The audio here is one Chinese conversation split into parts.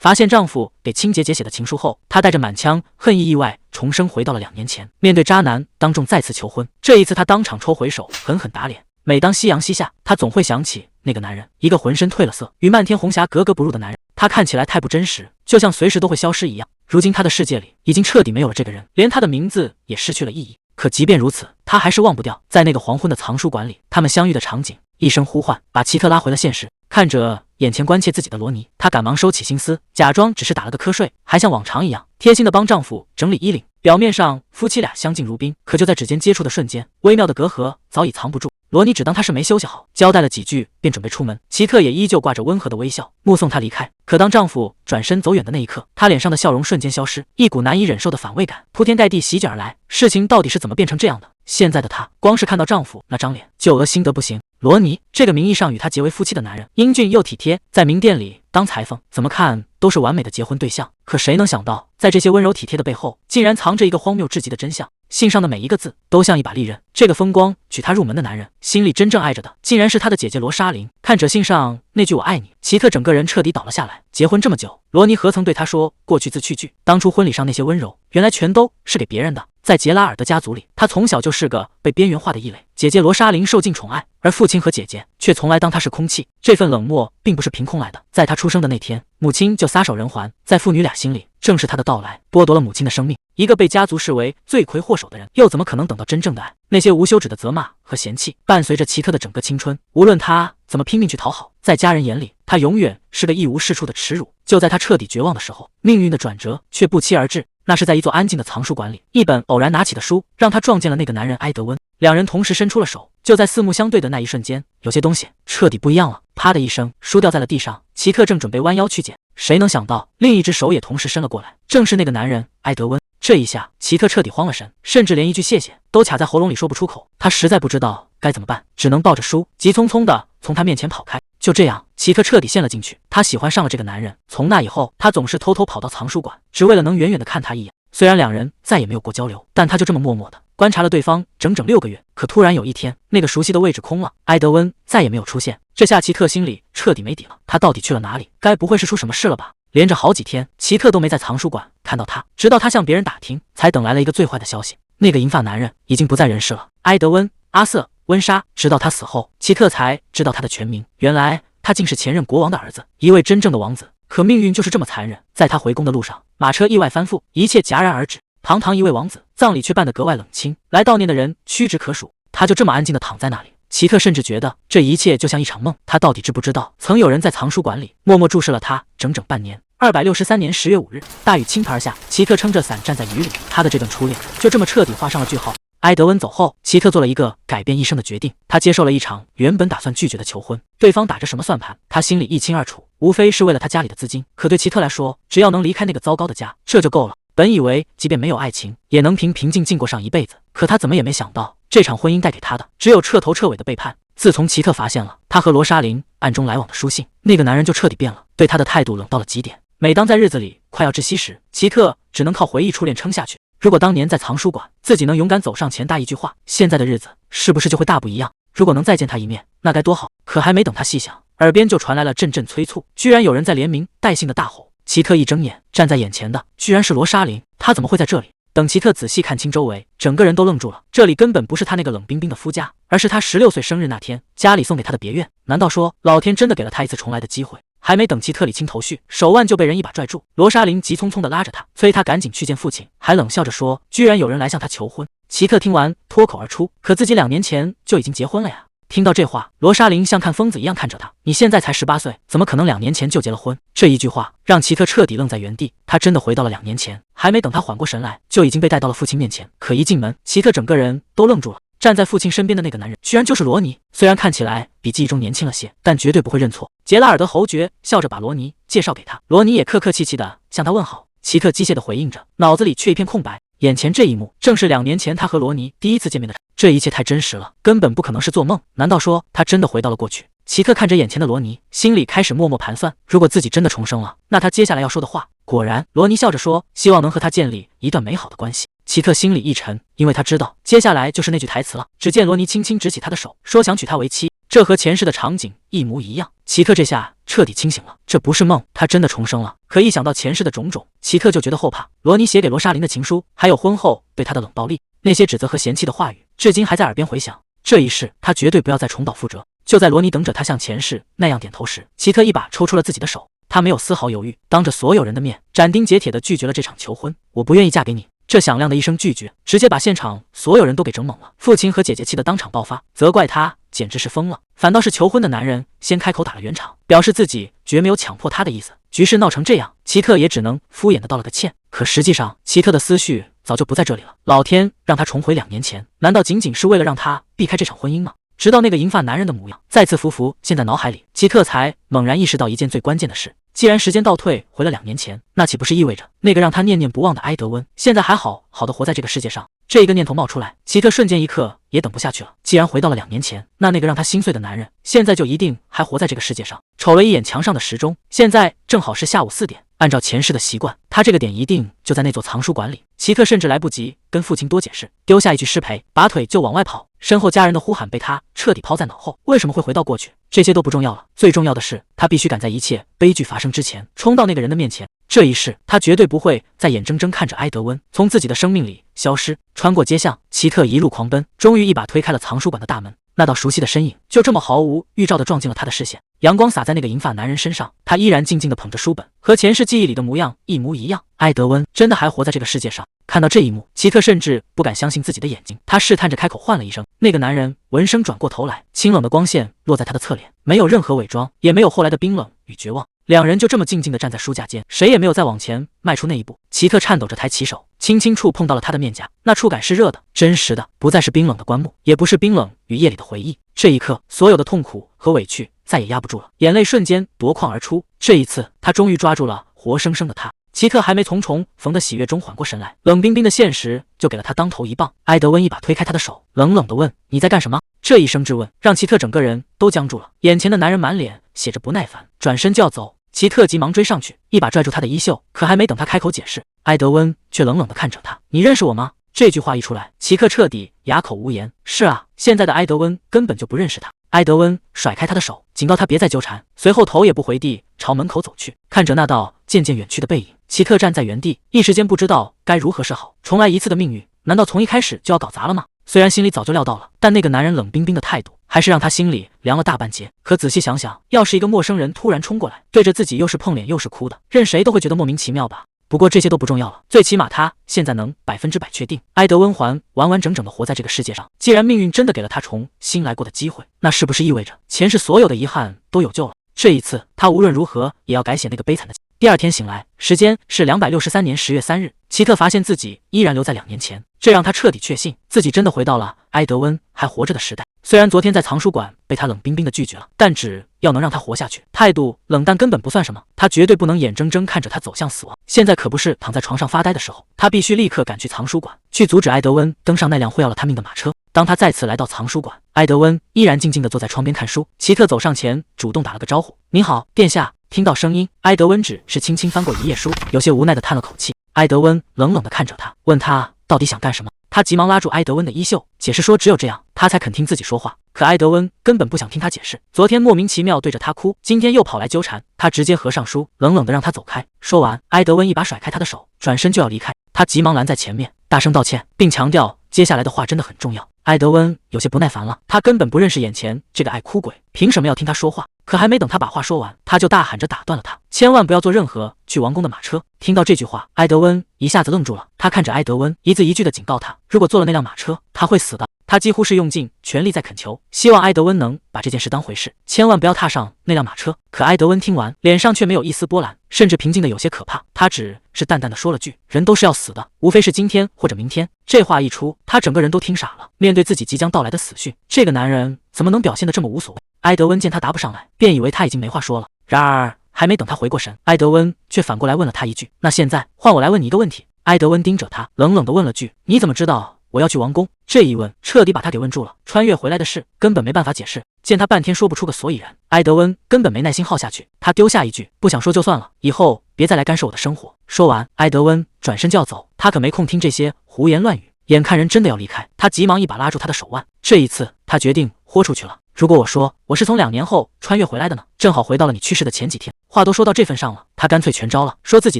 发现丈夫给亲姐姐写的情书后，她带着满腔恨意外重生回到了2年前，面对渣男当众再次求婚。这一次她当场抽回手，狠狠打脸。每当夕阳西下，她总会想起那个男人，一个浑身褪了色，与漫天红霞格格不入的男人。他看起来太不真实，就像随时都会消失一样。如今他的世界里已经彻底没有了这个人，连他的名字也失去了意义。可即便如此，他还是忘不掉在那个黄昏的藏书馆里他们相遇的场景。一声呼唤把奇特拉回了现实。看着眼前关切自己的罗尼，她赶忙收起心思，假装只是打了个瞌睡，还像往常一样贴心的帮丈夫整理衣领。表面上夫妻俩相敬如宾，可就在指尖接触的瞬间，微妙的隔阂早已藏不住。罗尼只当他是没休息好，交代了几句便准备出门。奇特也依旧挂着温和的微笑，目送他离开。可当丈夫转身走远的那一刻，他脸上的笑容瞬间消失，一股难以忍受的反胃感铺天盖地席卷而来。事情到底是怎么变成这样的？现在的她光是看到丈夫那张脸就恶心得不行。罗尼这个名义上与他结为夫妻的男人，英俊又体贴，在名店里当裁缝，怎么看都是完美的结婚对象。可谁能想到，在这些温柔体贴的背后，竟然藏着一个荒谬至极的真相。信上的每一个字都像一把利刃，这个风光娶她入门的男人，心里真正爱着的竟然是他的姐姐罗莎琳。看着信上那句我爱你，奇特整个人彻底倒了下来。结婚这么久，罗尼何曾对他说过去字去句？当初婚礼上那些温柔，原来全都是给别人的。在杰拉尔的家族里，他从小就是个被边缘化的异类。姐姐罗莎琳受尽宠爱，而父亲和姐姐却从来当他是空气。这份冷漠并不是凭空来的，在他出生的那天，母亲就撒手人寰。在父女俩心里，正是他的到来剥夺了母亲的生命。一个被家族视为罪魁祸首的人，又怎么可能等到真正的爱？那些无休止的责骂和嫌弃，伴随着奇特的整个青春。无论他怎么拼命去讨好，在家人眼里，他永远是个一无是处的耻辱。就在他彻底绝望的时候，命运的转折却不期而至。那是在一座安静的藏书馆里，一本偶然拿起的书让他撞见了那个男人埃德温。两人同时伸出了手，就在四目相对的那一瞬间，有些东西彻底不一样了。啪的一声，书掉在了地上。奇特正准备弯腰去捡，谁能想到另一只手也同时伸了过来，正是那个男人埃德温。这一下，奇特彻底慌了神，甚至连一句谢谢都卡在喉咙里说不出口。他实在不知道该怎么办，只能抱着书急匆匆地从他面前跑开。就这样，奇特彻底陷了进去，他喜欢上了这个男人。从那以后，他总是偷偷跑到藏书馆，只为了能远远地看他一眼。虽然两人再也没有过交流，但他就这么默默地观察了对方整整6个月。可突然有一天，那个熟悉的位置空了，埃德温再也没有出现。这下奇特心里彻底没底了，他到底去了哪里？该不会是出什么事了吧？连着好几天，奇特都没在藏书馆看到他，直到他向别人打听，才等来了一个最坏的消息：那个银发男人已经不在人世了。埃德温·阿瑟·温莎。直到他死后，奇特才知道他的全名，原来他竟是前任国王的儿子，一位真正的王子。可命运就是这么残忍，在他回宫的路上，马车意外翻覆，一切戛然而止。堂堂一位王子，葬礼却办得格外冷清，来悼念的人屈指可数。他就这么安静地躺在那里，奇特甚至觉得这一切就像一场梦。他到底知不知道，曾有人在藏书馆里默默注视了他整整半年。263年10月5日，大雨倾盆而下，奇特撑着伞站在雨里，他的这段初恋就这么彻底画上了句号。埃德温走后，奇特做了一个改变一生的决定，他接受了一场原本打算拒绝的求婚。对方打着什么算盘，他心里一清二楚，无非是为了他家里的资金。可对奇特来说，只要能离开那个糟糕的家，这就够了。本以为即便没有爱情，也能平静静过上一辈子，可他怎么也没想到，这场婚姻带给他的只有彻头彻尾的背叛。自从奇特发现了他和罗莎琳暗中来往的书信，那个男人就彻底变了，对他的态度冷到了极点。每当在日子里快要窒息时，奇特只能靠回忆初恋撑下去。如果当年在藏书馆，自己能勇敢走上前搭一句话，现在的日子是不是就会大不一样？如果能再见他一面，那该多好！可还没等他细想，耳边就传来了阵阵催促，居然有人在连名带姓的大吼。奇特一睁眼，站在眼前的居然是罗莎琳，她怎么会在这里？等奇特仔细看清周围，整个人都愣住了。这里根本不是他那个冷冰冰的夫家，而是他16岁生日那天家里送给他的别院。难道说老天真的给了他一次重来的机会？还没等奇特理清头绪，手腕就被人一把拽住。罗莎琳急匆匆地拉着他，催他赶紧去见父亲，还冷笑着说居然有人来向他求婚。奇特听完脱口而出，可自己2年前就已经结婚了呀。听到这话，罗莎琳像看疯子一样看着他，你现在才18岁，怎么可能2年前就结了婚？这一句话让奇特彻底愣在原地，他真的回到了2年前。还没等他缓过神来，就已经被带到了父亲面前。可一进门，奇特整个人都愣住了。站在父亲身边的那个男人居然就是罗尼，虽然看起来比记忆中年轻了些，但绝对不会认错。杰拉尔德侯爵笑着把罗尼介绍给他，罗尼也客客气气的向他问好。奇特机械的回应着，脑子里却一片空白。眼前这一幕正是2年前他和罗尼第一次见面的，这一切太真实了，根本不可能是做梦。难道说他真的回到了过去？奇特看着眼前的罗尼，心里开始默默盘算，如果自己真的重生了，那他接下来要说的话。果然，罗尼笑着说，希望能和他建立一段美好的关系。奇特心里一沉，因为他知道接下来就是那句台词了。只见罗尼轻轻执起他的手，说想娶她为妻。这和前世的场景一模一样。奇特这下彻底清醒了，这不是梦，他真的重生了。可一想到前世的种种，奇特就觉得后怕。罗尼写给罗莎琳的情书，还有婚后对他的冷暴力，那些指责和嫌弃的话语，至今还在耳边回响。这一世他绝对不要再重蹈覆辙。就在罗尼等着他像前世那样点头时，奇特一把抽出了自己的手。他没有丝毫犹豫，当着所有人的面斩钉截铁地拒绝了这场求婚。我不愿意嫁给你。这响亮的一声拒绝，直接把现场所有人都给整懵了。父亲和姐姐气得当场爆发，责怪他简直是疯了。反倒是求婚的男人先开口打了圆场，表示自己绝没有强迫他的意思。局势闹成这样，奇特也只能敷衍的道了个歉。可实际上，奇特的思绪早就不在这里了。老天让他重回2年前，难道仅仅是为了让他避开这场婚姻吗？直到那个银发男人的模样再次浮现在脑海里，奇特才猛然意识到一件最关键的事。既然时间倒退回了2年前，那岂不是意味着那个让他念念不忘的埃德温，现在还好好的活在这个世界上？这一个念头冒出来，奇特瞬间一刻也等不下去了。既然回到了2年前，那个让他心碎的男人，现在就一定还活在这个世界上。瞅了一眼墙上的时钟，现在正好是下午4点。按照前世的习惯，他这个点一定就在那座藏书馆里。奇特甚至来不及跟父亲多解释，丢下一句失陪，拔腿就往外跑。身后家人的呼喊被他彻底抛在脑后。为什么会回到过去？这些都不重要了，最重要的是他必须赶在一切悲剧发生之前冲到那个人的面前。这一世他绝对不会再眼睁睁看着埃德温从自己的生命里消失。穿过街巷，奇特一路狂奔，终于一把推开了藏书馆的大门。那道熟悉的身影就这么毫无预兆地撞进了他的视线。阳光洒在那个银发男人身上，他依然静静地捧着书本，和前世记忆里的模样一模一样。埃德温真的还活在这个世界上？看到这一幕，奇特甚至不敢相信自己的眼睛。他试探着开口唤了一声，那个男人闻声转过头来，清冷的光线落在他的侧脸，没有任何伪装，也没有后来的冰冷与绝望。两人就这么静静地站在书架间，谁也没有再往前迈出那一步。奇特颤抖着抬起手，轻轻触碰到了他的面颊，那触感是热的、真实的，不再是冰冷的棺木，也不是冰冷与夜里的回忆。这一刻，所有的痛苦和委屈再也压不住了，眼泪瞬间夺眶而出。这一次，他终于抓住了活生生的他。奇特还没从重逢的喜悦中缓过神来，冷冰冰的现实就给了他当头一棒。埃德温一把推开他的手，冷冷地问：“你在干什么？”这一声质问让奇特整个人都僵住了。眼前的男人满脸写着不耐烦，转身就要走。奇特急忙追上去，一把拽住他的衣袖，可还没等他开口解释，埃德温却冷冷地看着他：“你认识我吗？”这句话一出来，奇特彻底哑口无言。是啊，现在的埃德温根本就不认识他。埃德温甩开他的手，警告他别再纠缠，随后头也不回地朝门口走去。看着那道渐渐远去的背影，奇特站在原地，一时间不知道该如何是好。重来一次的命运，难道从一开始就要搞砸了吗？虽然心里早就料到了，但那个男人冷冰冰的态度还是让他心里凉了大半截。可仔细想想，要是一个陌生人突然冲过来，对着自己又是碰脸又是哭的，任谁都会觉得莫名其妙吧。不过这些都不重要了，最起码他现在能100%确定，埃德温还完完整整的活在这个世界上。既然命运真的给了他重新来过的机会，那是不是意味着前世所有的遗憾都有救了？这一次，他无论如何也要改写那个悲惨的。第二天醒来，时间是263年10月3日，奇特发现自己依然留在2年前，这让他彻底确信自己真的回到了埃德温还活着的时代。虽然昨天在藏书馆被他冷冰冰的拒绝了，但只要能让他活下去，态度冷淡根本不算什么。他绝对不能眼睁睁看着他走向死亡。现在可不是躺在床上发呆的时候，他必须立刻赶去藏书馆，去阻止埃德温登上那辆会要了他命的马车。当他再次来到藏书馆，埃德温依然静静地坐在窗边看书。奇特走上前，主动打了个招呼：“您好，殿下。”听到声音，埃德温只是轻轻翻过一页书，有些无奈地叹了口气。埃德温冷冷地看着他，问他到底想干什么。他急忙拉住埃德温的衣袖，解释说只有这样他才肯听自己说话。可埃德温根本不想听他解释，昨天莫名其妙对着他哭，今天又跑来纠缠他，直接合上书，冷冷地让他走开。说完，埃德温一把甩开他的手，转身就要离开。他急忙拦在前面，大声道歉，并强调接下来的话真的很重要。埃德温有些不耐烦了，他根本不认识眼前这个爱哭鬼，凭什么要听他说话？可还没等他把话说完，他就大喊着打断了他：“千万不要坐任何去王宫的马车！”听到这句话，埃德温一下子愣住了。他看着埃德温，一字一句地警告他，如果坐了那辆马车，他会死的。他几乎是用尽全力在恳求，希望埃德温能把这件事当回事，千万不要踏上那辆马车。可埃德温听完，脸上却没有一丝波澜，甚至平静的有些可怕。他只是淡淡的说了句：“人都是要死的，无非是今天或者明天。”这话一出，他整个人都听傻了。面对自己即将到来的死讯，这个男人怎么能表现得这么无所谓？埃德温见他答不上来，便以为他已经没话说了。然而还没等他回过神，埃德温却反过来问了他一句：“那现在换我来问你一个问题。”埃德温盯着他，冷冷地问了句：“你怎么知道我要去王宫？”这一问彻底把他给问住了。穿越回来的事根本没办法解释，见他半天说不出个所以然，埃德温根本没耐心耗下去。他丢下一句：“不想说就算了，以后别别再来干涉我的生活。说完，埃德温转身就要走，他可没空听这些胡言乱语。眼看人真的要离开，他急忙一把拉住他的手腕。这一次，他决定豁出去了。如果我说我是从2年后穿越回来的呢？正好回到了你去世的前几天。话都说到这份上了，他干脆全招了，说自己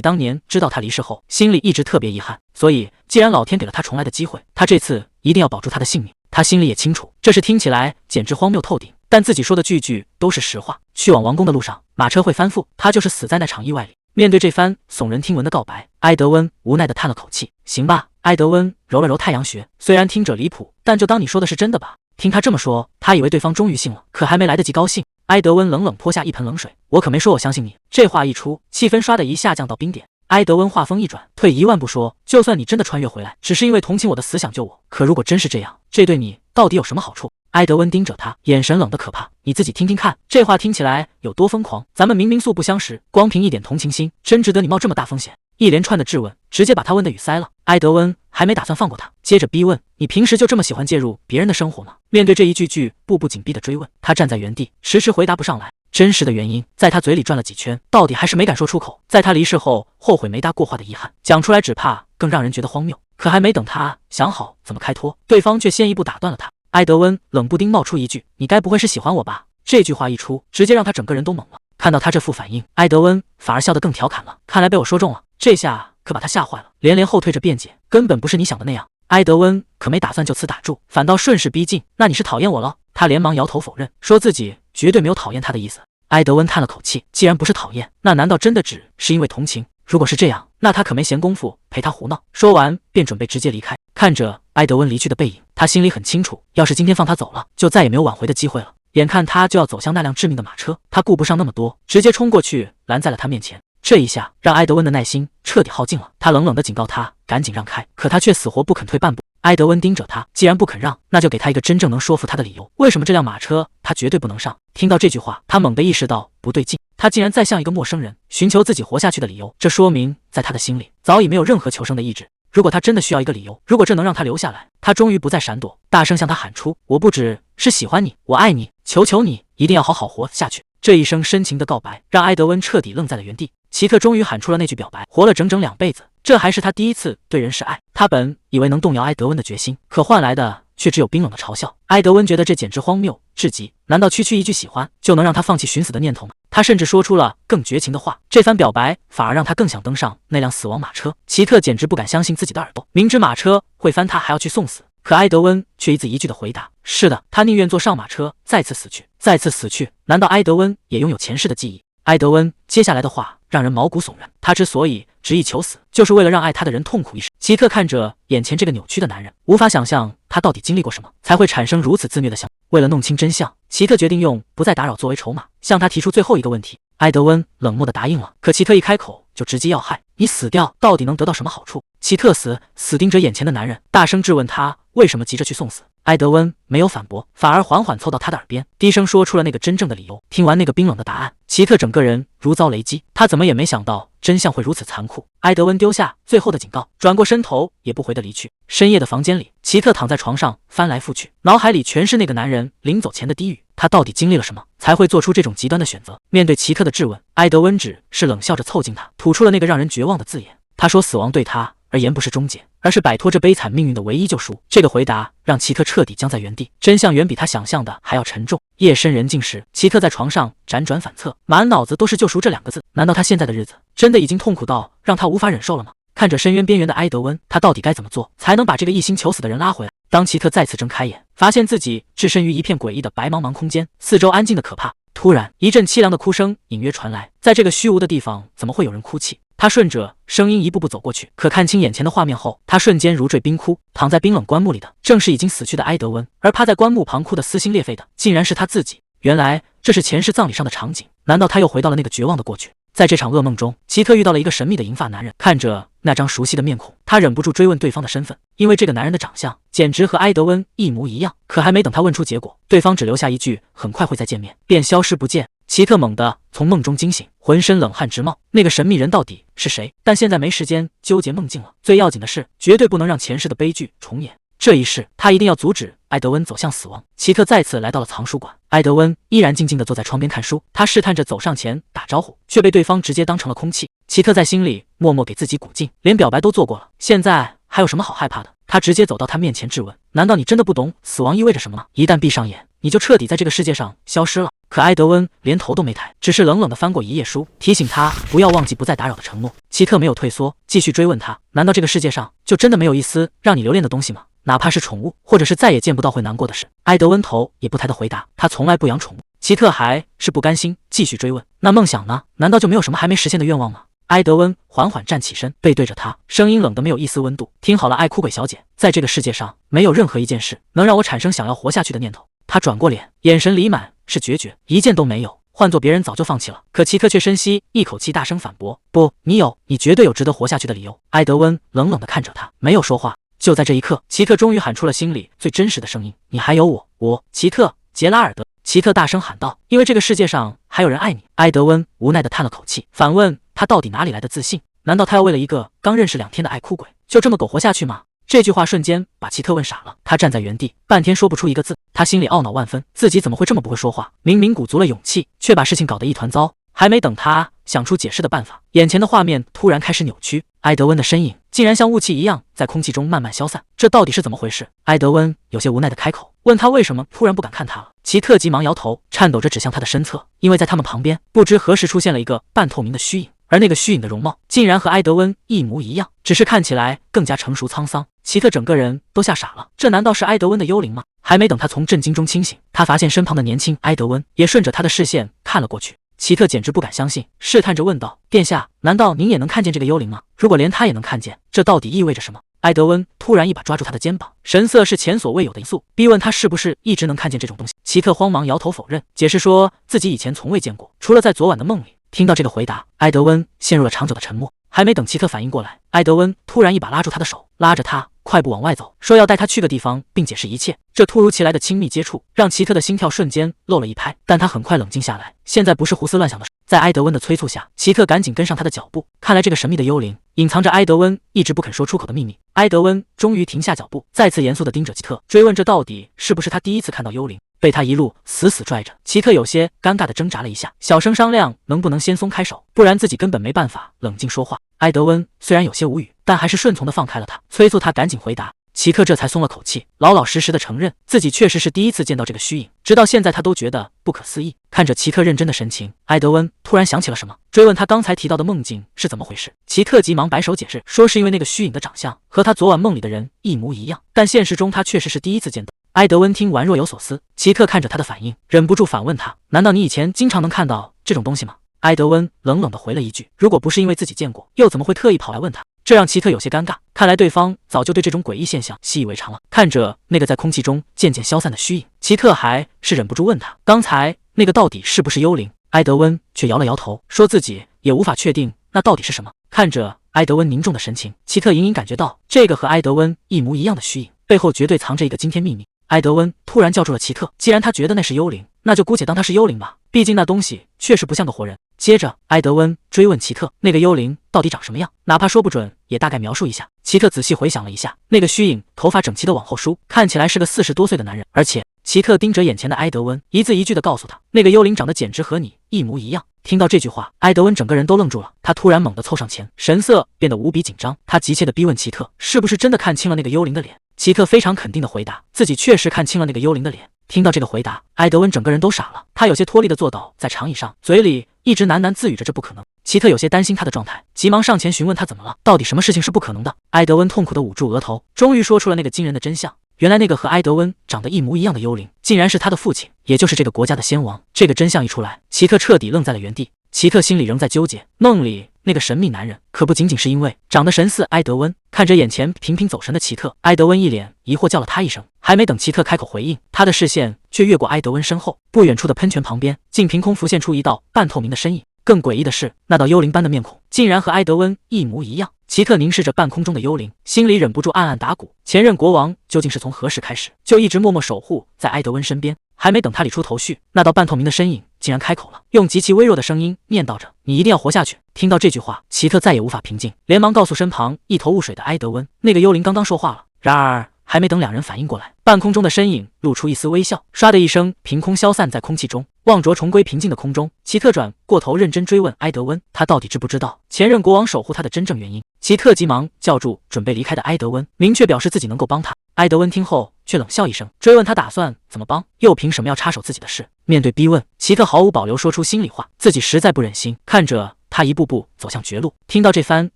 当年知道他离世后，心里一直特别遗憾，所以既然老天给了他重来的机会，他这次一定要保住他的性命。他心里也清楚，这事听起来简直荒谬透顶，但自己说的句句都是实话。去往王宫的路上，马车会翻覆，他就是死在那场意外里。面对这番耸人听闻的告白，埃德温无奈地叹了口气。行吧，埃德温揉了揉太阳穴，虽然听着离谱，但就当你说的是真的吧。听他这么说，他以为对方终于信了，可还没来得及高兴，埃德温冷冷泼下一盆冷水。我可没说我相信你。这话一出，气氛唰的一下降到冰点。埃德温话锋一转，退1万步说，就算你真的穿越回来，只是因为同情我的死想救我，可如果真是这样，这对你到底有什么好处？埃德温盯着他，眼神冷得可怕。你自己听听看，这话听起来有多疯狂？咱们明明素不相识，光凭一点同情心，真值得你冒这么大风险？一连串的质问，直接把他问得语塞了。埃德温还没打算放过他，接着逼问：你平时就这么喜欢介入别人的生活吗？面对这一句句步步紧逼的追问，他站在原地，迟迟回答不上来。真实的原因在他嘴里转了几圈，到底还是没敢说出口。在他离世后，后悔没搭过话的遗憾，讲出来只怕更让人觉得荒谬。可还没等他想好怎么开脱，对方却先一步打断了他。埃德温冷不丁冒出一句：你该不会是喜欢我吧？这句话一出，直接让他整个人都懵了。看到他这副反应，埃德温反而笑得更调侃了。看来被我说中了，这下可把他吓坏了，连连后退着辩解，根本不是你想的那样。埃德温可没打算就此打住，反倒顺势逼近。那你是讨厌我了？他连忙摇头否认，说自己绝对没有讨厌他的意思。埃德温叹了口气，既然不是讨厌，那难道真的只是因为同情？如果是这样，那他可没闲工夫陪他胡闹。说完便准备直接离开。看着埃德温离去的背影，他心里很清楚，要是今天放他走了，就再也没有挽回的机会了。眼看他就要走向那辆致命的马车，他顾不上那么多，直接冲过去拦在了他面前。这一下让埃德温的耐心彻底耗尽了，他冷冷地警告他赶紧让开，可他却死活不肯退半步。埃德温盯着他，既然不肯让，那就给他一个真正能说服他的理由。为什么这辆马车他绝对不能上？听到这句话，他猛地意识到不对劲，他竟然在向一个陌生人寻求自己活下去的理由，这说明在他的心里早已没有任何求生的意志。如果他真的需要一个理由，如果这能让他留下来，他终于不再闪躲，大声向他喊出：我不只是喜欢你，我爱你，求求你一定要好好活下去。这一声深情的告白让埃德温彻底愣在了原地。奇特终于喊出了那句表白，活了整整2辈子，这还是他第一次对人示爱。他本以为能动摇埃德温的决心，可换来的却只有冰冷的嘲笑。埃德温觉得这简直荒谬至极，难道区区一句喜欢就能让他放弃寻死的念头吗？他甚至说出了更绝情的话，这番表白反而让他更想登上那辆死亡马车。奇特简直不敢相信自己的耳朵，明知马车会翻，他还要去送死。可埃德温却一字一句的回答：是的，他宁愿坐上马车再次死去，再次死去。难道埃德温也拥有前世的记忆？埃德温接下来的话让人毛骨悚然，他之所以执意求死，就是为了让爱他的人痛苦一生。奇特看着眼前这个扭曲的男人，无法想象他到底经历过什么，才会产生如此自虐的想法。为了弄清真相，奇特决定用不再打扰作为筹码，向他提出最后一个问题。埃德温冷漠地答应了，可奇特一开口就直击要害：你死掉到底能得到什么好处？奇特死盯着眼前的男人，大声质问他为什么急着去送死。埃德温没有反驳，反而缓缓凑到他的耳边，低声说出了那个真正的理由。听完那个冰冷的答案，奇特整个人如遭雷击，他怎么也没想到真相会如此残酷。埃德温丢下最后的警告，转过身头也不回地离去。深夜的房间里，奇特躺在床上翻来覆去，脑海里全是那个男人临走前的低语。他到底经历了什么，才会做出这种极端的选择？面对奇特的质问，埃德温只是冷笑着凑近他，吐出了那个让人绝望的字眼。他说死亡对他而言不是终结，而是摆脱这悲惨命运的唯一救赎。这个回答让奇特彻底僵在原地，真相远比他想象的还要沉重。夜深人静时，奇特在床上辗转反侧，满脑子都是救赎这2个字。难道他现在的日子真的已经痛苦到让他无法忍受了吗？看着深渊边缘的埃德温，他到底该怎么做才能把这个一心求死的人拉回来？当奇特再次睁开眼，发现自己置身于一片诡异的白茫茫空间，四周安静的可怕。突然，一阵凄凉的哭声隐约传来，在这个虚无的地方，怎么会有人哭泣？他顺着声音一步步走过去，可看清眼前的画面后，他瞬间如坠冰窟。躺在冰冷棺木里的，正是已经死去的埃德温，而趴在棺木旁哭得撕心裂肺的，竟然是他自己。原来这是前世葬礼上的场景，难道他又回到了那个绝望的过去？在这场噩梦中，奇特遇到了一个神秘的银发男人，看着那张熟悉的面孔，他忍不住追问对方的身份，因为这个男人的长相简直和埃德温一模一样。可还没等他问出结果，对方只留下一句很快会再见面，便消失不见。奇特猛地从梦中惊醒，浑身冷汗直冒。那个神秘人到底是谁？但现在没时间纠结梦境了，最要紧的是绝对不能让前世的悲剧重演。这一世，他一定要阻止埃德温走向死亡。奇特再次来到了藏书馆，埃德温依然静静地坐在窗边看书，他试探着走上前打招呼，却被对方直接当成了空气。奇特在心里默默给自己鼓劲，连表白都做过了，现在还有什么好害怕的？他直接走到他面前质问：难道你真的不懂死亡意味着什么吗？一旦闭上眼，你就彻底在这个世界上消失了。可埃德温连头都没抬，只是冷冷地翻过一页书，提醒他不要忘记不再打扰的承诺。奇特没有退缩，继续追问他：难道这个世界上就真的没有一丝让你留恋的东西吗？哪怕是宠物，或者是再也见不到会难过的事？埃德温头也不抬地回答：他从来不养宠物。奇特还是不甘心，继续追问：那梦想呢？难道就没有什么还没实现的愿望吗？埃德温缓缓站起身，背对着他，声音冷得没有一丝温度。听好了，爱哭鬼小姐，在这个世界上，没有任何一件事能让我产生想要活下去的念头。他转过脸，眼神里满是决绝，一件都没有。换做别人早就放弃了，可奇特却深吸一口气，大声反驳：不，你有，你绝对有值得活下去的理由。埃德温冷冷地看着他，没有说话。就在这一刻，奇特终于喊出了心里最真实的声音：你还有我，奇特，杰拉尔德。奇特大声喊道：因为这个世界上还有人爱你。埃德温无奈地叹了口气，反问他到底哪里来的自信？难道他要为了一个刚认识2天的爱哭鬼，就这么苟活下去吗？这句话瞬间把奇特问傻了，他站在原地，半天说不出一个字。他心里懊恼万分，自己怎么会这么不会说话？明明鼓足了勇气，却把事情搞得一团糟。还没等他想出解释的办法，眼前的画面突然开始扭曲，埃德温的身影竟然像雾气一样在空气中慢慢消散，这到底是怎么回事？埃德温有些无奈地开口，问他为什么突然不敢看他了。奇特急忙摇头，颤抖着指向他的身侧，因为在他们旁边，不知何时出现了一个半透明的虚影，而那个虚影的容貌竟然和埃德温一模一样，只是看起来更加成熟沧桑。奇特整个人都吓傻了，这难道是埃德温的幽灵吗？还没等他从震惊中清醒，他发现身旁的年轻埃德温也顺着他的视线看了过去。奇特简直不敢相信，试探着问道：殿下，难道您也能看见这个幽灵吗？如果连他也能看见，这到底意味着什么？埃德温突然一把抓住他的肩膀，神色是前所未有的严肃，逼问他是不是一直能看见这种东西。奇特慌忙摇头否认，解释说自己以前从未见过，除了在昨晚的梦里。听到这个回答，埃德温陷入了长久的沉默。还没等奇特反应过来，埃德温突然一把拉住他的手，拉着他快步往外走，说要带他去个地方，并解释一切。这突如其来的亲密接触让奇特的心跳瞬间漏了一拍，但他很快冷静下来，现在不是胡思乱想的事。在埃德温的催促下，奇特赶紧跟上他的脚步。看来这个神秘的幽灵隐藏着埃德温一直不肯说出口的秘密。埃德温终于停下脚步，再次严肃地盯着奇特，追问这到底是不是他第一次看到幽灵。被他一路死死拽着，奇特有些尴尬地挣扎了一下，小声商量能不能先松开手，不然自己根本没办法冷静说话。埃德温虽然有些无语，但还是顺从地放开了他，催促他赶紧回答。奇特这才松了口气，老老实实地承认自己确实是第一次见到这个虚影，直到现在他都觉得不可思议。看着奇特认真的神情，埃德温突然想起了什么，追问他刚才提到的梦境是怎么回事。奇特急忙摆手解释，说是因为那个虚影的长相和他昨晚梦里的人一模一样，但现实中他确实是第一次见到。埃德温听完若有所思，奇特看着他的反应，忍不住反问他：难道你以前经常能看到这种东西吗？埃德温冷冷地回了一句：如果不是因为自己见过，又怎么会特意跑来问他？这让奇特有些尴尬，看来对方早就对这种诡异现象习以为常了。看着那个在空气中渐渐消散的虚影，奇特还是忍不住问他：刚才那个到底是不是幽灵？埃德温却摇了摇头，说自己也无法确定那到底是什么。看着埃德温凝重的神情，奇特隐隐感觉到这个和埃德温一模一样的虚影背后绝对藏着一个惊天秘密。埃德温突然叫住了奇特，既然他觉得那是幽灵，那就姑且当他是幽灵吧，毕竟那东西确实不像个活人。接着埃德温追问奇特，那个幽灵到底长什么样，哪怕说不准也大概描述一下。奇特仔细回想了一下，那个虚影头发整齐的往后梳，看起来是个40多岁的男人，而且奇特盯着眼前的埃德温，一字一句地告诉他，那个幽灵长得简直和你一模一样。听到这句话，埃德温整个人都愣住了，他突然猛地凑上前，神色变得无比紧张，他急切地逼问奇特，是不是真的看清了那个幽灵的脸？奇特非常肯定地回答，自己确实看清了那个幽灵的脸。听到这个回答，埃德温整个人都傻了，他有些脱力地坐倒在长椅上，嘴里一直喃喃自语着这不可能。奇特有些担心他的状态，急忙上前询问他怎么了，到底什么事情是不可能的。埃德温痛苦地捂住额头，终于说出了那个惊人的真相。原来那个和埃德温长得一模一样的幽灵，竟然是他的父亲，也就是这个国家的先王。这个真相一出来，奇特彻底愣在了原地。奇特心里仍在纠结，梦里那个神秘男人可不仅仅是因为长得神似埃德温。看着眼前频频走神的奇特，埃德温一脸疑惑叫了他一声，还没等奇特开口回应，他的视线却越过埃德温身后，不远处的喷泉旁边竟凭空浮现出一道半透明的身影。更诡异的是，那道幽灵般的面孔竟然和埃德温一模一样。奇特凝视着半空中的幽灵，心里忍不住暗暗打鼓，前任国王究竟是从何时开始就一直默默守护在埃德温身边？还没等他理出头绪，那道半透明的身影竟然开口了，用极其微弱的声音念叨着：你一定要活下去。听到这句话，奇特再也无法平静，连忙告诉身旁一头雾水的埃德温，那个幽灵刚刚说话了。然而还没等两人反应过来，半空中的身影露出一丝微笑，唰的一声凭空消散在空气中，望着重归平静的空中。奇特转过头认真追问埃德温，他到底知不知道前任国王守护他的真正原因。奇特急忙叫住准备离开的埃德温，明确表示自己能够帮他。埃德温听后却冷笑一声，追问他打算怎么帮，又凭什么要插手自己的事？面对逼问，奇特毫无保留说出心里话，自己实在不忍心看着他一步步走向绝路。听到这番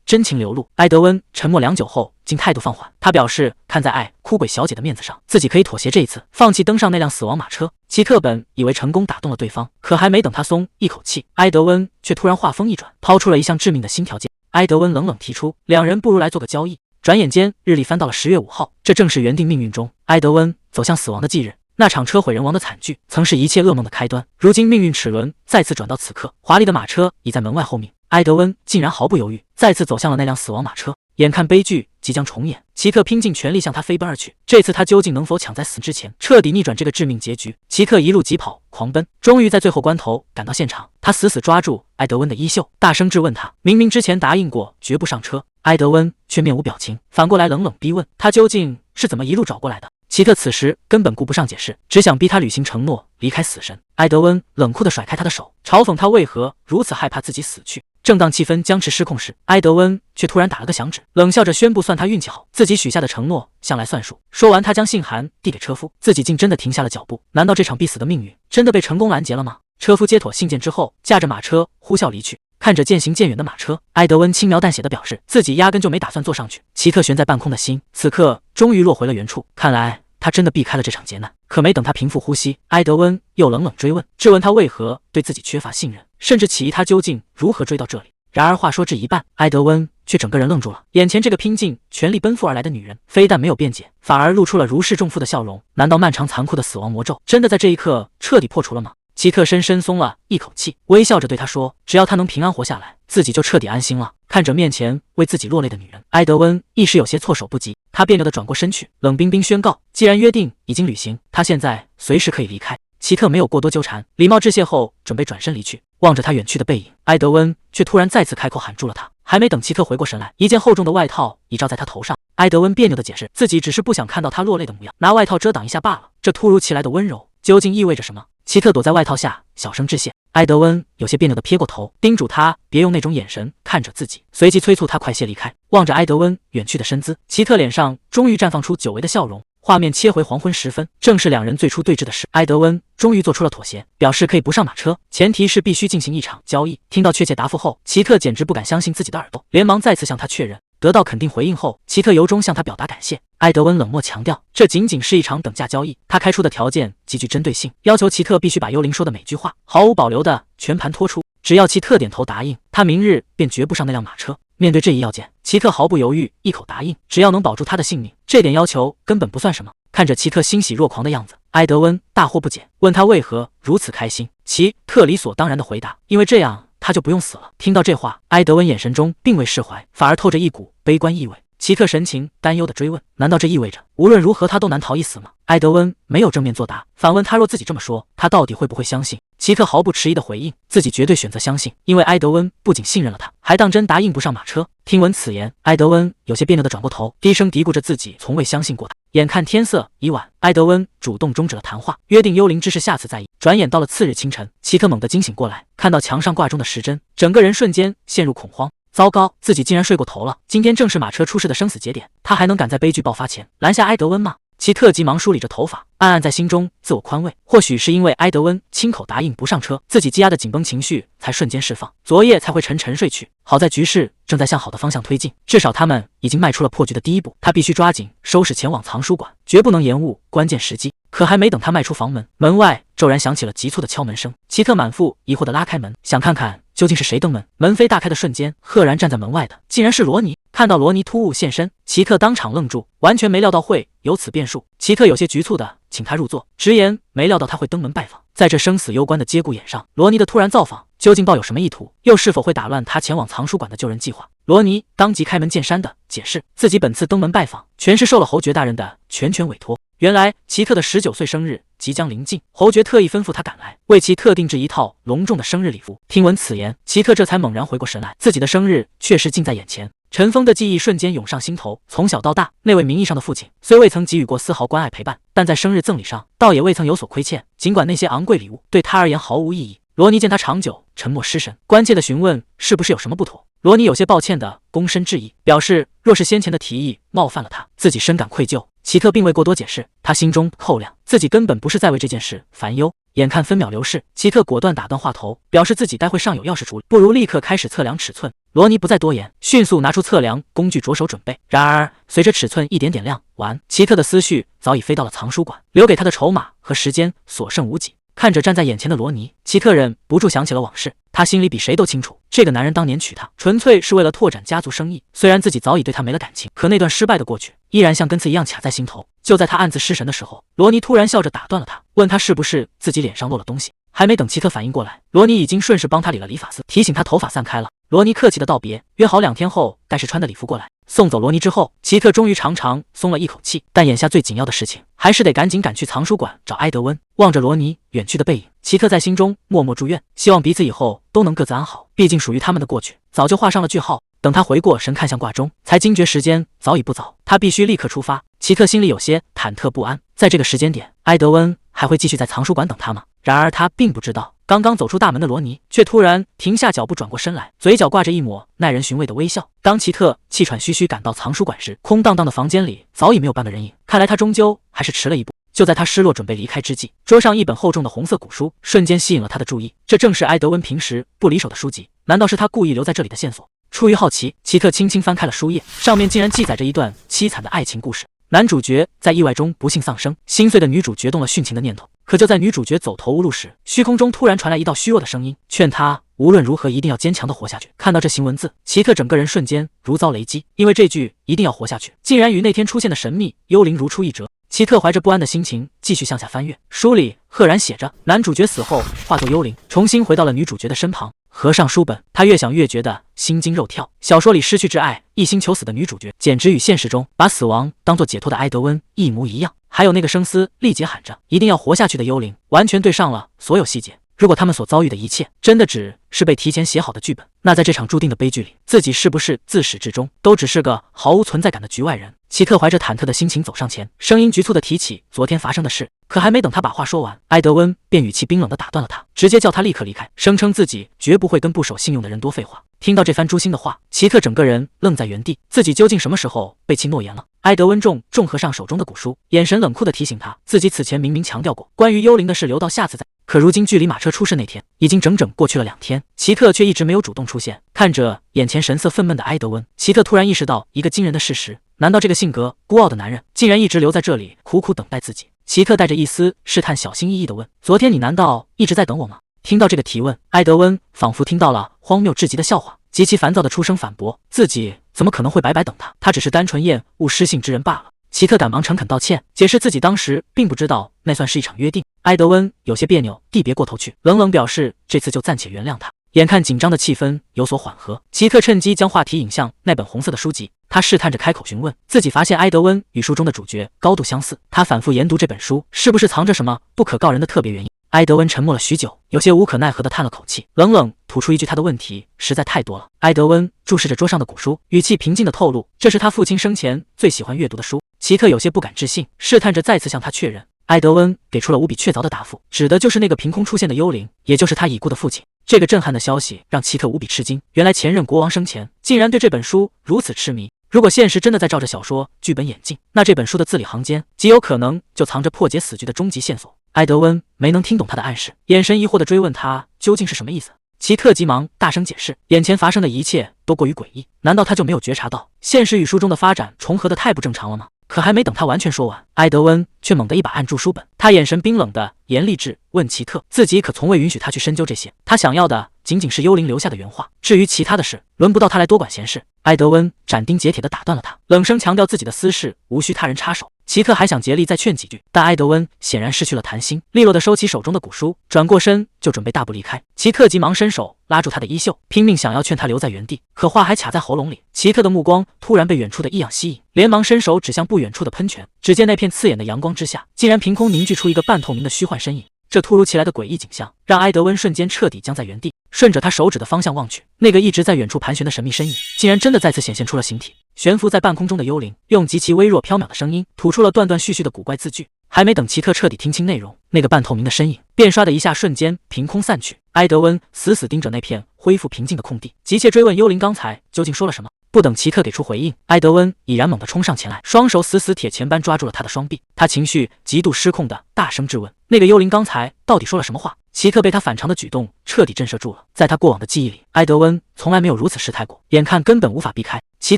真情流露，埃德温沉默良久后竟态度放缓，他表示看在爱哭鬼小姐的面子上，自己可以妥协这一次，放弃登上那辆死亡马车。奇特本以为成功打动了对方，可还没等他松一口气，埃德温却突然话锋一转，抛出了一项致命的新条件。埃德温冷冷提出，两人不如来做个交易。转眼间，日历翻到了10月5号，这正是原定命运中埃德温走向死亡的忌日。那场车毁人亡的惨剧，曾是一切噩梦的开端。如今命运齿轮再次转到此刻，华丽的马车已在门外候命。埃德温竟然毫不犹豫，再次走向了那辆死亡马车。眼看悲剧即将重演，奇特拼尽全力向他飞奔而去。这次他究竟能否抢在死之前彻底逆转这个致命结局？奇特一路疾跑狂奔，终于在最后关头赶到现场。他死死抓住埃德温的衣袖，大声质问他：明明之前答应过绝不上车。埃德温却面无表情，反过来冷冷逼问他究竟是怎么一路找过来的。奇特此时根本顾不上解释，只想逼他履行承诺，离开死神。埃德温冷酷地甩开他的手，嘲讽他为何如此害怕自己死去。正当气氛僵持失控时，埃德温却突然打了个响指，冷笑着宣布算他运气好，自己许下的承诺向来算数。说完，他将信函递给车夫，自己竟真的停下了脚步。难道这场必死的命运真的被成功拦截了吗？车夫接妥信件之后，驾着马车呼啸离去。看着渐行渐远的马车，埃德温轻描淡写的表示自己压根就没打算坐上去。奇特悬在半空的心，此刻终于落回了原处。看来他真的避开了这场劫难。可没等他平复呼吸，埃德温又冷冷追问，质问他为何对自己缺乏信任，甚至起疑他究竟如何追到这里。然而话说至一半，埃德温却整个人愣住了。眼前这个拼尽全力奔赴而来的女人，非但没有辩解，反而露出了如释重负的笑容。难道漫长残酷的死亡魔咒真的在这一刻彻底破除了吗？奇特深深松了一口气，微笑着对他说，只要他能平安活下来，自己就彻底安心了。看着面前为自己落泪的女人，埃德温一时有些措手不及。他别扭地转过身去，冷冰冰宣告，既然约定已经履行，他现在随时可以离开。奇特没有过多纠缠，礼貌致谢后准备转身离去。望着他远去的背影，埃德温却突然再次开口喊住了他。还没等奇特回过神来，一件厚重的外套已罩在他头上。埃德温别扭地解释，自己只是不想看到他落泪的模样，拿外套遮挡一下罢了。这突如其来的温柔究竟意味着什么？奇特躲在外套下小声致谢。埃德温有些别扭地撇过头，叮嘱他别用那种眼神看着自己，随即催促他快些离开。望着埃德温远去的身姿，奇特脸上终于绽放出久违的笑容。画面切回黄昏时分，正是两人最初对峙的事。埃德温终于做出了妥协，表示可以不上马车，前提是必须进行一场交易。听到确切答复后，奇特简直不敢相信自己的耳朵，连忙再次向他确认。得到肯定回应后，奇特由衷向他表达感谢。埃德温冷漠强调，这仅仅是一场等价交易。他开出的条件极具针对性，要求奇特必须把幽灵说的每句话毫无保留的全盘托出。只要奇特点头答应，他明日便绝不上那辆马车。面对这一要件，奇特毫不犹豫，一口答应，只要能保住他的性命，这点要求根本不算什么。看着奇特欣喜若狂的样子，埃德温大惑不解，问他为何如此开心。奇特理所当然的回答，因为这样他就不用死了。听到这话，埃德温眼神中并未释怀，反而透着一股悲观意味。奇特神情担忧地追问，难道这意味着无论如何他都难逃一死吗？埃德温没有正面作答，反问他若自己这么说，他到底会不会相信？奇特毫不迟疑地回应，自己绝对选择相信，因为埃德温不仅信任了他，还当真答应不上马车。听闻此言，埃德温有些别扭地转过头，低声嘀咕着自己从未相信过他。眼看天色已晚，埃德温主动终止了谈话，约定幽灵之事下次再议。转眼到了次日清晨，奇特猛地惊醒过来，看到墙上挂钟的时针，整个人瞬间陷入恐慌。糟糕，自己竟然睡过头了！今天正是马车出事的生死节点，他还能赶在悲剧爆发前拦下埃德温吗？奇特急忙梳理着头发，暗暗在心中自我宽慰，或许是因为埃德温亲口答应不上车，自己积压的紧绷情绪才瞬间释放，昨夜才会沉沉睡去。好在局势正在向好的方向推进，至少他们已经迈出了破局的第一步，他必须抓紧收拾前往藏书馆，绝不能延误关键时机。可还没等他迈出房门，门外骤然响起了急促的敲门声。奇特满腹疑惑地拉开门，想看看究竟是谁登门。门扉大开的瞬间，赫然站在门外的竟然是罗尼。看到罗尼突兀现身，奇特当场愣住，完全没料到会有此变数。奇特有些局促地请他入座，直言没料到他会登门拜访。在这生死攸关的节骨眼上，罗尼的突然造访究竟抱有什么意图，又是否会打乱他前往藏书馆的救人计划？罗尼当即开门见山地解释，自己本次登门拜访全是受了侯爵大人的全权委托。原来奇特的19岁生日即将临近，侯爵特意吩咐他赶来，为其特定制一套隆重的生日礼服。听闻此言，奇特这才猛然回过神来，自己的生日确实近在眼前。尘封的记忆瞬间涌上心头。从小到大，那位名义上的父亲虽未曾给予过丝毫关爱陪伴，但在生日赠礼上倒也未曾有所亏欠。尽管那些昂贵礼物对他而言毫无意义，罗尼见他长久沉默失神，关切地询问是不是有什么不妥。罗尼有些抱歉地躬身致意，表示若是先前的提议冒犯了他，自己深感愧疚。奇特并未过多解释，他心中透亮，自己根本不是在为这件事烦忧。眼看分秒流逝，奇特果断打断话头，表示自己待会尚有要事处理，不如立刻开始测量尺寸。罗尼不再多言，迅速拿出测量工具着手准备。然而，随着尺寸一点点亮完，奇特的思绪早已飞到了藏书馆，留给他的筹码和时间所剩无几。看着站在眼前的罗尼，奇特忍不住想起了往事。他心里比谁都清楚，这个男人当年娶她，纯粹是为了拓展家族生意。虽然自己早已对他没了感情，可那段失败的过去依然像根刺一样卡在心头。就在他暗自失神的时候，罗尼突然笑着打断了他，问他是不是自己脸上落了东西。还没等奇特反应过来，罗尼已经顺势帮他理了理发丝，提醒他头发散开了。罗尼客气的道别，约好2天后该是穿的礼服过来。送走罗尼之后，奇特终于长长松了一口气，但眼下最紧要的事情还是得赶紧赶去藏书馆找埃德温。望着罗尼远去的背影，奇特在心中默默祝愿，希望彼此以后都能各自安好。毕竟属于他们的过去早就画上了句号。等他回过神看向挂钟，才惊觉时间早已不早，他必须立刻出发。奇特心里有些忐忑不安，在这个时间点，埃德温还会继续在藏书馆等他吗？然而他并不知道，刚刚走出大门的罗尼却突然停下脚步，转过身来，嘴角挂着一抹耐人寻味的微笑。当奇特气喘吁吁赶到藏书馆时，空荡荡的房间里早已没有半个人影，看来他终究还是迟了一步。就在他失落准备离开之际，桌上一本厚重的红色古书瞬间吸引了他的注意，这正是埃德温平时不离手的书籍，难道是他故意留在这里的线索？出于好奇，奇特轻轻翻开了书页，上面竟然记载着一段凄惨的爱情故事。男主角在意外中不幸丧生，心碎的女主决动了殉情的念头。可就在女主角走投无路时，虚空中突然传来一道虚弱的声音，劝她无论如何一定要坚强地活下去。看到这行文字，奇特整个人瞬间如遭雷击，因为这句一定要活下去竟然与那天出现的神秘幽灵如出一辙。奇特怀着不安的心情继续向下翻阅，书里赫然写着男主角死后化作幽灵，重新回到了女主角的身旁。合上书本，他越想越觉得心惊肉跳。小说里失去挚爱、一心求死的女主角，简直与现实中把死亡当作解脱的埃德温一模一样。还有那个声嘶力竭喊着一定要活下去的幽灵，完全对上了所有细节。如果他们所遭遇的一切真的只是被提前写好的剧本，那在这场注定的悲剧里，自己是不是自始至终都只是个毫无存在感的局外人？奇特怀着忐忑的心情走上前，声音局促地提起昨天发生的事。可还没等他把话说完，埃德温便语气冰冷地打断了他，直接叫他立刻离开，声称自己绝不会跟不守信用的人多废话。听到这番诛心的话，奇特整个人愣在原地，自己究竟什么时候背弃诺言了？埃德温重合上手中的古书，眼神冷酷地提醒他，自己此前明明强调过关于幽灵的事留到下次再。可如今距离马车出事那天已经整整过去了2天，奇特却一直没有主动出现。看着眼前神色愤懑的埃德温，奇特突然意识到一个惊人的事实：难道这个性格孤傲的男人竟然一直留在这里苦苦等待自己？奇特带着一丝试探，小心翼翼地问：昨天你难道一直在等我吗？听到这个提问，埃德温仿佛听到了荒谬至极的笑话，极其烦躁地出声反驳：自己怎么可能会白白等他？他只是单纯厌恶失信之人罢了。奇特赶忙诚恳道歉，解释自己当时并不知道那算是一场约定。埃德温有些别扭地别过头去，冷冷表示这次就暂且原谅他。眼看紧张的气氛有所缓和，奇特趁机将话题引向那本红色的书籍。他试探着开口询问，自己发现埃德温与书中的主角高度相似，他反复研读这本书，是不是藏着什么不可告人的特别原因？埃德温沉默了许久，有些无可奈何地叹了口气，冷冷吐出一句：他的问题实在太多了。埃德温注视着桌上的古书，语气平静地透露，这是他父亲生前最喜欢阅读的书。奇特有些不敢置信，试探着再次向他确认。埃德温给出了无比确凿的答复，指的就是那个凭空出现的幽灵，也就是他已故的父亲。这个震撼的消息让奇特无比吃惊，原来前任国王生前竟然对这本书如此痴迷。如果现实真的在照着小说剧本演进，那这本书的字里行间极有可能就藏着破解死局的终极线索。埃德温没能听懂他的暗示，眼神疑惑地追问他究竟是什么意思。奇特急忙大声解释，眼前发生的一切都过于诡异，难道他就没有觉察到现实与书中的发展重合得太不正常了吗？可还没等他完全说完，埃德温却猛地一把按住书本，他眼神冰冷的严厉质问奇特，自己可从未允许他去深究这些，他想要的仅仅是幽灵留下的原话，至于其他的事，轮不到他来多管闲事。埃德温斩钉截铁地打断了他，冷声强调自己的私事无需他人插手。奇特还想竭力再劝几句，但埃德温显然失去了弹性，利落地收起手中的古书，转过身就准备大步离开。奇特急忙伸手拉住他的衣袖，拼命想要劝他留在原地，可话还卡在喉咙里。奇特的目光突然被远处的异样吸引，连忙伸手指向不远处的喷泉，只见那片刺眼的阳光之下，竟然凭空凝聚出一个半透明的虚幻身影。这突如其来的诡异景象让埃德温瞬间彻底僵在原地，顺着他手指的方向望去，那个一直在远处盘旋的神秘身影竟然真的再次显现出了形体。悬浮在半空中的幽灵用极其微弱飘渺的声音吐出了断断续续的古怪字句：还没等齐克彻底听清内容，那个半透明的身影便唰的一下瞬间凭空散去。埃德温死死盯着那片恢复平静的空地，急切追问幽灵刚才究竟说了什么。不等齐克给出回应，埃德温已然猛地冲上前来，双手死死铁钳般抓住了他的双臂。他情绪极度失控的大声质问：“那个幽灵刚才到底说了什么话？”齐克被他反常的举动彻底震慑住了，在他过往的记忆里，埃德温从来没有如此失态过，眼看根本无法避开。齐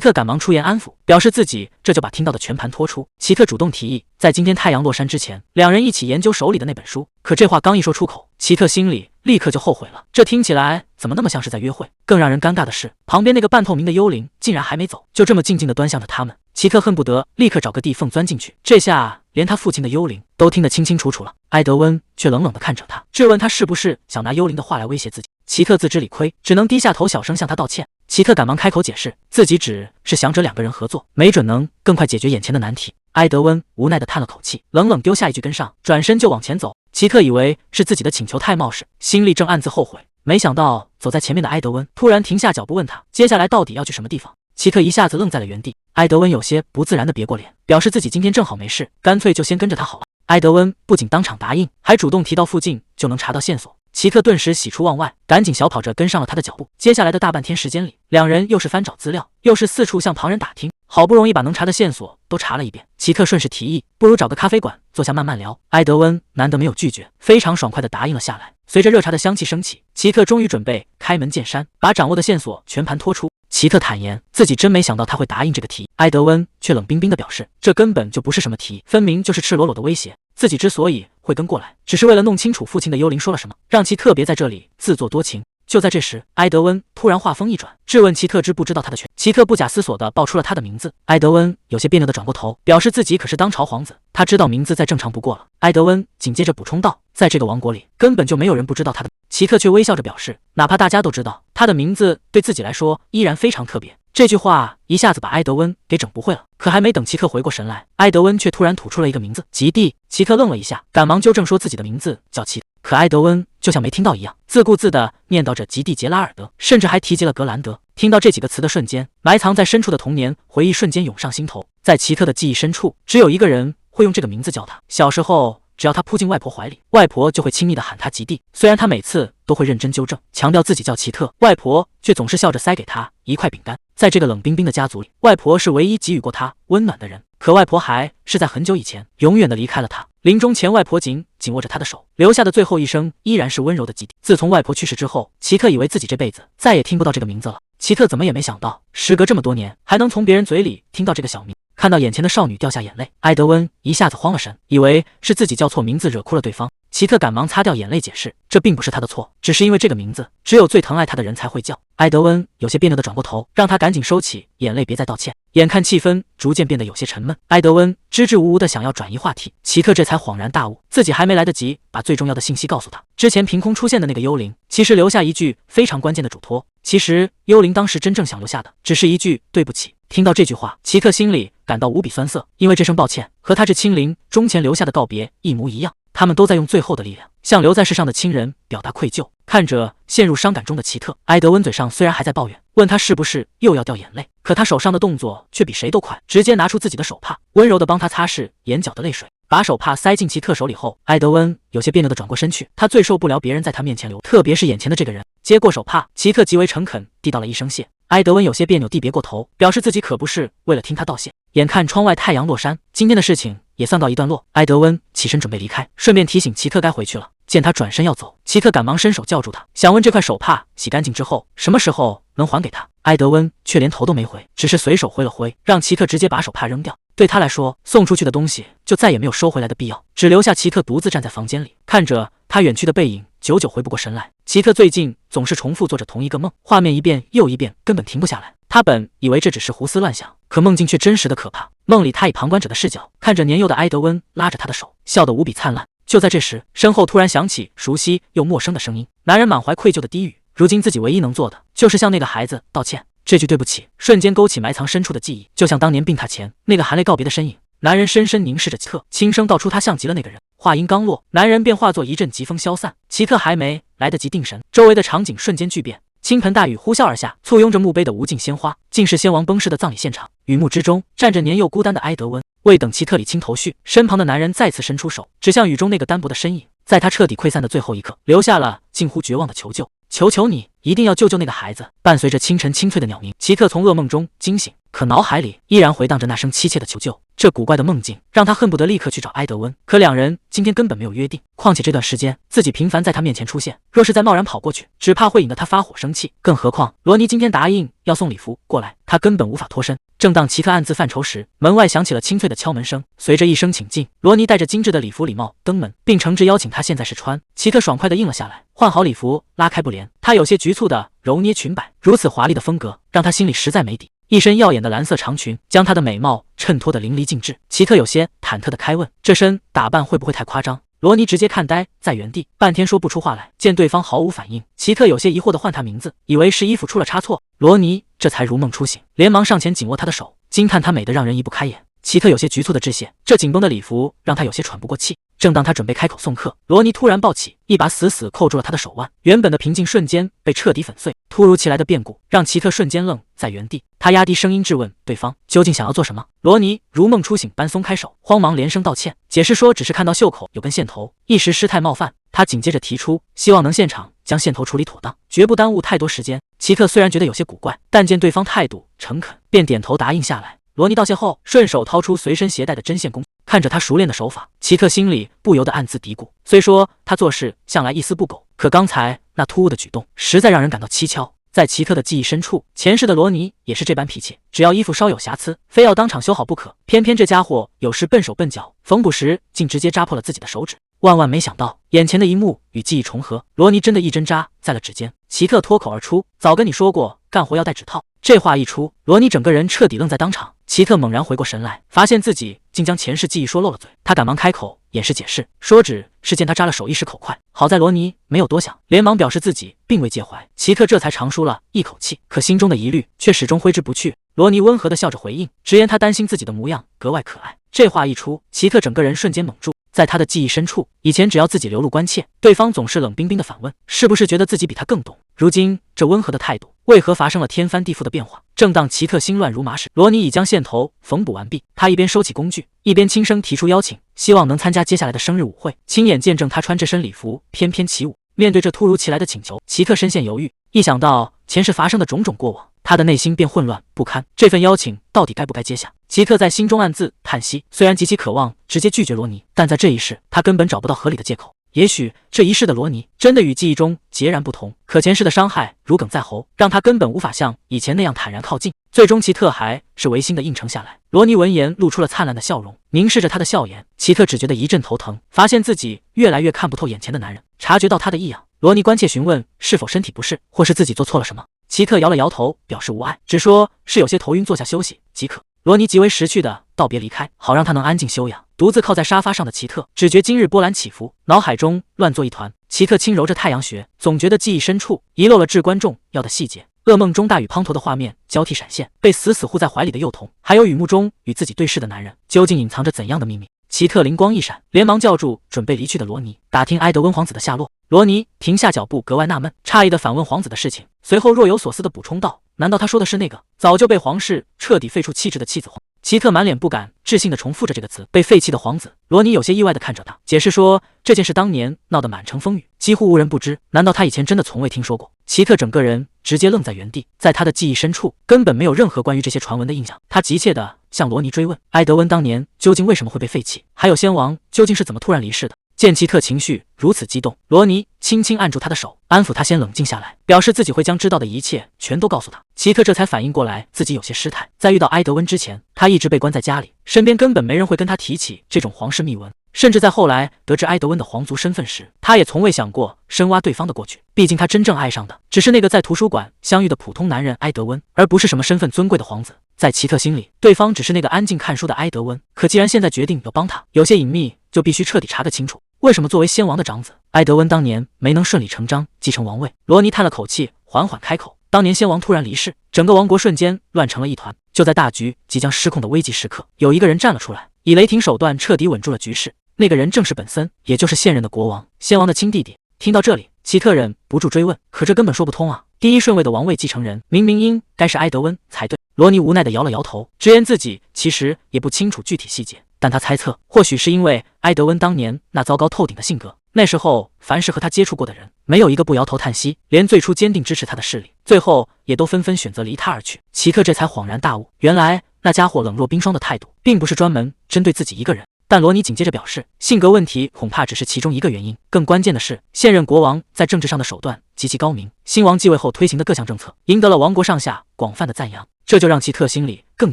克赶忙出言安抚，表示自己这就把听到的全盘托出。齐克主动提议，在今天太阳落山之前，两人一起研究手里的那本书。可这话刚一说出口，齐克心里立刻就后悔了，这听起来怎么那么像是在约会？更让人尴尬的是，旁边那个半透明的幽灵竟然还没走，就这么静静地端详着他们。齐克恨不得立刻找个地缝钻进去，这下连他父亲的幽灵都听得清清楚楚了。埃德温却冷冷地看着他，质问他是不是想拿幽灵的话来威胁自己。齐克自知理亏，只能低下头小声向他道歉。齐克赶忙开口解释，自己只是想着两个人合作，没准能更快解决眼前的难题。埃德温无奈地叹了口气，冷冷丢下一句跟上，转身就往前走。齐克以为是自己的请求太冒失，心里正暗自后悔，没想到走在前面的埃德温突然停下脚步问他接下来到底要去什么地方。齐克一下子愣在了原地，埃德温有些不自然地别过脸，表示自己今天正好没事，干脆就先跟着他好了。埃德温不仅当场答应，还主动提到附近就能查到线索。齐克顿时喜出望外，赶紧小跑着跟上了他的脚步。接下来的大半天时间里，两人又是翻找资料，又是四处向旁人打听，好不容易把能查的线索都查了一遍。齐克顺势提议，不如找个咖啡馆坐下慢慢聊。埃德温难得没有拒绝，非常爽快地答应了下来。随着热茶的香气升起，齐克终于准备开门见山，把掌握的线索全盘托出。齐克坦言，自己真没想到他会答应这个提议。埃德温却冷冰冰地表示，这根本就不是什么提议，分明就是赤裸裸的威胁。自己之所以会跟过来，只是为了弄清楚父亲的幽灵说了什么，让其特别在这里自作多情。就在这时，埃德温突然话锋一转，质问齐克知不知道他的权。齐克不假思索地报出了他的名字。埃德温有些别扭地转过头，表示自己可是当朝皇子，他知道名字再正常不过了。埃德温紧接着补充道，在这个王国里，根本就没有人不知道他的。齐克却微笑着表示，哪怕大家都知道，他的名字对自己来说依然非常特别。这句话一下子把埃德温给整不会了，可还没等齐克回过神来，埃德温却突然吐出了一个名字：吉蒂。齐克愣了一下，赶忙纠正说自己的名字叫齐，可埃德温就像没听到一样，自顾自地念叨着吉蒂·杰拉尔德，甚至还提及了格兰德。听到这几个词的瞬间，埋藏在深处的童年回忆瞬间涌上心头。在齐克的记忆深处，只有一个人会用这个名字叫他。小时候，只要他扑进外婆怀里，外婆就会亲昵地喊他吉蒂。虽然他每次都会认真纠正，强调自己叫齐特，外婆却总是笑着塞给他一块饼干。在这个冷冰冰的家族里，外婆是唯一给予过他温暖的人。可外婆还是在很久以前永远地离开了他。临终前，外婆紧握着他的手，留下的最后一声依然是温柔的吉蒂。自从外婆去世之后，齐克以为自己这辈子再也听不到这个名字了。齐克怎么也没想到，时隔这么多年，还能从别人嘴里听到这个小名。看到眼前的少女掉下眼泪，埃德温一下子慌了神，以为是自己叫错名字惹哭了对方。齐克赶忙擦掉眼泪解释，这并不是他的错，只是因为这个名字只有最疼爱他的人才会叫。埃德温有些别扭地转过头，让他赶紧收起眼泪，别再道歉。眼看气氛逐渐变得有些沉闷，埃德温支支吾吾地想要转移话题，齐克这才恍然大悟，自己还没来得及把最重要的信息告诉他，之前凭空出现的那个幽灵其实留下一句非常关键的嘱托。其实幽灵当时真正想留下的只是一句对不起。听到这句话，齐克心里感到无比酸涩，因为这声抱歉和他这亲临终前留下的告别一模一样，他们都在用最后的力量向留在世上的亲人表达愧疚。看着陷入伤感中的齐特，埃德温嘴上虽然还在抱怨，问他是不是又要掉眼泪，可他手上的动作却比谁都快，直接拿出自己的手帕，温柔地帮他擦拭眼角的泪水。把手帕塞进齐特手里后，埃德温有些别扭地转过身去，他最受不了别人在他面前流，特别是眼前的这个人。接过手帕，齐特极为诚恳地道了一声谢。埃德温有些别扭地别过头，表示自己可不是为了听他道谢。眼看窗外太阳落山，今天的事情也算告一段落，埃德温起身准备离开，顺便提醒齐特该回去了。见他转身要走，齐特赶忙伸手叫住他，想问这块手帕洗干净之后什么时候能还给他。埃德温却连头都没回，只是随手挥了挥，让齐特直接把手帕扔掉。对他来说，送出去的东西就再也没有收回来的必要，只留下齐特独自站在房间里，看着他远去的背影，久久回不过神来。齐特最近总是重复做着同一个梦，画面一遍又一遍，根本停不下来。他本以为这只是胡思乱想，可梦境却真实的可怕。梦里他以旁观者的视角看着年幼的埃德温拉着他的手，笑得无比灿烂。就在这时，身后突然响起熟悉又陌生的声音，男人满怀愧疚的低语：如今自己唯一能做的就是向那个孩子道歉。这句对不起瞬间勾起埋藏深处的记忆，就像当年病榻前那个含泪告别的身影。男人深深凝视着齐特，轻声道出他像极了那个人。话音刚落，男人便化作一阵疾风消散。齐特还没来得及定神，周围的场景瞬间巨变，倾盆大雨呼啸而下，簇拥着墓碑的无尽鲜花，竟是先王崩逝的葬礼现场。雨幕之中站着年幼孤单的埃德温，未等齐特理清头绪，身旁的男人再次伸出手，指向雨中那个单薄的身影，在他彻底溃散的最后一刻，留下了近乎绝望的求救。求求你，一定要救救那个孩子！伴随着清晨清脆的鸟鸣，齐特从噩梦中惊醒，可脑海里依然回荡着那声凄切的求救。这古怪的梦境让他恨不得立刻去找埃德温，可两人今天根本没有约定。况且这段时间自己频繁在他面前出现，若是再贸然跑过去，只怕会引得他发火生气。更何况罗尼今天答应要送礼服过来，他根本无法脱身。正当齐特暗自犯愁时，门外响起了清脆的敲门声。随着一声请进，罗尼带着精致的礼服礼帽登门，并诚挚邀请他现在试穿。齐特爽快地应了下来，换好礼服，拉开布帘，他有些局促地揉捏裙摆，如此华丽的风格让他心里实在没底。一身耀眼的蓝色长裙将她的美貌衬托得淋漓尽致。齐特有些忐忑地开问：“这身打扮会不会太夸张？”罗尼直接看呆在原地，半天说不出话来。见对方毫无反应，齐特有些疑惑地唤他名字，以为是衣服出了差错。罗尼这才如梦初醒，连忙上前紧握他的手，惊叹她美得让人移不开眼。齐特有些局促地致谢，这紧绷的礼服让他有些喘不过气。正当他准备开口送客，罗尼突然抱起，一把死死扣住了他的手腕，原本的平静瞬间被彻底粉碎。突如其来的变故让齐特瞬间愣在原地，他压低声音质问对方究竟想要做什么。罗尼如梦初醒般松开手，慌忙连声道歉，解释说只是看到袖口有根线头，一时失态冒犯。他紧接着提出希望能现场将线头处理妥当，绝不耽误太多时间。齐特虽然觉得有些古怪，但见对方态度诚恳，便点头答应下来。罗尼道谢后，顺手掏出随身携带的针线工具，看着他熟练的手法，齐特心里不由得暗自嘀咕：虽说他做事向来一丝不苟，可刚才那突兀的举动实在让人感到蹊跷。在齐特的记忆深处，前世的罗尼也是这般脾气，只要衣服稍有瑕疵，非要当场修好不可。偏偏这家伙有时笨手笨脚，缝补时竟直接扎破了自己的手指。万万没想到，眼前的一幕与记忆重合，罗尼真的一针扎在了指尖。齐特脱口而出：“早跟你说过，干活要戴指套。”这话一出，罗尼整个人彻底愣在当场。齐特猛然回过神来，发现自己竟将前世记忆说漏了嘴，他赶忙开口掩饰解释，说只是见他扎了手一时口快。好在罗尼没有多想，连忙表示自己并未介怀。齐特这才长舒了一口气，可心中的疑虑却始终挥之不去。罗尼温和地笑着回应，直言他担心自己的模样格外可爱。这话一出，齐特整个人瞬间懵住。在他的记忆深处，以前只要自己流露关切，对方总是冷冰冰的反问，是不是觉得自己比他更懂？如今这温和的态度，为何发生了天翻地覆的变化？正当齐特心乱如麻时，罗尼已将线头缝补完毕。他一边收起工具，一边轻声提出邀请，希望能参加接下来的生日舞会，亲眼见证他穿这身礼服翩翩起舞。面对这突如其来的请求，齐特深陷犹豫，一想到前世发生的种种过往，他的内心便混乱不堪。这份邀请到底该不该接下？齐特在心中暗自叹息，虽然极其渴望直接拒绝罗尼，但在这一世，他根本找不到合理的借口。也许这一世的罗尼真的与记忆中截然不同，可前世的伤害如鲠在喉，让他根本无法像以前那样坦然靠近。最终齐特还是违心的应承下来。罗尼闻言露出了灿烂的笑容，凝视着他的笑颜。齐特只觉得一阵头疼，发现自己越来越看不透眼前的男人。察觉到他的异样，罗尼关切询问是否身体不适，或是自己做错了什么。齐特摇了摇头，表示无碍，只说是有些头晕，坐下休息即可。罗尼极为识趣的道别离开，好让他能安静休养。独自靠在沙发上的齐特只觉今日波澜起伏，脑海中乱作一团。齐特轻揉着太阳穴，总觉得记忆深处遗漏了至关重要的细节。噩梦中大雨滂沱的画面交替闪现，被死死护在怀里的幼童，还有雨幕中与自己对视的男人，究竟隐藏着怎样的秘密？齐特灵光一闪，连忙叫住准备离去的罗尼，打听埃德温皇子的下落。罗尼停下脚步，格外纳闷，诧异地反问皇子的事情，随后若有所思地补充道：“难道他说的是那个早就被皇室彻底废除气质的弃子皇？”齐特满脸不敢置信地重复着这个词，被废弃的皇子。罗尼有些意外地看着他，解释说这件事当年闹得满城风雨，几乎无人不知。难道他以前真的从未听说过？齐特整个人直接愣在原地，在他的记忆深处根本没有任何关于这些传闻的印象。他急切地向罗尼追问，埃德温当年究竟为什么会被废弃，还有先王究竟是怎么突然离世的。见齐特情绪如此激动，罗尼轻轻按住他的手，安抚他先冷静下来，表示自己会将知道的一切全都告诉他。齐特这才反应过来自己有些失态，在遇到埃德温之前，他一直被关在家里，身边根本没人会跟他提起这种皇室秘闻。甚至在后来得知埃德温的皇族身份时，他也从未想过深挖对方的过去。毕竟他真正爱上的只是那个在图书馆相遇的普通男人埃德温，而不是什么身份尊贵的皇子。在齐特心里，对方只是那个安静看书的埃德温。可既然现在决定要帮他，有些隐秘就必须彻底查个清楚。为什么作为先王的长子，埃德温当年没能顺理成章继承王位？罗尼叹了口气，缓缓开口：当年先王突然离世，整个王国瞬间乱成了一团。就在大局即将失控的危急时刻，有一个人站了出来，以雷霆手段彻底稳住了局势。那个人正是本森，也就是现任的国王，先王的亲弟弟。听到这里，齐特忍不住追问，可这根本说不通啊！第一顺位的王位继承人明明应该是埃德温才对。罗尼无奈地摇了摇头，直言自己其实也不清楚具体细节，但他猜测，或许是因为埃德温当年那糟糕透顶的性格，那时候凡是和他接触过的人，没有一个不摇头叹息，连最初坚定支持他的势力，最后也都纷纷选择离他而去。奇特这才恍然大悟，原来那家伙冷若冰霜的态度，并不是专门针对自己一个人。但罗尼紧接着表示，性格问题恐怕只是其中一个原因，更关键的是，现任国王在政治上的手段极其高明，新王继位后推行的各项政策，赢得了王国上下广泛的赞扬。这就让奇特心里更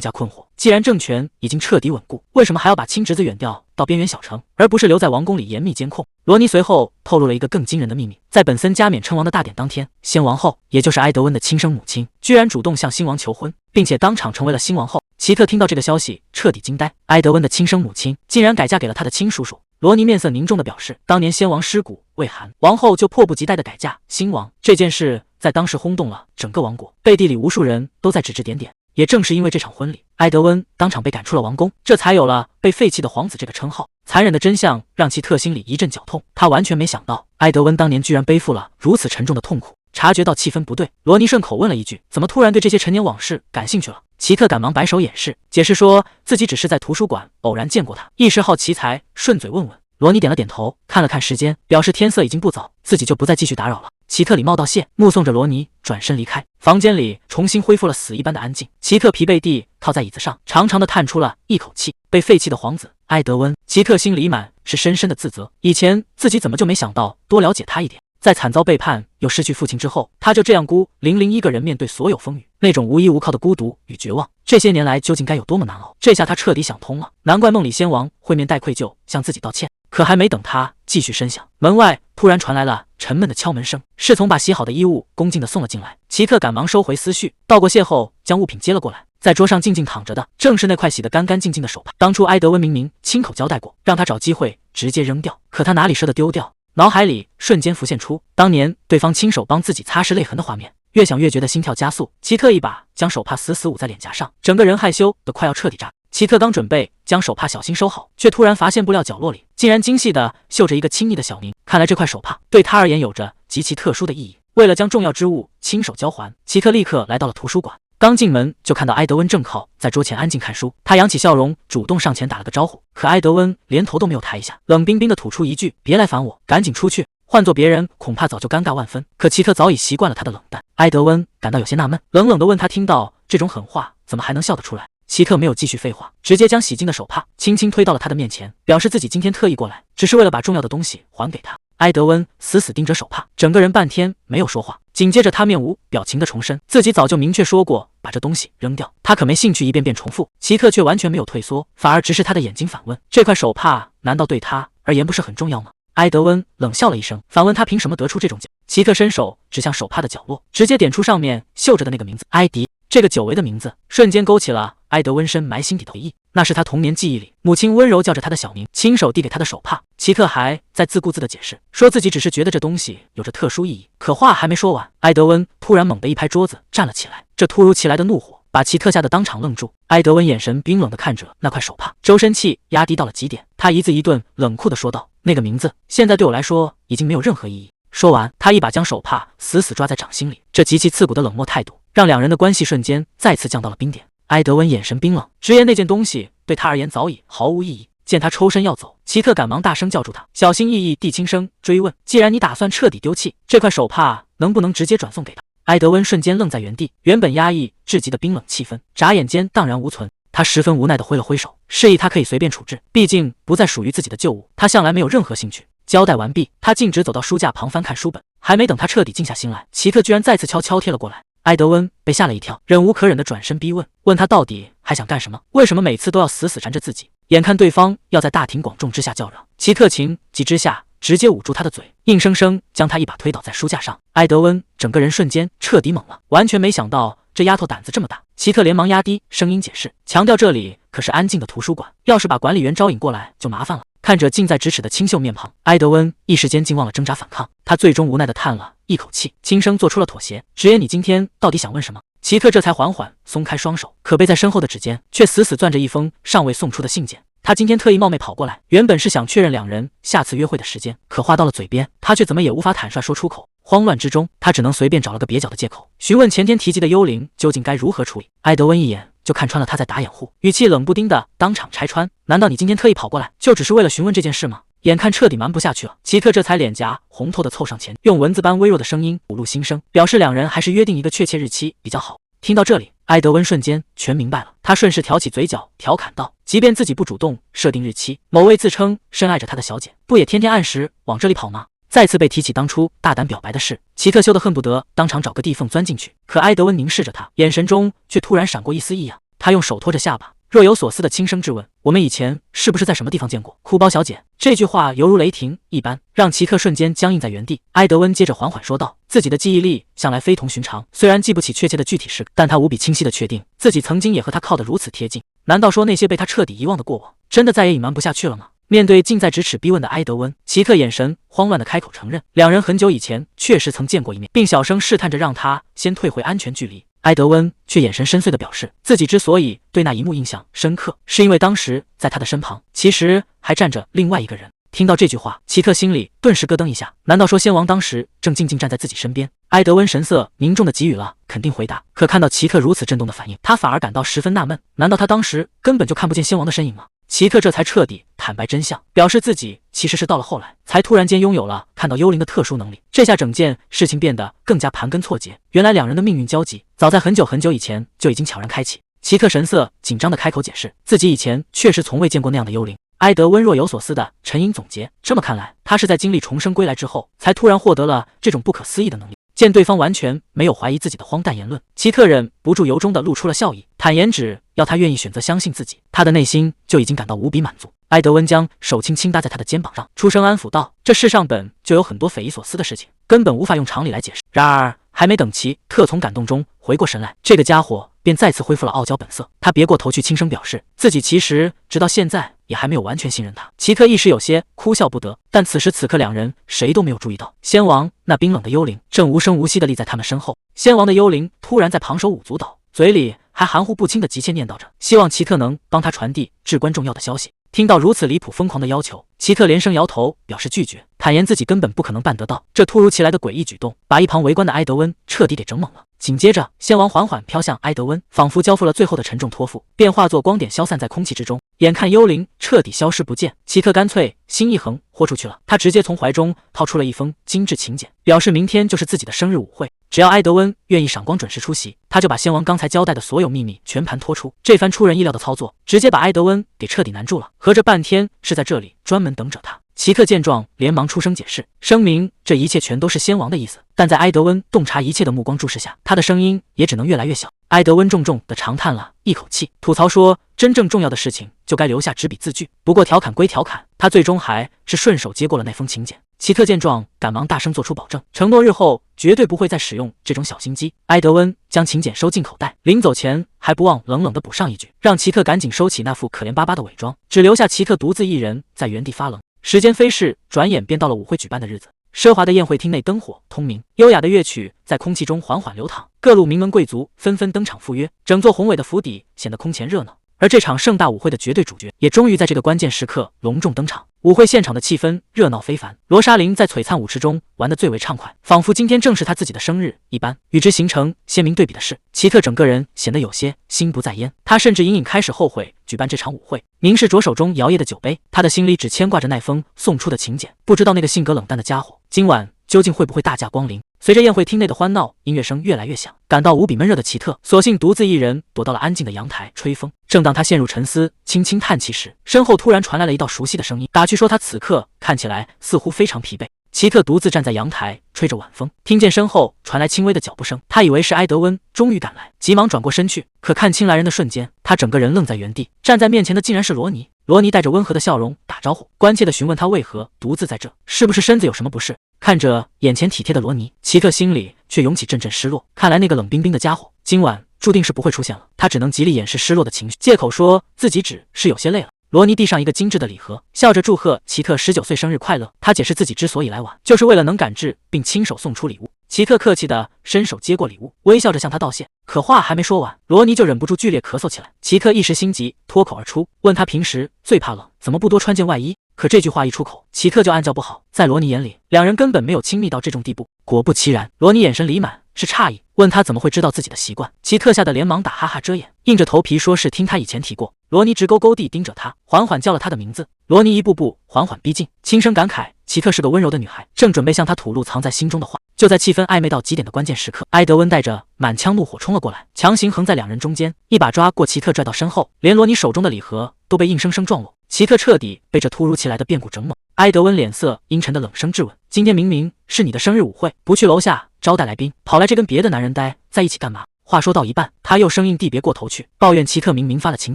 加困惑，既然政权已经彻底稳固，为什么还要把亲侄子远调到边缘小城，而不是留在王宫里严密监控？罗尼随后透露了一个更惊人的秘密，在本森加冕称王的大典当天，先王后，也就是埃德温的亲生母亲，居然主动向新王求婚，并且当场成为了新王后。奇特听到这个消息彻底惊呆，埃德温的亲生母亲竟然改嫁给了他的亲叔叔。罗尼面色凝重地表示，当年先王尸骨未寒，王后就迫不及待地改嫁新王，这件事在当时轰动了整个王国，背地里无数人都在指指点点。也正是因为这场婚礼，埃德温当场被赶出了王宫，这才有了被废弃的皇子这个称号。残忍的真相让奇特心里一阵绞痛，他完全没想到埃德温当年居然背负了如此沉重的痛苦。察觉到气氛不对，罗尼顺口问了一句，怎么突然对这些陈年往事感兴趣了？奇特赶忙摆手掩饰，解释说自己只是在图书馆偶然见过他，一时好奇才顺嘴问问。罗尼点了点头，看了看时间，表示天色已经不早，自己就不再继续打扰了。奇特礼貌道谢，目送着罗尼转身离开。房间里重新恢复了死一般的安静，奇特疲惫地靠在椅子上，长长的叹出了一口气。被废弃的皇子埃德温，奇特心里满是深深的自责，以前自己怎么就没想到多了解他一点。在惨遭背叛又失去父亲之后，他就这样孤零零一个人面对所有风雨，那种无依无靠的孤独与绝望，这些年来究竟该有多么难熬？这下他彻底想通了，难怪梦里先王会面带愧疚向自己道歉。可还没等他继续深想，门外突然传来了沉闷的敲门声，侍从把洗好的衣物恭敬地送了进来。奇特赶忙收回思绪，道过谢后将物品接了过来。在桌上静静躺着的正是那块洗得干干净净的手帕，当初埃德温明明亲口交代过，让他找机会直接扔掉，可他哪里舍得丢掉？脑海里瞬间浮现出当年对方亲手帮自己擦拭泪痕的画面，越想越觉得心跳加速。奇特一把将手帕死死捂在脸颊上，整个人害羞得快要彻底炸。奇特刚准备将手帕小心收好，却突然发现布料角落里竟然精细地绣着一个亲昵的小名。看来这块手帕对他而言有着极其特殊的意义。为了将重要之物亲手交还，奇特立刻来到了图书馆。刚进门就看到埃德温正靠在桌前安静看书，他扬起笑容，主动上前打了个招呼，可埃德温连头都没有抬一下，冷冰冰地吐出一句：“别来烦我，赶紧出去。”换做别人恐怕早就尴尬万分，可奇特早已习惯了他的冷淡。埃德温感到有些纳闷，冷冷地问他，听到这种狠话怎么还能笑得出来？奇特没有继续废话，直接将洗净的手帕轻轻推到了他的面前，表示自己今天特意过来，只是为了把重要的东西还给他。埃德温死死盯着手帕，整个人半天没有说话。紧接着他面无表情地重申，自己早就明确说过把这东西扔掉，他可没兴趣一遍遍重复。奇特却完全没有退缩，反而直视他的眼睛反问，这块手帕难道对他而言不是很重要吗？埃德温冷笑了一声，反问他凭什么得出这种结论。奇特伸手指向手帕的角落，直接点出上面绣着的那个名字埃迪。这个久违的名字瞬间勾起了埃德温深埋心底的回忆，那是他童年记忆里母亲温柔叫着他的小名，亲手递给他的手帕。奇特还在自顾自地解释，说自己只是觉得这东西有着特殊意义。可话还没说完，埃德温突然猛地一拍桌子，站了起来。这突如其来的怒火把奇特吓得当场愣住。埃德温眼神冰冷地看着那块手帕，周身气压低到了极点。他一字一顿冷酷地说道：“那个名字现在对我来说已经没有任何意义。”说完，他一把将手帕死死抓在掌心里，这极其刺骨的冷漠态度让两人的关系瞬间再次降到了冰点。埃德温眼神冰冷，直言那件东西对他而言早已毫无意义。见他抽身要走，奇特赶忙大声叫住他，小心翼翼地轻声追问：“既然你打算彻底丢弃这块手帕，能不能直接转送给他？”埃德温瞬间愣在原地，原本压抑至极的冰冷气氛眨眼间荡然无存。他十分无奈地挥了挥手，示意他可以随便处置，毕竟不再属于自己的旧物，他向来没有任何兴趣。交代完毕，他径直走到书架旁翻看书本，还没等他彻底静下心来，奇特居然再次悄悄贴了过来。埃德温被吓了一跳，忍无可忍地转身逼问，问他到底还想干什么？为什么每次都要死死缠着自己？眼看对方要在大庭广众之下叫嚷，奇特情急之下直接捂住他的嘴，硬生生将他一把推倒在书架上。埃德温整个人瞬间彻底懵了，完全没想到这丫头胆子这么大。奇特连忙压低声音解释，强调这里可是安静的图书馆，要是把管理员招引过来就麻烦了。看着近在咫尺的清秀面庞，埃德温一时间竟忘了挣扎反抗，他最终无奈地叹了一口气，轻声做出了妥协，直言：“你今天到底想问什么？”奇特这才缓缓松开双手，可背在身后的指尖却死死攥着一封尚未送出的信件。他今天特意冒昧跑过来，原本是想确认两人下次约会的时间，可话到了嘴边，他却怎么也无法坦率说出口。慌乱之中，他只能随便找了个蹩脚的借口，询问前天提及的幽灵究竟该如何处理。埃德温一眼就看穿了他在打掩护，语气冷不丁的当场拆穿：难道你今天特意跑过来，就只是为了询问这件事吗？眼看彻底瞒不下去了，奇特这才脸颊红透的凑上前，用蚊子般微弱的声音吐露心声，表示两人还是约定一个确切日期比较好。听到这里，埃德温瞬间全明白了，他顺势挑起嘴角调侃道：即便自己不主动设定日期，某位自称深爱着他的小姐不也天天按时往这里跑吗？再次被提起当初大胆表白的事，奇特羞得恨不得当场找个地缝钻进去。可埃德温凝视着他，眼神中却突然闪过一丝异样。他用手托着下巴，若有所思的轻声质问：我们以前是不是在什么地方见过？哭包小姐。这句话犹如雷霆一般，让奇特瞬间僵硬在原地。埃德温接着缓缓说道：自己的记忆力向来非同寻常，虽然记不起确切的具体事，但他无比清晰的确定自己曾经也和他靠得如此贴近。难道说那些被他彻底遗忘的过往，真的再也隐瞒不下去了吗？面对近在咫尺逼问的埃德温，奇特眼神慌乱的开口承认，两人很久以前确实曾见过一面，并小声试探着让他先退回安全距离。埃德温却眼神深邃地表示，自己之所以对那一幕印象深刻，是因为当时在他的身旁，其实还站着另外一个人。听到这句话，奇特心里顿时咯噔一下，难道说仙王当时正静静站在自己身边？埃德温神色凝重地给予了肯定回答，可看到奇特如此震动的反应，他反而感到十分纳闷，难道他当时根本就看不见仙王的身影吗？奇特这才彻底坦白真相，表示自己其实是到了后来才突然间拥有了看到幽灵的特殊能力。这下整件事情变得更加盘根错节，原来两人的命运交集早在很久很久以前就已经悄然开启。奇特神色紧张的开口解释，自己以前确实从未见过那样的幽灵。埃德温若有所思的沉吟总结，这么看来，他是在经历重生归来之后，才突然获得了这种不可思议的能力。见对方完全没有怀疑自己的荒诞言论，奇特忍不住由衷的露出了笑意，坦言只要他愿意选择相信自己，他的内心就已经感到无比满足。埃德温将手轻轻搭在他的肩膀上，出声安抚道：这世上本就有很多匪夷所思的事情，根本无法用常理来解释。然而还没等奇特从感动中回过神来，这个家伙便再次恢复了傲娇本色。他别过头去轻声表示，自己其实直到现在也还没有完全信任他。奇特一时有些哭笑不得，但此时此刻两人谁都没有注意到，仙王那冰冷的幽灵正无声无息地立在他们身后。仙王的幽灵突然在旁手舞足蹈，嘴里还含糊不清地急切念叨着，希望奇特能帮他传递至关重要的消息。听到如此离谱疯狂的要求，奇特连声摇头表示拒绝，坦言自己根本不可能办得到。这突如其来的诡异举动把一旁围观的埃德温彻底给整懵了。紧接着，仙王缓缓飘向埃德温，仿佛交付了最后的沉重托付，便化作光点消散在空气之中。眼看幽灵彻底消失不见，奇特干脆心一横豁出去了。他直接从怀中掏出了一封精致请柬，表示明天就是自己的生日舞会，只要埃德温愿意赏光准时出席，他就把仙王刚才交代的所有秘密全盘托出。这番出人意料的操作，直接把埃德温给彻底难住了，合着半天是在这里专门等着他。奇特见状，连忙出声解释，声明这一切全都是仙王的意思。但在埃德温洞察一切的目光注视下，他的声音也只能越来越小。埃德温重重地长叹了一口气，吐槽说，真正重要的事情就该留下纸笔字句。不过调侃归调侃，他最终还是顺手接过了那封请柬。奇特见状，赶忙大声做出保证，承诺日后绝对不会再使用这种小心机。埃德温将请柬收进口袋，临走前还不忘冷冷地补上一句，让奇特赶紧收起那副可怜巴巴的伪装，只留下奇特独自一人在原地发愣。时间飞逝，转眼便到了舞会举办的日子。奢华的宴会厅内灯火通明，优雅的乐曲在空气中缓缓流淌，各路名门贵族纷纷登场赴约，整座宏伟的府邸显得空前热闹。而这场盛大舞会的绝对主角，也终于在这个关键时刻隆重登场。舞会现场的气氛热闹非凡，罗莎琳在璀璨舞池中玩得最为畅快，仿佛今天正是她自己的生日一般。与之形成鲜明对比的是，奇特整个人显得有些心不在焉，他甚至隐隐开始后悔举办这场舞会。凝视着手中摇曳的酒杯，他的心里只牵挂着那封送出的请柬，不知道那个性格冷淡的家伙今晚究竟会不会大驾光临。随着宴会厅内的欢闹，音乐声越来越响，感到无比闷热的奇特索性独自一人躲到了安静的阳台吹风。正当他陷入沉思，轻轻叹气时，身后突然传来了一道熟悉的声音，打趣说他此刻看起来似乎非常疲惫。奇特独自站在阳台吹着晚风，听见身后传来轻微的脚步声，他以为是埃德温终于赶来，急忙转过身去，可看清来人的瞬间，他整个人愣在原地，站在面前的竟然是罗尼。罗尼带着温和的笑容打招呼，关切地询问他为何独自在这，是不是身子有什么不适。看着眼前体贴的罗尼，奇特心里却涌起阵阵失落，看来那个冷冰冰的家伙今晚注定是不会出现了。他只能极力掩饰失落的情绪，借口说自己只是有些累了。罗尼递上一个精致的礼盒，笑着祝贺奇特19岁生日快乐。他解释自己之所以来晚，就是为了能赶制并亲手送出礼物。奇特客气地伸手接过礼物，微笑着向他道谢。可话还没说完，罗尼就忍不住剧烈咳嗽起来。奇特一时心急，脱口而出，问他平时最怕冷，怎么不多穿件外衣？可这句话一出口，奇特就暗叫不好。在罗尼眼里，两人根本没有亲密到这种地步。果不其然，罗尼眼神里满是诧异，问他怎么会知道自己的习惯。奇特吓得连忙打哈哈遮掩，硬着头皮说是听他以前提过。罗尼直勾勾地盯着他，缓缓叫了他的名字。罗尼一步步缓缓逼近，轻声感慨奇特是个温柔的女孩，正准备向他吐露藏在心中的话。就在气氛暧昧到极点的关键时刻，埃德温带着满腔怒火冲了过来，强行横在两人中间，一把抓过奇特拽到身后，连罗尼手中的礼盒都被硬生生撞落。奇特彻底被这突如其来的变故整懵。埃德温脸色阴沉的冷声质问：今天明明是你的生日舞会，不去楼下招待来宾，跑来这跟别的男人待在一起干嘛？话说到一半，他又生硬地别过头去，抱怨奇特明明发了请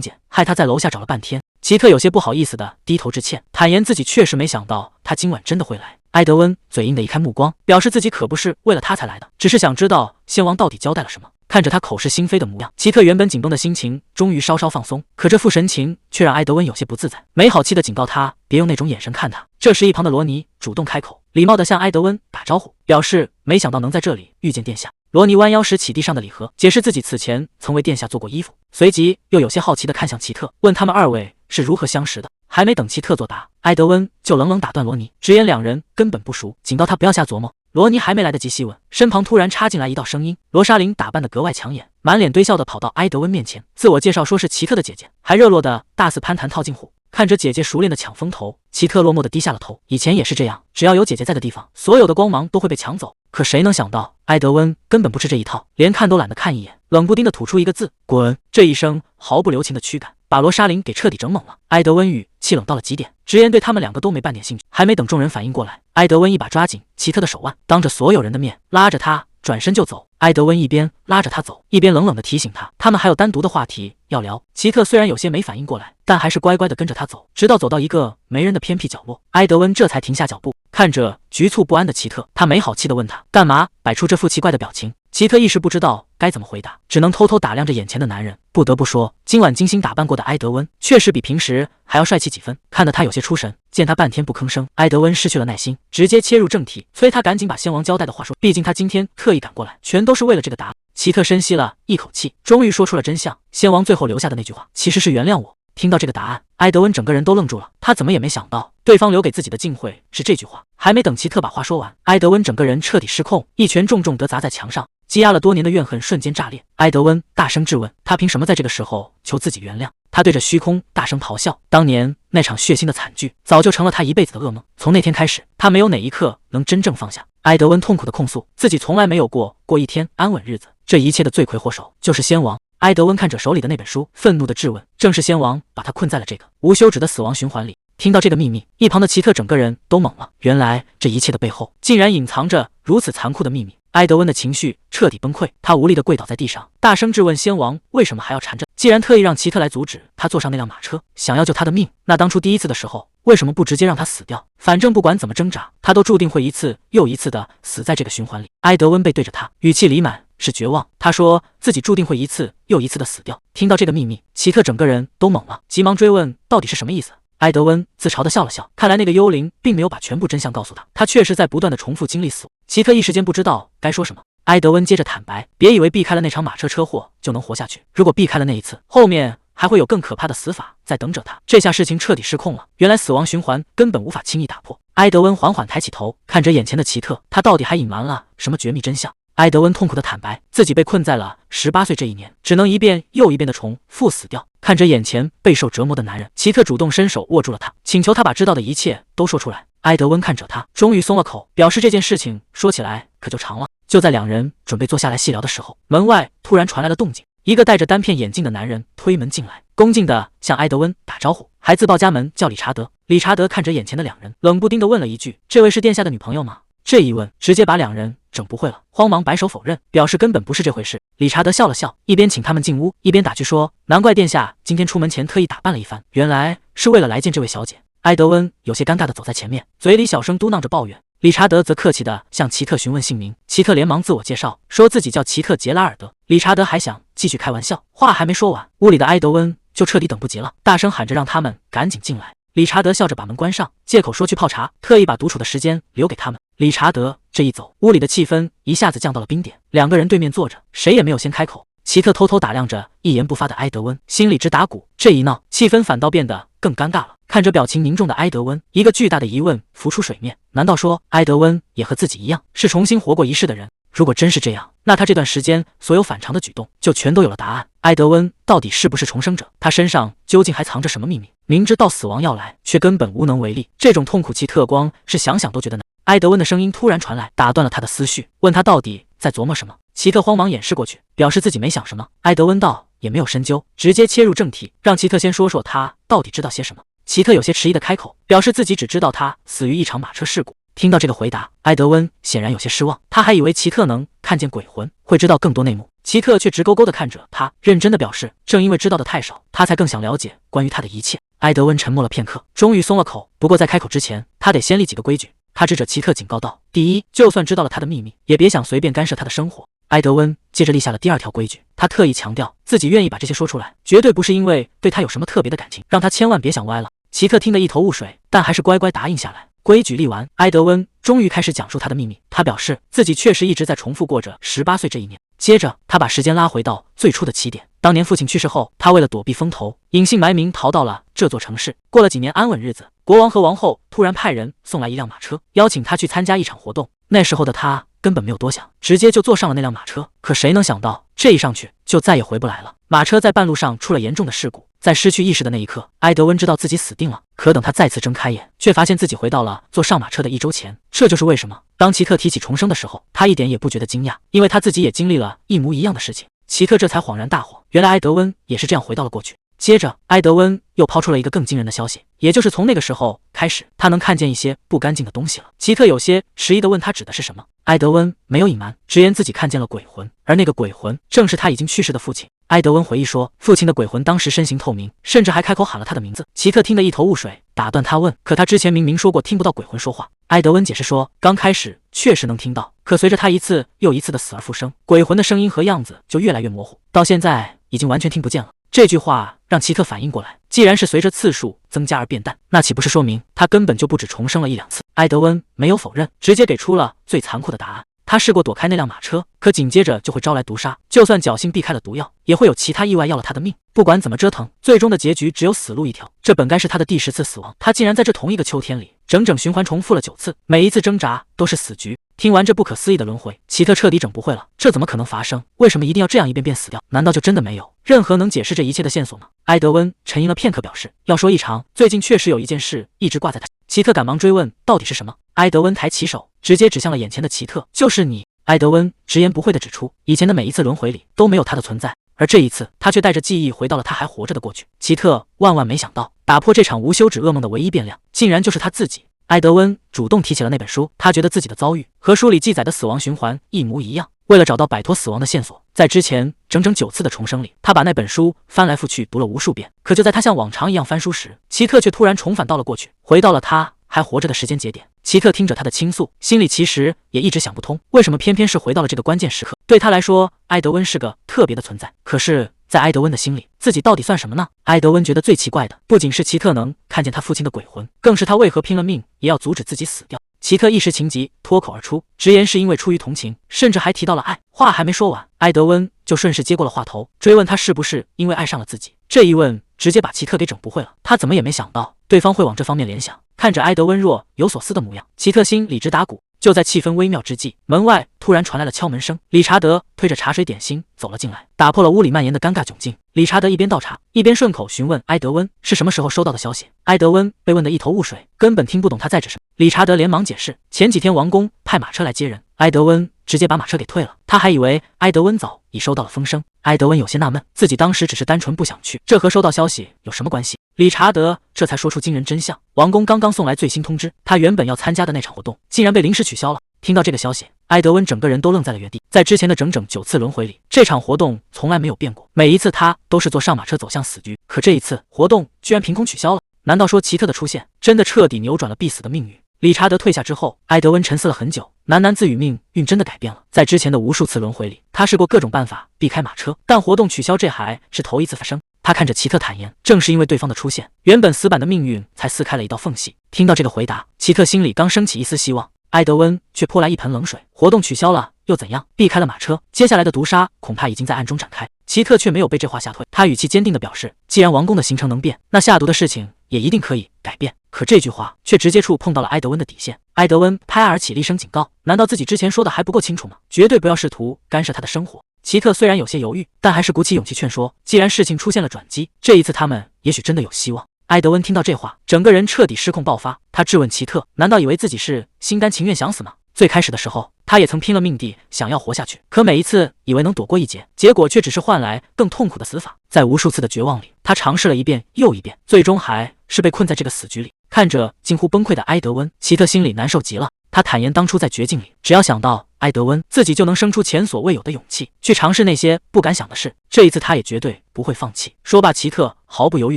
柬，害他在楼下找了半天。奇特有些不好意思的低头致歉，坦言自己确实没想到他今晚真的会来。埃德温嘴硬的移开目光，表示自己可不是为了他才来的，只是想知道仙王到底交代了什么。看着他口是心非的模样，奇特原本紧绷的心情终于稍稍放松，可这副神情却让埃德温有些不自在，没好气的警告他别用那种眼神看他。这时一旁的罗尼主动开口，礼貌地向埃德温打招呼，表示没想到能在这里遇见殿下。罗尼弯腰拾起地上的礼盒，解释自己此前曾为殿下做过衣服，随即又有些好奇地看向奇特，问他们二位是如何相识的。还没等奇特作答，埃德温就冷冷打断罗尼，直言两人根本不熟，警告他不要瞎琢磨。罗尼还没来得及细问，身旁突然插进来一道声音。罗莎琳打扮得格外抢眼，满脸堆笑地跑到埃德温面前，自我介绍说是奇特的姐姐，还热络的大肆攀谈套近乎。看着姐姐熟练的抢风头，奇特落寞地低下了头。以前也是这样，只要有姐姐在的地方，所有的光芒都会被抢走。可谁能想到，埃德温根本不吃这一套，连看都懒得看一眼，冷不丁地吐出一个字：滚！这一声毫不留情的驱赶，把罗莎琳给彻底整懵了。埃德温语气冷到了极点，直言对他们两个都没半点兴趣。还没等众人反应过来，埃德温一把抓紧奇特的手腕，当着所有人的面拉着他转身就走。埃德温一边拉着他走，一边冷冷地提醒他，他们还有单独的话题要聊。奇特虽然有些没反应过来，但还是乖乖地跟着他走，直到走到一个没人的偏僻角落，埃德温这才停下脚步，看着局促不安的奇特，他没好气地问他干嘛摆出这副奇怪的表情。奇特一时不知道该怎么回答，只能偷偷打量着眼前的男人。不得不说，今晚精心打扮过的埃德温确实比平时还要帅气几分，看得他有些出神。见他半天不吭声，埃德温失去了耐心，直接切入正题，催他赶紧把仙王交代的话说，毕竟他今天特意赶过来，全都是为了这个答案。奇特深吸了一口气，终于说出了真相。仙王最后留下的那句话其实是原谅我。听到这个答案，埃德温整个人都愣住了，他怎么也没想到对方留给自己的敬会是这句话。还没等奇特把话说完，埃德温整个人彻底失控，一拳重重地砸在墙上，积压了多年的怨恨瞬间炸裂。埃德温大声质问他凭什么在这个时候求自己原谅。他对着虚空大声咆哮，当年那场血腥的惨剧早就成了他一辈子的噩梦，从那天开始，他没有哪一刻能真正放下。埃德温痛苦地控诉自己从来没有过一天安稳日子，这一切的罪魁祸首就是仙王。埃德温看着手里的那本书，愤怒地质问，正是仙王把他困在了这个无休止的死亡循环里。听到这个秘密，一旁的奇特整个人都懵了，原来这一切的背后竟然隐藏着如此残酷的秘密。埃德温的情绪彻底崩溃，他无力地跪倒在地上，大声质问仙王为什么还要缠着，既然特意让奇特来阻止他坐上那辆马车，想要救他的命，那当初第一次的时候为什么不直接让他死掉？反正不管怎么挣扎，他都注定会一次又一次的死在这个循环里。埃德温背对着他，语气里满是绝望，他说自己注定会一次又一次的死掉。听到这个秘密，奇特整个人都懵了，急忙追问到底是什么意思。埃德温自嘲地笑了笑，看来那个幽灵并没有把全部真相告诉他，他确实在不断地重复经历死亡。奇特一时间不知道该说什么。埃德温接着坦白，别以为避开了那场马车车祸就能活下去，如果避开了那一次，后面还会有更可怕的死法在等着他。这下事情彻底失控了，原来死亡循环根本无法轻易打破。埃德温缓缓抬起头，看着眼前的奇特，他到底还隐瞒了什么绝密真相？埃德温痛苦地坦白，自己被困在了18岁这一年，只能一遍又一遍地重复死掉。看着眼前备受折磨的男人，奇特主动伸手握住了他，请求他把知道的一切都说出来。埃德温看着他，终于松了口，表示这件事情说起来可就长了。就在两人准备坐下来细聊的时候，门外突然传来了动静，一个戴着单片眼镜的男人推门进来，恭敬地向埃德温打招呼，还自报家门叫理查德。理查德看着眼前的两人，冷不丁地问了一句：“这位是殿下的女朋友吗？”这一问直接把两人整不会了，慌忙摆手否认，表示根本不是这回事。理查德笑了笑，一边请他们进屋，一边打趣说：“难怪殿下今天出门前特意打扮了一番，原来是为了来见这位小姐。”埃德温有些尴尬地走在前面，嘴里小声嘟囔着抱怨。理查德则客气地向奇特询问姓名，奇特连忙自我介绍，说自己叫奇特·杰拉尔德。理查德还想继续开玩笑，话还没说完，屋里的埃德温就彻底等不及了，大声喊着让他们赶紧进来。理查德笑着把门关上，借口说去泡茶，特意把独处的时间留给他们。理查德这一走，屋里的气氛一下子降到了冰点，两个人对面坐着，谁也没有先开口。奇特偷偷打量着一言不发的埃德温，心里直打鼓。这一闹，气氛反倒变得更尴尬了。看着表情凝重的埃德温，一个巨大的疑问浮出水面：难道说埃德温也和自己一样，是重新活过一世的人？如果真是这样，那他这段时间所有反常的举动就全都有了答案。埃德温到底是不是重生者？他身上究竟还藏着什么秘密？明知道死亡要来，却根本无能为力，这种痛苦奇特光是想想都觉得难。埃德温的声音突然传来，打断了他的思绪，问他到底在琢磨什么。奇特慌忙掩饰过去，表示自己没想什么。埃德温道也没有深究，直接切入正题，让奇特先说说他到底知道些什么。奇特有些迟疑的开口，表示自己只知道他死于一场马车事故。听到这个回答，埃德温显然有些失望，他还以为奇特能看见鬼魂，会知道更多内幕。奇特却直勾勾地看着他，认真地表示，正因为知道的太少，他才更想了解关于他的一切。埃德温沉默了片刻，终于松了口。不过在开口之前，他得先立几个规矩。他指着奇特警告道：第一，就算知道了他的秘密，也别想随便干涉他的生活。埃德温接着立下了第二条规矩，他特意强调自己愿意把这些说出来，绝对不是因为对他有什么特别的感情，让他千万别想歪了。奇特听得一头雾水，但还是乖乖答应下来。规矩立完，埃德温终于开始讲述他的秘密。他表示自己确实一直在重复过着18岁这一年。接着，他把时间拉回到最初的起点。当年父亲去世后，他为了躲避风头，隐姓埋名逃到了这座城市。过了几年安稳日子，国王和王后突然派人送来一辆马车，邀请他去参加一场活动。那时候的他根本没有多想，直接就坐上了那辆马车。可谁能想到，这一上去就再也回不来了。马车在半路上出了严重的事故，在失去意识的那一刻，埃德温知道自己死定了。可等他再次睁开眼，却发现自己回到了坐上马车的1周前。这就是为什么当奇特提起重生的时候，他一点也不觉得惊讶，因为他自己也经历了一模一样的事情。奇特这才恍然大悟，原来埃德温也是这样回到了过去。接着，埃德温又抛出了一个更惊人的消息，也就是从那个时候开始，他能看见一些不干净的东西了。奇特有些迟疑地问他指的是什么，埃德温没有隐瞒，直言自己看见了鬼魂，而那个鬼魂正是他已经去世的父亲。埃德温回忆说，父亲的鬼魂当时身形透明，甚至还开口喊了他的名字。奇特听得一头雾水，打断他问，可他之前明明说过听不到鬼魂说话。埃德温解释说，刚开始确实能听到，可随着他一次又一次的死而复生，鬼魂的声音和样子就越来越模糊，到现在已经完全听不见了。这句话让奇特反应过来，既然是随着次数增加而变淡，那岂不是说明他根本就不止重生了1、2次？埃德温没有否认，直接给出了最残酷的答案。他试过躲开那辆马车，可紧接着就会招来毒杀，就算侥幸避开了毒药，也会有其他意外要了他的命。不管怎么折腾，最终的结局只有死路一条。这本该是他的第10次死亡，他竟然在这同一个秋天里整整循环重复了9次，每一次挣扎都是死局。听完这不可思议的轮回，奇特彻底整不会了，这怎么可能发生？为什么一定要这样一遍遍死掉？难道就真的没有任何能解释这一切的线索吗？埃德温沉吟了片刻，表示要说一长，最近确实有一件事一直挂在他。奇特赶忙追问到底是什么。埃德温抬起手，直接指向了眼前的奇特，就是你。埃德温直言不讳地指出，以前的每一次轮回里都没有他的存在，而这一次他却带着记忆回到了他还活着的过去。奇特万万没想到，打破这场无休止噩梦的唯一变量，竟然就是他自己。埃德温主动提起了那本书，他觉得自己的遭遇和书里记载的死亡循环一模一样。为了找到摆脱死亡的线索，在之前整整9次的重生里，他把那本书翻来覆去读了无数遍。可就在他像往常一样翻书时，奇特却突然重返到了过去，回到了他还活着的时间节点。奇特听着他的倾诉，心里其实也一直想不通，为什么偏偏是回到了这个关键时刻。对他来说，埃德温是个特别的存在，可是在埃德温的心里，自己到底算什么呢？埃德温觉得最奇怪的不仅是奇特能看见他父亲的鬼魂，更是他为何拼了命也要阻止自己死掉。奇特一时情急，脱口而出，直言是因为出于同情，甚至还提到了爱。话还没说完，埃德温就顺势接过了话头，追问他是不是因为爱上了自己。这一问直接把奇特给整不会了，他怎么也没想到对方会往这方面联想。看着埃德温若有所思的模样，奇特心里直打鼓。就在气氛微妙之际，门外突然传来了敲门声。理查德推着茶水点心走了进来，打破了屋里蔓延的尴尬窘境。理查德一边倒茶，一边顺口询问埃德温是什么时候收到的消息。埃德温被问得一头雾水，根本听不懂他在指什么。理查德连忙解释，前几天王宫派马车来接人，埃德温直接把马车给退了。他还以为埃德温早已收到了风声。埃德温有些纳闷，自己当时只是单纯不想去，这和收到消息有什么关系？理查德这才说出惊人真相，王宫刚刚送来最新通知，他原本要参加的那场活动竟然被临时取消了。听到这个消息，埃德温整个人都愣在了原地。在之前的整整9次轮回里，这场活动从来没有变过，每一次他都是坐上马车走向死局。可这一次活动居然凭空取消了，难道说奇特的出现真的彻底扭转了必死的命运？理查德退下之后，埃德温沉思了很久，喃喃自语，命运真的改变了。在之前的无数次轮回里，他试过各种办法避开马车，但活动取消这还是头一次发生。他看着奇特坦言，正是因为对方的出现，原本死板的命运才撕开了一道缝隙。听到这个回答，奇特心里刚升起一丝希望，埃德温却泼来一盆冷水。活动取消了又怎样？避开了马车，接下来的毒杀恐怕已经在暗中展开。奇特却没有被这话吓退，他语气坚定地表示，既然王宫的行程能变，那下毒的事情也一定可以改变。可这句话却直接触碰到了埃德温的底线。埃德温拍而起，厉声警告：难道自己之前说的还不够清楚吗？绝对不要试图干涉他的生活。奇特虽然有些犹豫，但还是鼓起勇气劝说，既然事情出现了转机，这一次他们也许真的有希望。埃德温听到这话，整个人彻底失控爆发。他质问奇特，难道以为自己是心甘情愿想死吗？最开始的时候，他也曾拼了命地想要活下去，可每一次以为能躲过一劫，结果却只是换来更痛苦的死法。在无数次的绝望里，他尝试了一遍又一遍，最终还是被困在这个死局里。看着近乎崩溃的埃德温，奇特心里难受极了。他坦言，当初在绝境里，只要想到埃德温，自己就能生出前所未有的勇气，去尝试那些不敢想的事。这一次，他也绝对不会放弃。说罢，奇特毫不犹豫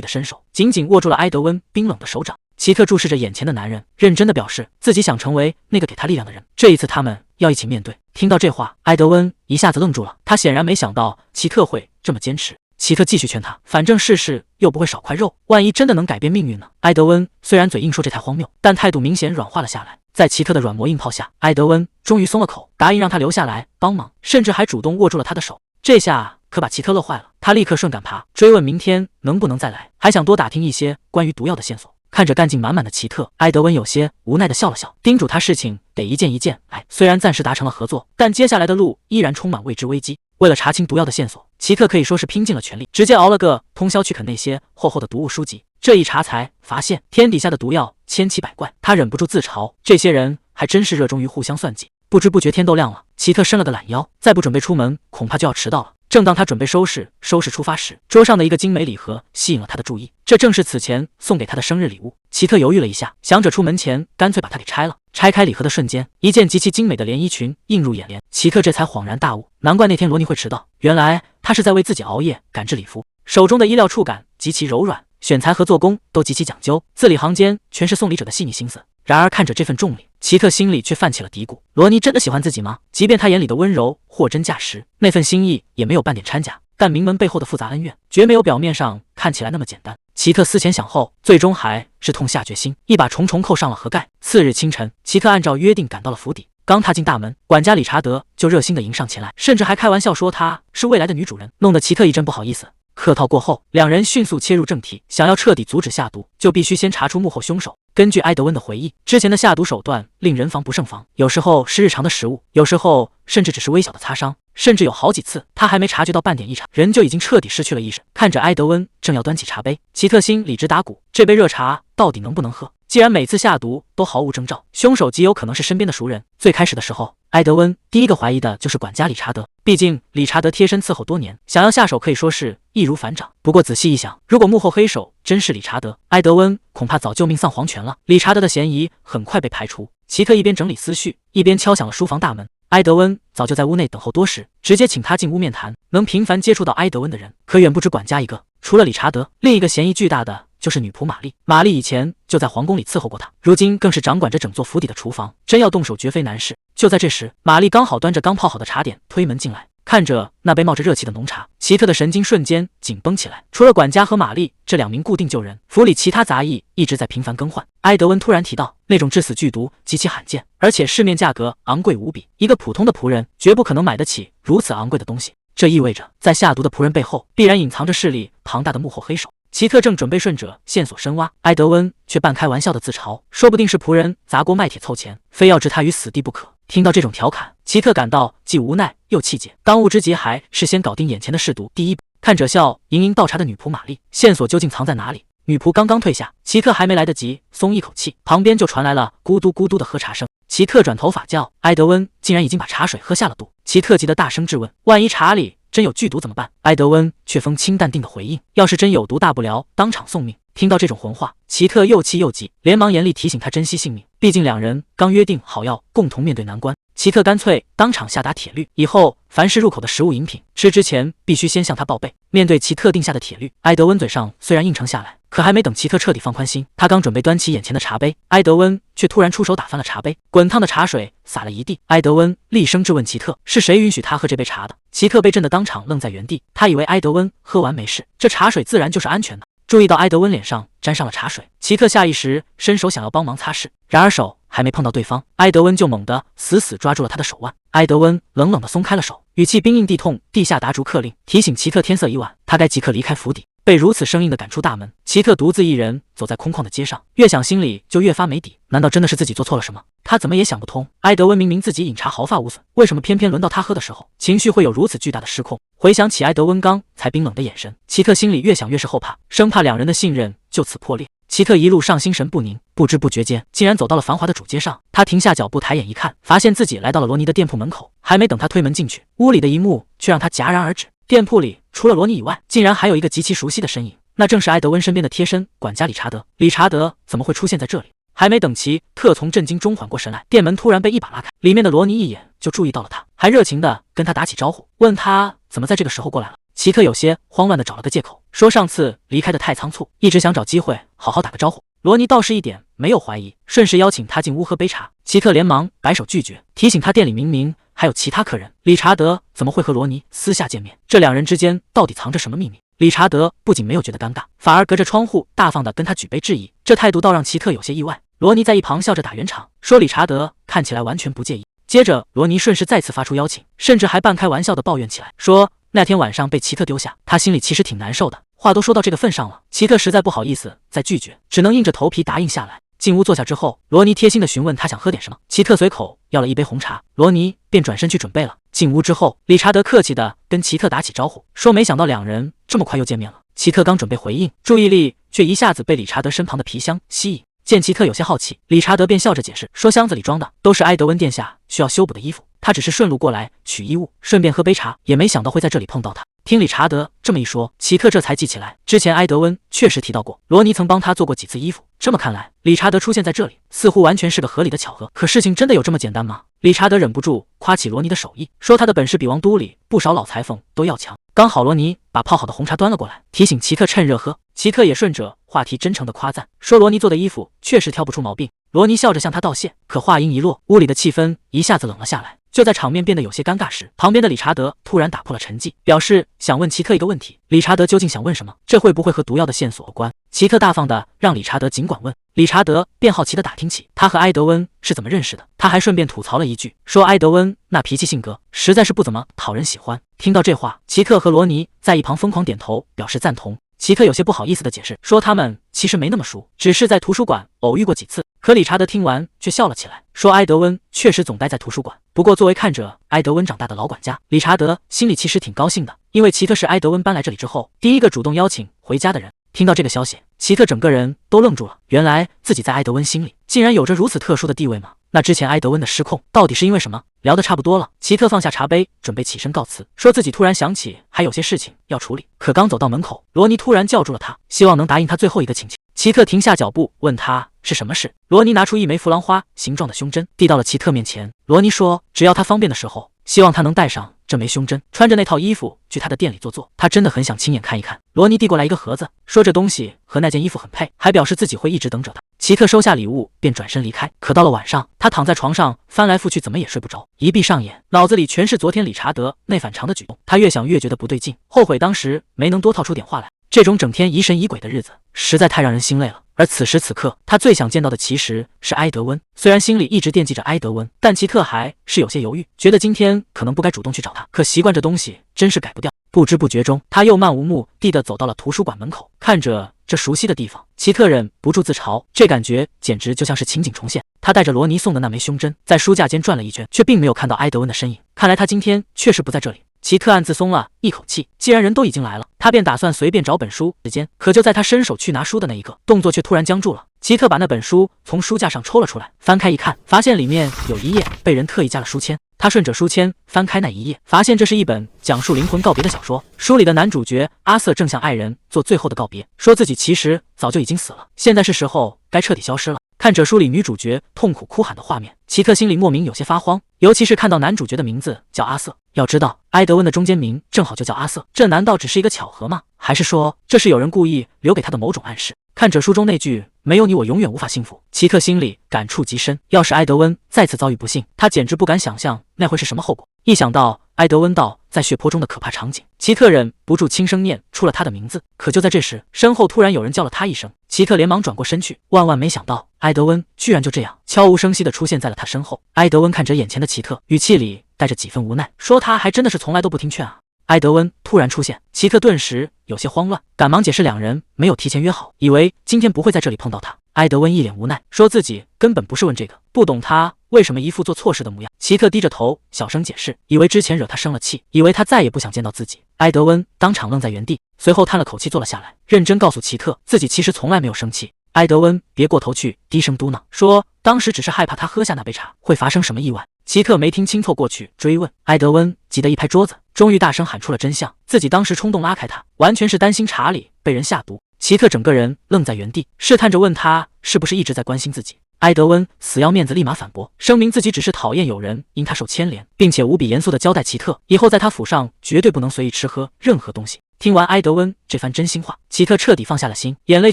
地伸手，紧紧握住了埃德温冰冷的手掌。奇特注视着眼前的男人，认真地表示自己想成为那个给他力量的人。这一次，他们要一起面对。听到这话，埃德温一下子愣住了，他显然没想到奇特会这么坚持。奇特继续劝他，反正世事又不会少块肉，万一真的能改变命运呢？埃德温虽然嘴硬说这太荒谬，但态度明显软化了下来。在奇特的软磨硬泡下，埃德温终于松了口，答应让他留下来帮忙，甚至还主动握住了他的手。这下可把奇特乐坏了，他立刻顺杆爬，追问明天能不能再来，还想多打听一些关于毒药的线索。看着干劲满满的奇特，埃德温有些无奈地笑了笑，叮嘱他事情得一件一件来。虽然暂时达成了合作，但接下来的路依然充满未知危机。为了查清毒药的线索，奇特可以说是拼尽了全力，直接熬了个通宵去啃那些厚厚的读物书籍。这一查才发现，天底下的毒药千奇百怪，他忍不住自嘲，这些人还真是热衷于互相算计。不知不觉天都亮了，奇特伸了个懒腰，再不准备出门，恐怕就要迟到了。正当他准备收拾出发时，桌上的一个精美礼盒吸引了他的注意，这正是此前送给他的生日礼物。奇特犹豫了一下，想着出门前干脆把它给拆了。拆开礼盒的瞬间，一件极其精美的连衣裙映入眼帘，奇特这才恍然大悟，难怪那天罗尼会迟到，原来他是在为自己熬夜赶制礼服。手中的衣料触感极其柔软，选材和做工都极其讲究，字里行间全是送礼者的细腻心思。然而看着这份重礼，奇特心里却泛起了嘀咕：罗尼真的喜欢自己吗？即便他眼里的温柔货真价实，那份心意也没有半点掺假，但名门背后的复杂恩怨，绝没有表面上看起来那么简单。奇特思前想后，最终还是痛下决心，一把重重扣上了盒盖。次日清晨，奇特按照约定赶到了府邸。刚踏进大门，管家理查德就热心地迎上前来，甚至还开玩笑说她是未来的女主人，弄得奇特一阵不好意思。客套过后，两人迅速切入正题，想要彻底阻止下毒，就必须先查出幕后凶手。根据埃德温的回忆，之前的下毒手段令人防不胜防，有时候是日常的食物，有时候甚至只是微小的擦伤，甚至有好几次他还没察觉到半点异常，人就已经彻底失去了意识。看着埃德温正要端起茶杯，奇特心里直打鼓，这杯热茶到底能不能喝？既然每次下毒都毫无征兆，凶手极有可能是身边的熟人。最开始的时候，埃德温第一个怀疑的就是管家理查德，毕竟理查德贴身伺候多年，想要下手可以说是易如反掌。不过仔细一想，如果幕后黑手真是理查德，埃德温恐怕早就命丧黄泉了。理查德的嫌疑很快被排除。奇特一边整理思绪，一边敲响了书房大门。埃德温早就在屋内等候多时，直接请他进屋面谈。能频繁接触到埃德温的人，可远不止管家一个。除了理查德，另一个嫌疑巨大的就是女仆玛丽。玛丽以前就在皇宫里伺候过他，如今更是掌管着整座府邸的厨房，真要动手绝非难事。就在这时，玛丽刚好端着刚泡好的茶点推门进来，看着那杯冒着热气的浓茶，奇特的神经瞬间紧绷起来。除了管家和玛丽这两名固定旧人，府里其他杂役一直在频繁更换。埃德温突然提到，那种致死剧毒极其罕见，而且市面价格昂贵无比，一个普通的仆人绝不可能买得起如此昂贵的东西。这意味着，在下毒的仆人背后，必然隐藏着势力庞大的幕后黑手。奇特正准备顺着线索深挖，埃德温却半开玩笑的自嘲，说不定是仆人砸锅卖铁凑钱，非要置他于死地不可。听到这种调侃，奇特感到既无奈又气结，当务之急还是先搞定眼前的试毒第一步。看着笑盈盈倒茶的女仆玛丽，线索究竟藏在哪里？女仆刚刚退下，奇特还没来得及松一口气，旁边就传来了咕嘟咕嘟的喝茶声。奇特转头法叫，埃德温竟然已经把茶水喝下了肚。奇特急得大声质问，万一茶里真有剧毒怎么办？埃德温却风轻淡定的回应，要是真有毒，大不了当场送命。听到这种混话，奇特又气又急，连忙严厉提醒他珍惜性命，毕竟两人刚约定好要共同面对难关。奇特干脆当场下达铁律，以后凡是入口的食物饮品，吃之前必须先向他报备。面对奇特定下的铁律，埃德温嘴上虽然应承下来，可还没等奇特彻底放宽心，他刚准备端起眼前的茶杯，埃德温却突然出手打翻了茶杯，滚烫的茶水洒了一地。埃德温厉声质问奇特，是谁允许他喝这杯茶的？奇特被震得当场愣在原地，他以为埃德温喝完没事，这茶水自然就是安全的。注意到埃德温脸上沾上了茶水，奇特下意识伸手想要帮忙擦拭，然而手还没碰到对方，埃德温就猛地死死抓住了他的手腕。埃德温冷冷地松开了手，语气冰硬地痛地下达逐客令，提醒奇特天色已晚，他该即刻离开府邸。被如此生硬地赶出大门，奇特独自一人走在空旷的街上，越想心里就越发没底。难道真的是自己做错了什么？他怎么也想不通，埃德温明明自己饮茶毫发无损，为什么偏偏轮到他喝的时候，情绪会有如此巨大的失控？回想起埃德温刚才冰冷的眼神，奇特心里越想越是后怕，生怕两人的信任就此破裂。奇特一路上心神不宁，不知不觉间竟然走到了繁华的主街上。他停下脚步，抬眼一看，发现自己来到了罗尼的店铺门口。还没等他推门进去，屋里的一幕却让他戛然而止。店铺里除了罗尼以外，竟然还有一个极其熟悉的身影，那正是埃德温身边的贴身管家理查德。理查德怎么会出现在这里？还没等奇特从震惊中缓过神来，店门突然被一把拉开，里面的罗尼一眼就注意到了他，还热情地跟他打起招呼，问他怎么在这个时候过来了。奇特有些慌乱地找了个借口，说上次离开的太仓促，一直想找机会好好打个招呼。罗尼倒是一点没有怀疑，顺势邀请他进屋喝杯茶。奇特连忙摆手拒绝，提醒他店里明明还有其他客人，理查德怎么会和罗尼私下见面？这两人之间到底藏着什么秘密？理查德不仅没有觉得尴尬，反而隔着窗户大方地跟他举杯致意，这态度倒让奇特有些意外。罗尼在一旁笑着打圆场，说理查德看起来完全不介意。接着罗尼顺势再次发出邀请，甚至还半开玩笑地抱怨起来，说那天晚上被奇特丢下，他心里其实挺难受的。话都说到这个份上了，奇特实在不好意思再拒绝，只能硬着头皮答应下来。进屋坐下之后，罗尼贴心地询问他想喝点什么，奇特随口要了一杯红茶，罗尼便转身去准备了。进屋之后，理查德客气地跟奇特打起招呼，说没想到两人这么快又见面了。奇特刚准备回应，注意力却一下子被理查德身旁的皮箱吸引。见奇特有些好奇，理查德便笑着解释说，箱子里装的都是埃德温殿下需要修补的衣服，他只是顺路过来取衣物，顺便喝杯茶，也没想到会在这里碰到他。听理查德这么一说，奇特这才记起来，之前埃德温确实提到过，罗尼曾帮他做过几次衣服。这么看来，理查德出现在这里，似乎完全是个合理的巧合。可事情真的有这么简单吗？理查德忍不住夸起罗尼的手艺，说他的本事比王都里不少老裁缝都要强。刚好罗尼把泡好的红茶端了过来，提醒奇特趁热喝。奇特也顺着话题真诚的夸赞，说罗尼做的衣服确实挑不出毛病。罗尼笑着向他道谢，可话音一落，屋里的气氛一下子冷了下来。就在场面变得有些尴尬时，旁边的理查德突然打破了沉寂，表示想问奇特一个问题。理查德究竟想问什么？这会不会和毒药的线索有关？奇特大方的让理查德尽管问，理查德便好奇的打听起他和埃德温是怎么认识的。他还顺便吐槽了一句，说埃德温那脾气性格实在是不怎么讨人喜欢。听到这话，奇特和罗尼在一旁疯狂点头表示赞同。奇特有些不好意思的解释，说他们其实没那么熟，只是在图书馆偶遇过几次。可理查德听完却笑了起来，说埃德温确实总待在图书馆，不过作为看着埃德温长大的老管家，理查德心里其实挺高兴的，因为奇特是埃德温搬来这里之后第一个主动邀请回家的人。听到这个消息，奇特整个人都愣住了，原来自己在埃德温心里竟然有着如此特殊的地位吗？那之前埃德温的失控到底是因为什么？聊得差不多了，奇特放下茶杯，准备起身告辞，说自己突然想起还有些事情要处理。可刚走到门口，罗尼突然叫住了他，希望能答应他最后一个请求。奇特停下脚步，问他是什么事。罗尼拿出一枚弗兰花形状的胸针，递到了奇特面前。罗尼说，只要他方便的时候，希望他能戴上这枚胸针，穿着那套衣服去他的店里坐，他真的很想亲眼看一看。罗尼递过来一个盒子，说这东西和那件衣服很配，还表示自己会一直等着他。奇特收下礼物便转身离开。可到了晚上，他躺在床上翻来覆去，怎么也睡不着，一闭上眼，脑子里全是昨天理查德那反常的举动。他越想越觉得不对劲，后悔当时没能多套出点话来。这种整天疑神疑鬼的日子实在太让人心累了。而此时此刻，他最想见到的其实是埃德温。虽然心里一直惦记着埃德温，但奇特还是有些犹豫，觉得今天可能不该主动去找他。可习惯这东西真是改不掉。不知不觉中，他又漫无目的地走到了图书馆门口，看着这熟悉的地方，奇特忍不住自嘲，这感觉简直就像是情景重现。他带着罗尼送的那枚胸针，在书架间转了一圈，却并没有看到埃德温的身影。看来他今天确实不在这里。奇特暗自松了一口气，既然人都已经来了，他便打算随便找本书时间。可就在他伸手去拿书的那一刻，动作却突然僵住了。奇特把那本书从书架上抽了出来，翻开一看，发现里面有一页被人特意加了书签。他顺着书签翻开那一页，发现这是一本讲述灵魂告别的小说。书里的男主角阿瑟正向爱人做最后的告别，说自己其实早就已经死了，现在是时候该彻底消失了。看着书里女主角痛苦哭喊的画面，奇特心里莫名有些发慌，尤其是看到男主角的名字叫阿瑟。要知道，埃德温的中间名正好就叫阿瑟，这难道只是一个巧合吗？还是说这是有人故意留给他的某种暗示？看着书中那句“没有你我永远无法幸福”，奇特心里感触极深。要是埃德温再次遭遇不幸，他简直不敢想象那会是什么后果。一想到埃德温到在血泊中的可怕场景。奇特忍不住轻声念出了他的名字，可就在这时，身后突然有人叫了他一声，奇特连忙转过身去，万万没想到，埃德温居然就这样悄无声息地出现在了他身后。埃德温看着眼前的奇特，语气里带着几分无奈，说他还真的是从来都不听劝啊。埃德温突然出现，奇特顿时有些慌乱，赶忙解释两人没有提前约好，以为今天不会在这里碰到他。埃德温一脸无奈，说自己根本不是问这个，不懂他为什么一副做错事的模样。奇特低着头小声解释，以为之前惹他生了气，以为他再也不想见到自己。埃德温当场愣在原地，随后叹了口气坐了下来，认真告诉奇特自己其实从来没有生气。埃德温别过头去低声嘟囔说，当时只是害怕他喝下那杯茶会发生什么意外。奇特没听清，凑过去追问，埃德温急得一拍桌子，终于大声喊出了真相，自己当时冲动拉开他，完全是担心茶里被人下毒。奇特整个人愣在原地，试探着问他是不是一直在关心自己。埃德温死要面子，立马反驳，声明自己只是讨厌有人因他受牵连，并且无比严肃地交代奇特，以后在他府上绝对不能随意吃喝任何东西。听完埃德温这番真心话，奇特彻底放下了心，眼泪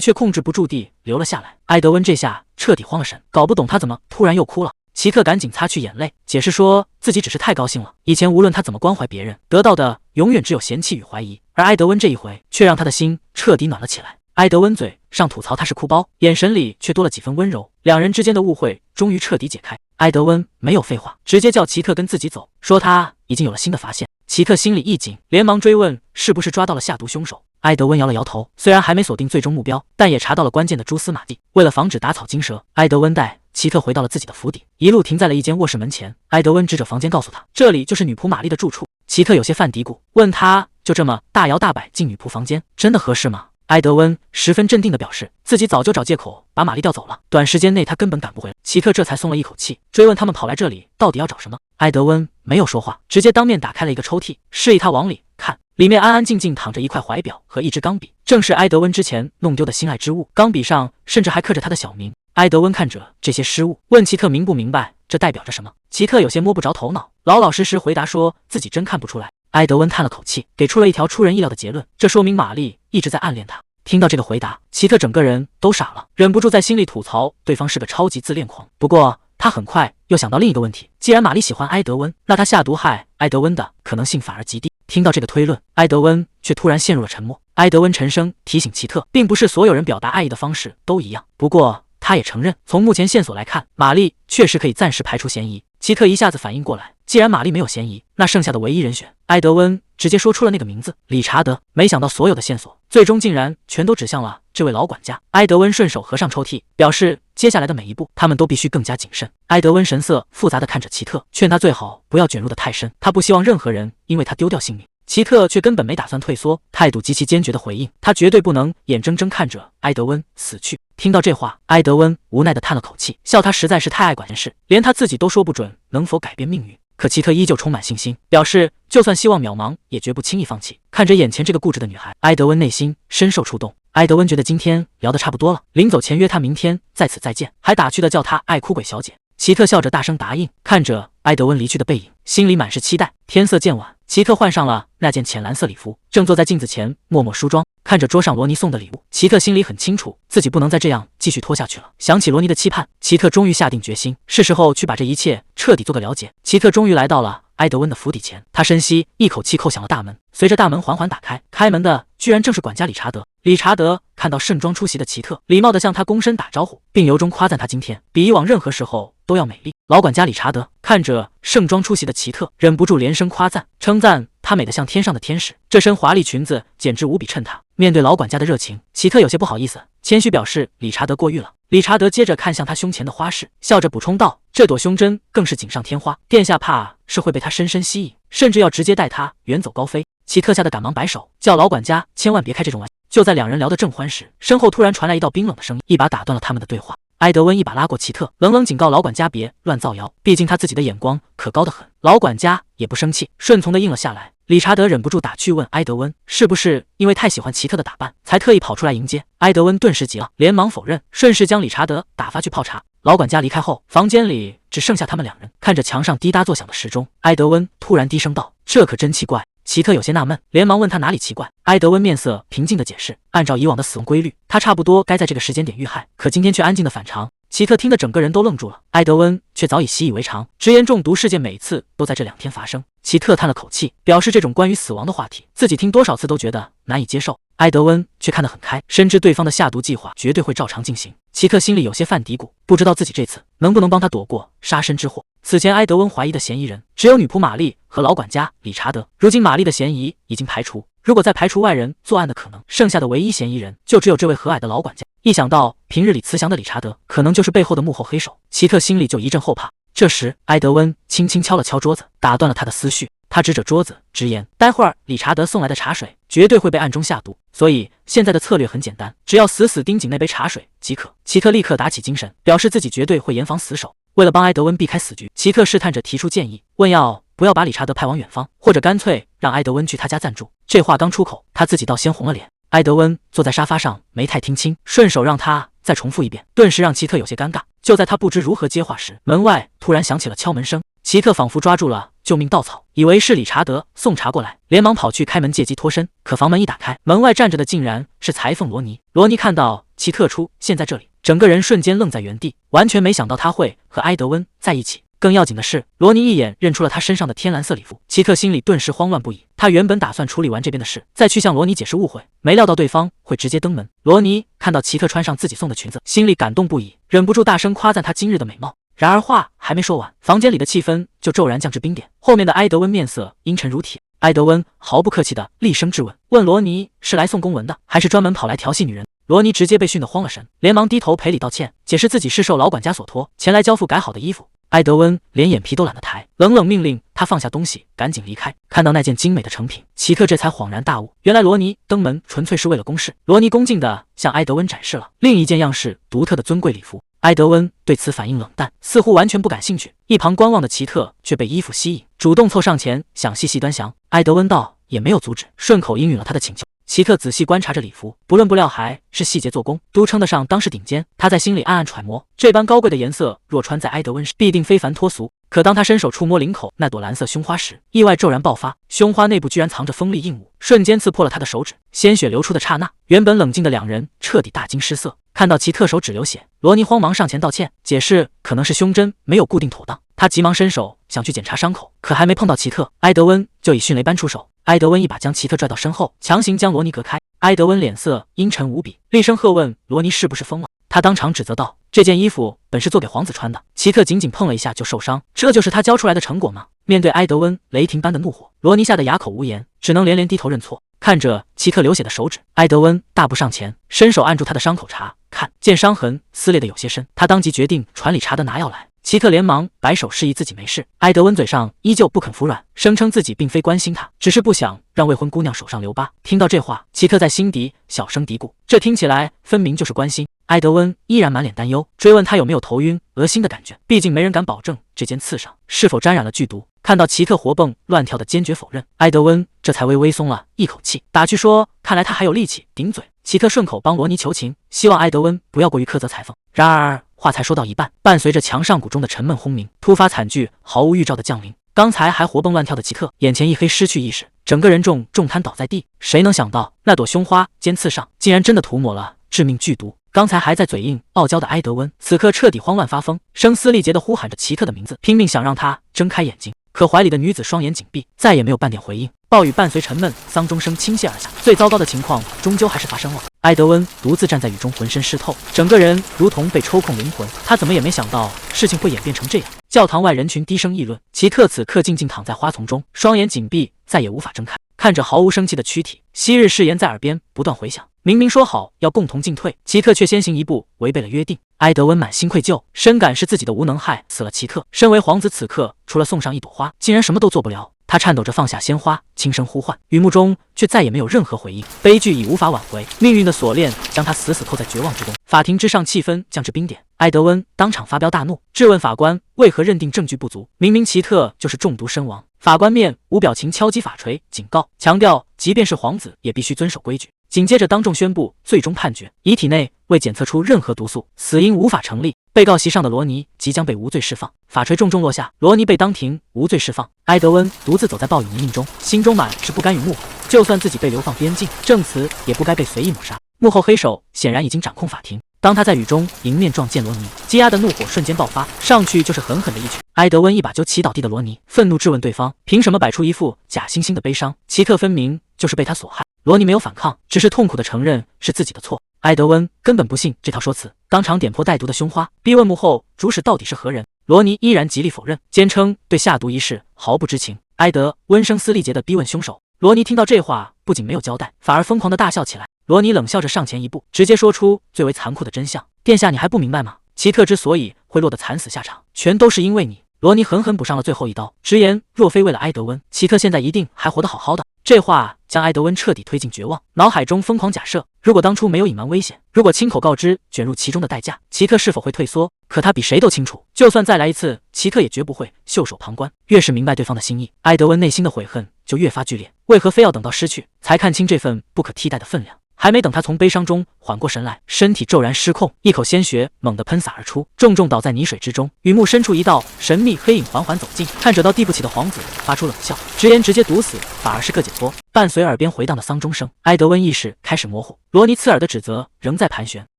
却控制不住地流了下来。埃德温这下彻底慌了神，搞不懂他怎么突然又哭了。奇特赶紧擦去眼泪，解释说自己只是太高兴了，以前无论他怎么关怀别人，得到的永远只有嫌弃与怀疑，而埃德温这一回却让他的心彻底暖了起来。埃德温嘴上吐槽他是哭包，眼神里却多了几分温柔，两人之间的误会终于彻底解开。埃德温没有废话，直接叫奇特跟自己走，说他已经有了新的发现。奇特心里一紧，连忙追问是不是抓到了下毒凶手。埃德温摇了摇头，虽然还没锁定最终目标，但也查到了关键的蛛丝马迹。为了防止打草惊蛇，埃德温带奇特回到了自己的府邸，一路停在了一间卧室门前。埃德温指着房间告诉他，这里就是女仆玛丽的住处。奇特有些犯嘀咕，问他就这么大摇大摆进女仆房间，真的合适吗？埃德温十分镇定地表示，自己早就找借口把玛丽调走了，短时间内他根本赶不回来。奇特这才松了一口气，追问他们跑来这里到底要找什么。埃德温没有说话，直接当面打开了一个抽屉，示意他往里看。里面安安静静躺着一块怀表和一支钢笔，正是埃德温之前弄丢的心爱之物。钢笔上甚至还刻着他的小名。埃德温看着这些失物，问奇特明不明白这代表着什么。奇特有些摸不着头脑，老老实实回答说自己真看不出来。埃德温叹了口气，给出了一条出人意料的结论，这说明玛丽一直在暗恋他。听到这个回答，奇特整个人都傻了，忍不住在心里吐槽对方是个超级自恋狂。不过他很快又想到另一个问题，既然玛丽喜欢埃德温，那他下毒害埃德温的可能性反而极低。听到这个推论，埃德温却突然陷入了沉默。埃德温沉声提醒奇特，并不是所有人表达爱意的方式都一样，不过他也承认，从目前线索来看，玛丽确实可以暂时排除嫌疑。奇特一下子反应过来，既然玛丽没有嫌疑，那剩下的唯一人选，埃德温直接说出了那个名字，理查德。没想到所有的线索最终竟然全都指向了这位老管家。埃德温顺手合上抽屉，表示接下来的每一步他们都必须更加谨慎。埃德温神色复杂地看着奇特，劝他最好不要卷入得太深，他不希望任何人因为他丢掉性命。奇特却根本没打算退缩，态度极其坚决地回应，他绝对不能眼睁睁看着埃德温死去。听到这话，埃德温无奈地叹了口气，笑他实在是太爱管闲事，连他自己都说不准能否改变命运。可奇特依旧充满信心，表示就算希望渺茫，也绝不轻易放弃。看着眼前这个固执的女孩，埃德温内心深受触动。埃德温觉得今天聊得差不多了，临走前约他明天在此再见，还打趣地叫她爱哭鬼小姐。奇特笑着大声答应，看着埃德温离去的背影，心里满是期待。天色渐晚，奇特换上了那件浅蓝色礼服，正坐在镜子前默默梳妆。看着桌上罗尼送的礼物，奇特心里很清楚，自己不能再这样继续拖下去了。想起罗尼的期盼，奇特终于下定决心，是时候去把这一切彻底做个了解。奇特终于来到了埃德温的府邸前，他深吸一口气，叩响了大门。随着大门缓缓打开，开门的居然正是管家理查德。理查德看到盛装出席的奇特，礼貌地向他躬身打招呼，并由衷夸赞他今天比以往任何时候都要美丽。老管家理查德看着盛装出席的奇特，忍不住连声夸赞，称赞她美得像天上的天使，这身华丽裙子简直无比衬她。面对老管家的热情，奇特有些不好意思，谦虚表示理查德过誉了。理查德接着看向他胸前的花饰，笑着补充道，这朵胸针更是锦上添花，殿下怕是会被它深深吸引，甚至要直接带它远走高飞。奇特吓得赶忙摆手，叫老管家千万别开这种玩笑。就在两人聊得正欢时，身后突然传来一道冰冷的声音，一把打断了他们的对话。埃德温一把拉过奇特，冷冷警告老管家别乱造谣，毕竟他自己的眼光可高得很。老管家也不生气，顺从的应了下来。理查德忍不住打趣问埃德温，是不是因为太喜欢奇特的打扮，才特意跑出来迎接？埃德温顿时急了，连忙否认，顺势将理查德打发去泡茶。老管家离开后，房间里只剩下他们两人。看着墙上滴答作响的时钟，埃德温突然低声道，这可真奇怪。奇特有些纳闷，连忙问他哪里奇怪。埃德温面色平静地解释，按照以往的死亡规律，他差不多该在这个时间点遇害，可今天却安静的反常。奇特听得整个人都愣住了，埃德温却早已习以为常，直言中毒事件每次都在这2天发生，齐特叹了口气，表示这种关于死亡的话题，自己听多少次都觉得难以接受。埃德温却看得很开，深知对方的下毒计划绝对会照常进行。齐特心里有些犯嘀咕，不知道自己这次能不能帮他躲过杀身之祸。此前埃德温怀疑的嫌疑人只有女仆玛丽和老管家理查德，如今玛丽的嫌疑已经排除，如果再排除外人作案的可能，剩下的唯一嫌疑人就只有这位和蔼的老管家。一想到平日里慈祥的理查德可能就是背后的幕后黑手，齐特心里就一阵后怕。这时埃德温轻轻敲了敲桌子，打断了他的思绪。他指着桌子直言，待会儿理查德送来的茶水绝对会被暗中下毒，所以现在的策略很简单，只要死死盯紧那杯茶水即可。齐特立刻打起精神，表示自己绝对会严防死守。为了帮埃德温避开死局，齐特试探着提出建议，问要不要把理查德派往远方，或者干脆让埃德温去他家暂住。这话刚出口，他自己倒先红了脸。埃德温坐在沙发上没太听清，顺手让他再重复一遍，顿时让齐特有些尴尬。就在他不知如何接话时，门外突然响起了敲门声。齐特仿佛抓住了救命稻草，以为是理查德送茶过来，连忙跑去开门借机脱身。可房门一打开，门外站着的竟然是裁缝罗尼。罗尼看到齐特出现在这里，整个人瞬间愣在原地，完全没想到他会和埃德温在一起。更要紧的是，罗尼一眼认出了他身上的天蓝色礼服。齐特心里顿时慌乱不已，他原本打算处理完这边的事，再去向罗尼解释误会，没料到对方会直接登门。罗尼看到齐特穿上自己送的裙子，心里感动不已，忍不住大声夸赞他今日的美貌。然而话还没说完，房间里的气氛就骤然降至冰点。后面的埃德温面色阴沉如铁，埃德温毫不客气地厉声质问，问罗尼是来送公文的，还是专门跑来调戏女人？罗尼直接被训得慌了神，连忙低头赔礼道歉，解释自己是受老管家所托，前来交付改好的衣服。埃德温连眼皮都懒得抬，冷冷命令他放下东西，赶紧离开。看到那件精美的成品，齐特这才恍然大悟，原来罗尼登门纯粹是为了公事。罗尼恭敬地向埃德温展示了另一件样式独特的尊贵礼服。埃德温对此反应冷淡，似乎完全不感兴趣。一旁观望的齐特却被衣服吸引，主动凑上前想细细端详。埃德温道也没有阻止，顺口应允了他的请求。齐特仔细观察着礼服，不论布料还是细节做工，都称得上当世顶尖。他在心里暗暗揣摩，这般高贵的颜色若穿在埃德温身，必定非凡脱俗。可当他伸手触摸领口那朵蓝色胸花时，意外骤然爆发，胸花内部居然藏着锋利硬物，瞬间刺破了他的手指。鲜血流出的刹那，原本冷静的两人彻底大惊失色。看到齐特手指流血，罗尼慌忙上前道歉，解释可能是胸针没有固定妥当。他急忙伸手想去检查伤口，可还没碰到齐特，埃德温就以迅雷般出手。埃德温一把将齐特拽到身后，强行将罗尼隔开。埃德温脸色阴沉无比，厉声喝问罗尼是不是疯了。他当场指责道，这件衣服本是做给皇子穿的。齐特仅仅碰了一下就受伤，这就是他交出来的成果吗？面对埃德温雷霆般的怒火，罗尼吓得哑口无言，只能连连低头认错。看着齐特流血的手指，埃德温大步上前，伸手按住他的伤口查看，见伤痕撕裂的有些深，他当即决定传理查德拿药来。齐特连忙摆手示意自己没事，埃德温嘴上依旧不肯服软，声称自己并非关心他，只是不想让未婚姑娘手上留疤。听到这话，齐特在心底小声嘀咕，这听起来分明就是关心。埃德温依然满脸担忧，追问他有没有头晕恶心的感觉，毕竟没人敢保证这件刺上是否沾染了剧毒。看到齐特活蹦乱跳的坚决否认，埃德温这才微微松了一口气，打趣说看来他还有力气顶嘴。齐特顺口帮罗尼求情，希望埃德温不要过于苛责裁缝。然而话才说到一半，伴随着墙上鼓中的沉闷轰鸣，突发惨剧毫无预兆的降临。刚才还活蹦乱跳的齐特眼前一黑，失去意识，整个人重瘫倒在地。谁能想到那朵胸花尖刺上竟然真的涂抹了致命剧毒？刚才还在嘴硬傲娇的埃德温，此刻彻底慌乱发疯，声嘶力竭地呼喊着齐特的名字，拼命想让他睁开眼睛。可怀里的女子双眼紧闭，再也没有半点回应。暴雨伴随沉闷丧钟声倾泻而下，最糟糕的情况终究还是发生了。埃德温独自站在雨中，浑身湿透，整个人如同被抽空灵魂。他怎么也没想到事情会演变成这样。教堂外人群低声议论，齐特此刻静静躺在花丛中，双眼紧闭，再也无法睁开。看着毫无生气的躯体，昔日誓言在耳边不断回响。明明说好要共同进退，齐特却先行一步，违背了约定。埃德温满心愧疚，深感是自己的无能害死了齐特。身为皇子，此刻除了送上一朵花，竟然什么都做不了。他颤抖着放下鲜花，轻声呼唤，雨幕中却再也没有任何回应。悲剧已无法挽回，命运的锁链将他死死扣在绝望之中。法庭之上，气氛降至冰点。埃德温当场发飙大怒，质问法官为何认定证据不足，明明齐特就是中毒身亡。法官面无表情敲击法锤，警告，强调即便是皇子也必须遵守规矩。紧接着当众宣布最终判决，遗体内未检测出任何毒素，死因无法成立。被告席上的罗尼即将被无罪释放。法锤重重落下，罗尼被当庭无罪释放。埃德温独自走在暴雨泥泞中，心中满是不甘与怒火。就算自己被流放边境，证词也不该被随意抹杀。幕后黑手显然已经掌控法庭。当他在雨中迎面撞见罗尼，积压的怒火瞬间爆发，上去就是狠狠的一拳。埃德温一把就骑倒地的罗尼，愤怒质问对方凭什么摆出一副假惺惺的悲伤？奇特分明就是被他所害。罗尼没有反抗，只是痛苦的承认是自己的错。埃德温根本不信这套说辞，当场点破带毒的凶花，逼问幕后主使到底是何人。罗尼依然极力否认，坚称对下毒一事毫不知情。埃德温声嘶力竭地逼问凶手。罗尼听到这话，不仅没有交代，反而疯狂地大笑起来。罗尼冷笑着上前一步，直接说出最为残酷的真相：殿下，你还不明白吗？奇特之所以会落得惨死下场，全都是因为你。罗尼狠狠补上了最后一刀，直言若非为了埃德温，奇特现在一定还活得好好的。这话将埃德温彻底推进绝望，脑海中疯狂假设，如果当初没有隐瞒危险，如果亲口告知卷入其中的代价，奇特是否会退缩？可他比谁都清楚，就算再来一次，奇特也绝不会袖手旁观。越是明白对方的心意，埃德温内心的悔恨就越发剧烈。为何非要等到失去，才看清这份不可替代的分量？还没等他从悲伤中缓过神来，身体骤然失控，一口鲜血猛地喷洒而出，重重倒在泥水之中。雨幕深处，一道神秘黑影缓缓走近，看着到地不起的皇子发出冷笑，直言直接毒死反而是个解脱。伴随耳边回荡的丧钟声，埃德温意识开始模糊，罗尼刺耳的指责仍在盘旋。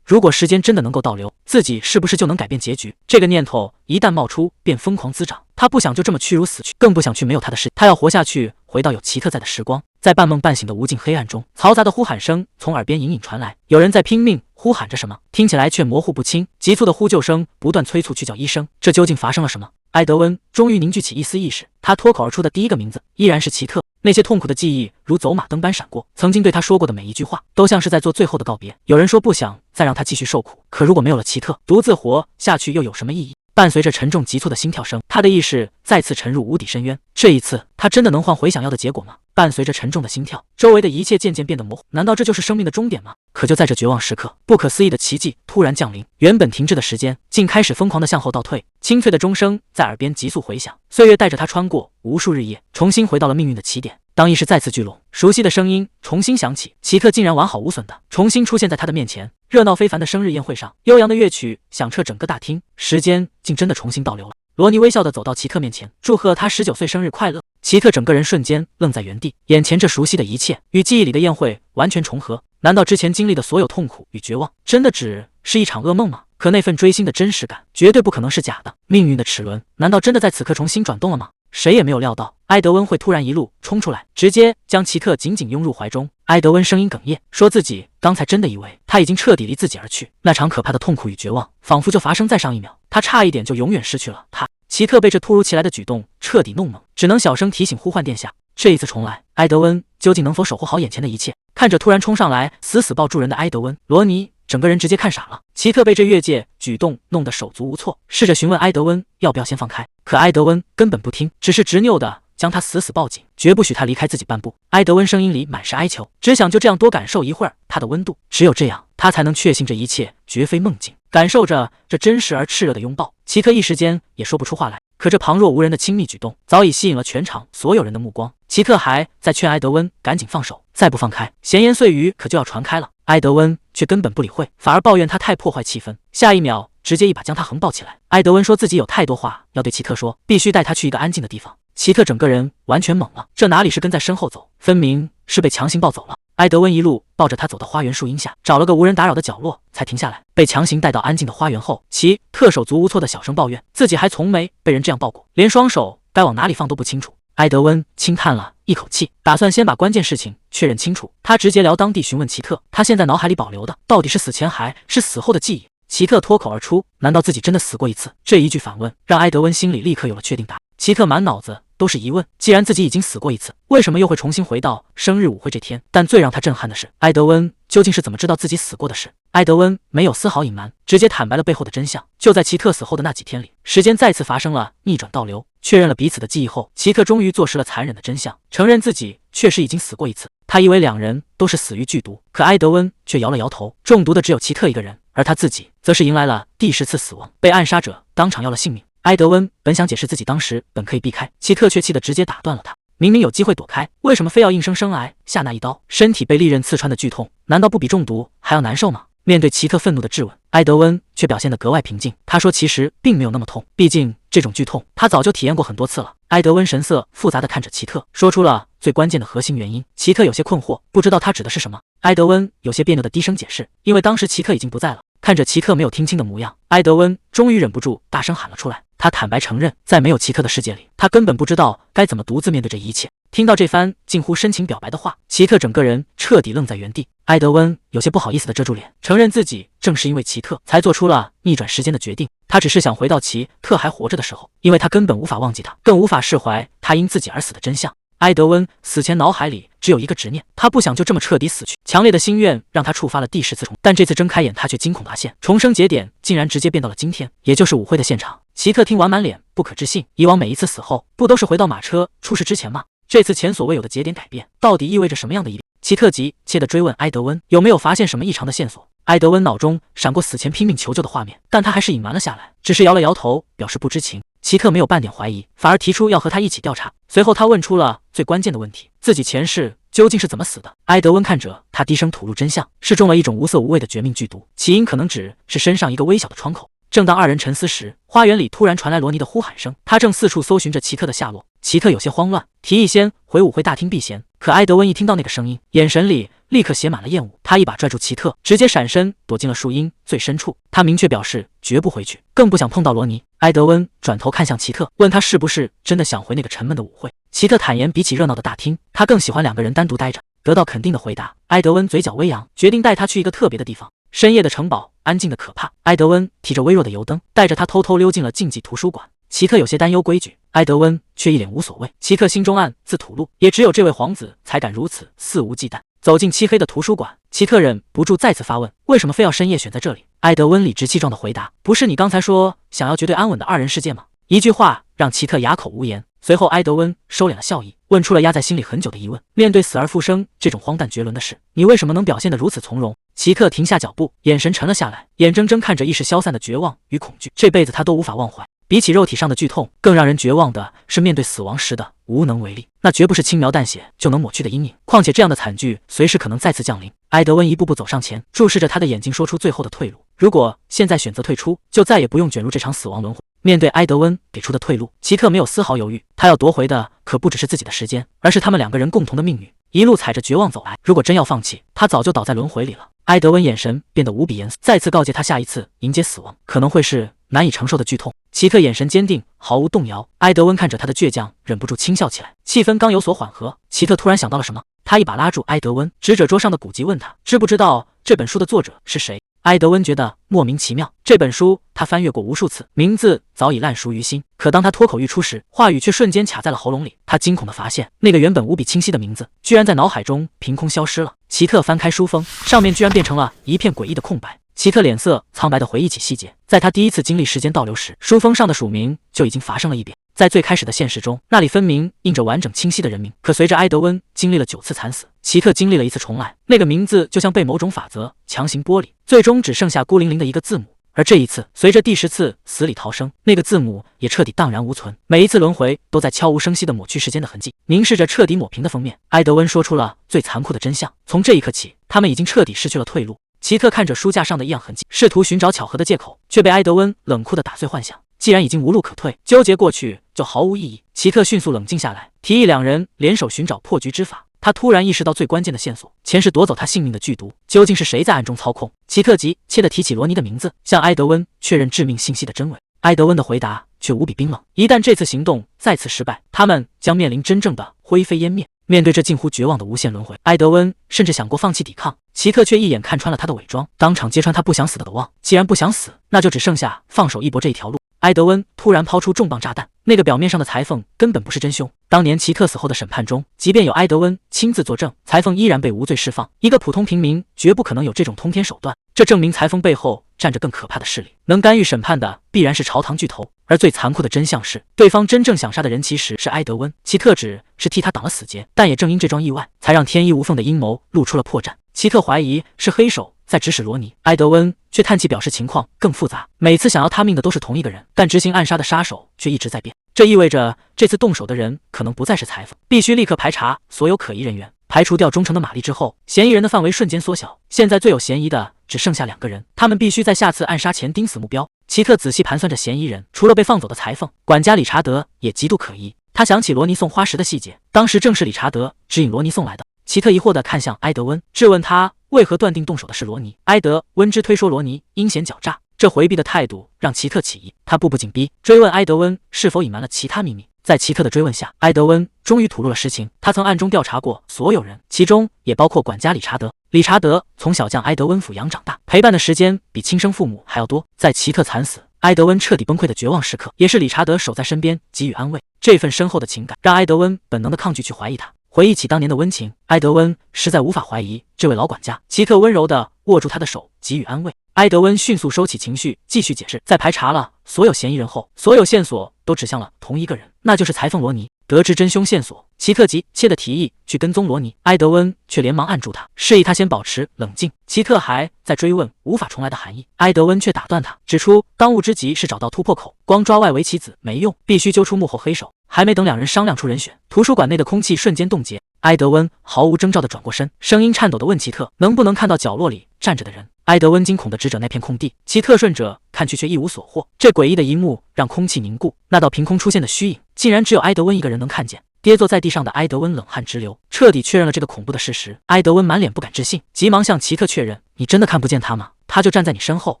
如果时间真的能够倒流，自己是不是就能改变结局？这个念头一旦冒出，便疯狂滋长。他不想就这么屈辱死去，更不想去没有他的世界。他要活下去，回到有奇特在的时光。在半梦半醒的无尽黑暗中，嘈杂的呼喊声从耳边隐隐传来，有人在拼命呼喊着什么，听起来却模糊不清。急促的呼救声不断催促去叫医生，这究竟发生了什么？埃德温终于凝聚起一丝意识，他脱口而出的第一个名字依然是奇特。那些痛苦的记忆如走马灯般闪过，曾经对他说过的每一句话，都像是在做最后的告别。有人说不想再让他继续受苦，可如果没有了奇特，独自活下去又有什么意义？伴随着沉重急促的心跳声，他的意识再次沉入无底深渊。这一次，他真的能换回想要的结果吗？伴随着沉重的心跳，周围的一切渐渐变得模糊。难道这就是生命的终点吗？可就在这绝望时刻，不可思议的奇迹突然降临，原本停滞的时间竟开始疯狂地向后倒退。清脆的钟声在耳边急速回响，岁月带着他穿过无数日夜，重新回到了命运的起点。当意识再次聚拢，熟悉的声音重新响起，奇特竟然完好无损的重新出现在他的面前。热闹非凡的生日宴会上，悠扬的乐曲响彻整个大厅，时间竟真的重新倒流了。罗尼微笑地走到奇特面前，祝贺他19岁生日快乐。奇特整个人瞬间愣在原地，眼前这熟悉的一切与记忆里的宴会完全重合。难道之前经历的所有痛苦与绝望，真的只是一场噩梦吗？可那份锥心的真实感，绝对不可能是假的。命运的齿轮，难道真的在此刻重新转动了吗？谁也没有料到，埃德温会突然一路冲出来，直接将奇特紧紧拥入怀中。埃德温声音哽咽，说自己刚才真的以为他已经彻底离自己而去，那场可怕的痛苦与绝望，仿佛就发生在上一秒，他差一点就永远失去了他。奇特被这突如其来的举动彻底弄懵，只能小声提醒呼唤殿下。这一次重来，埃德温究竟能否守护好眼前的一切？看着突然冲上来死死抱住人的埃德温，罗尼整个人直接看傻了。奇特被这越界举动弄得手足无措，试着询问埃德温要不要先放开，可埃德温根本不听，只是执拗的将他死死抱紧，绝不许他离开自己半步。埃德温声音里满是哀求，只想就这样多感受一会儿他的温度，只有这样，他才能确信这一切绝非梦境。感受着这真实而炽热的拥抱，奇特一时间也说不出话来。可这旁若无人的亲密举动，早已吸引了全场所有人的目光。奇特还在劝埃德温赶紧放手，再不放开，闲言碎语可就要传开了。埃德温却根本不理会，反而抱怨他太破坏气氛，下一秒直接一把将他横抱起来。埃德温说自己有太多话要对奇特说，必须带他去一个安静的地方。奇特整个人完全懵了，这哪里是跟在身后走，分明是被强行抱走了。埃德温一路抱着他走到花园树荫下，找了个无人打扰的角落才停下来。被强行带到安静的花园后，奇特手足无措的小声抱怨，自己还从没被人这样抱过，连双手该往哪里放都不清楚。埃德温轻叹了一口气，打算先把关键事情确认清楚。他直截了当地询问奇特，他现在脑海里保留的到底是死前还是死后的记忆？奇特脱口而出，难道自己真的死过一次？这一句反问让埃德温心里立刻有了确定答案。奇特满脑子都是疑问，既然自己已经死过一次，为什么又会重新回到生日舞会这天？但最让他震撼的是，埃德温究竟是怎么知道自己死过的事？埃德温没有丝毫隐瞒，直接坦白了背后的真相。就在奇特死后的那几天里，时间再次发生了逆转倒流，确认了彼此的记忆后，奇特终于坐实了残忍的真相，承认自己确实已经死过一次。他以为两人都是死于剧毒，可埃德温却摇了摇头，中毒的只有奇特一个人，而他自己则是迎来了第10次死亡，被暗杀者当场要了性命。埃德温本想解释自己当时本可以避开，奇特却气得直接打断了他。明明有机会躲开，为什么非要硬生生挨下那一刀？身体被利刃刺穿的剧痛，难道不比中毒还要难受吗？面对奇特愤怒的质问，埃德温却表现得格外平静。他说其实并没有那么痛，毕竟这种剧痛他早就体验过很多次了。埃德温神色复杂地看着奇特，说出了最关键的核心原因。奇特有些困惑，不知道他指的是什么。埃德温有些别扭地低声解释，因为当时奇特已经不在了，看着奇特没有听清的模样，埃德温终于忍不住大声喊了出来。他坦白承认，在没有奇特的世界里，他根本不知道该怎么独自面对这一切。听到这番近乎深情表白的话，奇特整个人彻底愣在原地。埃德温有些不好意思地遮住脸，承认自己正是因为奇特才做出了逆转时间的决定。他只是想回到奇特还活着的时候，因为他根本无法忘记他，更无法释怀他因自己而死的真相。埃德温死前脑海里只有一个执念，他不想就这么彻底死去。强烈的心愿让他触发了第10次重生，但这次睁开眼，他却惊恐发现，重生节点竟然直接变到了今天，也就是舞会的现场。奇特听完满脸不可置信，以往每一次死后不都是回到马车出事之前吗？这次前所未有的节点改变，到底意味着什么样的一变？奇特急切地追问埃德温有没有发现什么异常的线索。埃德温脑中闪过死前拼命求救的画面，但他还是隐瞒了下来，只是摇了摇头表示不知情。奇特没有半点怀疑，反而提出要和他一起调查。随后他问出了最关键的问题，自己前世究竟是怎么死的？埃德温看着他低声吐露真相，是中了一种无色无味的绝命剧毒，起因可能只是身上一个微小的窗口。正当二人沉思时，花园里突然传来罗尼的呼喊声，他正四处搜寻着奇特的下落。奇特有些慌乱，提议先回舞会大厅避嫌，可埃德温一听到那个声音，眼神里立刻写满了厌恶。他一把拽住奇特，直接闪身躲进了树荫最深处。他明确表示绝不回去，更不想碰到罗尼。埃德温转头看向奇特，问他是不是真的想回那个沉闷的舞会。奇特坦言，比起热闹的大厅，他更喜欢两个人单独待着。得到肯定的回答，埃德温嘴角微扬，决定带他去一个特别的地方。深夜的城堡安静的可怕，埃德温提着微弱的油灯，带着他偷偷溜进了竞技图书馆。奇特有些担忧规矩，埃德温却一脸无所谓。奇特心中暗自吐露，也只有这位皇子才敢如此肆无忌惮。走进漆黑的图书馆，奇特忍不住再次发问，为什么非要深夜选在这里？埃德温理直气壮的回答，不是你刚才说想要绝对安稳的二人世界吗？一句话让奇特哑口无言。随后埃德温收敛了笑意，问出了压在心里很久的疑问，面对死而复生这种荒诞绝伦的事，你为什么能表现得如此从容？奇特停下脚步，眼神沉了下来，眼睁睁看着一时消散的绝望与恐惧，这辈子他都无法忘怀。比起肉体上的剧痛，更让人绝望的是面对死亡时的无能为力，那绝不是轻描淡写就能抹去的阴影。况且这样的惨剧随时可能再次降临。埃德温一步步走上前，注视着他的眼睛，说出最后的退路。如果现在选择退出，就再也不用卷入这场死亡轮回。面对埃德温给出的退路，奇特没有丝毫犹豫，他要夺回的可不只是自己的时间，而是他们两个人共同的命运。一路踩着绝望走来，如果真要放弃，他早就倒在轮回里了。埃德温眼神变得无比严肃，再次告诫他，下一次迎接死亡可能会是难以承受的剧痛。奇特眼神坚定，毫无动摇。埃德温看着他的倔强，忍不住轻笑起来。气氛刚有所缓和，奇特突然想到了什么，他一把拉住埃德温，指着桌上的古籍问他，知不知道这本书的作者是谁？埃德温觉得莫名其妙，这本书他翻阅过无数次，名字早已烂熟于心，可当他脱口欲出时，话语却瞬间卡在了喉咙里。他惊恐地发现，那个原本无比清晰的名字，居然在脑海中凭空消失了。奇特翻开书封，上面居然变成了一片诡异的空白。奇特脸色苍白地回忆起细节，在他第一次经历时间倒流时，书封上的署名就已经发生了一遍。在最开始的现实中，那里分明印着完整清晰的人名，可随着埃德温经历了9次惨死，奇特经历了1次重来，那个名字就像被某种法则强行剥离，最终只剩下孤零零的一个字母。而这一次，随着第10次死里逃生，那个字母也彻底荡然无存。每一次轮回都在悄无声息地抹去时间的痕迹，凝视着彻底抹平的封面，埃德温说出了最残酷的真相：从这一刻起，他们已经彻底失去了退路。奇特看着书架上的异样痕迹，试图寻找巧合的借口，却被埃德温冷酷地打碎幻想。既然已经无路可退，纠结过去就毫无意义。奇特迅速冷静下来，提议两人联手寻找破局之法。他突然意识到最关键的线索，前世夺走他性命的剧毒，究竟是谁在暗中操控？奇特急切地提起罗尼的名字，向埃德温确认致命信息的真伪。埃德温的回答却无比冰冷，一旦这次行动再次失败，他们将面临真正的灰飞烟灭。面对这近乎绝望的无限轮回，埃德温甚至想过放弃抵抗，奇特却一眼看穿了他的伪装，当场揭穿他不想死的渴望。既然不想死，那就只剩下放手一搏这一条路。埃德温突然抛出重磅炸弹，那个表面上的裁缝根本不是真凶。当年奇特死后的审判中，即便有埃德温亲自作证，裁缝依然被无罪释放。一个普通平民绝不可能有这种通天手段，这证明裁缝背后站着更可怕的势力，能干预审判的必然是朝堂巨头。而最残酷的真相是，对方真正想杀的人其实是埃德温，奇特只是替他挡了死劫，但也正因这桩意外，才让天衣无缝的阴谋露出了破绽。奇特怀疑是黑手在指使罗尼，埃德温却叹气表示情况更复杂，每次想要他命的都是同一个人，但执行暗杀的杀手却一直在变。这意味着这次动手的人可能不再是裁缝，必须立刻排查所有可疑人员。排除掉忠诚的玛丽之后，嫌疑人的范围瞬间缩小，现在最有嫌疑的只剩下2个人，他们必须在下次暗杀前盯死目标。奇特仔细盘算着嫌疑人，除了被放走的裁缝，管家理查德也极度可疑。他想起罗尼送花石的细节，当时正是理查德指引罗尼送来的。奇特疑惑地看向埃德温，质问他为何断定动手的是罗尼？埃德温之推说罗尼阴险狡诈，这回避的态度让奇特起疑，他步步紧逼，追问埃德温是否隐瞒了其他秘密。在奇特的追问下，埃德温终于吐露了实情。他曾暗中调查过所有人，其中也包括管家理查德。理查德从小将埃德温抚养长大，陪伴的时间比亲生父母还要多。在奇特惨死，埃德温彻底崩溃的绝望时刻，也是理查德守在身边给予安慰。这份深厚的情感让埃德温本能的抗拒去怀疑他。回忆起当年的温情，埃德温实在无法怀疑这位老管家。奇特温柔地握住他的手，给予安慰。埃德温迅速收起情绪，继续解释。在排查了所有嫌疑人后，所有线索都指向了同一个人，那就是裁缝罗尼。得知真凶线索，奇特急切地提议去跟踪罗尼，埃德温却连忙按住他，示意他先保持冷静。奇特还在追问无法重来的含义，埃德温却打断他，指出当务之急是找到突破口，光抓外围棋子没用，必须揪出幕后黑手。还没等两人商量出人选，图书馆内的空气瞬间冻结。埃德温毫无征兆地转过身，声音颤抖地问奇特能不能看到角落里站着的人。埃德温惊恐地指着那片空地，奇特顺着看去却一无所获。这诡异的一幕让空气凝固，那道凭空出现的虚影竟然只有埃德温一个人能看见。跌坐在地上的埃德温冷汗直流，彻底确认了这个恐怖的事实。埃德温满脸不敢置信，急忙向奇特确认：“你真的看不见他吗？他就站在你身后。”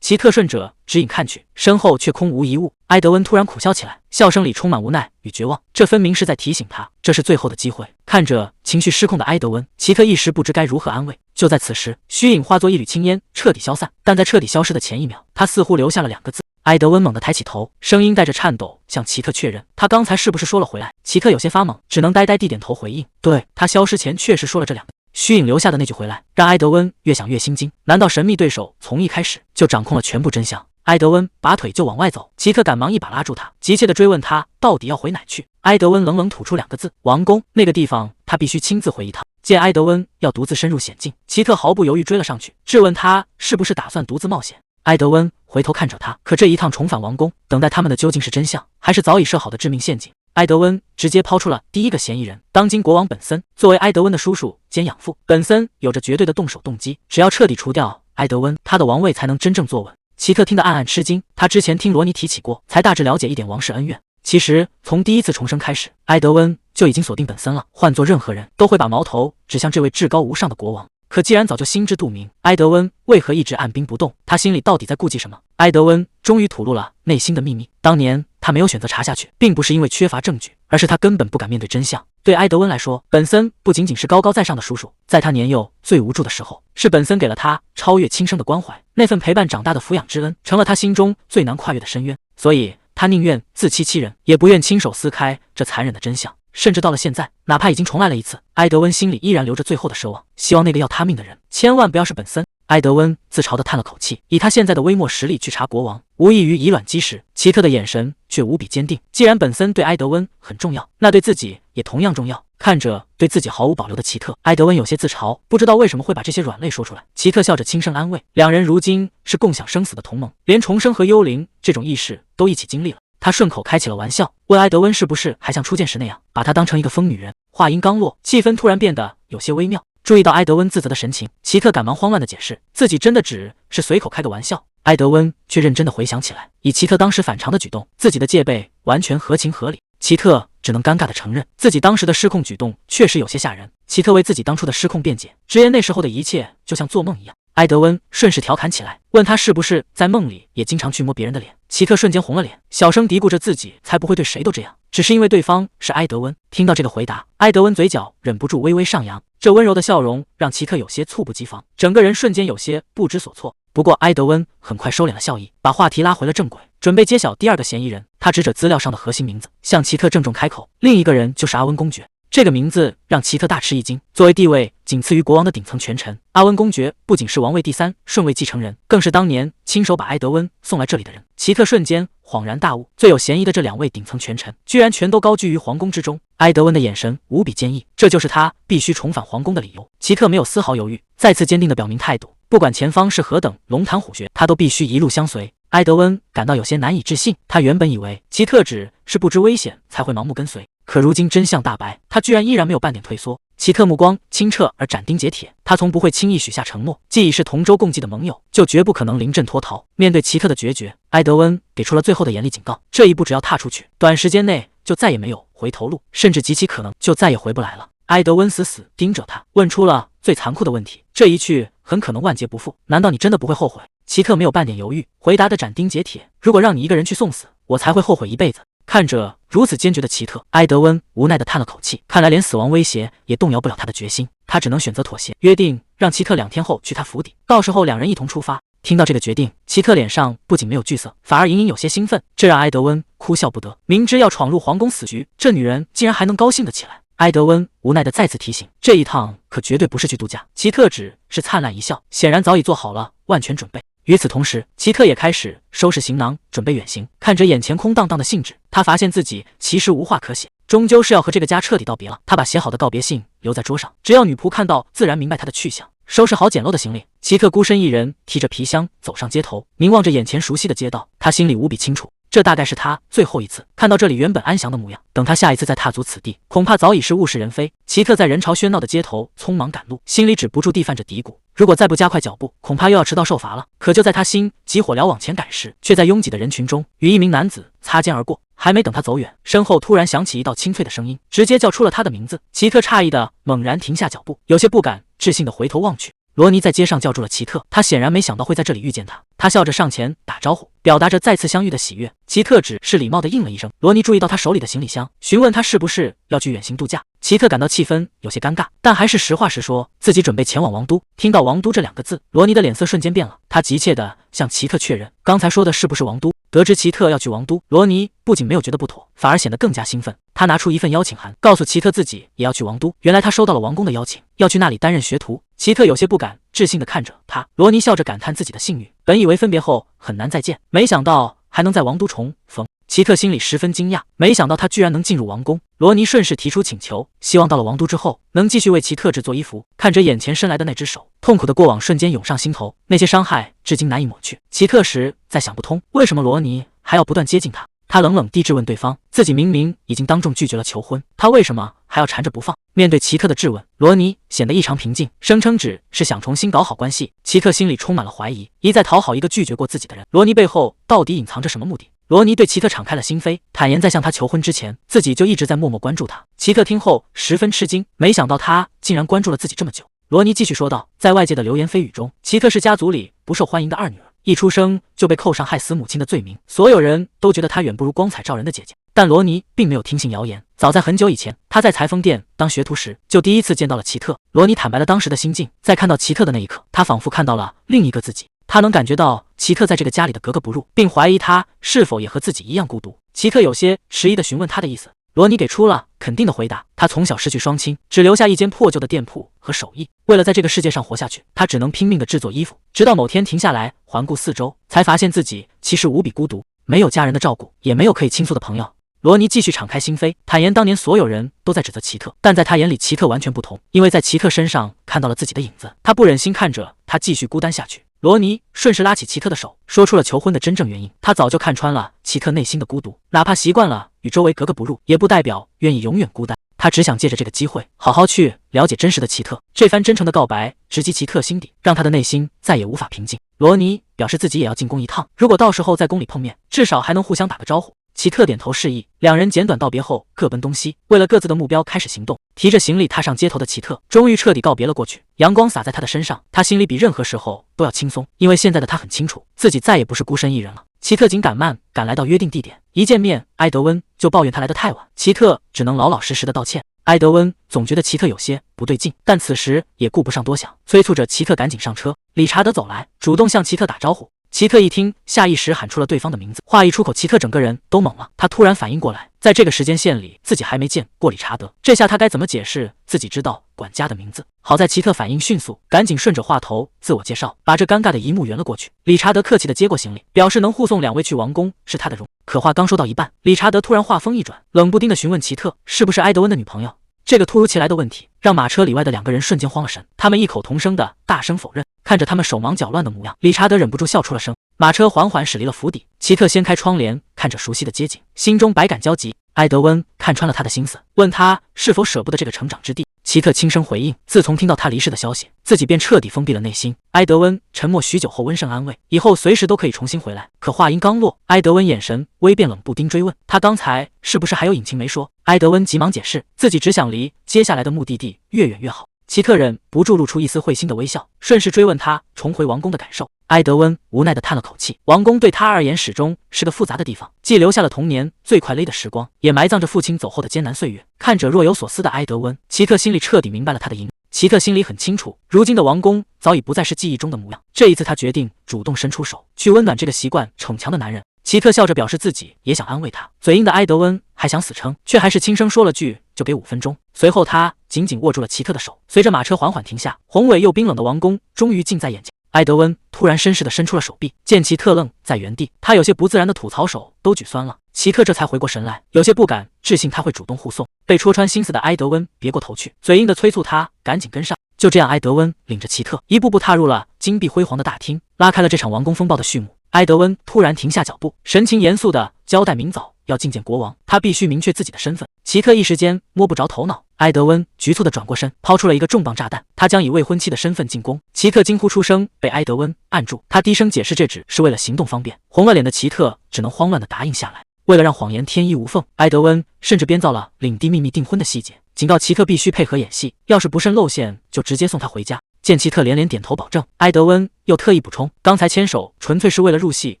奇特顺着指引看去，身后却空无一物。埃德温突然苦笑起来，笑声里充满无奈与绝望，这分明是在提醒他，这是最后的机会。看着情绪失控的埃德温，奇特一时不知该如何安慰。就在此时，虚影化作一缕青烟，彻底消散。但在彻底消失的前一秒，他似乎留下了两个字。埃德温猛地抬起头，声音带着颤抖向奇特确认：“他刚才是不是说了回来？”奇特有些发懵，只能呆呆地点头回应：“对，他消失前确实说了这两个。”虚影留下的那句回来，让埃德温越想越心惊。难道神秘对手从一开始就掌控了全部真相？埃德温拔腿就往外走，奇特赶忙一把拉住他，急切地追问他到底要回哪去。埃德温冷冷吐出两个字：“王宫。”那个地方他必须亲自回一趟。见埃德温要独自深入险境，奇特毫不犹豫追了上去，质问他是不是打算独自冒险。埃德温回头看着他，可这一趟重返王宫，等待他们的究竟是真相，还是早已设好的致命陷阱？埃德温直接抛出了第一个嫌疑人，当今国王本森。作为埃德温的叔叔兼养父，本森有着绝对的动手动机，只要彻底除掉埃德温，他的王位才能真正坐稳。奇特听得暗暗吃惊，他之前听罗尼提起过，才大致了解一点王室恩怨。其实从第一次重生开始，埃德温就已经锁定本森了，换做任何人都会把矛头指向这位至高无上的国王。可既然早就心知肚明，埃德温为何一直按兵不动？他心里到底在顾忌什么？埃德温终于吐露了内心的秘密。当年他没有选择查下去，并不是因为缺乏证据，而是他根本不敢面对真相。对埃德温来说，本森不仅仅是高高在上的叔叔，在他年幼最无助的时候，是本森给了他超越亲生的关怀，那份陪伴长大的抚养之恩，成了他心中最难跨越的深渊。所以他宁愿自欺欺人，也不愿亲手撕开这残忍的真相。甚至到了现在，哪怕已经重来了一次，埃德温心里依然留着最后的奢望，希望那个要他命的人千万不要是本森。埃德温自嘲地叹了口气，以他现在的微末实力去查国王，无异于以卵击石。奇特的眼神却无比坚定，既然本森对埃德温很重要，那对自己也同样重要。看着对自己毫无保留的奇特，埃德温有些自嘲，不知道为什么会把这些软肋说出来。奇特笑着轻声安慰，两人如今是共享生死的同盟，连重生和幽灵这种意识都一起经历了。他顺口开起了玩笑，问埃德温是不是还像初见时那样把她当成一个疯女人。话音刚落，气氛突然变得有些微妙。注意到埃德温自责的神情，奇特赶忙慌乱地解释自己真的只是随口开个玩笑。埃德温却认真地回想起来，以奇特当时反常的举动，自己的戒备完全合情合理。奇特只能尴尬地承认自己当时的失控举动确实有些吓人。奇特为自己当初的失控辩解，直言那时候的一切就像做梦一样。埃德温顺势调侃起来，问他是不是在梦里也经常去摸别人的脸。奇特瞬间红了脸，小声嘀咕着自己才不会对谁都这样，只是因为对方是埃德温。听到这个回答，埃德温嘴角忍不住微微上扬，这温柔的笑容让奇特有些猝不及防，整个人瞬间有些不知所措。不过埃德温很快收敛了笑意，把话题拉回了正轨，准备揭晓第二个嫌疑人。他指着资料上的核心名字，向奇特郑重开口，另一个人就是阿温公爵。这个名字让奇特大吃一惊。作为地位仅次于国王的顶层权臣，阿温公爵不仅是王位第3顺位继承人，更是当年亲手把埃德温送来这里的人。奇特瞬间恍然大悟，最有嫌疑的这2位顶层权臣，居然全都高居于皇宫之中。埃德温的眼神无比坚毅，这就是他必须重返皇宫的理由。奇特没有丝毫犹豫，再次坚定地表明态度，不管前方是何等龙潭虎穴，他都必须一路相随。埃德温感到有些难以置信，他原本以为奇特只是不知危险才会盲目跟随，可如今真相大白，他居然依然没有半点退缩。奇特目光清澈而斩钉截铁，他从不会轻易许下承诺，既已是同舟共济的盟友，就绝不可能临阵脱逃。面对奇特的决绝，埃德温给出了最后的严厉警告，这一步只要踏出去，短时间内就再也没有回头路，甚至极其可能就再也回不来了。埃德温死死盯着他，问出了最残酷的问题：这一去很可能万劫不复，难道你真的不会后悔？奇特没有半点犹豫，回答的斩钉截铁：如果让你一个人去送死，我才会后悔一辈子。看着如此坚决的奇特，埃德温无奈地叹了口气，看来连死亡威胁也动摇不了他的决心，他只能选择妥协，约定让奇特2天后去他府邸，到时候2人一同出发。听到这个决定，奇特脸上不仅没有惧色，反而隐隐有些兴奋，这让埃德温哭笑不得。明知要闯入皇宫死局，这女人竟然还能高兴得起来。埃德温无奈地再次提醒，这一趟可绝对不是去度假。奇特只是灿烂一笑，显然早已做好了万全准备。与此同时，奇特也开始收拾行囊，准备远行。看着眼前空荡荡的信纸，他发现自己其实无话可写，终究是要和这个家彻底道别了。他把写好的告别信留在桌上，只要女仆看到，自然明白他的去向。收拾好简陋的行李，奇特孤身一人提着皮箱走上街头，凝望着眼前熟悉的街道，他心里无比清楚，这大概是他最后一次看到这里原本安详的模样。等他下一次再踏足此地，恐怕早已是物是人非。奇特在人潮喧闹的街头匆忙赶路，心里止不住地泛着嘀咕，如果再不加快脚步，恐怕又要迟到受罚了。可就在他心急火燎往前赶时，却在拥挤的人群中与一名男子擦肩而过。还没等他走远，身后突然响起一道清脆的声音，直接叫出了他的名字。奇特诧异的猛然停下脚步，有些不敢置信的回头望去。罗尼在街上叫住了奇特，他显然没想到会在这里遇见他。他笑着上前打招呼，表达着再次相遇的喜悦。奇特只是礼貌地应了一声。罗尼注意到他手里的行李箱，询问他是不是要去远行度假。奇特感到气氛有些尴尬，但还是实话实说，自己准备前往王都。听到王都这2个字，罗尼的脸色瞬间变了，他急切地向奇特确认刚才说的是不是王都。得知奇特要去王都，罗尼不仅没有觉得不妥，反而显得更加兴奋。他拿出一份邀请函，告诉奇特自己也要去王都。原来他收到了王宫的邀请，要去那里担任学徒。奇特有些不敢置信地看着他，罗尼笑着感叹自己的幸运，本以为分别后很难再见，没想到还能在王都重逢。奇特心里十分惊讶，没想到他居然能进入王宫。罗尼顺势提出请求，希望到了王都之后能继续为奇特制作衣服。看着眼前伸来的那只手，痛苦的过往瞬间涌上心头，那些伤害至今难以抹去。奇特实在想不通，为什么罗尼还要不断接近他。他冷冷地质问对方，自己明明已经当众拒绝了求婚，他为什么还要缠着不放？面对奇特的质问，罗尼显得异常平静，声称只是想重新搞好关系。奇特心里充满了怀疑，一再讨好一个拒绝过自己的人，罗尼背后到底隐藏着什么目的？罗尼对奇特敞开了心扉，坦言在向他求婚之前，自己就一直在默默关注他。奇特听后十分吃惊，没想到他竟然关注了自己这么久。罗尼继续说道，在外界的流言蜚语中，奇特是家族里不受欢迎的二女儿，一出生就被扣上害死母亲的罪名，所有人都觉得她远不如光彩照人的姐姐。但罗尼并没有听信谣言，早在很久以前，他在裁缝店当学徒时，就第一次见到了奇特。罗尼坦白了当时的心境，在看到奇特的那一刻，他仿佛看到了另一个自己。他能感觉到奇特在这个家里的格格不入，并怀疑他是否也和自己一样孤独。奇特有些迟疑地询问他的意思，罗尼给出了肯定的回答。他从小失去双亲，只留下一间破旧的店铺和手艺，为了在这个世界上活下去，他只能拼命地制作衣服。直到某天停下来环顾四周，才发现自己其实无比孤独，没有家人的照顾，也没有可以倾诉的朋友。罗尼继续敞开心扉，坦言当年所有人都在指责奇特，但在他眼里奇特完全不同，因为在奇特身上看到了自己的影子。他不忍心看着他继续孤单下去。罗尼顺势拉起奇特的手，说出了求婚的真正原因。他早就看穿了奇特内心的孤独，哪怕习惯了与周围格格不入，也不代表愿意永远孤单。他只想借着这个机会，好好去了解真实的奇特。这番真诚的告白直击奇特心底，让他的内心再也无法平静。罗尼表示自己也要进宫一趟，如果到时候在宫里碰面，至少还能互相打个招呼。奇特点头示意，两人简短道别后各奔东西，为了各自的目标开始行动。提着行李踏上街头的奇特，终于彻底告别了过去。阳光洒在他的身上，他心里比任何时候都要轻松，因为现在的他很清楚，自己再也不是孤身一人了。奇特紧赶慢赶来到约定地点，一见面，埃德温就抱怨他来得太晚，奇特只能老老实实的道歉。埃德温总觉得奇特有些不对劲，但此时也顾不上多想，催促着奇特赶紧上车。理查德走来，主动向奇特打招呼。奇特一听，下意识喊出了对方的名字。话一出口，奇特整个人都懵了。他突然反应过来，在这个时间线里，自己还没见过理查德。这下他该怎么解释自己知道管家的名字？好在奇特反应迅速，赶紧顺着话头自我介绍，把这尴尬的一幕圆了过去。理查德客气地接过行李，表示能护送两位去王宫是他的荣。可话刚说到一半，理查德突然话锋一转，冷不丁地询问奇特是不是埃德温的女朋友。这个突如其来的问题让马车里外的两个人瞬间慌了神，他们异口同声的大声否认。看着他们手忙脚乱的模样，理查德忍不住笑出了声。马车缓缓驶离了府邸，奇特掀开窗帘，看着熟悉的街景，心中百感交集。埃德温看穿了他的心思，问他是否舍不得这个成长之地。奇特轻声回应。自从听到他离世的消息，自己便彻底封闭了内心。埃德温沉默许久后温声安慰，以后随时都可以重新回来。可话音刚落，埃德温眼神微变，冷不丁追问他刚才是不是还有隐情没说。埃德温急忙解释，自己只想离接下来的目的地越远越好。奇特忍不住露出一丝会心的微笑，顺势追问他重回王宫的感受。埃德温无奈地叹了口气，王宫对他而言始终是个复杂的地方，既留下了童年最快乐的时光，也埋葬着父亲走后的艰难岁月。看着若有所思的埃德温，奇特心里彻底明白了他的意。奇特心里很清楚，如今的王宫早已不再是记忆中的模样。这一次，他决定主动伸出手，去温暖这个习惯逞强的男人。奇特笑着表示自己也想安慰他，嘴硬的埃德温还想死撑，却还是轻声说了句就给5分钟。随后他紧紧握住了奇特的手，随着马车缓缓停下，宏伟又冰冷的王宫终于近在眼前。埃德温突然绅士地伸出了手臂，见奇特愣在原地，他有些不自然的吐槽手都举酸了。奇特这才回过神来，有些不敢置信他会主动护送。被戳穿心思的埃德温别过头去，嘴硬地催促他赶紧跟上。就这样，埃德温领着奇特一步步踏入了金碧辉煌的大厅，拉开了这场王宫风暴的序幕。埃德温突然停下脚步，神情严肃地交代明早要觐见国王，他必须明确自己的身份。奇特一时间摸不着头脑，埃德温局促地转过身，抛出了一个重磅炸弹，他将以未婚妻的身份进宫。奇特惊呼出声，被埃德温按住，他低声解释这只是为了行动方便。红了脸的奇特只能慌乱地答应下来。为了让谎言天衣无缝，埃德温甚至编造了领地秘密订婚的细节，警告奇特必须配合演戏，要是不慎露馅就直接送他回家。见奇特连连点头保证，埃德温又特意补充，刚才牵手纯粹是为了入戏，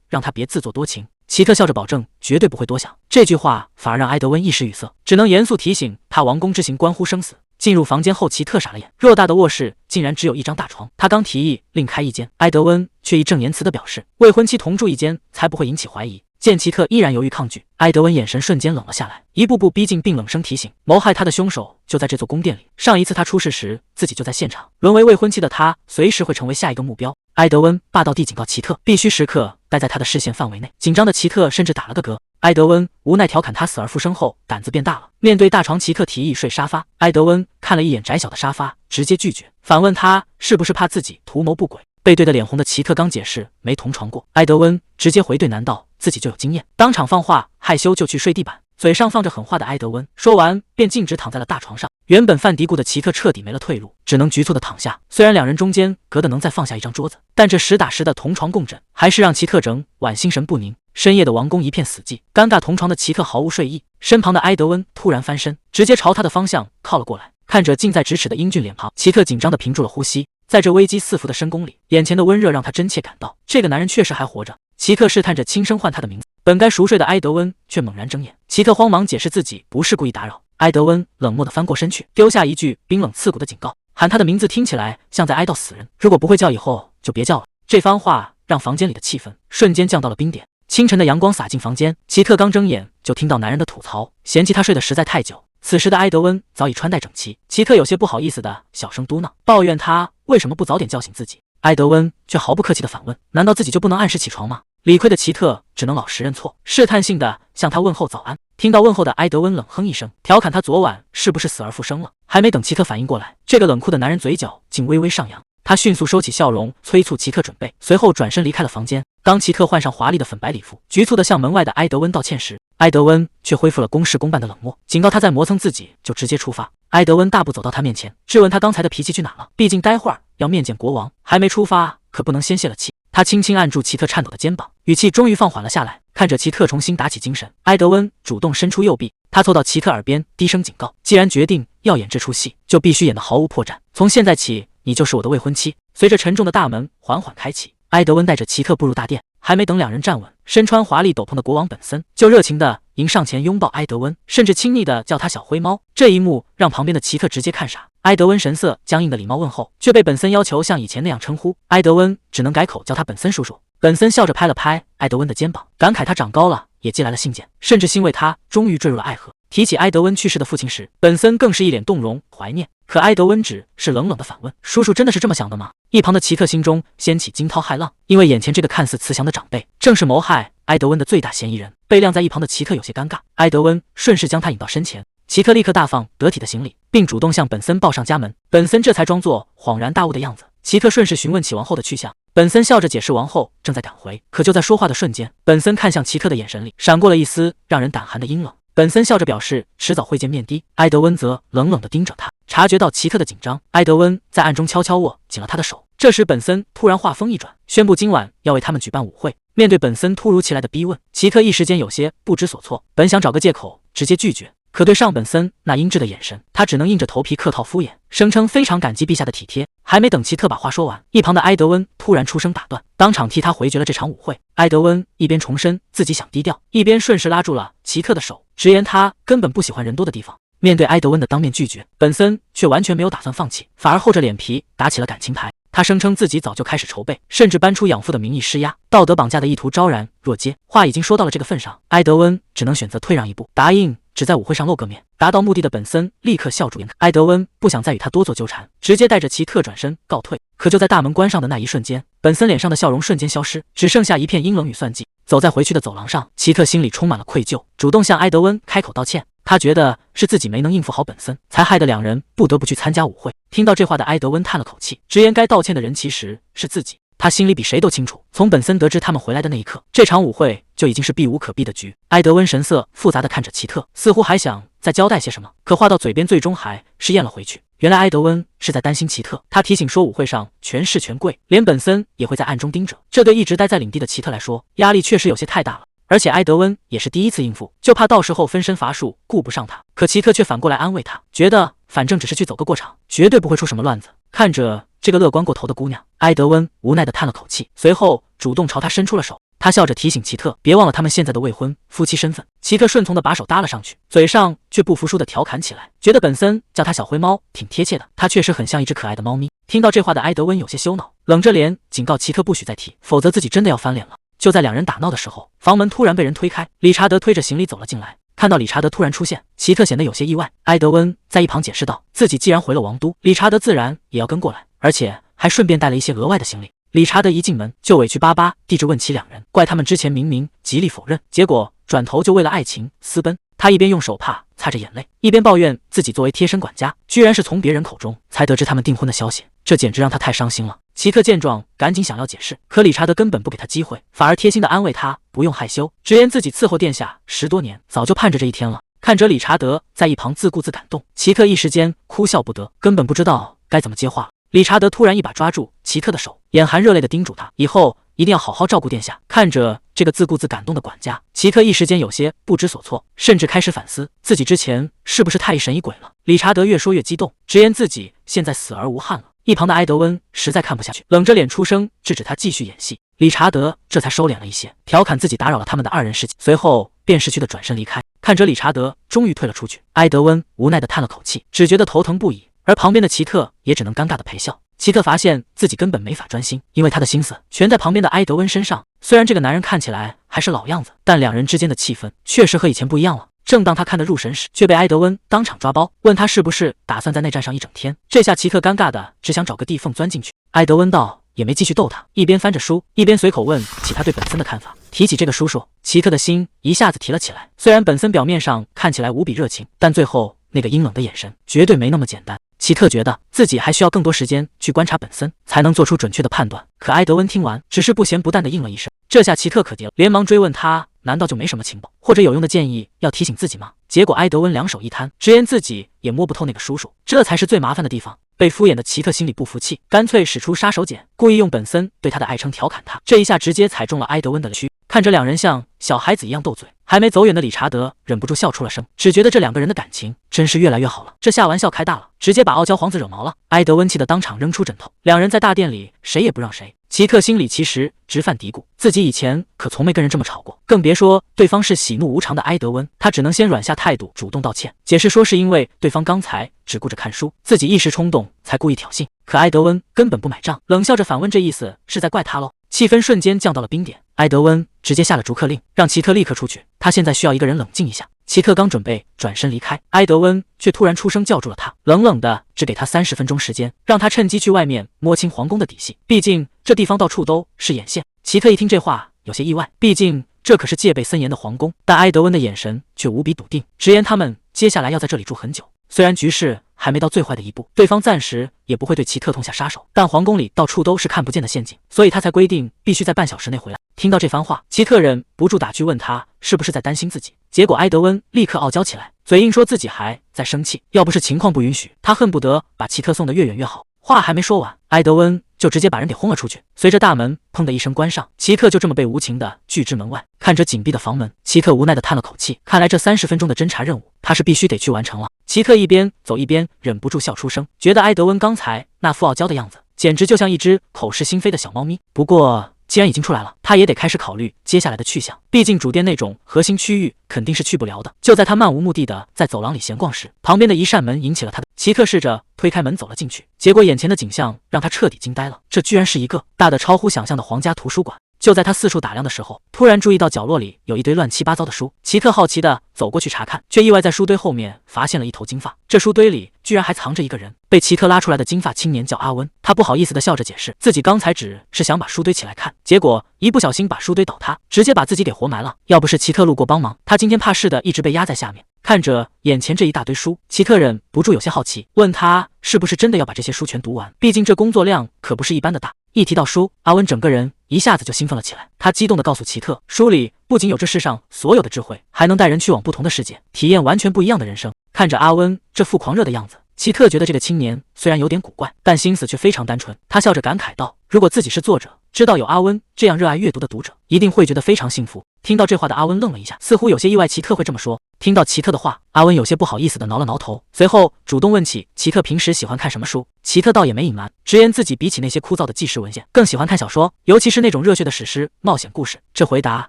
让他别自作多情。奇特笑着保证绝对不会多想，这句话反而让埃德温一时语塞，只能严肃提醒他王宫之行关乎生死。进入房间后，奇特傻了眼，偌大的卧室竟然只有一张大床。他刚提议另开一间，埃德温却义正言辞地表示未婚妻同住一间才不会引起怀疑。见奇特依然犹豫抗拒，埃德温眼神瞬间冷了下来，一步步逼近并冷声提醒，谋害他的凶手就在这座宫殿里，上一次他出事时自己就在现场，沦为未婚妻的他随时会成为下一个目标。埃德温霸道地警告奇特必须时刻待在他的视线范围内，紧张的奇特甚至打了个嗝。埃德温无奈调侃他死而复生后胆子变大了。面对大床，奇特提议睡沙发，埃德温看了一眼窄小的沙发，直接拒绝，反问他是不是怕自己图谋不轨。背对的脸红的奇特刚解释没同床过，埃德温直接回怼，难道自己就有经验？当场放话，害羞就去睡地板。嘴上放着狠话的埃德温说完便径直躺在了大床上。原本犯嘀咕的奇特彻底没了退路，只能局促的躺下。虽然两人中间隔得能再放下一张桌子，但这实打实的同床共枕还是让奇特整晚心神不宁。深夜的王宫一片死寂，尴尬同床的奇特毫无睡意。身旁的埃德温突然翻身，直接朝他的方向靠了过来。看着近在咫尺的英俊脸庞，奇特紧张地屏住了呼吸。在这危机四伏的深宫里，眼前的温热让他真切感到这个男人确实还活着。奇特试探着轻声唤他的名字，本该熟睡的埃德温却猛然睁眼。奇特慌忙解释自己不是故意打扰，埃德温冷漠地翻过身去，丢下一句冰冷刺骨的警告，喊他的名字听起来像在哀悼死人，如果不会叫以后就别叫了。这番话让房间里的气氛瞬间降到了冰点。清晨的阳光洒进房间，奇特刚睁眼就听到男人的吐槽，嫌弃他睡得实在太久。此时的埃德温早已穿戴整齐，奇特有些不好意思的小声嘟囔，抱怨他为什么不早点叫醒自己。埃德温却毫不客气的反问，难道自己就不能按时起床吗？理亏的奇特只能老实认错，试探性的向他问候早安。听到问候的埃德温冷哼一声，调侃他昨晚是不是死而复生了。还没等奇特反应过来，这个冷酷的男人嘴角竟微微上扬，他迅速收起笑容，催促奇特准备，随后转身离开了房间。当奇特换上华丽的粉白礼服，局促地向门外的埃德温道歉时，埃德温却恢复了公事公办的冷漠，警告他再磨蹭自己就直接出发。埃德温大步走到他面前，质问他刚才的脾气去哪了，毕竟待会儿要面见国王，还没出发可不能先泄了气。他轻轻按住奇特颤抖的肩膀，语气终于放缓了下来。看着奇特重新打起精神，埃德温主动伸出右臂，他凑到奇特耳边低声警告，既然决定要演这出戏，就必须演得毫无破绽，从现在起你就是我的未婚妻。随着沉重的大门缓缓开启，埃德温带着奇特步入大殿，还没等两人站稳，身穿华丽斗篷的国王本森就热情地迎上前拥抱埃德温，甚至亲昵地叫他小灰猫。这一幕让旁边的奇特直接看傻，埃德温神色僵硬的礼貌问候，却被本森要求像以前那样称呼，埃德温只能改口叫他本森叔叔。本森笑着拍了拍埃德温的肩膀，感慨他长高了，也寄来了信件，甚至欣慰他终于坠入了爱河。提起埃德温去世的父亲时，本森更是一脸动容怀念，可埃德温只是冷冷的反问，叔叔真的是这么想的吗？一旁的奇特心中掀起惊涛骇浪，因为眼前这个看似慈祥的长辈正是谋害埃德温的最大嫌疑人。被晾在一旁的奇特有些尴尬，埃德温顺势将他引到身前，奇特立刻大方得体的行礼，并主动向本森报上家门。本森这才装作恍然大悟的样子。奇特顺势询问起王后的去向，本森笑着解释王后正在赶回。可就在说话的瞬间，本森看向奇特的眼神里闪过了一丝让人胆寒的阴冷。本森笑着表示迟早会见面的，埃德温则冷冷地盯着他。察觉到奇特的紧张，埃德温在暗中悄悄握紧了他的手。这时本森突然话锋一转，宣布今晚要为他们举办舞会。面对本森突如其来的逼问，奇特一时间有些不知所措，本想找个借口直接拒绝，可对上本森那阴鸷的眼神，他只能硬着头皮客套敷衍，声称非常感激陛下的体贴。还没等奇特把话说完，一旁的埃德温突然出声打断，当场替他回绝了这场舞会。埃德温一边重申自己想低调，一边顺势拉住了奇特的手，直言他根本不喜欢人多的地方。面对埃德温的当面拒绝，本森却完全没有打算放弃，反而厚着脸皮打起了感情牌。他声称自己早就开始筹备，甚至搬出养父的名义施压，道德绑架的意图昭然若揭。话已经说到了这个份上，埃德温只能选择退让一步，答应只在舞会上露个面。达到目的的本森立刻笑逐颜开。埃德温不想再与他多做纠缠，直接带着奇特转身告退。可就在大门关上的那一瞬间，本森脸上的笑容瞬间消失，只剩下一片阴冷与算计。走在回去的走廊上，奇特心里充满了愧疚，主动向埃德温开口道歉。他觉得是自己没能应付好本森，才害得两人不得不去参加舞会。听到这话的埃德温叹了口气，直言该道歉的人其实是自己。他心里比谁都清楚，从本森得知他们回来的那一刻，这场舞会就已经是避无可避的局。埃德温神色复杂地看着奇特，似乎还想再交代些什么，可话到嘴边最终还是咽了回去。原来埃德温是在担心奇特，他提醒说舞会上全是权贵，连本森也会在暗中盯着，这对一直待在领地的奇特来说，压力确实有些太大了。而且埃德温也是第一次应付，就怕到时候分身乏术顾不上他。可奇特却反过来安慰他，觉得反正只是去走个过场，绝对不会出什么乱子。看着这个乐观过头的姑娘，埃德温无奈地叹了口气，随后主动朝她伸出了手。他笑着提醒奇特别忘了他们现在的未婚夫妻身份。奇特顺从地把手搭了上去，嘴上却不服输地调侃起来，觉得本森叫他小灰猫挺贴切的，他确实很像一只可爱的猫咪。听到这话的埃德温有些羞恼，冷着脸警告奇特不许再提，否则自己真的要翻脸了。就在两人打闹的时候，房门突然被人推开，理查德推着行李走了进来。看到理查德突然出现，奇特显得有些意外。埃德温在一旁解释道，自己既然回了王都，理查德自然也要跟过来，而且还顺便带了一些额外的行李。理查德一进门就委屈巴巴地质问起两人，怪他们之前明明极力否认，结果转头就为了爱情私奔。他一边用手帕擦着眼泪，一边抱怨自己作为贴身管家，居然是从别人口中才得知他们订婚的消息，这简直让他太伤心了。奇特见状赶紧想要解释，可理查德根本不给他机会，反而贴心的安慰他不用害羞，直言自己伺候殿下10多年，早就盼着这一天了。看着理查德在一旁自顾自感动，奇特一时间哭笑不得，根本不知道该怎么接话了。理查德突然一把抓住奇特的手，眼含热泪地叮嘱他以后一定要好好照顾殿下。看着这个自顾自感动的管家，奇特一时间有些不知所措，甚至开始反思自己之前是不是太疑神疑鬼了。理查德越说越激动，直言自己现在死而无憾了。一旁的埃德温实在看不下去，冷着脸出声制止他继续演戏。理查德这才收敛了一些，调侃自己打扰了他们的2人世界，随后便识趣地转身离开。看着理查德终于退了出去，埃德温无奈地叹了口气，只觉得头疼不已，而旁边的奇特也只能尴尬地陪笑。奇特发现自己根本没法专心，因为他的心思全在旁边的埃德温身上。虽然这个男人看起来还是老样子，但两人之间的气氛确实和以前不一样了。正当他看得入神时，却被埃德温当场抓包，问他是不是打算在内战上一整天。这下奇特尴尬的只想找个地缝钻进去。埃德温道也没继续逗他，一边翻着书，一边随口问起他对本森的看法。提起这个叔叔，奇特的心一下子提了起来。虽然本森表面上看起来无比热情，但最后那个阴冷的眼神绝对没那么简单。奇特觉得自己还需要更多时间去观察本森，才能做出准确的判断。可埃德温听完，只是不咸不淡的应了一声。这下奇特可急了，连忙追问他难道就没什么情报或者有用的建议要提醒自己吗？结果埃德温两手一摊，直言自己也摸不透那个叔叔，这才是最麻烦的地方。被敷衍的奇特心里不服气，干脆使出杀手锏，故意用本森对他的爱称调侃他。这一下直接踩中了埃德温的雷区。看着两人像小孩子一样斗嘴，还没走远的理查德忍不住笑出了声，只觉得这两个人的感情真是越来越好了。这下玩笑开大了，直接把傲娇皇子惹毛了。埃德温气得当场扔出枕头，两人在大殿里谁也不让谁。奇特心里其实直犯嘀咕，自己以前可从没跟人这么吵过，更别说对方是喜怒无常的埃德温。他只能先软下态度，主动道歉，解释说是因为对方刚才只顾着看书，自己一时冲动才故意挑衅。可埃德温根本不买账，冷笑着反问这意思是在怪他喽？气氛瞬间降到了冰点，埃德温直接下了逐客令，让奇特立刻出去，他现在需要一个人冷静一下。奇特刚准备转身离开，埃德温却突然出声叫住了他，冷冷的只给他30分钟时间，让他趁机去外面摸清皇宫的底细，毕竟这地方到处都是眼线。奇特一听这话有些意外，毕竟这可是戒备森严的皇宫，但埃德温的眼神却无比笃定，直言他们接下来要在这里住很久。虽然局势还没到最坏的一步，对方暂时也不会对奇特痛下杀手。但皇宫里到处都是看不见的陷阱，所以他才规定必须在半小时内回来。听到这番话，奇特忍不住打趣问他是不是在担心自己。结果埃德温立刻傲娇起来，嘴硬说自己还在生气，要不是情况不允许，他恨不得把奇特送得越远越好。话还没说完，埃德温就直接把人给轰了出去。随着大门砰的一声关上，奇特就这么被无情的拒之门外。看着紧闭的房门，奇特无奈的叹了口气，看来这30分钟的侦查任务他是必须得去完成了。奇特一边走一边忍不住笑出声，觉得埃德温刚才那副傲娇的样子简直就像一只口是心非的小猫咪。不过既然已经出来了，他也得开始考虑接下来的去向，毕竟主殿那种核心区域肯定是去不了的。就在他漫无目的的在走廊里闲逛时，旁边的一扇门引起了他的。奇特试着推开门走了进去，结果眼前的景象让他彻底惊呆了，这居然是一个大的超乎想象的皇家图书馆。就在他四处打量的时候，突然注意到角落里有一堆乱七八糟的书。奇特好奇的走过去查看，却意外在书堆后面发现了一头金发。这书堆里居然还藏着一个人。被奇特拉出来的金发青年叫阿温，他不好意思的笑着解释，自己刚才只是想把书堆起来看，结果一不小心把书堆倒塌，直接把自己给活埋了。要不是奇特路过帮忙，他今天怕是的一直被压在下面。看着眼前这一大堆书，奇特忍不住有些好奇，问他是不是真的要把这些书全读完，毕竟这工作量可不是一般的大。一提到书，阿温整个人一下子就兴奋了起来，他激动地告诉奇特，书里不仅有这世上所有的智慧，还能带人去往不同的世界，体验完全不一样的人生。看着阿温这副狂热的样子，奇特觉得这个青年虽然有点古怪，但心思却非常单纯。他笑着感慨道，如果自己是作者，知道有阿温这样热爱阅读的读者，一定会觉得非常幸福。听到这话的阿温愣了一下，似乎有些意外奇特会这么说。听到奇特的话，阿温有些不好意思的挠了挠头，随后主动问起奇特平时喜欢看什么书。奇特倒也没隐瞒，直言自己比起那些枯燥的纪实文献，更喜欢看小说，尤其是那种热血的史诗、冒险故事。这回答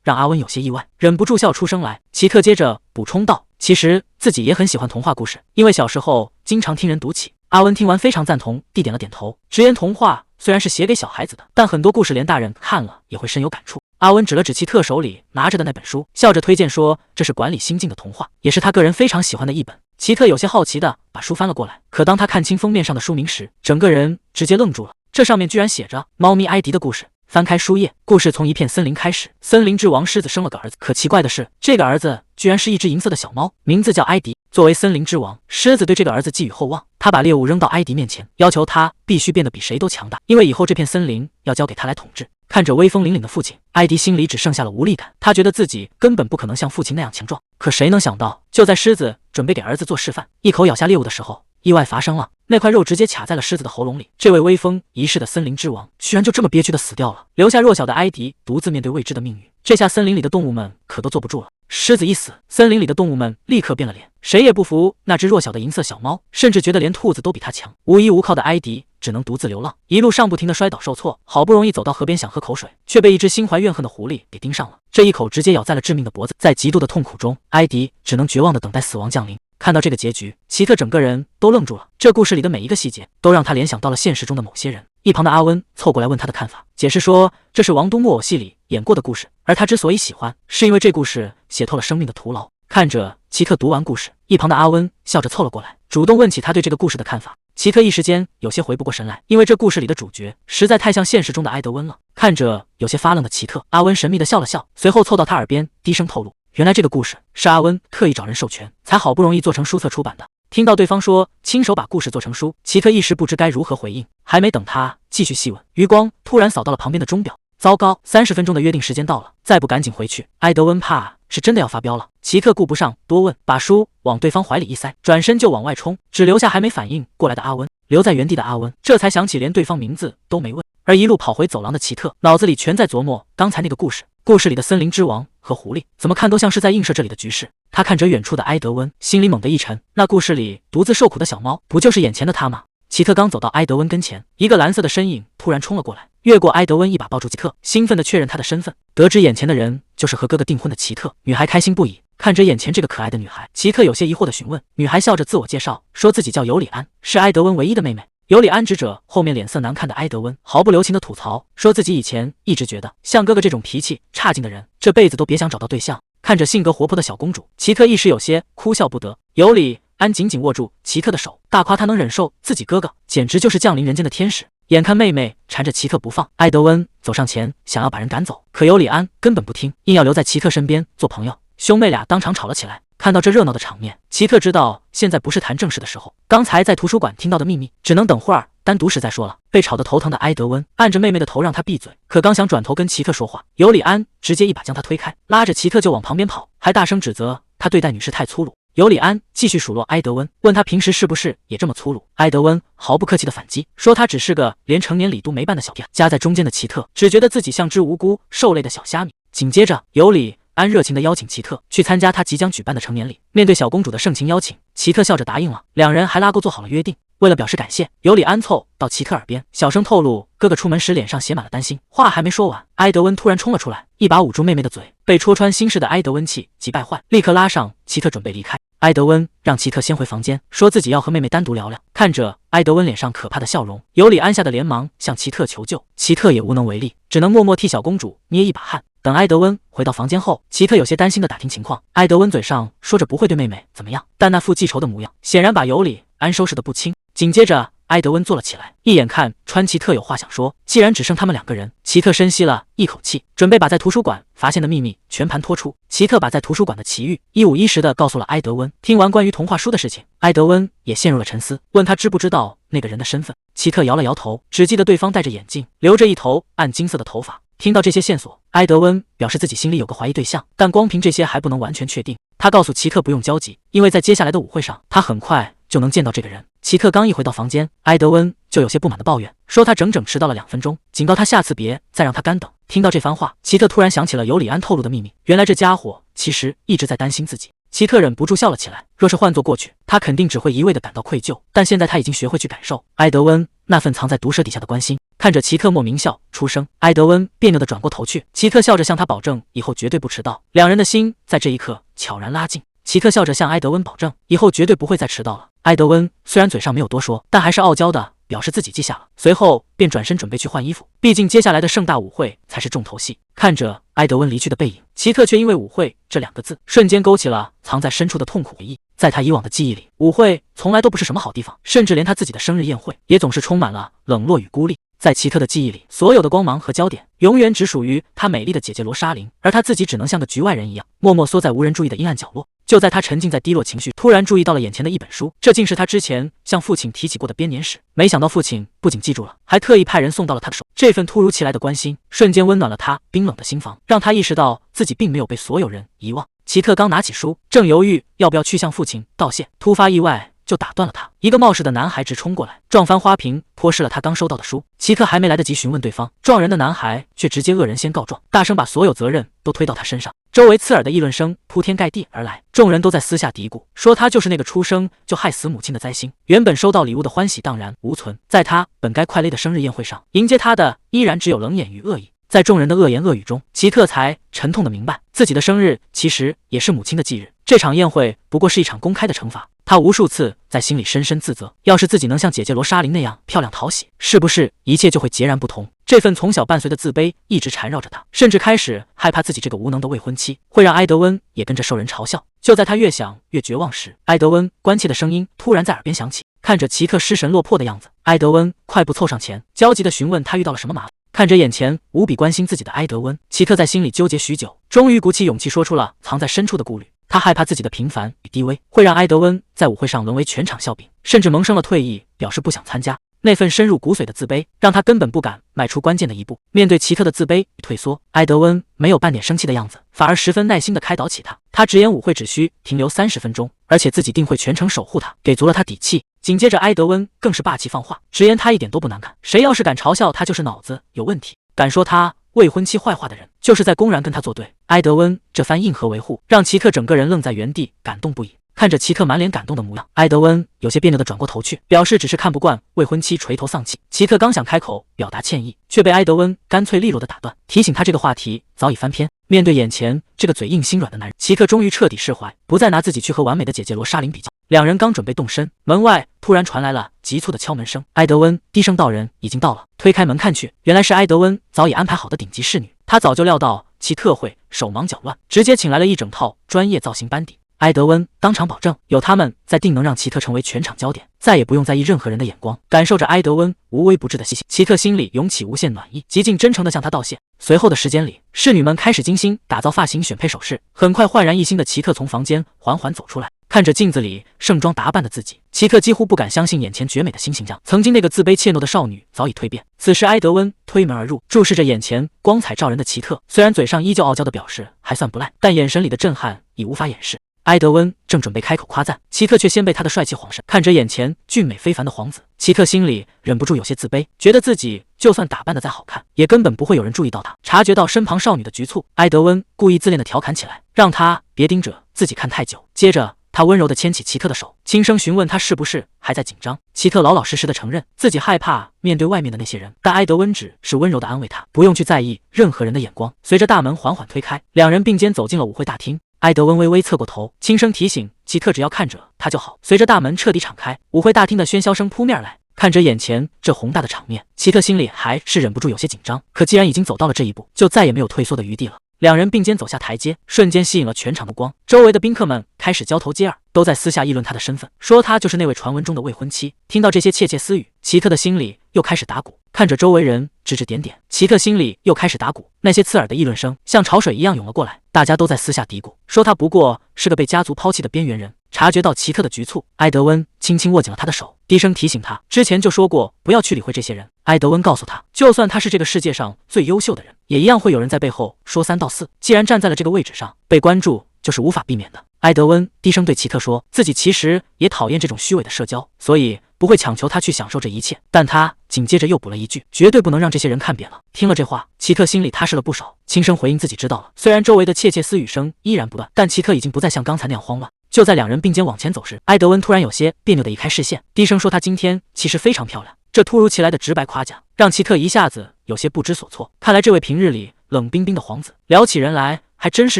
让阿温有些意外，忍不住笑出声来。奇特接着补充道，其实自己也很喜欢童话故事，因为小时候经常听人读起。阿温听完非常赞同，地点了点头，直言童话虽然是写给小孩子的，但很多故事连大人看了也会深有感触。阿温指了指奇特手里拿着的那本书，笑着推荐说这是管理心境的童话，也是他个人非常喜欢的一本。奇特有些好奇的把书翻了过来，可当他看清封面上的书名时，整个人直接愣住了，这上面居然写着猫咪埃迪的故事。翻开书页，故事从一片森林开始，森林之王狮子生了个儿子，可奇怪的是，这个儿子居然是一只银色的小猫，名字叫埃迪。作为森林之王，狮子对这个儿子寄予厚望，他把猎物扔到埃迪面前，要求他必须变得比谁都强大，因为以后这片森林要交给他来统治。看着威风凛凛的父亲，埃迪心里只剩下了无力感，他觉得自己根本不可能像父亲那样强壮。可谁能想到，就在狮子准备给儿子做示范，一口咬下猎物的时候，意外发生了，那块肉直接卡在了狮子的喉咙里。这位威风一世的森林之王居然就这么憋屈的死掉了，留下弱小的埃迪独自面对未知的命运。这下森林里的动物们可都坐不住了。狮子一死，森林里的动物们立刻变了脸，谁也不服那只弱小的银色小猫，甚至觉得连兔子都比它强。无依无靠的埃迪只能独自流浪，一路上不停的摔倒受挫，好不容易走到河边想喝口水，却被一只心怀怨恨的狐狸给盯上了，这一口直接咬在了致命的脖子。在极度的痛苦中，埃迪只能绝望的等待死亡降临。看到这个结局，奇特整个人都愣住了，这故事里的每一个细节都让他联想到了现实中的某些人。一旁的阿温凑过来问他的看法，解释说这是王东木偶戏里演过的故事，而他之所以喜欢，是因为这故事写透了生命的徒劳。看着奇特读完故事，一旁的阿温笑着凑了过来，主动问起他对这个故事的看法。奇特一时间有些回不过神来，因为这故事里的主角实在太像现实中的埃德温了。看着有些发愣的奇特，阿温神秘的笑了笑，随后凑到他耳边低声透露，原来这个故事是阿温特意找人授权，才好不容易做成书册出版的。听到对方说亲手把故事做成书，奇特一时不知该如何回应。还没等他继续细问，余光突然扫到了旁边的钟表，糟糕，30分钟的约定时间到了，再不赶紧回去，埃德温怕是真的要发飙了。奇特顾不上多问，把书往对方怀里一塞，转身就往外冲，只留下还没反应过来的阿温。留在原地的阿温这才想起连对方名字都没问，而一路跑回走廊的奇特脑子里全在琢磨刚才那个故事，故事里的森林之王和狐狸怎么看都像是在映射这里的局势。他看着远处的埃德温，心里猛地一沉，那故事里独自受苦的小猫不就是眼前的他吗？奇特刚走到埃德温跟前，一个蓝色的身影突然冲了过来，越过埃德温一把抱住奇特，兴奋地确认他的身份。得知眼前的人就是和哥哥订婚的奇特，女孩开心不已。看着眼前这个可爱的女孩，奇特有些疑惑地询问，女孩笑着自我介绍，说自己叫尤里安，是埃德温唯一的妹妹。尤里安指着后面脸色难看的埃德温，毫不留情地吐槽，说自己以前一直觉得像哥哥这种脾气差劲的人，这辈子都别想找到对象。看着性格活泼的小公主，奇特一时有些哭笑不得。尤里安紧紧握住奇特的手，大夸他能忍受自己哥哥，简直就是降临人间的天使。眼看妹妹缠着奇特不放，埃德温走上前想要把人赶走，可尤里安根本不听，硬要留在奇特身边做朋友。兄妹俩当场吵了起来，看到这热闹的场面，奇特知道现在不是谈正事的时候，刚才在图书馆听到的秘密，只能等会儿单独时再说了。被吵得头疼的埃德温按着妹妹的头让她闭嘴，可刚想转头跟奇特说话，尤里安直接一把将他推开，拉着奇特就往旁边跑，还大声指责他对待女士太粗鲁。尤里安继续数落埃德温，问他平时是不是也这么粗鲁。埃德温毫不客气的反击，说他只是个连成年礼都没办的小屁孩。夹在中间的奇特只觉得自己像只无辜受累的小虾米。紧接着，尤里安热情地邀请奇特去参加他即将举办的成年礼。面对小公主的盛情邀请，奇特笑着答应了，两人还拉钩做好了约定。为了表示感谢，尤里安凑到奇特耳边，小声透露哥哥出门时脸上写满了担心。话还没说完，埃德温突然冲了出来，一把捂住妹妹的嘴。被戳穿心事的埃德温气急败坏，立刻拉上奇特准备离开。埃德温让奇特先回房间，说自己要和妹妹单独聊聊。看着埃德温脸上可怕的笑容，尤里安吓得连忙向奇特求救，奇特也无能为力，只能默默替小公主捏一把汗。等埃德温回到房间后，奇特有些担心的打听情况。埃德温嘴上说着不会对妹妹怎么样，但那副记仇的模样显然把尤里安收拾得不轻。紧接着埃德温坐了起来，一眼看穿奇特有话想说。既然只剩他们两个人，奇特深吸了一口气，准备把在图书馆发现的秘密全盘托出。奇特把在图书馆的奇遇一五一十的告诉了埃德温。听完关于童话书的事情，埃德温也陷入了沉思，问他知不知道那个人的身份。奇特摇了摇头，只记得对方戴着眼镜，留着一头暗金色的头发。听到这些线索，埃德温表示自己心里有个怀疑对象，但光凭这些还不能完全确定。他告诉奇特不用焦急，因为在接下来的舞会上，他很快就能见到这个人。奇特刚一回到房间，埃德温就有些不满的抱怨，说他整整迟到了2分钟，警告他下次别再让他干等。听到这番话，奇特突然想起了尤里安透露的秘密，原来这家伙其实一直在担心自己。奇特忍不住笑了起来，若是换作过去，他肯定只会一味的感到愧疚，但现在他已经学会去感受埃德温那份藏在毒舌底下的关心。看着奇特莫名笑出声，埃德温别扭的转过头去，奇特笑着向他保证以后绝对不迟到。两人的心在这一刻悄然拉近。奇特笑着向埃德温保证，以后绝对不会再迟到了。埃德温虽然嘴上没有多说，但还是傲娇的表示自己记下了，随后便转身准备去换衣服，毕竟接下来的盛大舞会才是重头戏。看着埃德温离去的背影，奇特却因为舞会这2个字瞬间勾起了藏在深处的痛苦回忆。在他以往的记忆里，舞会从来都不是什么好地方，甚至连他自己的生日宴会也总是充满了冷落与孤立。在奇特的记忆里，所有的光芒和焦点永远只属于他美丽的姐姐罗莎琳，而他自己只能像个局外人一样，默默缩在无人注意的阴暗角落。就在他沉浸在低落情绪，突然注意到了眼前的一本书，这竟是他之前向父亲提起过的编年史。没想到父亲不仅记住了，还特意派人送到了他的手。这份突如其来的关心，瞬间温暖了他冰冷的心房，让他意识到自己并没有被所有人遗忘。奇特刚拿起书，正犹豫要不要去向父亲道谢，突发意外就打断了他。一个冒失的男孩直冲过来，撞翻花瓶，泼湿了他刚收到的书。奇特还没来得及询问对方，撞人的男孩却直接恶人先告状，大声把所有责任都推到他身上。周围刺耳的议论声铺天盖地而来，众人都在私下嘀咕，说他就是那个出生就害死母亲的灾星。原本收到礼物的欢喜荡然无存，在他本该快乐的生日宴会上，迎接他的依然只有冷眼与恶意。在众人的恶言恶语中，奇特才沉痛的明白，自己的生日其实也是母亲的忌日。这场宴会不过是一场公开的惩罚。他无数次在心里深深自责，要是自己能像姐姐罗莎琳那样漂亮讨喜，是不是一切就会截然不同？这份从小伴随的自卑一直缠绕着他，甚至开始害怕自己这个无能的未婚妻会让埃德温也跟着受人嘲笑。就在他越想越绝望时，埃德温关切的声音突然在耳边响起。看着奇特失神落魄的样子，埃德温快步凑上前，焦急地询问他遇到了什么麻烦。看着眼前无比关心自己的埃德温，奇特在心里纠结许久，终于鼓起勇气说出了藏在深处的顾虑。他害怕自己的平凡与低微会让埃德温在舞会上沦为全场笑柄，甚至萌生了退意，表示不想参加。那份深入骨髓的自卑让他根本不敢迈出关键的一步。面对奇特的自卑与退缩，埃德温没有半点生气的样子，反而十分耐心地开导起他。他直言舞会只需停留30分钟，而且自己定会全程守护他，给足了他底气。紧接着埃德温更是霸气放话，直言他一点都不难看，谁要是敢嘲笑他就是脑子有问题，敢说他未婚妻坏话的人就是在公然跟他作对。埃德温这番硬核维护让奇特整个人愣在原地，感动不已。看着奇特满脸感动的模样，埃德温有些别扭的转过头去，表示只是看不惯未婚妻垂头丧气。奇特刚想开口表达歉意，却被埃德温干脆利落的打断，提醒他这个话题早已翻篇。面对眼前这个嘴硬心软的男人，奇特终于彻底释怀，不再拿自己去和完美的姐姐罗莎琳比较。两人刚准备动身，门外突然传来了急促的敲门声。埃德温低声道：“人已经到了。”推开门看去，原来是埃德温早已安排好的顶级侍女。他早就料到奇特会手忙脚乱，直接请来了一整套专业造型班底。埃德温当场保证，有他们在，定能让奇特成为全场焦点，再也不用在意任何人的眼光。感受着埃德温无微不至的细心，奇特心里涌起无限暖意，极尽真诚地向他道谢。随后的时间里，侍女们开始精心打造发型、选配首饰。很快，焕然一新的奇特从房间缓缓走出来，看着镜子里盛装打扮的自己，奇特几乎不敢相信眼前绝美的新形象。曾经那个自卑怯懦的少女早已蜕变。此时，埃德温推门而入，注视着眼前光彩照人的奇特，虽然嘴上依旧傲娇地表示还算不赖，但眼神里的震撼已无法掩饰。埃德温正准备开口夸赞，奇特却先被他的帅气晃神。看着眼前俊美非凡的皇子，奇特心里忍不住有些自卑，觉得自己就算打扮得再好看，也根本不会有人注意到他。察觉到身旁少女的局促，埃德温故意自恋地调侃起来，让他别盯着自己看太久。接着他温柔地牵起奇特的手，轻声询问他是不是还在紧张。奇特老老实实地承认自己害怕面对外面的那些人，但埃德温只是温柔地安慰他，不用去在意任何人的眼光。随着大门缓缓推开，两人并肩走进了舞会大厅。埃德温微微侧过头，轻声提醒奇特只要看着他就好。随着大门彻底敞开，舞会大厅的喧嚣声扑面而来。看着眼前这宏大的场面，奇特心里还是忍不住有些紧张，可既然已经走到了这一步，就再也没有退缩的余地了。两人并肩走下台阶，瞬间吸引了全场的光。周围的宾客们开始交头接耳，都在私下议论他的身份，说他就是那位传闻中的未婚妻。听到这些窃窃私语，奇特的心里又开始打鼓。看着周围人指指点点，奇特心里又开始打鼓。那些刺耳的议论声像潮水一样涌了过来，大家都在私下嘀咕，说他不过是个被家族抛弃的边缘人。察觉到奇特的局促，埃德温轻轻握紧了他的手，低声提醒他，之前就说过不要去理会这些人。埃德温告诉他，就算他是这个世界上最优秀的人，也一样会有人在背后说三道四。既然站在了这个位置上，被关注就是无法避免的。埃德温低声对奇特说，自己其实也讨厌这种虚伪的社交，所以不会强求他去享受这一切。但他紧接着又补了一句，绝对不能让这些人看扁了。听了这话，奇特心里踏实了不少，轻声回应自己知道了。虽然周围的窃窃私语声依然不断，但奇特已经不再像刚才那样慌乱。就在两人并肩往前走时，埃德温突然有些别扭地移开视线，低声说她今天其实非常漂亮。这突如其来的直白夸奖让奇特一下子有些不知所措。看来这位平日里冷冰冰的皇子聊起人来还真是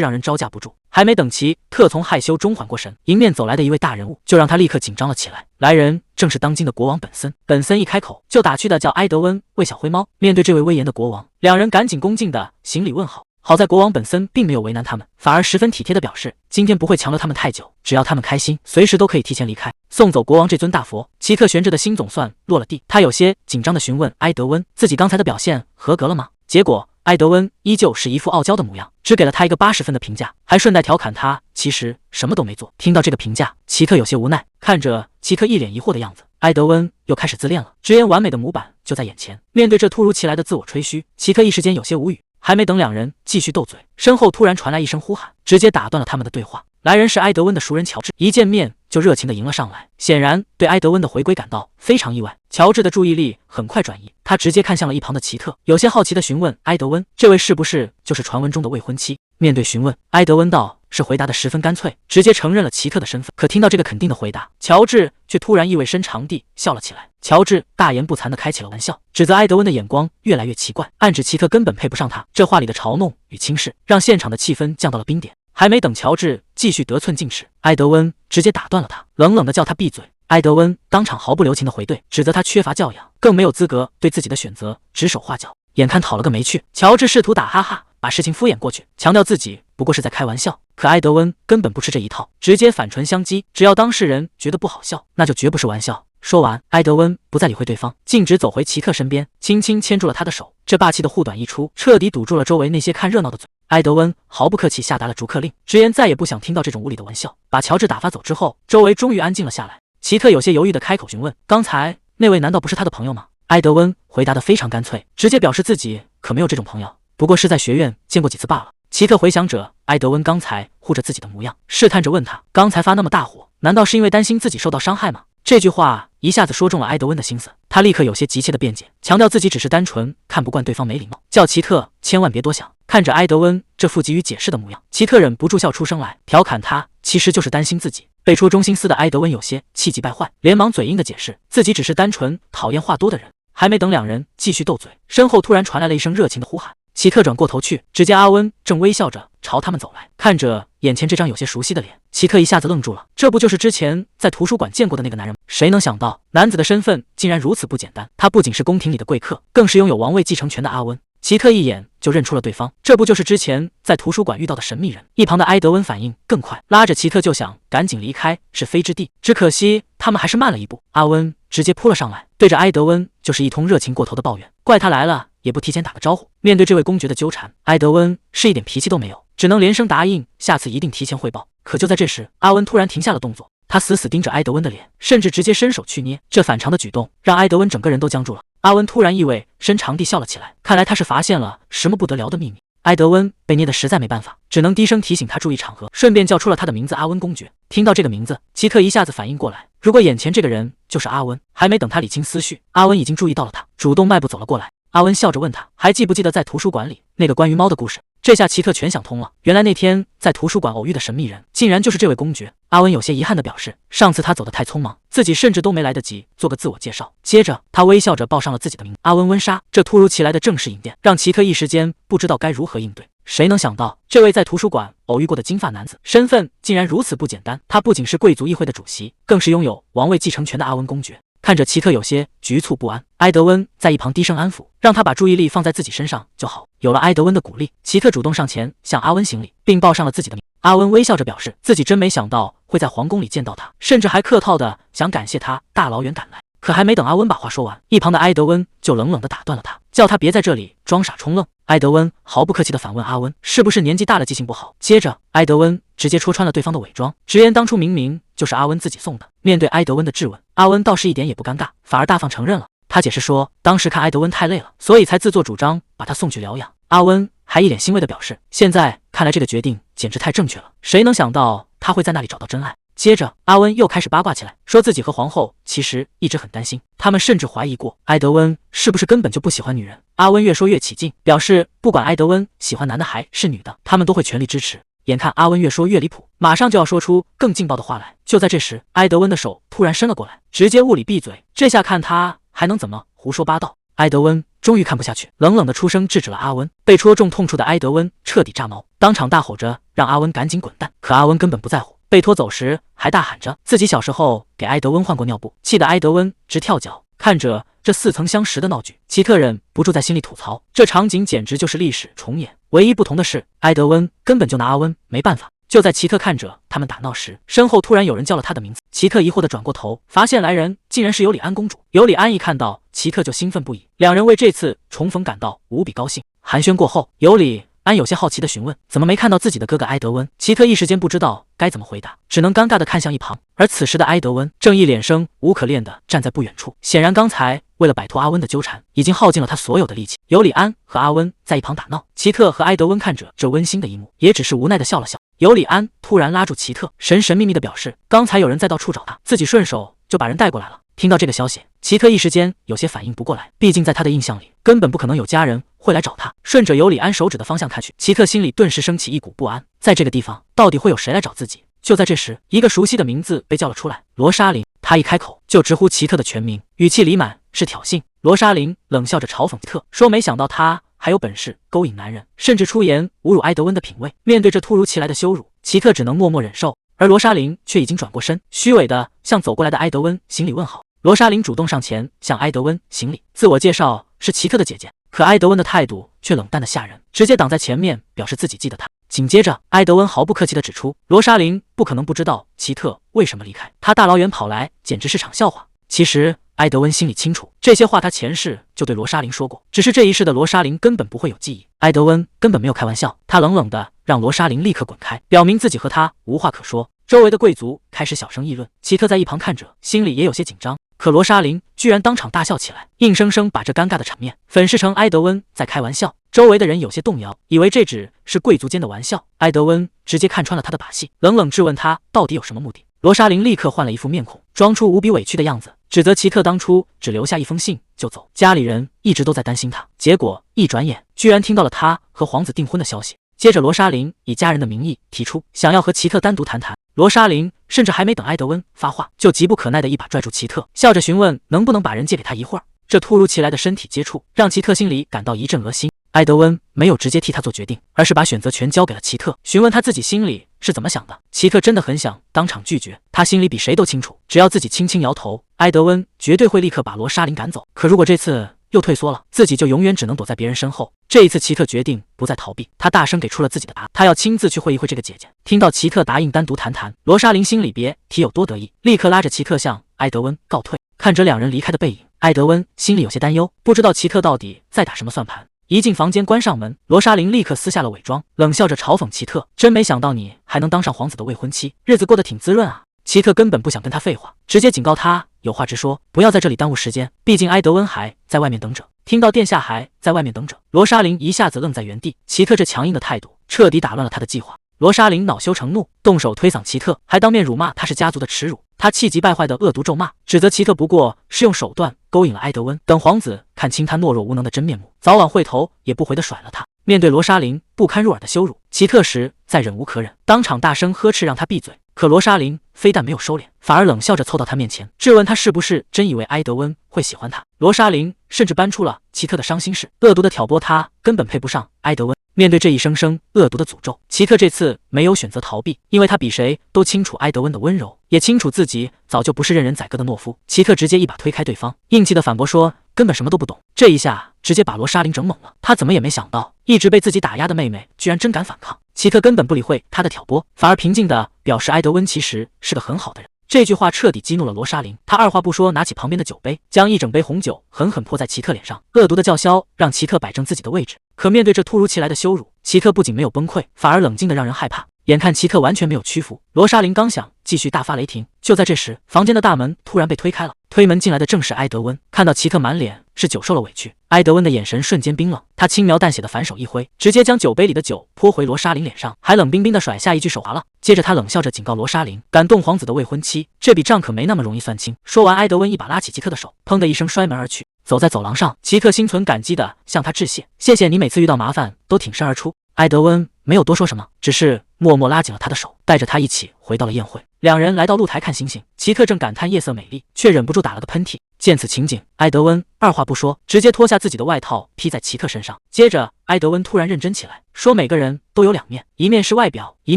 让人招架不住。还没等奇特从害羞中缓过神，迎面走来的一位大人物就让他立刻紧张了起来。来人正是当今的国王本森。本森一开口就打趣地叫埃德温为小灰猫。面对这位威严的国王，两人赶紧恭敬地行礼问好。好在国王本森并没有为难他们，反而十分体贴地表示今天不会强留他们太久，只要他们开心，随时都可以提前离开。送走国王这尊大佛，奇特悬着的心总算落了地。他有些紧张地询问埃德温，自己刚才的表现合格了吗？结果埃德温依旧是一副傲娇的模样，只给了他一个80分的评价，还顺带调侃他其实什么都没做。听到这个评价，奇特有些无奈，看着奇特一脸疑惑的样子，埃德温又开始自恋了。直言完美的模板就在眼前，面对这突如其来的自我吹嘘，奇特一时间有些无语。还没等两人继续斗嘴，身后突然传来一声呼喊，直接打断了他们的对话。来人是埃德温的熟人乔治，一见面就热情地迎了上来，显然对埃德温的回归感到非常意外。乔治的注意力很快转移，他直接看向了一旁的奇特，有些好奇地询问埃德温，这位是不是就是传闻中的未婚妻？面对询问，埃德温道是回答的十分干脆，直接承认了奇特的身份。可听到这个肯定的回答，乔治却突然意味深长地笑了起来。乔治大言不惭地开起了玩笑，指责埃德温的眼光越来越奇怪，暗指奇特根本配不上他。这话里的嘲弄与轻视，让现场的气氛降到了冰点。还没等乔治继续得寸进尺，埃德温直接打断了他，冷冷地叫他闭嘴。埃德温当场毫不留情地回怼，指责他缺乏教养，更没有资格对自己的选择指手画脚。眼看讨了个没趣，乔治试图打哈哈把事情敷衍过去，强调自己不过是在开玩笑。可埃德温根本不吃这一套，直接反唇相讥，只要当事人觉得不好笑，那就绝不是玩笑。说完，埃德温不再理会对方，径直走回奇特身边，轻轻牵住了他的手。这霸气的护短一出，彻底堵住了周围那些看热闹的嘴。埃德温毫不客气下达了逐客令，直言再也不想听到这种无理的玩笑。把乔治打发走之后，周围终于安静了下来。奇特有些犹豫地开口询问，刚才那位难道不是他的朋友吗？埃德温回答得非常干脆，直接表示自己可没有这种朋友，不过是在学院见过几次罢了。奇特回想着埃德温刚才护着自己的模样，试探着问他，刚才发那么大火，难道是因为担心自己受到伤害吗？这句话一下子说中了埃德温的心思，他立刻有些急切的辩解，强调自己只是单纯看不惯对方没礼貌，叫奇特千万别多想。看着埃德温这副急于解释的模样，奇特忍不住笑出声来，调侃他其实就是担心自己被戳中心思的埃德温有些气急败坏，连忙嘴硬的解释自己只是单纯讨厌话多的人。还没等两人继续斗嘴，身后突然传来了一声热情的呼喊。奇特转过头去，只见阿温正微笑着朝他们走来。看着眼前这张有些熟悉的脸，奇特一下子愣住了，这不就是之前在图书馆见过的那个男人吗？谁能想到男子的身份竟然如此不简单，他不仅是宫廷里的贵客，更是拥有王位继承权的阿温。奇特一眼就认出了对方，这不就是之前在图书馆遇到的神秘人？一旁的埃德温反应更快，拉着奇特就想赶紧离开是非之地，只可惜他们还是慢了一步。阿温直接扑了上来，对着埃德温就是一通热情过头的抱怨，怪他来了也不提前打个招呼。面对这位公爵的纠缠，埃德温是一点脾气都没有，只能连声答应，下次一定提前汇报。可就在这时，阿温突然停下了动作，他死死盯着埃德温的脸，甚至直接伸手去捏。这反常的举动让埃德温整个人都僵住了。阿温突然意味深长地笑了起来，看来他是发现了什么不得了的秘密。埃德温被捏得实在没办法，只能低声提醒他注意场合，顺便叫出了他的名字阿温公爵。听到这个名字，奇特一下子反应过来，如果眼前这个人就是阿温，还没等他理清思绪，阿温已经注意到了他，主动迈步走了过来。阿温笑着问他，还记不记得在图书馆里那个关于猫的故事？这下奇特全想通了，原来那天在图书馆偶遇的神秘人，竟然就是这位公爵。阿温有些遗憾地表示，上次他走得太匆忙，自己甚至都没来得及做个自我介绍。接着他微笑着报上了自己的名字，阿温温莎。这突如其来的正式引荐，让奇特一时间不知道该如何应对。谁能想到，这位在图书馆偶遇过的金发男子，身份竟然如此不简单，他不仅是贵族议会的主席，更是拥有王位继承权的阿温公爵。看着奇特有些局促不安，埃德温在一旁低声安抚，让他把注意力放在自己身上就好。有了埃德温的鼓励，奇特主动上前向阿温行礼，并报上了自己的名。阿温微笑着表示，自己真没想到会在皇宫里见到他，甚至还客套的想感谢他大老远赶来。可还没等阿温把话说完，一旁的埃德温就冷冷地打断了他，叫他别在这里装傻充愣。埃德温毫不客气地反问阿温，是不是年纪大了记性不好？接着埃德温直接戳穿了对方的伪装，直言当初明明就是阿温自己送的。面对埃德温的质问，阿温倒是一点也不尴尬，反而大方承认了。他解释说，当时看埃德温太累了，所以才自作主张把他送去疗养。阿温还一脸欣慰地表示，现在看来这个决定简直太正确了，谁能想到他会在那里找到真爱。接着阿温又开始八卦起来，说自己和皇后其实一直很担心，他们甚至怀疑过埃德温是不是根本就不喜欢女人。阿温越说越起劲，表示不管埃德温喜欢男的还是女的，他们都会全力支持。眼看阿温越说越离谱，马上就要说出更劲爆的话来，就在这时，埃德温的手突然伸了过来，直接物理闭嘴。这下看他还能怎么胡说八道。埃德温终于看不下去，冷冷的出声制止了阿温。被戳中痛处的埃德温彻底炸毛，当场大吼着让阿温赶紧滚蛋。可阿温根本不在乎，被拖走时还大喊着自己小时候给埃德温换过尿布，气得埃德温直跳脚。看着这似曾相识的闹剧，奇特忍不住在心里吐槽，这场景简直就是历史重演。唯一不同的是，埃德温根本就拿阿温没办法。就在奇特看着他们打闹时，身后突然有人叫了他的名字。奇特疑惑地转过头，发现来人竟然是尤里安公主。尤里安一看到奇特就兴奋不已，两人为这次重逢感到无比高兴。寒暄过后，尤里安有些好奇地询问，怎么没看到自己的哥哥埃德温？奇特一时间不知道该怎么回答，只能尴尬地看向一旁。而此时的埃德温正一脸生无可恋地站在不远处，显然刚才为了摆脱阿温的纠缠，已经耗尽了他所有的力气。尤里安和阿温在一旁打闹，奇特和埃德温看着这温馨的一幕，也只是无奈地笑了笑。尤里安突然拉住奇特，神神秘秘地表示，刚才有人在到处找他，自己顺手就把人带过来了。听到这个消息，奇特一时间有些反应不过来，毕竟在他的印象里，根本不可能有家人会来找他。顺着尤里安手指的方向看去，奇特心里顿时升起一股不安，在这个地方到底会有谁来找自己？就在这时，一个熟悉的名字被叫了出来，罗莎琳。他一开口就直呼奇特的全名，语气里满是挑衅。罗莎琳冷笑着嘲讽奇特，说没想到他还有本事勾引男人，甚至出言侮辱埃德温的品味。面对这突如其来的羞辱，奇特只能默默忍受，而罗莎琳却已经转过身，虚伪的向走过来的埃德温行礼问好。罗莎琳主动上前向埃德温行礼，自我介绍是奇特的姐姐。可埃德温的态度却冷淡的吓人，直接挡在前面，表示自己记得他。紧接着，埃德温毫不客气地指出，罗莎琳不可能不知道奇特为什么离开，他大老远跑来，简直是场笑话。其实埃德温心里清楚，这些话他前世就对罗莎琳说过，只是这一世的罗莎琳根本不会有记忆。埃德温根本没有开玩笑，他冷冷地让罗莎琳立刻滚开，表明自己和他无话可说。周围的贵族开始小声议论，奇特在一旁看着，心里也有些紧张。可罗莎琳居然当场大笑起来，硬生生把这尴尬的场面粉饰成埃德温在开玩笑。周围的人有些动摇，以为这只是贵族间的玩笑。埃德温直接看穿了他的把戏，冷冷质问他到底有什么目的。罗莎琳立刻换了一副面孔，装出无比委屈的样子，指责奇特当初只留下一封信就走，家里人一直都在担心他，结果一转眼居然听到了他和皇子订婚的消息。接着罗莎琳以家人的名义提出想要和奇特单独谈谈。罗莎琳甚至还没等埃德温发话，就急不可耐地一把拽住奇特，笑着询问能不能把人借给他一会儿。这突如其来的身体接触让奇特心里感到一阵恶心。埃德温没有直接替他做决定，而是把选择权交给了奇特，询问他自己心里是怎么想的。奇特真的很想当场拒绝，他心里比谁都清楚，只要自己轻轻摇头，埃德温绝对会立刻把罗莎琳赶走。可如果这次又退缩了，自己就永远只能躲在别人身后。这一次，奇特决定不再逃避，他大声给出了自己的答案，他要亲自去会一会这个姐姐。听到奇特答应单独谈谈，罗莎琳心里别提有多得意，立刻拉着奇特向埃德温告退。看着两人离开的背影，埃德温心里有些担忧，不知道奇特到底在打什么算盘。一进房间关上门，罗莎琳立刻撕下了伪装，冷笑着嘲讽奇特：“真没想到你还能当上皇子的未婚妻，日子过得挺滋润啊。”奇特根本不想跟他废话，直接警告他有话直说，不要在这里耽误时间，毕竟埃德温还在外面等着。听到殿下还在外面等着，罗莎琳一下子愣在原地。奇特这强硬的态度彻底打乱了他的计划。罗莎琳恼羞成怒，动手推搡奇特，还当面辱骂他是家族的耻辱。他气急败坏的恶毒咒骂，指责奇特不过是用手段勾引了埃德温，等皇子看清他懦弱无能的真面目，早晚会头也不回的甩了他。面对罗莎琳不堪入耳的羞辱，奇特实在忍无可忍，当场大声呵斥让他闭嘴。可罗莎琳非但没有收敛，反而冷笑着凑到他面前，质问他是不是真以为埃德温会喜欢他。罗莎琳甚至搬出了奇特的伤心事，恶毒的挑拨他根本配不上埃德温。面对这一声声恶毒的诅咒，奇特这次没有选择逃避，因为他比谁都清楚埃德温的温柔，也清楚自己早就不是任人宰割的懦夫。奇特直接一把推开对方，硬气的反驳说根本什么都不懂。这一下直接把罗莎琳整懵了，他怎么也没想到，一直被自己打压的妹妹居然真敢反抗。奇特根本不理会他的挑拨，反而平静地表示埃德温其实是个很好的人。这句话彻底激怒了罗莎琳，她二话不说拿起旁边的酒杯，将一整杯红酒狠狠泼在奇特脸上，恶毒的叫嚣让奇特摆正自己的位置。可面对这突如其来的羞辱，奇特不仅没有崩溃，反而冷静的让人害怕。眼看奇特完全没有屈服，罗莎琳刚想继续大发雷霆，就在这时，房间的大门突然被推开了，推门进来的正是埃德温。看到奇特满脸是酒受了委屈，埃德温的眼神瞬间冰冷，他轻描淡写的反手一挥，直接将酒杯里的酒泼回罗莎琳脸上，还冷冰冰的甩下一句手滑了。接着他冷笑着警告罗莎琳，敢动皇子的未婚妻，这笔账可没那么容易算清。说完，埃德温一把拉起奇特的手，砰的一声摔门而去。走在走廊上，奇特心存感激的向他致谢，谢谢你每次遇到麻烦都挺身而出。埃德温没有多说什么，只是默默拉紧了他的手，带着他一起回到了宴会。两人来到露台看星星，奇特正感叹夜色美丽，却忍不住打了个喷嚏。见此情景，埃德温二话不说，直接脱下自己的外套披在奇特身上。接着，埃德温突然认真起来，说每个人都有两面，一面是外表，一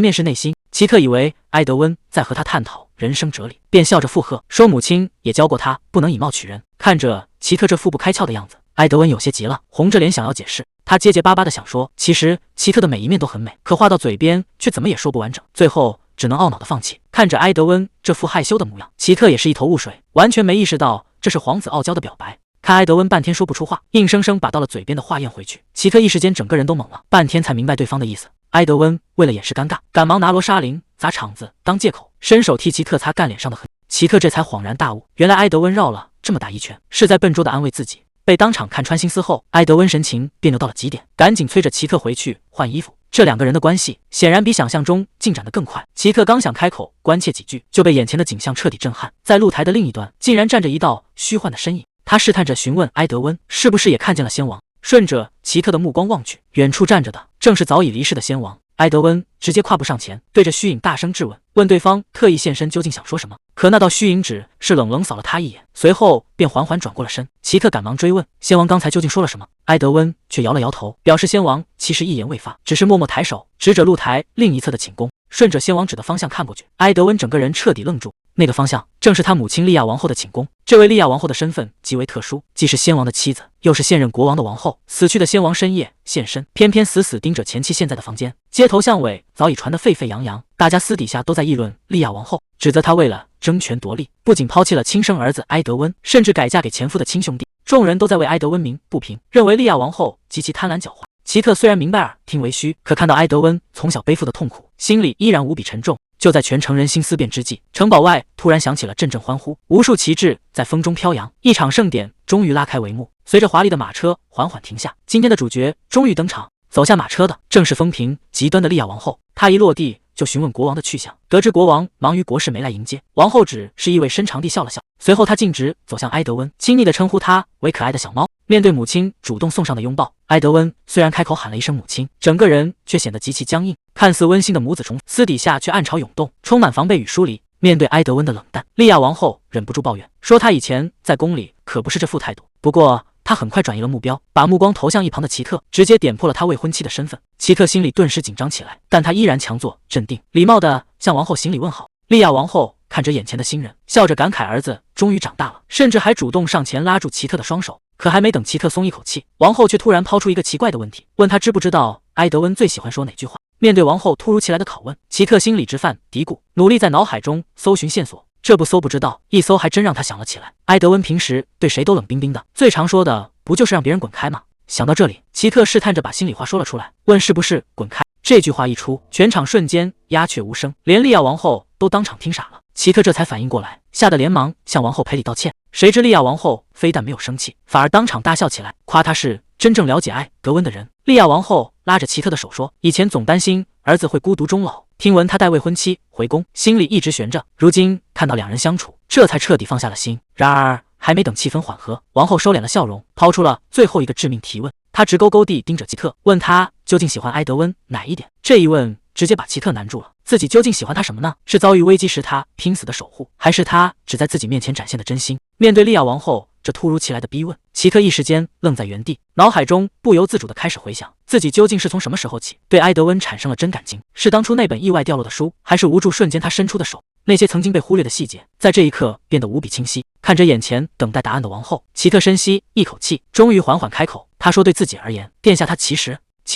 面是内心。奇特以为埃德温在和他探讨人生哲理，便笑着附和，说母亲也教过他不能以貌取人。看着奇特这腹部开窍的样子，埃德温有些急了，红着脸想要解释。他结结巴巴的想说，其实奇特的每一面都很美，可话到嘴边却怎么也说不完整，最后只能懊恼的放弃。看着埃德温这副害羞的模样，奇特也是一头雾水，完全没意识到这是皇子傲娇的表白。看埃德温半天说不出话，硬生生把到了嘴边的话咽回去，奇特一时间整个人都懵了，半天才明白对方的意思。埃德温为了掩饰尴尬，赶忙拿罗莎琳砸场子当借口，伸手替奇特擦干脸上的痕。奇特这才恍然大悟，原来埃德温绕了这么大一圈，是在笨拙的安慰自己。被当场看穿心思后，埃德温神情别扭到了极点，赶紧催着奇特回去换衣服。这两个人的关系显然比想象中进展得更快。奇特刚想开口关切几句，就被眼前的景象彻底震撼。在露台的另一端，竟然站着一道虚幻的身影。他试探着询问埃德温，是不是也看见了先王？顺着奇特的目光望去，远处站着的正是早已离世的先王。埃德温直接跨步上前，对着虚影大声质问，问对方特意现身究竟想说什么。可那道虚影只是冷冷扫了他一眼，随后便缓缓转过了身。奇特赶忙追问，先王刚才究竟说了什么？埃德温却摇了摇头，表示先王其实一言未发，只是默默抬手指着露台另一侧的寝宫。顺着先王指的方向看过去，埃德温整个人彻底愣住。那个方向正是他母亲莉亚王后的寝宫。这位莉亚王后的身份极为特殊，既是先王的妻子，又是现任国王的王后。死去的先王深夜现身，偏偏死死盯着前妻现在的房间。街头巷尾早已传得沸沸扬扬，大家私底下都在议论莉亚王后，指责她为了争权夺利，不仅抛弃了亲生儿子埃德温，甚至改嫁给前夫的亲兄弟。众人都在为埃德温鸣不平，认为莉亚王后极其贪婪狡猾。奇特虽然明白耳听为虚，可看到埃德温从小背负的痛苦，心里依然无比沉重。就在全城人心思变之际，城堡外突然响起了阵阵欢呼，无数旗帜在风中飘扬，一场盛典终于拉开帷幕。随着华丽的马车缓缓停下，今天的主角终于登场。走下马车的正是风评极端的莉亚王后，她一落地就询问国王的去向，得知国王忙于国事没来迎接，王后只是意味深长地笑了笑。随后她径直走向埃德温，亲昵地称呼他为可爱的小猫。面对母亲主动送上的拥抱，埃德温虽然开口喊了一声母亲，整个人却显得极其僵硬。看似温馨的母子重逢，私底下却暗潮涌动，充满防备与疏离。面对埃德温的冷淡，莉亚王后忍不住抱怨，说她以前在宫里可不是这副态度。不过她很快转移了目标，把目光投向一旁的奇特，直接点破了他未婚妻的身份。奇特心里顿时紧张起来，但他依然强作镇定，礼貌地向王后行礼问好。莉亚王后看着眼前的新人，笑着感慨儿子终于长大了，甚至还主动上前拉住奇特的双手，可还没等齐特松一口气，王后却突然抛出一个奇怪的问题，问他知不知道埃德温最喜欢说哪句话。面对王后突如其来的拷问，齐特心里直犯嘀咕，努力在脑海中搜寻线索。这不搜不知道，一搜还真让他想了起来。埃德温平时对谁都冷冰冰的，最常说的不就是让别人滚开吗？想到这里，齐特试探着把心里话说了出来，问是不是滚开。这句话一出，全场瞬间鸦雀无声，连利亚王后都当场听傻了。齐特这才反应过来，吓得连忙向王后赔礼道歉。谁知利亚王后非但没有生气，反而当场大笑起来，夸他是真正了解埃德温的人。利亚王后拉着齐特的手说，以前总担心儿子会孤独终老，听闻他带未婚妻回宫，心里一直悬着，如今看到两人相处，这才彻底放下了心。然而还没等气氛缓和，王后收敛了笑容，抛出了最后一个致命提问。她直勾勾地盯着齐特，问他究竟喜欢埃德温哪一点？这一问直接把齐特难住了，自己究竟喜欢他什么呢？是遭遇危机时他拼死的守护，还是他只在自己面前展现的真心？面对利亚王后这突如其来的逼问，齐特一时间愣在原地，脑海中不由自主地开始回想，自己究竟是从什么时候起对埃德温产生了真感情？是当初那本意外掉落的书，还是无助瞬间他伸出的手？那些曾经被忽略的细节，在这一刻变得无比清晰。看着眼前等待答案的王后，齐特深吸一口气，终于缓缓开口。他说：“对自己而言，殿下他其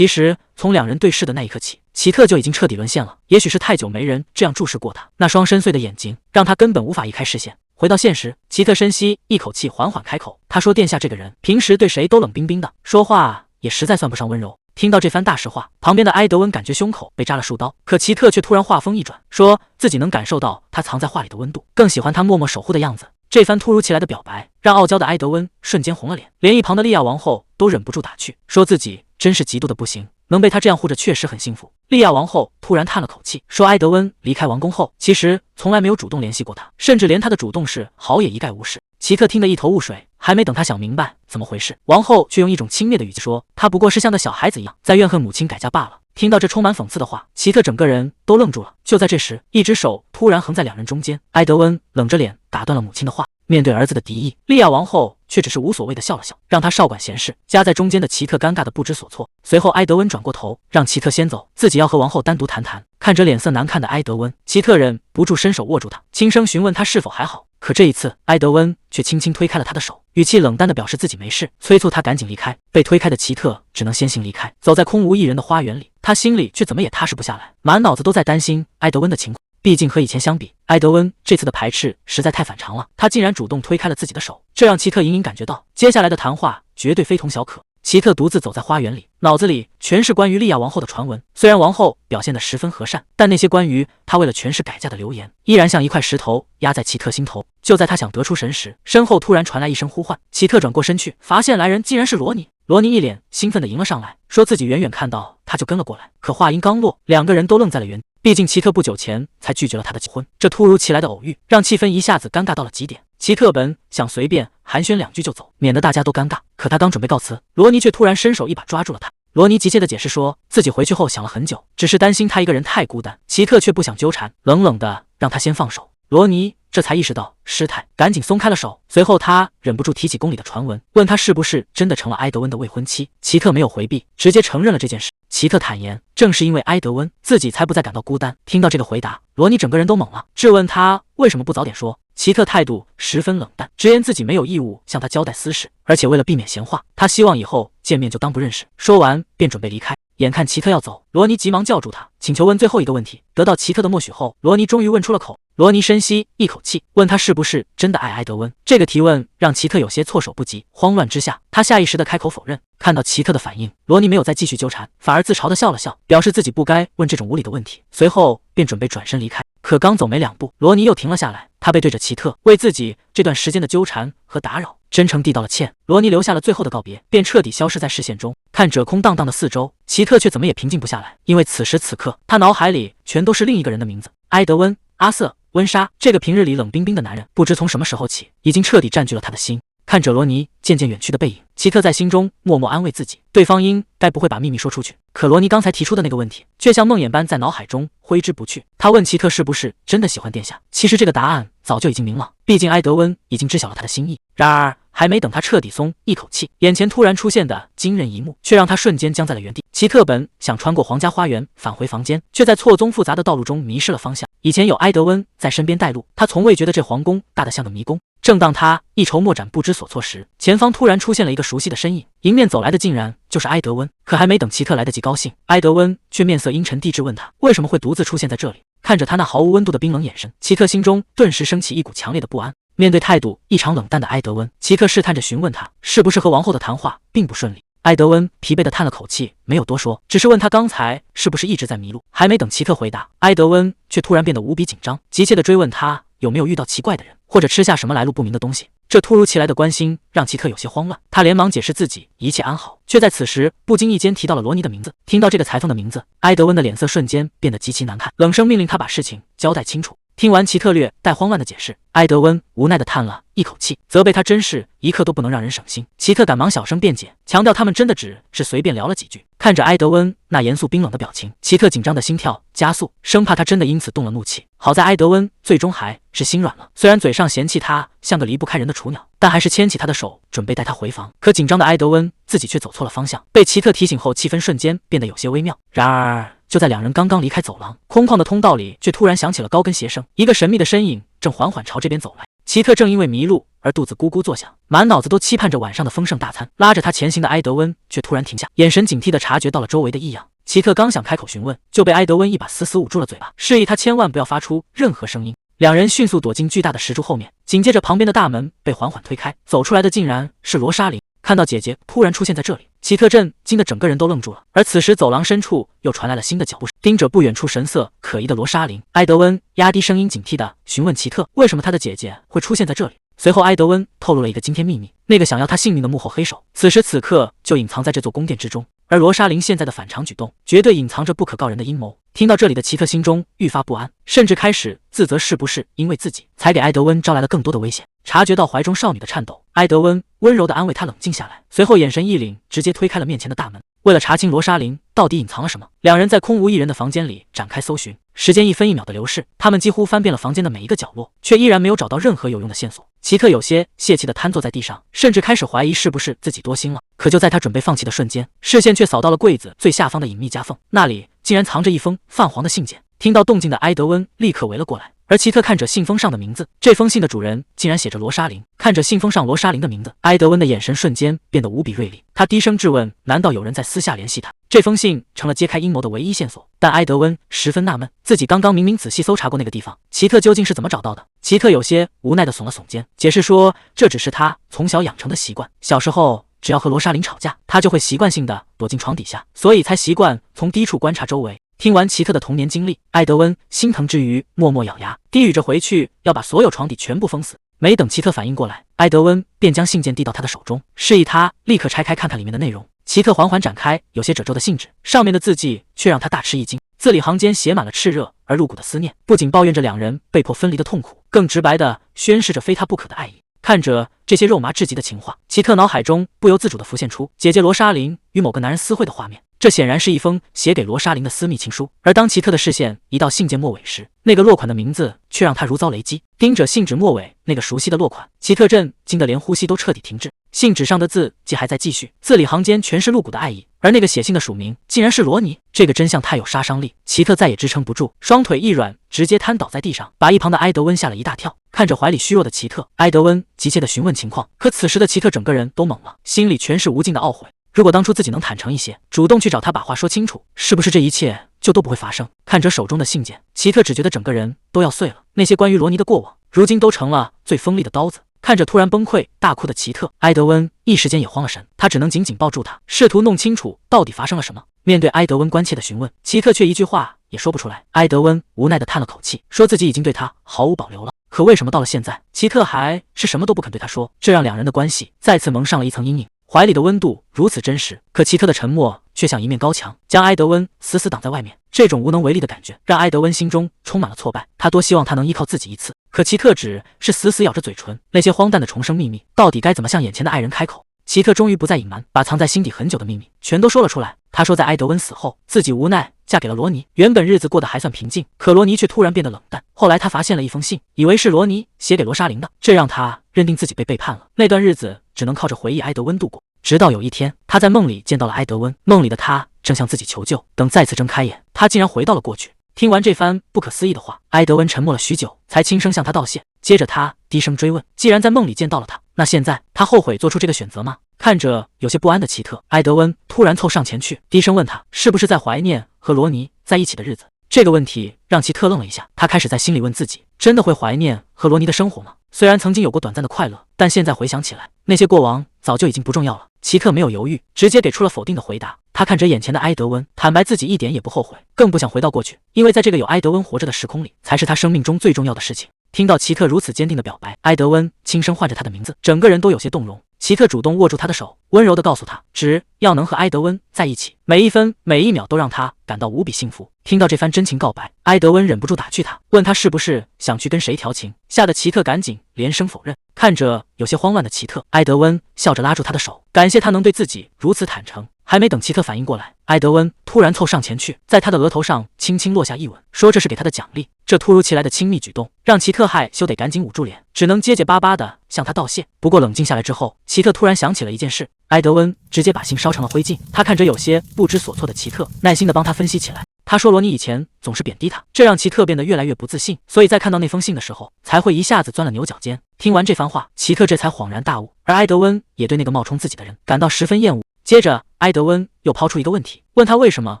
实从两人对视的那一刻起，齐特就已经彻底沦陷了。也许是太久没人这样注视过他，那双深邃的眼睛让他根本无法移开视线。回到现实，齐特深吸一口气，缓缓开口。他说：‘殿下这个人，平时对谁都冷冰冰的，说话也实在算不上温柔。’听到这番大实话，旁边的埃德温感觉胸口被扎了数刀，可齐特却突然话锋一转，说自己能感受到他藏在话里的温度，更喜欢他默默守护的样子。这番突如其来的表白，让傲娇的埃德温瞬间红了脸，连一旁的利亚王后都忍不住打趣，说自己真是嫉妒的不行，能被他这样护着确实很幸福。利亚王后突然叹了口气，说埃德温离开王宫后，其实从来没有主动联系过他，甚至连他的主动示好也一概无视。齐特听得一头雾水，还没等他想明白怎么回事，王后却用一种轻蔑的语气说，他不过是像个小孩子一样，在怨恨母亲改嫁罢了。听到这充满讽刺的话，齐特整个人都愣住了。就在这时，一只手突然横在两人中间，埃德温冷着脸打断了母亲的话。面对儿子的敌意，利亚王后却只是无所谓的笑了笑，让他少管闲事。夹在中间的齐特尴尬的不知所措。随后埃德温转过头，让齐特先走，自己要和王后单独谈谈。看着脸色难看的埃德温，齐特忍不住伸手握住他，轻声询问他是否还好。可这一次，埃德温却轻轻推开了他的手，语气冷淡地表示自己没事，催促他赶紧离开。被推开的齐特只能先行离开，走在空无一人的花园里，他心里却怎么也踏实不下来，满脑子都在担心埃德温的情况。毕竟和以前相比，埃德温这次的排斥实在太反常了，他竟然主动推开了自己的手，这让齐特隐隐感觉到接下来的谈话绝对非同小可。齐特独自走在花园里，脑子里全是关于利亚王后的传闻。虽然王后表现得十分和善，但那些关于她为了权势改嫁的流言，依然像一块石头压在齐特心头。就在他想得出神时，身后突然传来一声呼唤。齐特转过身去，发现来人竟然是罗尼。罗尼一脸兴奋地迎了上来，说自己远远看到他就跟了过来。可话音刚落，两个人都愣在了原地。毕竟齐特不久前才拒绝了他的结婚，这突如其来的偶遇让气氛一下子尴尬到了极点。齐特本想随便寒暄两句就走，免得大家都尴尬，可他刚准备告辞，罗尼却突然伸手一把抓住了他。罗尼急切地解释说自己回去后想了很久，只是担心他一个人太孤单。齐特却不想纠缠，冷冷地让他先放手。罗尼这才意识到失态，赶紧松开了手。随后他忍不住提起宫里的传闻，问他是不是真的成了埃德温的未婚妻。齐特没有回避，直接承认了这件事。齐特坦言，正是因为埃德温，自己才不再感到孤单。听到这个回答，罗尼整个人都懵了，质问他为什么不早点说。齐特态度十分冷淡，直言自己没有义务向他交代私事，而且为了避免闲话，他希望以后见面就当不认识。说完便准备离开。眼看齐特要走，罗尼急忙叫住他，请求问最后一个问题。得到齐特的默许后，罗尼终于问出了口。罗尼深吸一口气，问他是不是真的爱埃德温。这个提问让齐特有些措手不及，慌乱之下，他下意识地开口否认。看到齐特的反应，罗尼没有再继续纠缠，反而自嘲地笑了笑，表示自己不该问这种无理的问题。随后便准备转身离开，可刚走没两步，罗尼又停了下来。他背对着齐特，为自己这段时间的纠缠和打扰真诚地道了歉。罗尼留下了最后的告别，便彻底消失在视线中。看着空荡荡的四周，齐特却怎么也平静不下来，因为此时此刻，他脑海里全都是另一个人的名字：埃德温·阿瑟·温莎。这个平日里冷冰冰的男人，不知从什么时候起，已经彻底占据了他的心。看着罗尼渐渐远去的背影，齐特在心中默默安慰自己，对方应该不会把秘密说出去。可罗尼刚才提出的那个问题，却像梦魇般在脑海中挥之不去。他问齐特是不是真的喜欢殿下，其实这个答案早就已经明朗，毕竟埃德温已经知晓了他的心意。然而还没等他彻底松一口气，眼前突然出现的惊人一幕，却让他瞬间僵在了原地。齐特本想穿过皇家花园返回房间，却在错综复杂的道路中迷失了方向。以前有埃德温在身边带路，他从未觉得这皇宫大得像个迷宫。正当他一筹莫展不知所措时，前方突然出现了一个熟悉的身影，迎面走来的竟然就是埃德温。可还没等奇特来得及高兴，埃德温却面色阴沉地质问他为什么会独自出现在这里。看着他那毫无温度的冰冷眼神，奇特心中顿时升起一股强烈的不安。面对态度异常冷淡的埃德温，奇特试探着询问他是不是和王后的谈话并不顺利。埃德温疲惫地叹了口气，没有多说，只是问他刚才是不是一直在迷路。还没等奇特回答，埃德温却突然变得无比紧张，急切地追问他有没有遇到奇怪的人，或者吃下什么来路不明的东西。这突如其来的关心让奇特有些慌乱，他连忙解释自己一切安好，却在此时不经意间提到了罗尼的名字。听到这个裁缝的名字，埃德温的脸色瞬间变得极其难看，冷声命令他把事情交代清楚。听完奇特略带慌乱的解释，埃德温无奈地叹了一口气，责备他真是一刻都不能让人省心。奇特赶忙小声辩解，强调他们真的只是随便聊了几句。看着埃德温那严肃冰冷的表情，奇特紧张的心跳加速，生怕他真的因此动了怒气。好在埃德温最终还是心软了，虽然嘴上嫌弃他像个离不开人的雏鸟，但还是牵起他的手准备带他回房。可紧张的埃德温自己却走错了方向，被奇特提醒后，气氛瞬间变得有些微妙。然而就在两人刚刚离开走廊，空旷的通道里却突然响起了高跟鞋声，一个神秘的身影正缓缓朝这边走来。奇特正因为迷路而肚子咕咕作响，满脑子都期盼着晚上的丰盛大餐。拉着他前行的埃德温却突然停下，眼神警惕地察觉到了周围的异样。奇特刚想开口询问，就被埃德温一把死死捂住了嘴巴，示意他千万不要发出任何声音。两人迅速躲进巨大的石柱后面，紧接着旁边的大门被缓缓推开，走出来的竟然是罗莎琳。看到姐姐突然出现在这里，奇特震惊的整个人都愣住了。而此时走廊深处又传来了新的脚步声，盯着不远处神色可疑的罗莎琳，埃德温压低声音警惕地询问奇特为什么他的姐姐会出现在这里。随后埃德温透露了一个惊天秘密，那个想要他性命的幕后黑手此时此刻就隐藏在这座宫殿之中，而罗莎琳现在的反常举动绝对隐藏着不可告人的阴谋。听到这里的奇特心中愈发不安，甚至开始自责是不是因为自己才给埃德温招来了更多的危险。察觉到怀中少女的颤抖，埃德温温柔地安慰她冷静下来，随后眼神一凛，直接推开了面前的大门。为了查清罗莎琳到底隐藏了什么，两人在空无一人的房间里展开搜寻。时间一分一秒的流逝，他们几乎翻遍了房间的每一个角落，却依然没有找到任何有用的线索。奇特有些泄气地瘫坐在地上，甚至开始怀疑是不是自己多心了。可就在他准备放弃的瞬间，视线却扫到了柜子最下方的隐秘夹缝，那里竟然藏着一封泛黄的信件。听到动静的埃德温立刻围了过来，而奇特看着信封上的名字，这封信的主人竟然写着罗莎琳。看着信封上罗莎琳的名字，埃德温的眼神瞬间变得无比锐利，他低声质问：难道有人在私下联系他？这封信成了揭开阴谋的唯一线索。但埃德温十分纳闷，自己刚刚明明仔细搜查过那个地方，奇特究竟是怎么找到的？奇特有些无奈地耸了耸肩，解释说这只是他从小养成的习惯，小时候只要和罗莎琳吵架，他就会习惯性地躲进床底下，所以才习惯从低处观察周围。听完奇特的童年经历，埃德温心疼之余默默咬牙，低语着回去要把所有床底全部封死。没等奇特反应过来，埃德温便将信件递到他的手中，示意他立刻拆开看看里面的内容。奇特缓缓展开有些褶皱的信纸，上面的字迹却让他大吃一惊，字里行间写满了炽热而入骨的思念，不仅抱怨着两人被迫分离的痛苦，更直白地宣示着非他不可的爱意。看着这些肉麻至极的情话，奇特脑海中不由自主地浮现出姐姐罗莎琳与某个男人私会的画面。这显然是一封写给罗莎琳的私密情书，而当奇特的视线移到信件末尾时，那个落款的名字却让他如遭雷击。盯着信纸末尾那个熟悉的落款，奇特震惊得连呼吸都彻底停滞。信纸上的字迹还在继续，字里行间全是露骨的爱意，而那个写信的署名竟然是罗尼。这个真相太有杀伤力，奇特再也支撑不住，双腿一软，直接瘫倒在地上，把一旁的埃德温吓了一大跳。看着怀里虚弱的奇特，埃德温急切地询问情况，可此时的奇特整个人都懵了，心里全是无尽的懊悔。如果当初自己能坦诚一些，主动去找他把话说清楚，是不是这一切就都不会发生？看着手中的信件，奇特只觉得整个人都要碎了。那些关于罗尼的过往，如今都成了最锋利的刀子。看着突然崩溃大哭的奇特，埃德温一时间也慌了神，他只能紧紧抱住他，试图弄清楚到底发生了什么。面对埃德温关切的询问，奇特却一句话也说不出来。埃德温无奈地叹了口气，说自己已经对他毫无保留了，可为什么到了现在，奇特还是什么都不肯对他说？这让两人的关系再次蒙上了一层阴影。怀里的温度如此真实，可奇特的沉默却像一面高墙，将埃德温死死挡在外面。这种无能为力的感觉让埃德温心中充满了挫败，他多希望他能依靠自己一次，可奇特只是死死咬着嘴唇。那些荒诞的重生秘密，到底该怎么向眼前的爱人开口？奇特终于不再隐瞒，把藏在心底很久的秘密全都说了出来。他说在埃德温死后，自己无奈嫁给了罗尼，原本日子过得还算平静，可罗尼却突然变得冷淡。后来他发现了一封信，以为是罗尼写给罗莎琳的，这让他认定自己被背叛了。那段日子只能靠着回忆埃德温度过。直到有一天，他在梦里见到了埃德温，梦里的他正向自己求救。等再次睁开眼，他竟然回到了过去。听完这番不可思议的话，埃德温沉默了许久，才轻声向他道谢。接着他低声追问：“既然在梦里见到了他，那现在他后悔做出这个选择吗？”看着有些不安的奇特，埃德温突然凑上前去，低声问他是不是在怀念和罗尼在一起的日子。这个问题让奇特愣了一下，他开始在心里问自己：真的会怀念和罗尼的生活吗？虽然曾经有过短暂的快乐，但现在回想起来，那些过往早就已经不重要了。奇特没有犹豫，直接给出了否定的回答。他看着眼前的埃德温，坦白自己一点也不后悔，更不想回到过去，因为在这个有埃德温活着的时空里，才是他生命中最重要的事情。听到奇特如此坚定的表白，埃德温轻声唤着他的名字，整个人都有些动容。奇特主动握住他的手，温柔地告诉他，只要能和埃德温在一起，每一分每一秒都让他感到无比幸福。听到这番真情告白，埃德温忍不住打趣他，问他是不是想去跟谁调情，吓得奇特赶紧连声否认。看着有些慌乱的奇特，埃德温笑着拉住他的手，感谢他能对自己如此坦诚。还没等奇特反应过来，埃德温突然凑上前去，在他的额头上轻轻落下一吻，说这是给他的奖励。这突如其来的亲密举动让奇特害羞得赶紧捂住脸，只能结结巴巴地向他道谢。不过冷静下来之后，奇特突然想起了一件事，埃德温直接把信烧成了灰烬。他看着有些不知所措的奇特，耐心地帮他分析起来。他说罗尼以前总是贬低他，这让奇特变得越来越不自信，所以在看到那封信的时候，才会一下子钻了牛角尖。听完这番话，奇特这才恍然大悟，而埃德温也对那个冒充自己的人感到十分厌恶。接着，埃德温又抛出一个问题，问他为什么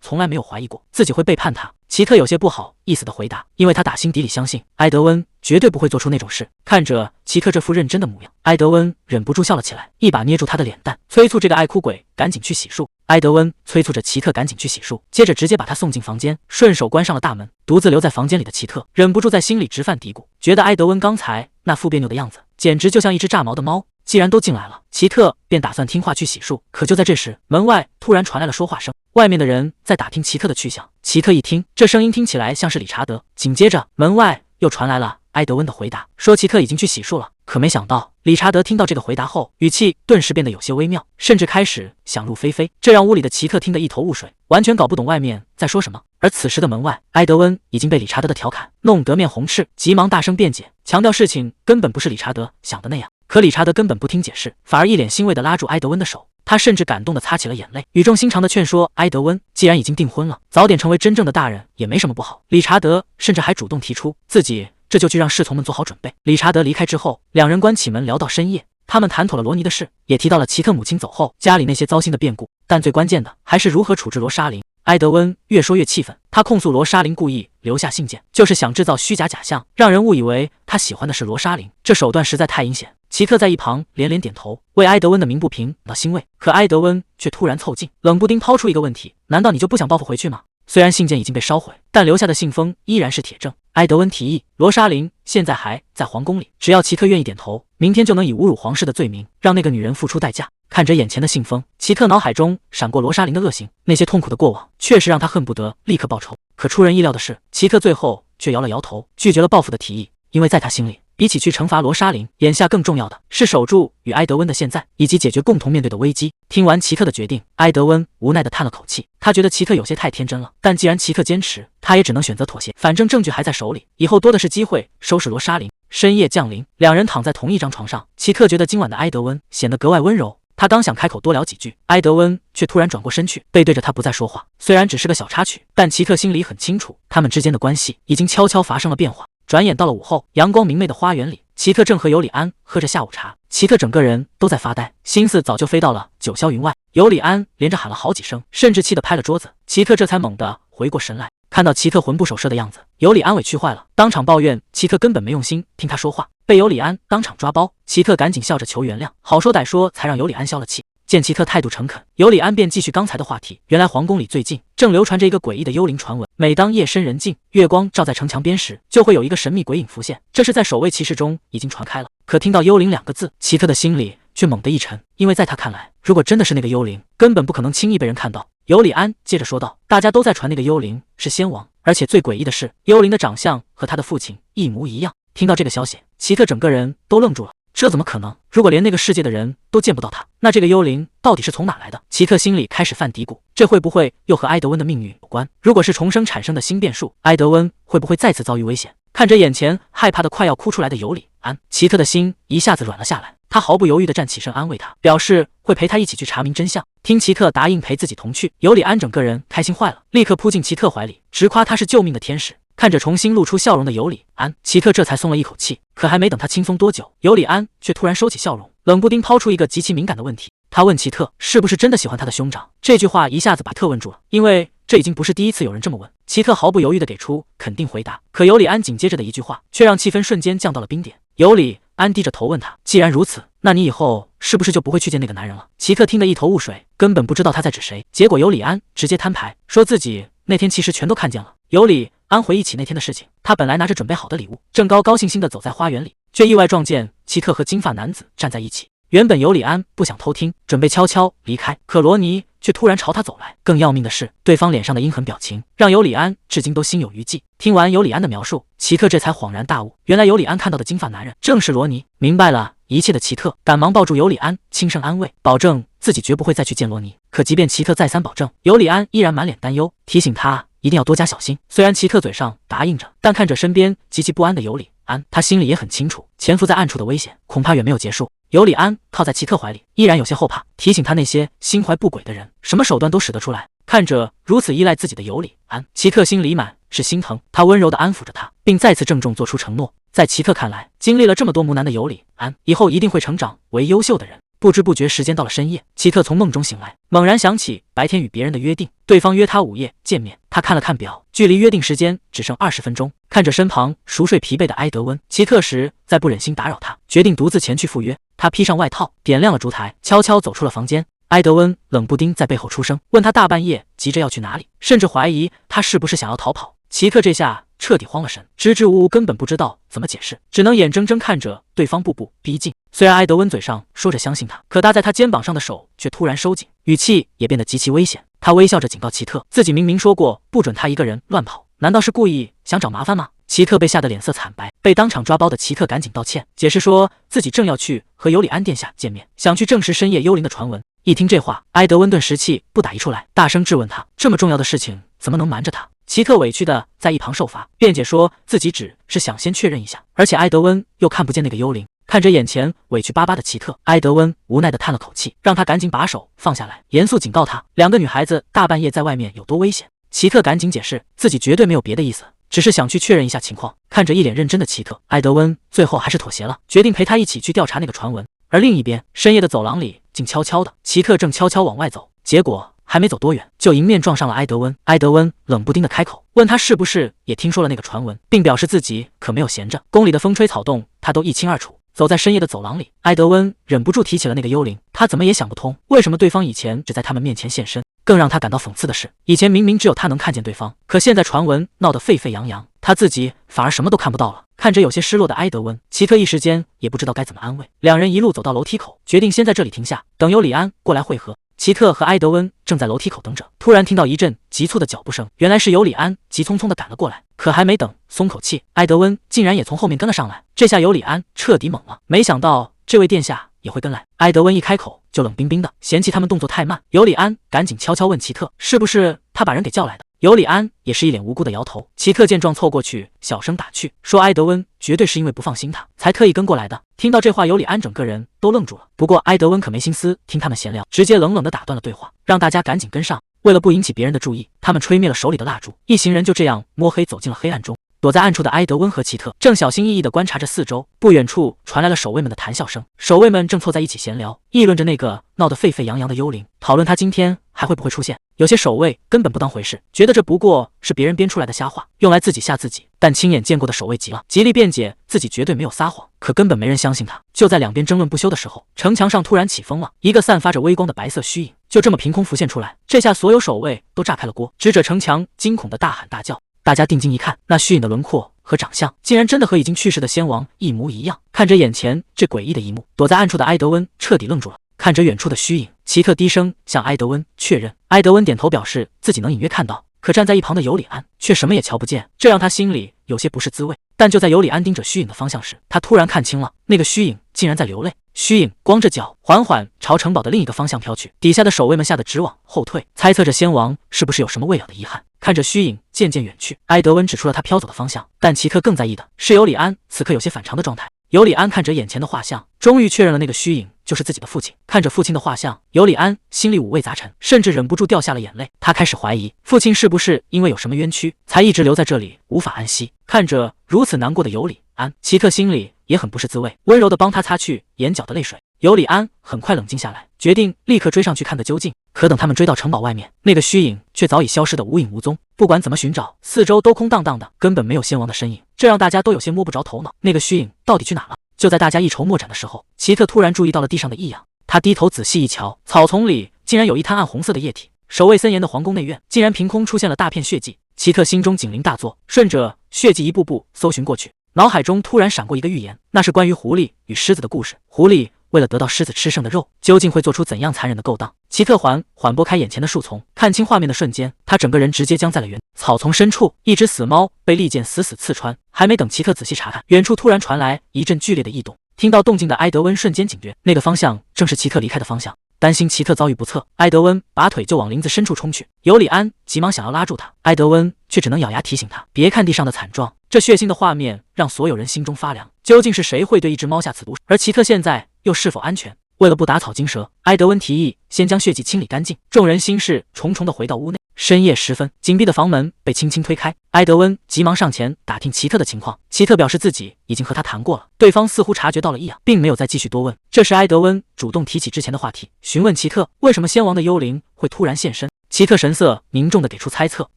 从来没有怀疑过自己会背叛他。奇特有些不好意思的回答，因为他打心底里相信埃德温绝对不会做出那种事。看着奇特这副认真的模样，埃德温忍不住笑了起来，一把捏住他的脸蛋，催促这个爱哭鬼赶紧去洗漱。埃德温催促着奇特赶紧去洗漱，接着直接把他送进房间，顺手关上了大门。独自留在房间里的奇特忍不住在心里直犯嘀咕，觉得埃德温刚才那副别扭的样子，简直就像一只炸毛的猫。既然都进来了，奇特便打算听话去洗漱。可就在这时，门外突然传来了说话声，外面的人在打听奇特的去向。奇特一听，这声音听起来像是理查德。紧接着，门外又传来了埃德温的回答，说奇特已经去洗漱了。可没想到，理查德听到这个回答后，语气顿时变得有些微妙，甚至开始想入非非，这让屋里的奇特听得一头雾水，完全搞不懂外面在说什么。而此时的门外，埃德温已经被理查德的调侃弄得面红赤，急忙大声辩解，强调事情根本不是理查德想的那样。可理查德根本不听解释，反而一脸欣慰地拉住埃德温的手，他甚至感动地擦起了眼泪，语重心长地劝说埃德温，既然已经订婚了，早点成为真正的大人也没什么不好。理查德甚至还主动提出自己这就去让侍从们做好准备。理查德离开之后，两人关起门聊到深夜，他们谈妥了罗尼的事，也提到了奇特母亲走后家里那些糟心的变故，但最关键的还是如何处置罗莎琳。埃德温越说越气愤，他控诉罗莎琳故意留下信件，就是想制造虚假假象，让人误以为他喜欢的是罗莎琳，这手段实在太阴险。奇特在一旁连连点头，为埃德温的鸣不平感到欣慰。可埃德温却突然凑近，冷不丁抛出一个问题：难道你就不想报复回去吗？虽然信件已经被烧毁，但留下的信封依然是铁证。埃德温提议，罗莎琳现在还在皇宫里，只要奇特愿意点头，明天就能以侮辱皇室的罪名让那个女人付出代价。看着眼前的信封，奇特脑海中闪过罗莎琳的恶行，那些痛苦的过往确实让他恨不得立刻报仇。可出人意料的是，奇特最后却摇了摇头，拒绝了报复的提议，因为在他心里，比起去惩罚罗莎琳，眼下更重要的是守住与埃德温的现在，以及解决共同面对的危机。听完奇特的决定，埃德温无奈地叹了口气，他觉得奇特有些太天真了，但既然奇特坚持，他也只能选择妥协，反正证据还在手里，以后多的是机会收拾罗莎琳。深夜降临，两人躺在同一张床上，奇特觉得今晚的埃德温显得格外温柔，他刚想开口多聊几句，埃德温却突然转过身去，背对着他不再说话。虽然只是个小插曲，但奇特心里很清楚，他们之间的关系已经悄悄发生了变化。转眼到了午后，阳光明媚的花园里，奇特正和尤里安喝着下午茶。奇特整个人都在发呆，心思早就飞到了九霄云外。尤里安连着喊了好几声，甚至气得拍了桌子。奇特这才猛地回过神来，看到奇特魂不守舍的样子，尤里安委屈坏了，当场抱怨奇特根本没用心听他说话，被尤里安当场抓包。奇特赶紧笑着求原谅，好说歹说才让尤里安消了气。见奇特态度诚恳，尤里安便继续刚才的话题。原来皇宫里最近正流传着一个诡异的幽灵传闻，每当夜深人静，月光照在城墙边时，就会有一个神秘鬼影浮现，这是在守卫骑士中已经传开了。可听到幽灵两个字，奇特的心里却猛地一沉，因为在他看来，如果真的是那个幽灵，根本不可能轻易被人看到。尤里安接着说道，大家都在传那个幽灵是先王，而且最诡异的是，幽灵的长相和他的父亲一模一样。听到这个消息，奇特整个人都愣住了，这怎么可能？如果连那个世界的人都见不到他，那这个幽灵到底是从哪来的？奇特心里开始犯嘀咕，这会不会又和埃德温的命运有关？如果是重生产生的新变数，埃德温会不会再次遭遇危险？看着眼前害怕的快要哭出来的尤里安，奇特的心一下子软了下来。他毫不犹豫地站起身安慰他，表示会陪他一起去查明真相。听奇特答应陪自己同去，尤里安整个人开心坏了，立刻扑进奇特怀里，直夸他是救命的天使。看着重新露出笑容的尤里安，奇特这才松了一口气。可还没等他轻松多久，尤里安却突然收起笑容，冷不丁抛出一个极其敏感的问题。他问奇特是不是真的喜欢他的兄长。这句话一下子把特问住了，因为这已经不是第一次有人这么问。奇特毫不犹豫地给出肯定回答，可尤里安紧接着的一句话却让气氛瞬间降到了冰点。尤里安低着头问他，既然如此，那你以后是不是就不会去见那个男人了？奇特听得一头雾水，根本不知道他在指谁。结果尤里安直接摊牌，说自己那天其实全都看见了。尤里安回忆起那天的事情，他本来拿着准备好的礼物，正高高兴兴地走在花园里，却意外撞见奇特和金发男子站在一起。原本尤里安不想偷听，准备悄悄离开，可罗尼却突然朝他走来。更要命的是，对方脸上的阴狠表情让尤里安至今都心有余悸。听完尤里安的描述，奇特这才恍然大悟，原来尤里安看到的金发男人正是罗尼。明白了一切的奇特赶忙抱住尤里安，轻声安慰，保证自己绝不会再去见罗尼。可即便奇特再三保证，尤里安依然满脸担忧，提醒他一定要多加小心。虽然奇特嘴上答应着，但看着身边极其不安的尤里安，他心里也很清楚，潜伏在暗处的危险恐怕远没有结束。尤里安靠在奇特怀里，依然有些后怕，提醒他那些心怀不轨的人，什么手段都使得出来。看着如此依赖自己的尤里安，奇特心里满是心疼。他温柔地安抚着他，并再次郑重做出承诺。在奇特看来，经历了这么多磨难的尤里安，以后一定会成长为优秀的人。不知不觉时间到了深夜，奇特从梦中醒来，猛然想起白天与别人的约定，对方约他午夜见面。他看了看表，距离约定时间只剩20分钟。看着身旁熟睡疲惫的埃德温，奇特实在不忍心打扰他，决定独自前去赴约。他披上外套，点亮了烛台，悄悄走出了房间。埃德温冷不丁在背后出声，问他大半夜急着要去哪里，甚至怀疑他是不是想要逃跑。奇特这下彻底慌了神，支支吾吾，根本不知道怎么解释，只能眼睁睁看着对方步步逼近。虽然埃德温嘴上说着相信他，可搭在他肩膀上的手却突然收紧，语气也变得极其危险。他微笑着警告奇特，自己明明说过不准他一个人乱跑，难道是故意想找麻烦吗？奇特被吓得脸色惨白，被当场抓包的奇特赶紧道歉，解释说自己正要去和尤里安殿下见面，想去证实深夜幽灵的传闻。一听这话，埃德温顿时气不打一处来，大声质问他，这么重要的事情怎么能瞒着他？奇特委屈的在一旁受罚，辩解说自己只是想先确认一下，而且埃德温又看不见那个幽灵。看着眼前委屈巴巴的奇特，埃德温无奈的叹了口气，让他赶紧把手放下来，严肃警告他，两个女孩子大半夜在外面有多危险。奇特赶紧解释，自己绝对没有别的意思，只是想去确认一下情况。看着一脸认真的奇特，埃德温最后还是妥协了，决定陪他一起去调查那个传闻。而另一边，深夜的走廊里静悄悄的，奇特正悄悄往外走，结果还没走多远，就迎面撞上了埃德温。埃德温冷不丁的开口，问他是不是也听说了那个传闻，并表示自己可没有闲着，宫里的风吹草动他都一清二楚。走在深夜的走廊里，埃德温忍不住提起了那个幽灵，他怎么也想不通，为什么对方以前只在他们面前现身。更让他感到讽刺的是，以前明明只有他能看见对方，可现在传闻闹得沸沸扬扬，他自己反而什么都看不到了。看着有些失落的埃德温，奇特一时间也不知道该怎么安慰。两人一路走到楼梯口，决定先在这里停下，等尤里安过来会合。奇特和埃德温正在楼梯口等着，突然听到一阵急促的脚步声，原来是尤里安急匆匆地赶了过来。可还没等松口气，埃德温竟然也从后面跟了上来。这下尤里安彻底懵了，没想到这位殿下也会跟来。埃德温一开口就冷冰冰的嫌弃他们动作太慢。尤里安赶紧悄悄问奇特，是不是他把人给叫来的？尤里安也是一脸无辜的摇头。奇特见状凑过去小声打趣，说埃德温绝对是因为不放心他，才特意跟过来的。听到这话，尤里安整个人都愣住了。不过埃德温可没心思听他们闲聊，直接冷冷的打断了对话，让大家赶紧跟上。为了不引起别人的注意，他们吹灭了手里的蜡烛，一行人就这样摸黑走进了黑暗中。躲在暗处的埃德温和奇特正小心翼翼地观察着四周，不远处传来了守卫们的谈笑声。守卫们正凑在一起闲聊，议论着那个闹得沸沸扬扬的幽灵，讨论他今天还会不会出现。有些守卫根本不当回事，觉得这不过是别人编出来的瞎话，用来自己吓自己。但亲眼见过的守卫急了，极力辩解自己绝对没有撒谎，可根本没人相信他。就在两边争论不休的时候，城墙上突然起风了，一个散发着微光的白色虚影就这么凭空浮现出来。这下所有守卫都炸开了锅，指着城墙惊恐的大喊大叫。大家定睛一看，那虚影的轮廓和长相竟然真的和已经去世的先王一模一样。看着眼前这诡异的一幕，躲在暗处的埃德温彻底愣住了。看着远处的虚影，奇特低声向埃德温确认。埃德温点头表示自己能隐约看到，可站在一旁的尤里安却什么也瞧不见，这让他心里有些不是滋味。但就在尤里安盯着虚影的方向时，他突然看清了，那个虚影竟然在流泪。虚影光着脚缓缓朝城堡的另一个方向飘去，底下的守卫们吓得直往后退，猜测着先王是不是有什么未了的遗憾。看着虚影渐渐远去，埃德温指出了他飘走的方向，但奇特更在意的是尤里安此刻有些反常的状态。尤里安看着眼前的画像，终于确认了那个虚影就是自己的父亲。看着父亲的画像，尤里安心里五味杂陈，甚至忍不住掉下了眼泪。他开始怀疑父亲是不是因为有什么冤屈，才一直留在这里无法安息。看着如此难过的尤里安，奇特心里也很不是滋味，温柔地帮他擦去眼角的泪水。尤里安很快冷静下来，决定立刻追上去看个究竟。可等他们追到城堡外面，那个虚影却早已消失得无影无踪。不管怎么寻找，四周都空荡荡的，根本没有先王的身影，这让大家都有些摸不着头脑。那个虚影到底去哪了？就在大家一筹莫展的时候，奇特突然注意到了地上的异样。他低头仔细一瞧，草丛里竟然有一滩暗红色的液体。守卫森严的皇宫内院竟然凭空出现了大片血迹。奇特心中警铃大作，顺着血迹一步步搜寻过去，脑海中突然闪过一个预言，那是关于狐狸与狮子的故事。狐狸为了得到狮子吃剩的肉，究竟会做出怎样残忍的勾当？奇特缓拨开眼前的树丛，看清画面的瞬间，他整个人直接僵在了原草丛深处。一只死猫被利剑死死刺穿，还没等奇特仔细查看，远处突然传来一阵剧烈的异动。听到动静的埃德温瞬间警觉，那个方向正是奇特离开的方向。担心奇特遭遇不测，埃德温拔腿就往林子深处冲去。尤里安急忙想要拉住他，埃德温却只能咬牙提醒他别看地上的惨状。这血腥的画面让所有人心中发凉。究竟是谁会对一只猫下此毒手？而奇特现在又是否安全？为了不打草惊蛇，埃德温提议先将血迹清理干净。众人心事重重地回到屋内。深夜时分，紧闭的房门被轻轻推开，埃德温急忙上前打听奇特的情况。奇特表示自己已经和他谈过了，对方似乎察觉到了异样，并没有再继续多问。这时埃德温主动提起之前的话题，询问奇特为什么先王的幽灵会突然现身。奇特神色凝重地给出猜测，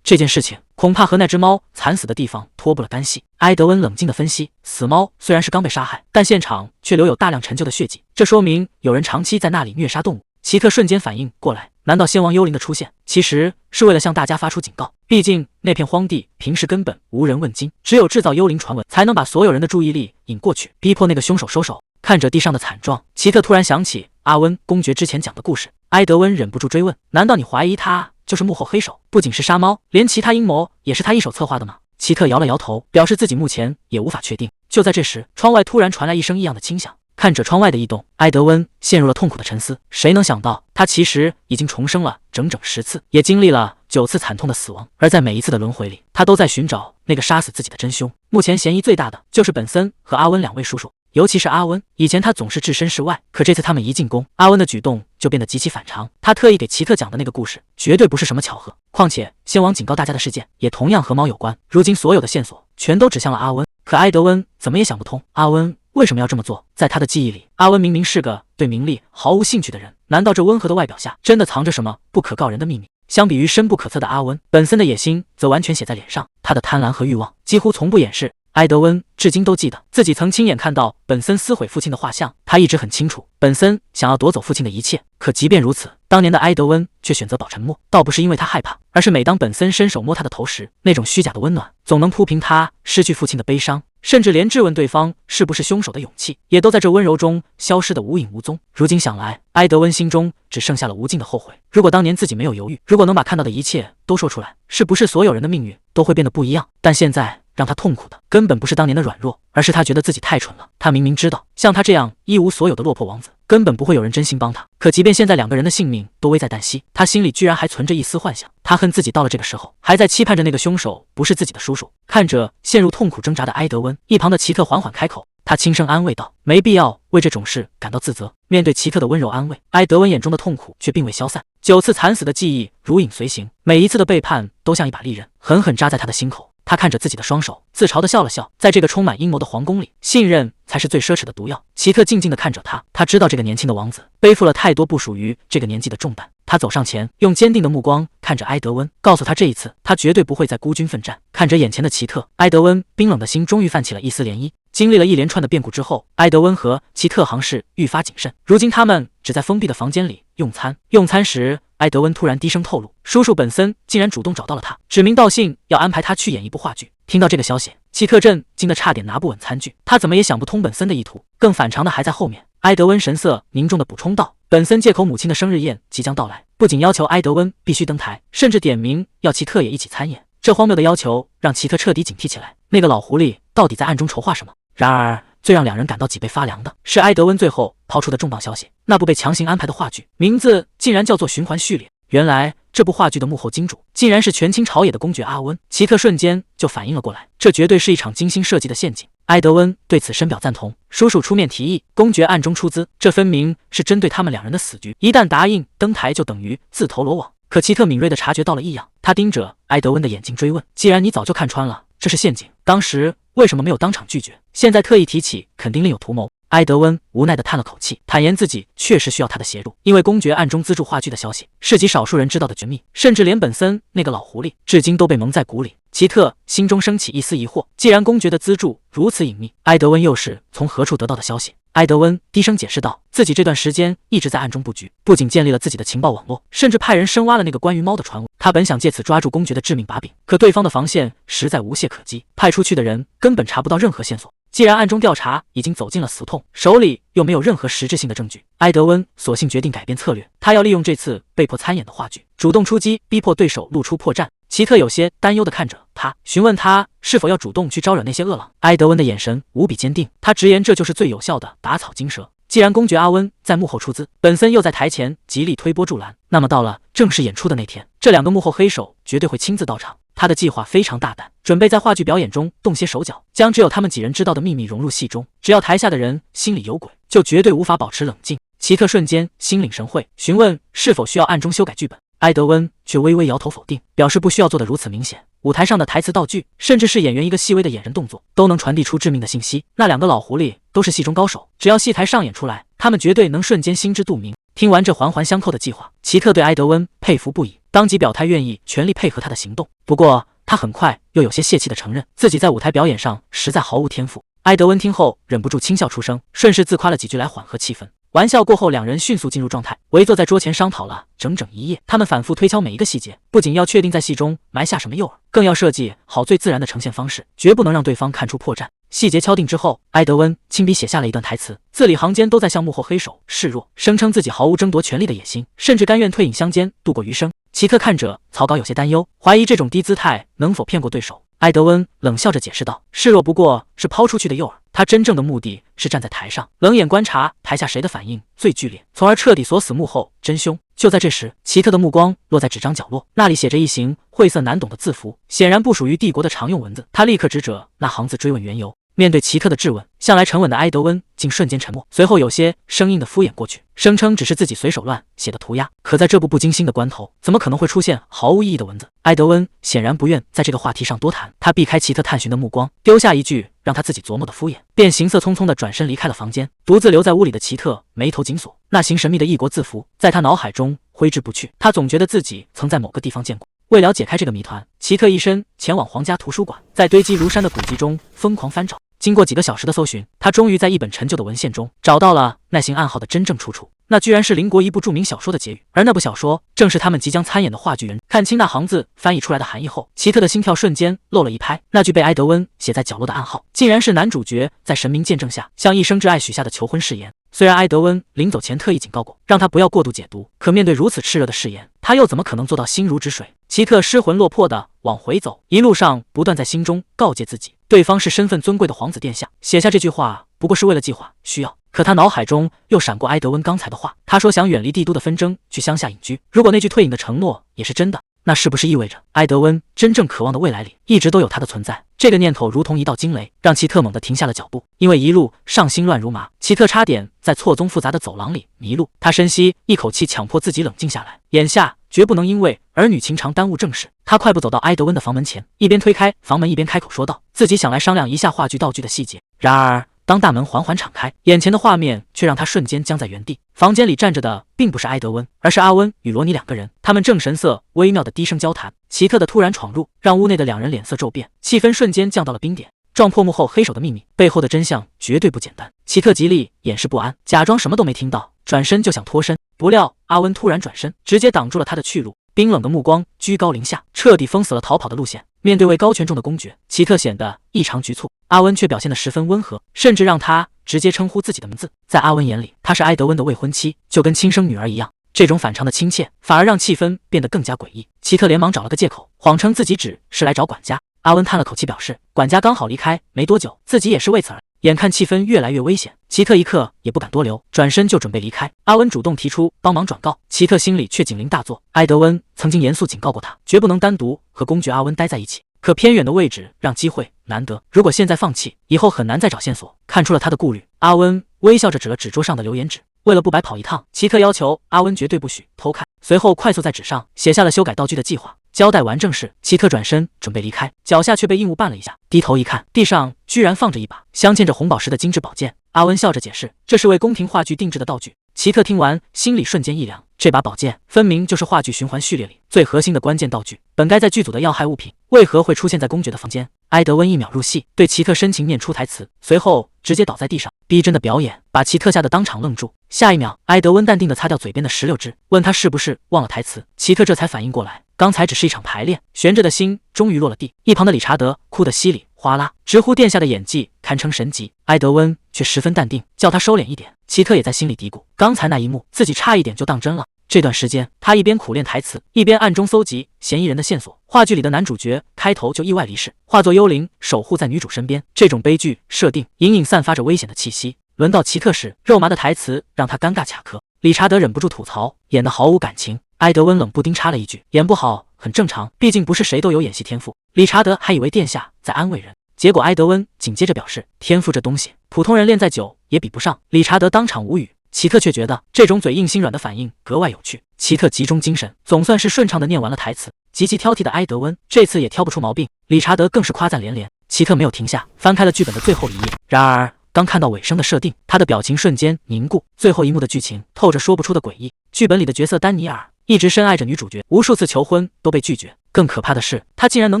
这件事情恐怕和那只猫惨死的地方脱不了干系。埃德温冷静地分析，死猫虽然是刚被杀害，但现场却留有大量陈旧的血迹，这说明有人长期在那里虐杀动物。奇特瞬间反应过来，难道先王幽灵的出现其实是为了向大家发出警告？毕竟那片荒地平时根本无人问津，只有制造幽灵传闻才能把所有人的注意力引过去，逼迫那个凶手收手。看着地上的惨状，奇特突然想起阿温公爵之前讲的故事。埃德温忍不住追问，难道你怀疑他就是幕后黑手？不仅是杀猫，连其他阴谋也是他一手策划的吗？奇特摇了摇头，表示自己目前也无法确定。就在这时，窗外突然传来一声异样的轻响。看着窗外的异动，埃德温陷入了痛苦的沉思。谁能想到，他其实已经重生了整整10次，也经历了9次惨痛的死亡。而在每一次的轮回里，他都在寻找那个杀死自己的真凶。目前嫌疑最大的就是本森和阿温2位叔叔，尤其是阿温。以前他总是置身事外，可这次他们一进宫，阿温的举动就变得极其反常。他特意给奇特讲的那个故事，绝对不是什么巧合。况且先王警告大家的事件，也同样和猫有关。如今所有的线索全都指向了阿温，可埃德温怎么也想不通，阿温为什么要这么做？在他的记忆里，阿温明明是个对名利毫无兴趣的人，难道这温和的外表下真的藏着什么不可告人的秘密？相比于深不可测的阿温，本森的野心则完全写在脸上，他的贪婪和欲望几乎从不掩饰。埃德温至今都记得自己曾亲眼看到本森撕毁父亲的画像，他一直很清楚本森想要夺走父亲的一切。可即便如此，当年的埃德温却选择保沉默，倒不是因为他害怕，而是每当本森伸手摸他的头时，那种虚假的温暖总能铺平他失去父亲的悲伤，甚至连质问对方是不是凶手的勇气也都在这温柔中消失得无影无踪。如今想来，埃德温心中只剩下了无尽的后悔。如果当年自己没有犹豫，如果能把看到的一切都说出来，是不是所有人的命运都会变得不一样？但现在让他痛苦的根本不是当年的软弱，而是他觉得自己太蠢了。他明明知道，像他这样一无所有的落魄王子，根本不会有人真心帮他。可即便现在2个人的性命都危在旦夕，他心里居然还存着一丝幻想。他恨自己到了这个时候，还在期盼着那个凶手不是自己的叔叔。看着陷入痛苦挣扎的埃德温，一旁的奇特缓缓开口，他轻声安慰道：“没必要为这种事感到自责。”面对奇特的温柔安慰，埃德温眼中的痛苦却并未消散。9次惨死的记忆如影随形，每一次的背叛都像一把利刃，狠狠扎在他的心口。他看着自己的双手，自嘲地笑了笑。在这个充满阴谋的皇宫里，信任才是最奢侈的毒药。奇特静静地看着他，他知道这个年轻的王子背负了太多不属于这个年纪的重担。他走上前，用坚定的目光看着埃德温，告诉他这一次他绝对不会再孤军奋战。看着眼前的奇特，埃德温冰冷的心终于泛起了一丝涟漪。经历了一连串的变故之后，埃德温和奇特行事愈发谨慎。如今他们只在封闭的房间里用餐。用餐时，埃德温突然低声透露，叔叔本森竟然主动找到了他，指名道姓要安排他去演一部话剧。听到这个消息，奇特震惊得差点拿不稳餐具。他怎么也想不通本森的意图，更反常的还在后面。埃德温神色凝重地补充道：“本森借口母亲的生日宴即将到来，不仅要求埃德温必须登台，甚至点名要奇特也一起参演。这荒谬的要求让奇特彻底警惕起来，那个老狐狸到底在暗中筹划什么？”然而最让2人感到脊背发凉的是埃德温最后抛出的重磅消息，那部被强行安排的话剧名字竟然叫做《循环序列》。原来这部话剧的幕后金主竟然是权倾朝野的公爵阿温。奇特瞬间就反应了过来，这绝对是一场精心设计的陷阱。埃德温对此深表赞同，叔叔出面提议，公爵暗中出资，这分明是针对他们两人的死局。一旦答应登台，就等于自投罗网。可奇特敏锐地察觉到了异样，他盯着埃德温的眼睛追问：“既然你早就看穿了这是陷阱，当时为什么没有当场拒绝？现在特意提起，肯定另有图谋。”埃德温无奈地叹了口气，坦言自己确实需要他的协助，因为公爵暗中资助话剧的消息是极少数人知道的绝密，甚至连本森那个老狐狸至今都被蒙在鼓里。奇特心中升起一丝疑惑，既然公爵的资助如此隐秘，埃德温又是从何处得到的消息？埃德温低声解释道，自己这段时间一直在暗中布局，不仅建立了自己的情报网络，甚至派人深挖了那个关于猫的传闻。他本想借此抓住公爵的致命把柄，可对方的防线实在无懈可击，派出去的人根本查不到任何线索。既然暗中调查已经走进了死痛，手里又没有任何实质性的证据，埃德温索性决定改变策略，他要利用这次被迫参演的话剧，主动出击，逼迫对手露出破绽。奇特有些担忧地看着他，询问他是否要主动去招惹那些恶狼。埃德温的眼神无比坚定，他直言这就是最有效的打草惊蛇。既然公爵阿温在幕后出资，本森又在台前极力推波助澜，那么到了正式演出的那天，这两个幕后黑手绝对会亲自到场。他的计划非常大胆，准备在话剧表演中动些手脚，将只有他们几人知道的秘密融入戏中。只要台下的人心里有鬼，就绝对无法保持冷静。奇特瞬间心领神会，询问是否需要暗中修改剧本。埃德温却微微摇头否定，表示不需要做得如此明显。舞台上的台词道具，甚至是演员一个细微的眼神动作，都能传递出致命的信息。那两个老狐狸都是戏中高手，只要戏台上演出来，他们绝对能瞬间心知肚明。听完这环环相扣的计划，奇特对埃德温佩服不已，当即表态愿意全力配合他的行动。不过他很快又有些泄气地承认，自己在舞台表演上实在毫无天赋。埃德温听后忍不住轻笑出声，顺势自夸了几句来缓和气氛。玩笑过后，两人迅速进入状态，围坐在桌前商讨了整整一夜。他们反复推敲每一个细节，不仅要确定在戏中埋下什么诱饵，更要设计好最自然的呈现方式，绝不能让对方看出破绽。细节敲定之后，埃德温亲笔写下了一段台词，字里行间都在向幕后黑手示弱，声称自己毫无争夺权力的野心，甚至甘愿退隐乡间度过余生。奇特看着草稿有些担忧，怀疑这种低姿态能否骗过对手。埃德温冷笑着解释道，示弱不过是抛出去的诱饵，他真正的目的是站在台上，冷眼观察台下谁的反应最剧烈，从而彻底锁死幕后真凶。就在这时，奇特的目光落在纸张角落，那里写着一行晦涩难懂的字符，显然不属于帝国的常用文字。他立刻指着那行字追问缘由。面对奇特的质问，向来沉稳的埃德温竟瞬间沉默，随后有些生硬的敷衍过去，声称只是自己随手乱写的涂鸦。可在这步步惊心的关头，怎么可能会出现毫无意义的文字？埃德温显然不愿在这个话题上多谈，他避开奇特探寻的目光，丢下一句让他自己琢磨的敷衍，便行色匆匆地转身离开了房间。独自留在屋里的奇特眉头紧锁，那行神秘的异国字符在他脑海中挥之不去，他总觉得自己曾在某个地方见过。为了解开这个谜团，奇特一身前往皇家图书馆，在堆积如山的古籍中疯狂翻找。经过几个小时的搜寻，他终于在一本陈旧的文献中找到了那行暗号的真正出处。那居然是邻国一部著名小说的结语，而那部小说正是他们即将参演的话剧人。看清那行字翻译出来的含义后，奇特的心跳瞬间漏了一拍。那句被埃德温写在角落的暗号，竟然是男主角在神明见证下向一生挚爱许下的求婚誓言。虽然埃德温临走前特意警告过，让他不要过度解读，可面对如此炽热的誓言，他又怎么可能做到心如止水？奇特失魂落魄地往回走，一路上不断在心中告诫自己，对方是身份尊贵的皇子殿下，写下这句话不过是为了计划需要。可他脑海中又闪过埃德温刚才的话，他说想远离帝都的纷争，去乡下隐居。如果那句退隐的承诺也是真的，那是不是意味着埃德温真正渴望的未来里一直都有他的存在？这个念头如同一道惊雷，让奇特猛地停下了脚步，因为一路上心乱如麻，奇特差点在错综复杂的走廊里迷路。他深吸一口气，强迫自己冷静下来，眼下绝不能因为儿女情长耽误正事。他快步走到埃德温的房门前，一边推开房门一边开口说道，自己想来商量一下话剧道具的细节。然而当大门缓缓敞开，眼前的画面却让他瞬间僵在原地。房间里站着的并不是埃德温，而是阿温与罗尼两个人，他们正神色微妙的低声交谈。奇特的突然闯入，让屋内的两人脸色骤变，气氛瞬间降到了冰点。撞破幕后黑手的秘密背后的真相绝对不简单。奇特极力掩饰不安，假装什么都没听到，转身就想脱身。不料阿温突然转身，直接挡住了他的去路，冰冷的目光居高临下，彻底封死了逃跑的路线。面对位高权重的公爵，奇特显得异常局促，阿温却表现得十分温和，甚至让他直接称呼自己的名字。在阿温眼里，她是埃德温的未婚妻，就跟亲生女儿一样。这种反常的亲切，反而让气氛变得更加诡异。奇特连忙找了个借口，谎称自己只是来找管家。阿温叹了口气，表示管家刚好离开没多久，自己也是为此而来。眼看气氛越来越危险，奇特一刻也不敢多留，转身就准备离开。阿温主动提出帮忙转告，奇特心里却警铃大作。埃德温曾经严肃警告过他，绝不能单独和公爵阿温待在一起。可偏远的位置让机会难得，如果现在放弃，以后很难再找线索。看出了他的顾虑，阿温微笑着指了纸桌上的留言纸。为了不白跑一趟，奇特要求阿温绝对不许偷看，随后快速在纸上写下了修改道具的计划。交代完正事，奇特转身准备离开，脚下却被硬物绊了一下，低头一看，地上居然放着一把镶嵌着红宝石的精致宝剑。阿温笑着解释，这是为宫廷话剧定制的道具。奇特听完，心里瞬间一凉，这把宝剑分明就是话剧循环序列里最核心的关键道具，本该在剧组的要害物品，为何会出现在公爵的房间？埃德温一秒入戏，对奇特深情念出台词，随后直接倒在地上。逼真的表演把奇特吓得当场愣住。下一秒，埃德温淡定地擦掉嘴边的石榴汁，问他是不是忘了台词。奇特这才反应过来，刚才只是一场排练。悬着的心终于落了地。一旁的理查德哭得稀里哗啦，直呼殿下的演技堪称神级。埃德温却十分淡定，叫他收敛一点。奇特也在心里嘀咕，刚才那一幕自己差一点就当真了。这段时间，他一边苦练台词，一边暗中搜集嫌疑人的线索。话剧里的男主角开头就意外离世，化作幽灵守护在女主身边，这种悲剧设定隐隐散发着危险的气息。轮到奇特时，肉麻的台词让他尴尬卡壳。理查德忍不住吐槽，演得毫无感情。埃德温冷不丁插了一句，演不好很正常，毕竟不是谁都有演戏天赋。理查德还以为殿下在安慰人，结果埃德温紧接着表示，天赋这东西，普通人练再久也比不上。理查德当场无语。奇特却觉得这种嘴硬心软的反应格外有趣。奇特集中精神，总算是顺畅地念完了台词。极其挑剔的埃德温这次也挑不出毛病，理查德更是夸赞连连。奇特没有停下，翻开了剧本的最后一页。然而刚看到尾声的设定，他的表情瞬间凝固。最后一幕的剧情透着说不出的诡异。剧本里的角色丹尼尔一直深爱着女主角，无数次求婚都被拒绝。更可怕的是，他竟然能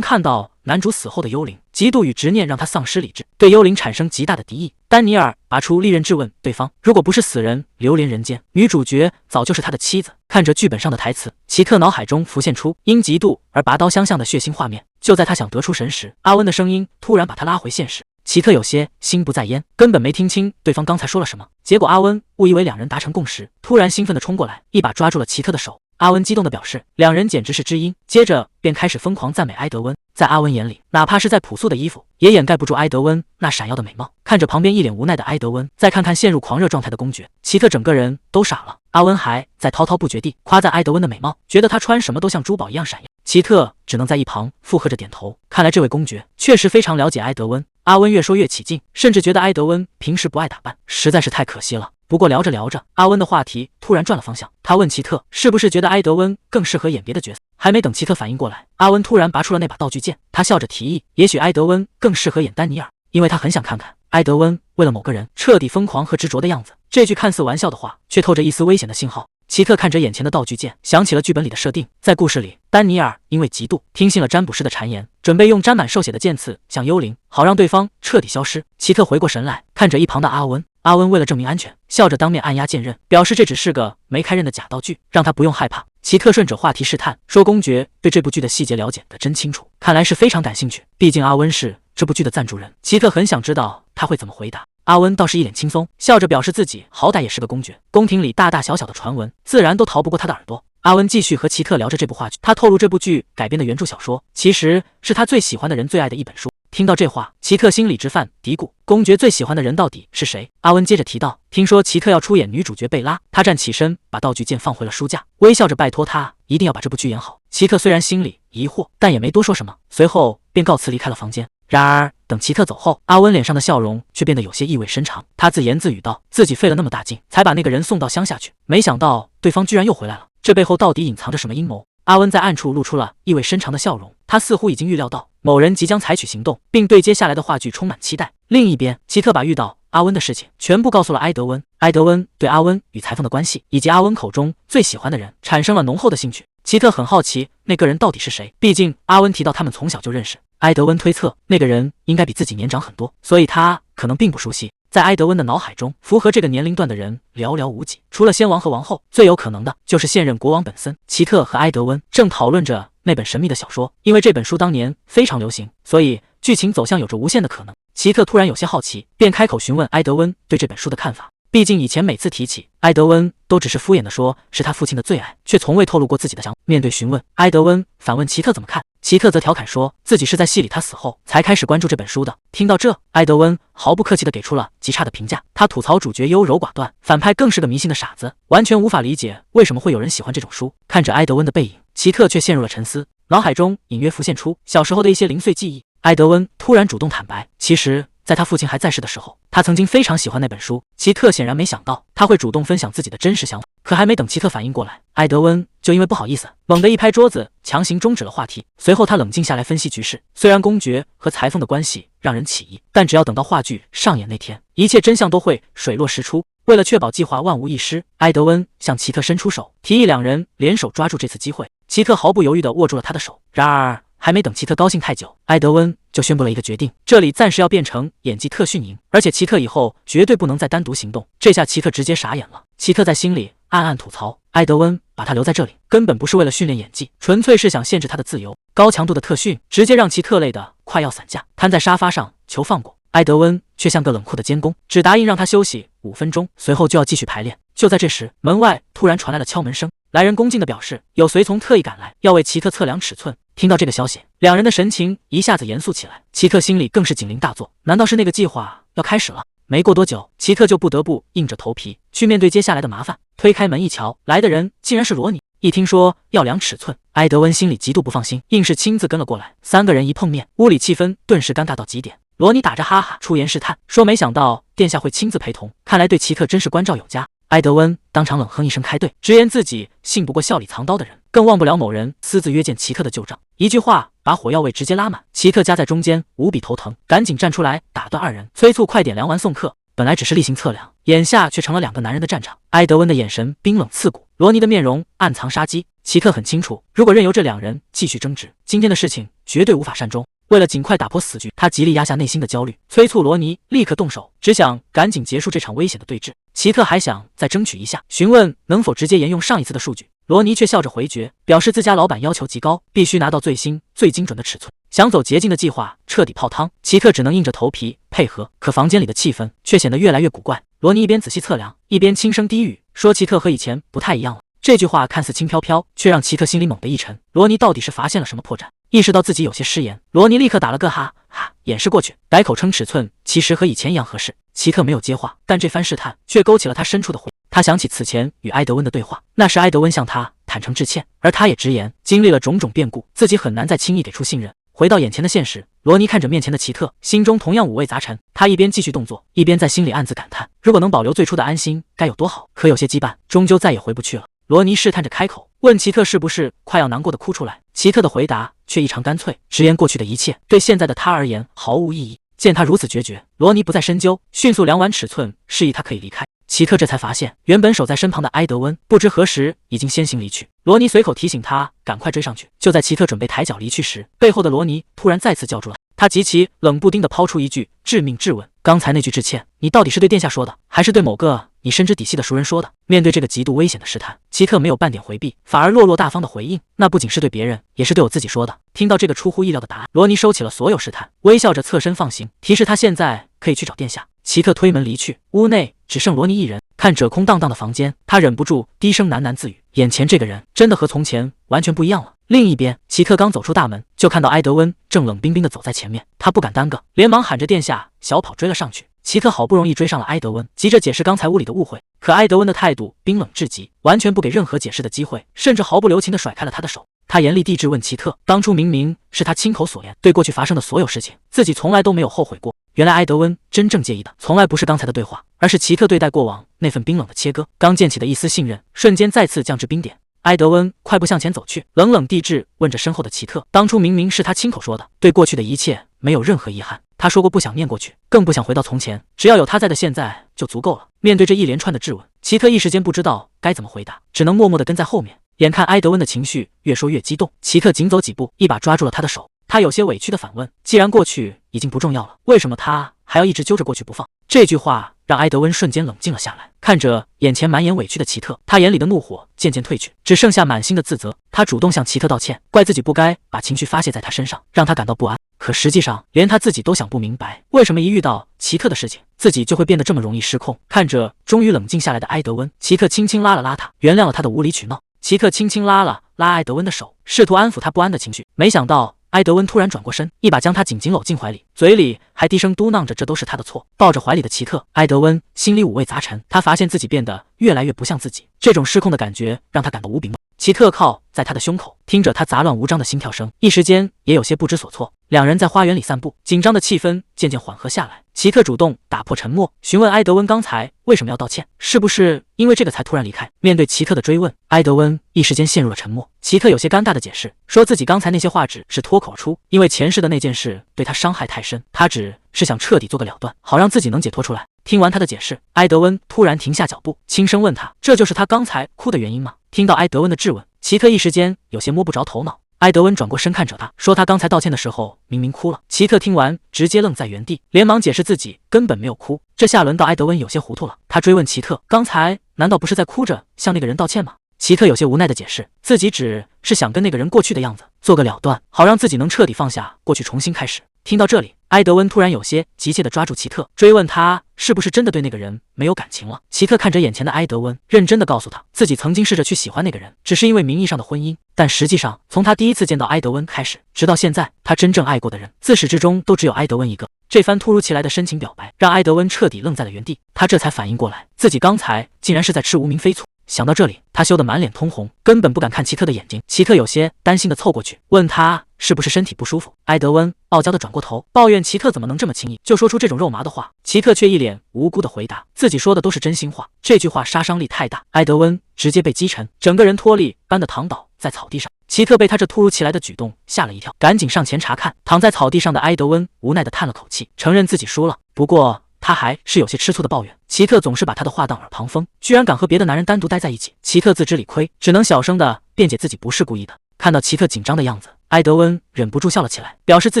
看到男主死后的幽灵，嫉妒与执念让他丧失理智，对幽灵产生极大的敌意。丹尼尔拔出利刃质问对方，如果不是死人流连人间，女主角早就是他的妻子。看着剧本上的台词，奇特脑海中浮现出因嫉妒而拔刀相向的血腥画面。就在他想得出神时，阿温的声音突然把他拉回现实。奇特有些心不在焉，根本没听清对方刚才说了什么。结果阿温误以为两人达成共识，突然兴奋地冲过来，一把抓住了奇特的手。阿温激动地表示，两人简直是知音，接着便开始疯狂赞美埃德温。在阿温眼里，哪怕是再朴素的衣服，也掩盖不住埃德温那闪耀的美貌。看着旁边一脸无奈的埃德温，再看看陷入狂热状态的公爵，奇特整个人都傻了。阿温还在滔滔不绝地夸赞埃德温的美貌，觉得他穿什么都像珠宝一样闪耀。奇特只能在一旁附和着点头。看来这位公爵确实非常了解埃德温。阿温越说越起劲，甚至觉得埃德温平时不爱打扮，实在是太可惜了。不过聊着聊着，阿温的话题突然转了方向。他问奇特是不是觉得埃德温更适合演别的角色。还没等奇特反应过来，阿温突然拔出了那把道具剑。他笑着提议，也许埃德温更适合演丹尼尔，因为他很想看看埃德温为了某个人彻底疯狂和执着的样子。这句看似玩笑的话，却透着一丝危险的信号。奇特看着眼前的道具剑，想起了剧本里的设定。在故事里，丹尼尔因为嫉妒，听信了占卜师的谗言，准备用沾满兽血的剑刺向幽灵，好让对方彻底消失。奇特回过神来，看着一旁的阿温。阿温为了证明安全，笑着当面按压剑刃，表示这只是个没开刃的假道具，让他不用害怕。奇特顺着话题试探，说公爵对这部剧的细节了解得真清楚，看来是非常感兴趣，毕竟阿温是这部剧的赞助人。奇特很想知道他会怎么回答。阿温倒是一脸轻松，笑着表示自己好歹也是个公爵，宫廷里大大小小的传闻自然都逃不过他的耳朵。阿温继续和奇特聊着这部话剧，他透露这部剧改编的原著小说其实是他最喜欢的人最爱的一本书。听到这话，奇特心里直犯嘀咕，公爵最喜欢的人到底是谁？阿温接着提到，听说奇特要出演女主角贝拉。他站起身，把道具剑放回了书架，微笑着拜托他一定要把这部剧演好。奇特虽然心里疑惑，但也没多说什么，随后便告辞离开了房间。然而等奇特走后，阿温脸上的笑容却变得有些意味深长。他自言自语道，自己费了那么大劲才把那个人送到乡下去，没想到对方居然又回来了，这背后到底隐藏着什么阴谋？阿温在暗处露出了意味深长的笑容，他似乎已经预料到某人即将采取行动，并对接下来的话剧充满期待。另一边，奇特把遇到阿温的事情全部告诉了埃德温。埃德温对阿温与裁缝的关系以及阿温口中最喜欢的人产生了浓厚的兴趣。奇特很好奇那个人到底是谁，毕竟阿温提到他们从小就认识。埃德温推测那个人应该比自己年长很多，所以他可能并不熟悉。在埃德温的脑海中，符合这个年龄段的人寥寥无几，除了先王和王后，最有可能的就是现任国王本森。奇特和埃德温正讨论着那本神秘的小说，因为这本书当年非常流行，所以剧情走向有着无限的可能。奇特突然有些好奇，便开口询问埃德温对这本书的看法。毕竟以前每次提起，埃德温都只是敷衍地说是他父亲的最爱，却从未透露过自己的想法。面对询问，埃德温反问奇特怎么看，奇特则调侃说自己是在戏里他死后才开始关注这本书的。听到这，埃德温毫不客气地给出了极差的评价。他吐槽主角优柔寡断，反派更是个迷信的傻子，完全无法理解为什么会有人喜欢这种书。看着埃德温的背影，奇特却陷入了沉思。脑海中隐约浮现出小时候的一些零碎记忆。埃德温突然主动坦白，其实在他父亲还在世的时候，他曾经非常喜欢那本书。奇特显然没想到他会主动分享自己的真实想法，可还没等奇特反应过来，埃德温就因为不好意思，猛地一拍桌子，强行终止了话题。随后他冷静下来分析局势，虽然公爵和裁缝的关系让人起疑，但只要等到话剧上演那天，一切真相都会水落石出。为了确保计划万无一失，埃德温向奇特伸出手，提议两人联手抓住这次机会。奇特毫不犹豫地握住了他的手，然而还没等奇特高兴太久，埃德温就宣布了一个决定，这里暂时要变成演技特训营，而且奇特以后绝对不能再单独行动。这下奇特直接傻眼了。奇特在心里暗暗吐槽，埃德温把他留在这里根本不是为了训练演技，纯粹是想限制他的自由。高强度的特训直接让奇特累得快要散架，瘫在沙发上求放过。埃德温却像个冷酷的监工，只答应让他休息5分钟，随后就要继续排练。就在这时，门外突然传来了敲门声，来人恭敬地表示有随从特意赶来，要为奇特测量尺寸。听到这个消息，两人的神情一下子严肃起来，奇特心里更是警铃大作，难道是那个计划要开始了？没过多久，奇特就不得不硬着头皮去面对接下来的麻烦。推开门一瞧，来的人竟然是罗尼。一听说要量尺寸，埃德温心里极度不放心，硬是亲自跟了过来。三个人一碰面，屋里气氛顿时尴尬到极点。罗尼打着哈哈出言试探，说没想到殿下会亲自陪同，看来对奇特真是关照有加。埃德温当场冷哼一声开队，直言自己信不过笑里藏刀的人，更忘不了某人私自约见奇特的旧账。一句话把火药味直接拉满，奇特夹在中间无比头疼，赶紧站出来打断二人，催促快点量完送客。本来只是例行测量，眼下却成了两个男人的战场。埃德温的眼神冰冷刺骨，罗尼的面容暗藏杀机。奇特很清楚，如果任由这两人继续争执，今天的事情绝对无法善终。为了尽快打破死局，他极力压下内心的焦虑，催促罗尼立刻动手，只想赶紧结束这场危险的对峙。奇特还想再争取一下，询问能否直接沿用上一次的数据，罗尼却笑着回绝，表示自家老板要求极高，必须拿到最新最精准的尺寸。想走捷径的计划彻底泡汤，奇特只能硬着头皮配合，可房间里的气氛却显得越来越古怪。罗尼一边仔细测量，一边轻声低语说奇特和以前不太一样了。这句话看似轻飘飘，却让奇特心里猛地一沉。罗尼到底是发现了什么破绽？意识到自己有些失言，罗尼立刻打了个哈哈掩饰过去，改口称尺寸其实和以前一样合适。奇特没有接话，但这番试探却勾起了他深处的回忆。他想起此前与埃德温的对话，那时埃德温向他坦诚致歉，而他也直言经历了种种变故，自己很难再轻易给出信任。回到眼前的现实，罗尼看着面前的奇特，心中同样五味杂陈。他一边继续动作，一边在心里暗自感叹，如果能保留最初的安心该有多好。可有些羁绊终究再也回不去了。罗尼试探着开口，问奇特是不是快要难过的哭出来。奇特的回答却异常干脆，直言过去的一切对现在的他而言毫无意义。见他如此决绝，罗尼不再深究，迅速量完尺寸，示意他可以离开。奇特这才发现，原本守在身旁的埃德温不知何时已经先行离去。罗尼随口提醒他赶快追上去。就在奇特准备抬脚离去时，背后的罗尼突然再次叫住了他，极其冷不丁地抛出一句致命质问：刚才那句致歉，你到底是对殿下说的，还是对某个你深知底细的熟人说的？面对这个极度危险的试探，奇特没有半点回避，反而落落大方的回应：那不仅是对别人，也是对我自己说的。听到这个出乎意料的答案，罗尼收起了所有试探，微笑着侧身放行，提示他现在可以去找殿下。奇特推门离去，屋内只剩罗尼一人。看着空荡荡的房间，他忍不住低声喃喃自语：眼前这个人真的和从前完全不一样了。另一边，奇特刚走出大门，就看到埃德温正冷冰冰地走在前面，他不敢耽搁，连忙喊着殿下，小跑追了上去。奇特好不容易追上了埃德温，急着解释刚才屋里的误会，可埃德温的态度冰冷至极，完全不给任何解释的机会，甚至毫不留情地甩开了他的手。他严厉地质问奇特，当初明明是他亲口所言，对过去发生的所有事情，自己从来都没有后悔过。原来埃德温真正介意的，从来不是刚才的对话，而是奇特对待过往那份冰冷的切割。刚建起的一丝信任，瞬间再次降至冰点。埃德温快步向前走去，冷冷地质问着身后的奇特，当初明明是他亲口说的，对过去的一切没有任何遗憾。他说过不想念过去，更不想回到从前，只要有他在的现在就足够了。面对这一连串的质问，奇特一时间不知道该怎么回答，只能默默地跟在后面。眼看埃德温的情绪越说越激动，奇特紧走几步，一把抓住了他的手。他有些委屈地反问：既然过去已经不重要了，为什么他还要一直揪着过去不放？这句话让埃德温瞬间冷静了下来，看着眼前满眼委屈的奇特，他眼里的怒火渐渐褪去，只剩下满心的自责。他主动向奇特道歉，怪自己不该把情绪发泄在他身上，让他感到不安。可实际上，连他自己都想不明白，为什么一遇到奇特的事情，自己就会变得这么容易失控。看着终于冷静下来的埃德温，奇特轻轻拉了拉他，原谅了他的无理取闹。奇特轻轻拉了拉埃德温的手，试图安抚他不安的情绪，没想到埃德温突然转过身，一把将他紧紧搂进怀里，嘴里还低声嘟囔着这都是他的错。抱着怀里的奇特，埃德温心里五味杂陈，他发现自己变得越来越不像自己，这种失控的感觉让他感到无比懵。奇特靠在他的胸口，听着他杂乱无章的心跳声，一时间也有些不知所措。两人在花园里散步，紧张的气氛渐渐缓和下来。奇特主动打破沉默，询问埃德温刚才为什么要道歉，是不是因为这个才突然离开？面对奇特的追问，埃德温一时间陷入了沉默。奇特有些尴尬的解释，说自己刚才那些话只是脱口而出，因为前世的那件事对他伤害太深，他只是想彻底做个了断，好让自己能解脱出来。听完他的解释，埃德温突然停下脚步，轻声问他：“这就是他刚才哭的原因吗？”听到埃德温的质问，奇特一时间有些摸不着头脑。埃德温转过身看着他，说他刚才道歉的时候明明哭了。奇特听完直接愣在原地，连忙解释自己根本没有哭。这下轮到埃德温有些糊涂了，他追问奇特：“刚才难道不是在哭着向那个人道歉吗？”奇特有些无奈的解释，自己只是想跟那个人过去的样子做个了断，好让自己能彻底放下过去，重新开始。听到这里，埃德温突然有些急切地抓住奇特，追问他是不是真的对那个人没有感情了。奇特看着眼前的埃德温，认真地告诉他，自己曾经试着去喜欢那个人，只是因为名义上的婚姻，但实际上从他第一次见到埃德温开始，直到现在，他真正爱过的人，自始至终都只有埃德温一个。这番突如其来的深情表白，让埃德温彻底愣在了原地，他这才反应过来，自己刚才竟然是在吃无名飞醋。想到这里，他羞得满脸通红，根本不敢看奇特的眼睛。奇特有些担心地凑过去，问他是不是身体不舒服。埃德温傲娇地转过头，抱怨奇特怎么能这么轻易就说出这种肉麻的话。奇特却一脸无辜地回答，自己说的都是真心话。这句话杀伤力太大，埃德温直接被击沉，整个人脱力般的躺倒在草地上。奇特被他这突如其来的举动吓了一跳，赶紧上前查看。躺在草地上的埃德温无奈地叹了口气，承认自己输了。不过他还是有些吃醋的抱怨，奇特总是把他的话当耳旁风，居然敢和别的男人单独待在一起。奇特自知理亏，只能小声的辩解自己不是故意的。看到奇特紧张的样子，埃德温忍不住笑了起来，表示自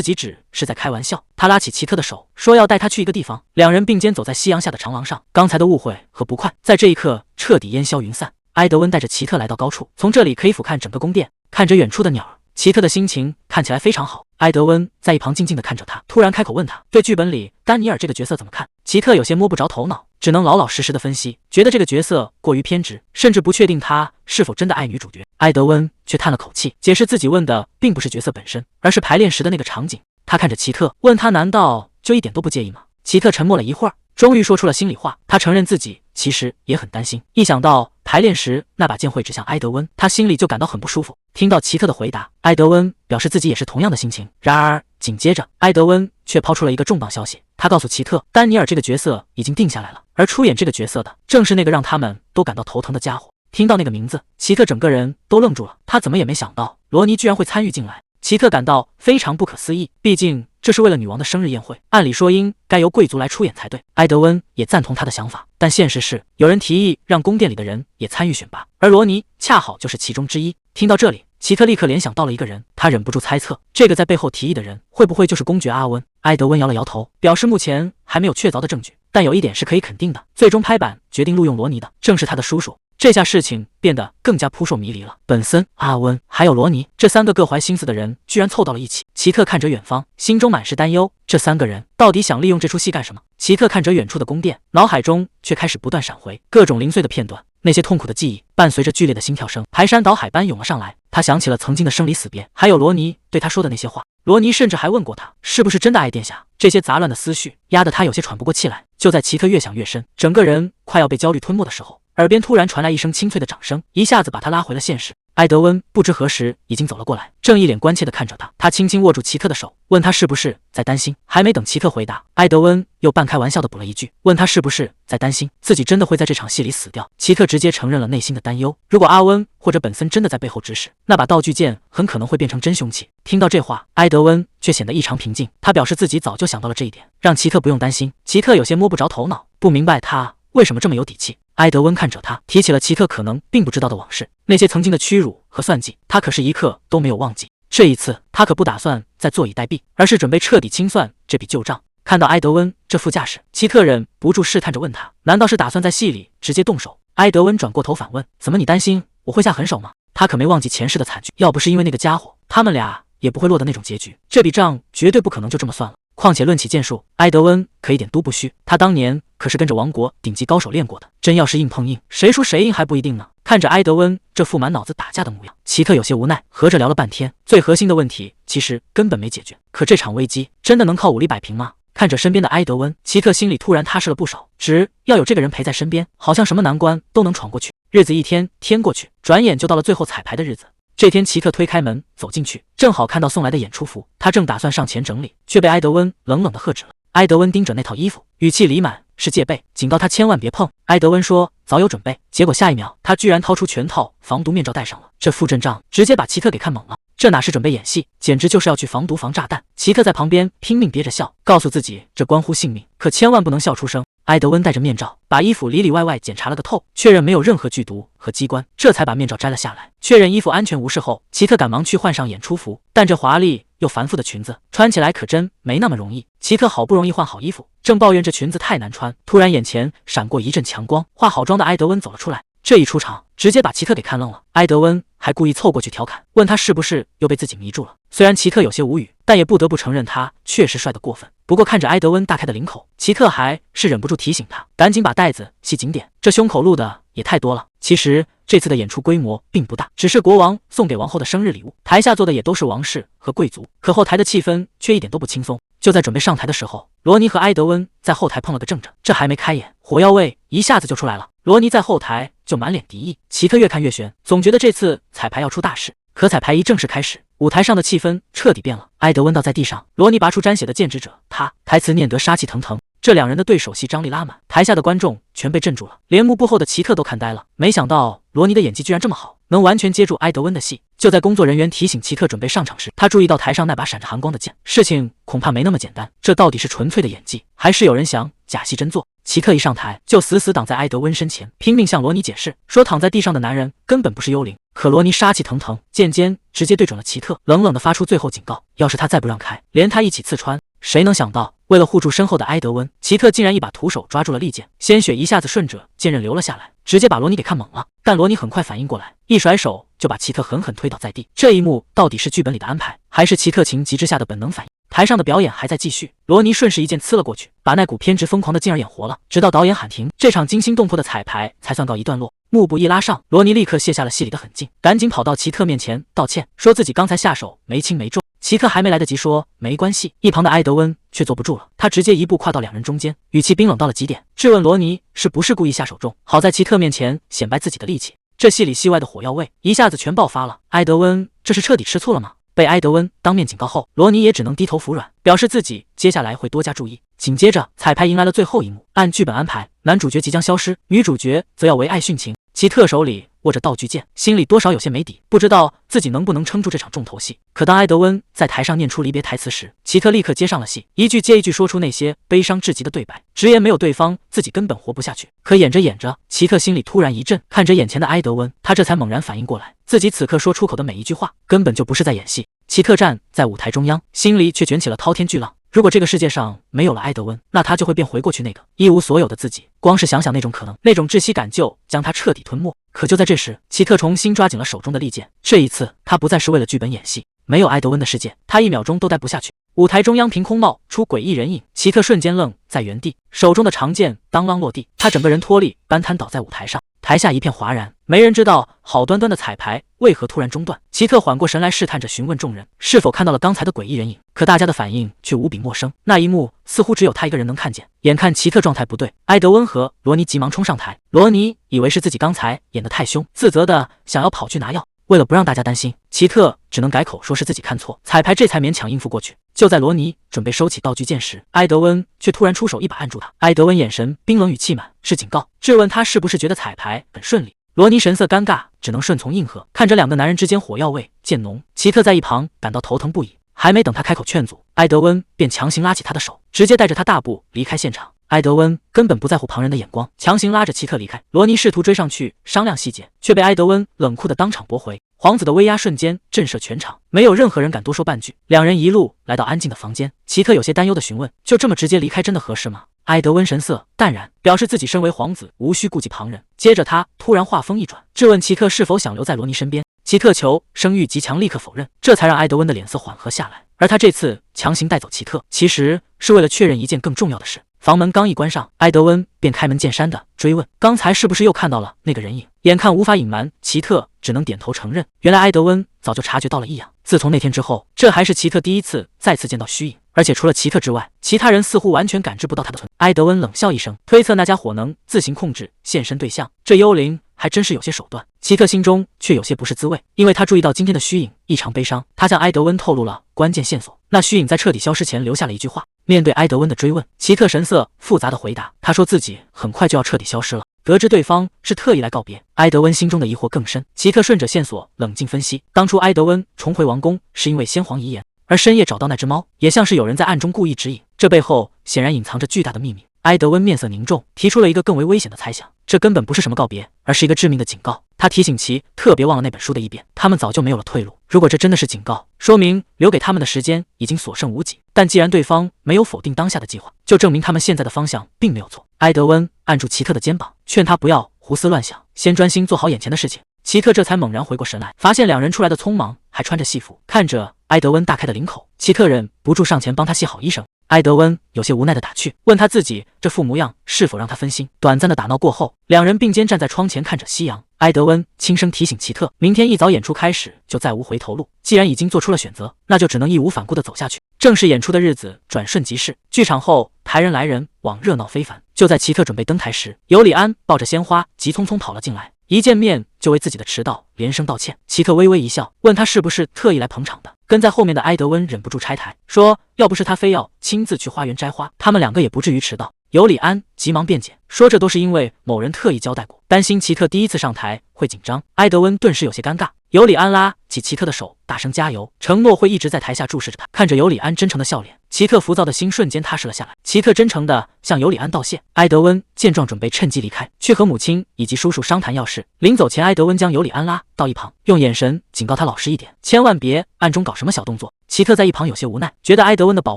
己只是在开玩笑。他拉起奇特的手，说要带他去一个地方。两人并肩走在夕阳下的长廊上，刚才的误会和不快在这一刻彻底烟消云散。埃德温带着奇特来到高处，从这里可以俯瞰整个宫殿，看着远处的鸟儿。奇特的心情看起来非常好，埃德温在一旁静静地看着他，突然开口问他对剧本里丹尼尔这个角色怎么看。奇特有些摸不着头脑，只能老老实实的分析，觉得这个角色过于偏执，甚至不确定他是否真的爱女主角。埃德温却叹了口气，解释自己问的并不是角色本身，而是排练时的那个场景。他看着奇特，问他难道就一点都不介意吗？奇特沉默了一会儿，终于说出了心里话，他承认自己其实也很担心，一想到排练时那把剑会指向埃德温，他心里就感到很不舒服。听到奇特的回答，埃德温表示自己也是同样的心情。然而紧接着，埃德温却抛出了一个重磅消息，他告诉奇特，丹尼尔这个角色已经定下来了，而出演这个角色的正是那个让他们都感到头疼的家伙。听到那个名字，奇特整个人都愣住了，他怎么也没想到罗尼居然会参与进来。奇特感到非常不可思议，毕竟这是为了女王的生日宴会，按理说应该由贵族来出演才对。埃德温也赞同他的想法，但现实是有人提议让宫殿里的人也参与选拔，而罗尼恰好就是其中之一。听到这里，奇特立刻联想到了一个人，他忍不住猜测，这个在背后提议的人会不会就是公爵阿温？埃德温摇了摇头，表示目前还没有确凿的证据，但有一点是可以肯定的，最终拍板决定录用罗尼的正是他的叔叔。这下事情变得更加扑朔迷离了。本森、阿温还有罗尼这三个各怀心思的人居然凑到了一起。奇特看着远方，心中满是担忧，这三个人到底想利用这出戏干什么？奇特看着远处的宫殿，脑海中却开始不断闪回各种零碎的片段，那些痛苦的记忆伴随着剧烈的心跳声排山倒海般涌了上来。他想起了曾经的生离死别，还有罗尼对他说的那些话。罗尼甚至还问过他是不是真的爱殿下。这些杂乱的思绪压得他有些喘不过气来。就在奇特越想越深，整个人快要被焦虑吞没的时候，耳边突然传来一声清脆的掌声，一下子把他拉回了现实。埃德温不知何时已经走了过来，正一脸关切地看着他。他轻轻握住奇特的手，问他是不是在担心。还没等奇特回答，埃德温又半开玩笑地补了一句，问他是不是在担心自己真的会在这场戏里死掉。奇特直接承认了内心的担忧，如果阿温或者本森真的在背后指使，那把道具剑很可能会变成真凶器。听到这话，埃德温却显得异常平静，他表示自己早就想到了这一点，让奇特不用担心。奇特有些摸不着头脑，不明白他为什么这么有底气。埃德温看着他，提起了奇特可能并不知道的往事，那些曾经的屈辱和算计，他可是一刻都没有忘记。这一次，他可不打算再坐以待毙，而是准备彻底清算这笔旧账。看到埃德温这副架势，奇特忍不住试探着问他，难道是打算在戏里直接动手？埃德温转过头反问，怎么你担心我会下狠手吗？他可没忘记前世的惨剧，要不是因为那个家伙，他们俩也不会落得那种结局，这笔账绝对不可能就这么算了。况且论起剑术，埃德温可一点都不虚，他当年可是跟着王国顶级高手练过的，真要是硬碰硬，谁输谁赢还不一定呢。看着埃德温这副满脑子打架的模样，奇特有些无奈，合着聊了半天，最核心的问题其实根本没解决。可这场危机真的能靠武力摆平吗？看着身边的埃德温，奇特心里突然踏实了不少，只要有这个人陪在身边，好像什么难关都能闯过去。日子一天天过去，转眼就到了最后彩排的日子。这天，奇特推开门走进去，正好看到送来的演出服，他正打算上前整理，却被埃德温冷冷地喝止了。埃德温盯着那套衣服，语气里满是戒备，警告他千万别碰。埃德温说早有准备，结果下一秒他居然掏出全套防毒面罩戴上了，这副阵仗直接把奇特给看懵了。这哪是准备演戏，简直就是要去防毒防炸弹。奇特在旁边拼命憋着笑，告诉自己这关乎性命，可千万不能笑出声。埃德温戴着面罩，把衣服里里外外检查了个透，确认没有任何剧毒和机关，这才把面罩摘了下来。确认衣服安全无事后，奇特赶忙去换上演出服，但这华丽又繁复的裙子穿起来可真没那么容易。奇特好不容易换好衣服，正抱怨这裙子太难穿，突然眼前闪过一阵强光，化好妆的埃德温走了出来。这一出场，直接把奇特给看愣了。埃德温还故意凑过去调侃，问他是不是又被自己迷住了。虽然奇特有些无语，但也不得不承认他确实帅得过分。不过看着埃德温大开的领口，奇特还是忍不住提醒他，赶紧把带子系紧点，这胸口露的也太多了。其实这次的演出规模并不大，只是国王送给王后的生日礼物，台下坐的也都是王室和贵族，可后台的气氛却一点都不轻松。就在准备上台的时候，罗尼和埃德温在后台碰了个正着，这还没开演，火药味一下子就出来了。罗尼在后台就满脸敌意，奇特越看越悬，总觉得这次彩排要出大事。可彩排一正式开始，舞台上的气氛彻底变了。埃德温倒在地上，罗尼拔出沾血的剑指着他，台词念得杀气腾腾。这两人的对手戏张力拉满，台下的观众全被镇住了，连幕布后的奇特都看呆了。没想到罗尼的演技居然这么好，能完全接住埃德温的戏。就在工作人员提醒奇特准备上场时，他注意到台上那把闪着寒光的剑，事情恐怕没那么简单。这到底是纯粹的演技，还是有人想假戏真做？奇特一上台就死死挡在埃德温身前，拼命向罗尼解释，说躺在地上的男人根本不是幽灵。可罗尼杀气腾腾，剑尖直接对准了奇特，冷冷地发出最后警告，要是他再不让开，连他一起刺穿。谁能想到，为了护住身后的埃德温，奇特竟然一把徒手抓住了利剑，鲜血一下子顺着剑刃流了下来，直接把罗尼给看懵了。但罗尼很快反应过来，一甩手就把奇特狠狠推倒在地。这一幕到底是剧本里的安排，还是奇特情急之下的本能反应？台上的表演还在继续，罗尼顺势一剑刺了过去，把那股偏执疯狂的劲儿演活了。直到导演喊停，这场惊心动魄的彩排才算告一段落。幕布一拉上，罗尼立刻卸下了戏里的狠劲，赶紧跑到奇特面前道歉，说自己刚才下手没轻没重。奇特还没来得及说没关系，一旁的埃德温却坐不住了，他直接一步跨到两人中间，语气冰冷到了极点，质问罗尼是不是故意下手重，好在奇特面前显摆自己的力气。这戏里戏外的火药味一下子全爆发了。埃德温这是彻底吃醋了吗？被埃德温当面警告后，罗尼也只能低头服软，表示自己接下来会多加注意。紧接着，彩排迎来了最后一幕，按剧本安排，男主角即将消失，女主角则要为爱殉情。奇特手里握着道具剑，心里多少有些没底，不知道自己能不能撑住这场重头戏。可当埃德温在台上念出离别台词时，奇特立刻接上了戏，一句接一句说出那些悲伤至极的对白，直言没有对方，自己根本活不下去。可演着演着，奇特心里突然一震，看着眼前的埃德温，他这才猛然反应过来，自己此刻说出口的每一句话，根本就不是在演戏。奇特站在舞台中央，心里却卷起了滔天巨浪。如果这个世界上没有了埃德温，那他就会变回过去那个一无所有的自己。光是想想那种可能，那种窒息感就将他彻底吞没。可就在这时，奇特重新抓紧了手中的利剑，这一次他不再是为了剧本演戏，没有埃德温的世界，他一秒钟都待不下去。舞台中央凭空冒出诡异人影，奇特瞬间愣在原地，手中的长剑当啷落地，他整个人脱力般瘫倒在舞台上。台下一片哗然，没人知道好端端的彩排为何突然中断。奇特缓过神来，试探着询问众人是否看到了刚才的诡异人影，可大家的反应却无比陌生。那一幕似乎只有他一个人能看见。眼看奇特状态不对，埃德温和罗尼急忙冲上台。罗尼以为是自己刚才演得太凶，自责的想要跑去拿药。为了不让大家担心，奇特只能改口说是自己看错，彩排这才勉强应付过去。就在罗尼准备收起道具剑时，埃德温却突然出手一把按住他。埃德温眼神冰冷语气满是警告，质问他是不是觉得彩排很顺利。罗尼神色尴尬，只能顺从应和。看着两个男人之间火药味渐浓，奇特在一旁感到头疼不已。还没等他开口劝阻，埃德温便强行拉起他的手，直接带着他大步离开现场。埃德温根本不在乎旁人的眼光，强行拉着奇特离开。罗尼试图追上去商量细节，却被埃德温冷酷的当场驳回。皇子的威压瞬间震慑全场，没有任何人敢多说半句。两人一路来到安静的房间，奇特有些担忧的询问：“就这么直接离开，真的合适吗？”埃德温神色淡然，表示自己身为皇子，无需顾及旁人。接着他突然话锋一转，质问奇特是否想留在罗尼身边。奇特求生欲极强，立刻否认，这才让埃德温的脸色缓和下来。而他这次强行带走奇特，其实是为了确认一件更重要的事。房门刚一关上，埃德温便开门见山地追问：“刚才是不是又看到了那个人影？”眼看无法隐瞒，奇特只能点头承认。原来埃德温早就察觉到了异样。自从那天之后，这还是奇特第一次再次见到虚影，而且除了奇特之外，其他人似乎完全感知不到他的存在。埃德温冷笑一声，推测那家伙能自行控制现身对象，这幽灵还真是有些手段。奇特心中却有些不是滋味，因为他注意到今天的虚影异常悲伤。他向埃德温透露了关键线索，那虚影在彻底消失前留下了一句话。面对埃德温的追问，奇特神色复杂的回答，他说自己很快就要彻底消失了。得知对方是特意来告别，埃德温心中的疑惑更深。奇特顺着线索冷静分析，当初埃德温重回王宫是因为先皇遗言，而深夜找到那只猫，也像是有人在暗中故意指引，这背后显然隐藏着巨大的秘密。埃德温面色凝重，提出了一个更为危险的猜想，这根本不是什么告别，而是一个致命的警告。他提醒其特别忘了那本书的一遍，他们早就没有了退路。如果这真的是警告，说明留给他们的时间已经所剩无几。但既然对方没有否定当下的计划，就证明他们现在的方向并没有错。埃德温按住奇特的肩膀，劝他不要胡思乱想，先专心做好眼前的事情。奇特这才猛然回过神来，发现两人出来的匆忙，还穿着戏服。看着埃德温大开的领口，奇特忍不住上前帮他系好衣绳。埃德温有些无奈的打趣，问他自己这副模样是否让他分心。短暂的打闹过后，两人并肩站在窗前看着夕阳。埃德温轻声提醒奇特，明天一早演出开始就再无回头路，既然已经做出了选择，那就只能义无反顾地走下去。正式演出的日子转瞬即逝，剧场后台人来人往，热闹非凡。就在奇特准备登台时，尤里安抱着鲜花急匆匆跑了进来，一见面就为自己的迟到连声道歉。奇特微微一笑，问他是不是特意来捧场的。跟在后面的埃德温忍不住拆台，说要不是他非要亲自去花园摘花，他们两个也不至于迟到。尤里安急忙辩解，说这都是因为某人特意交代过，担心奇特第一次上台会紧张。埃德温顿时有些尴尬。尤里安拉起奇特的手，大声加油，承诺会一直在台下注视着他。看着尤里安真诚的笑脸，奇特浮躁的心瞬间踏实了下来。奇特真诚地向尤里安道谢。埃德温见状，准备趁机离开，去和母亲以及叔叔商谈要事。临走前，埃德温将尤里安拉到一旁，用眼神警告他老实一点，千万别暗中搞什么小动作。奇特在一旁有些无奈，觉得埃德温的保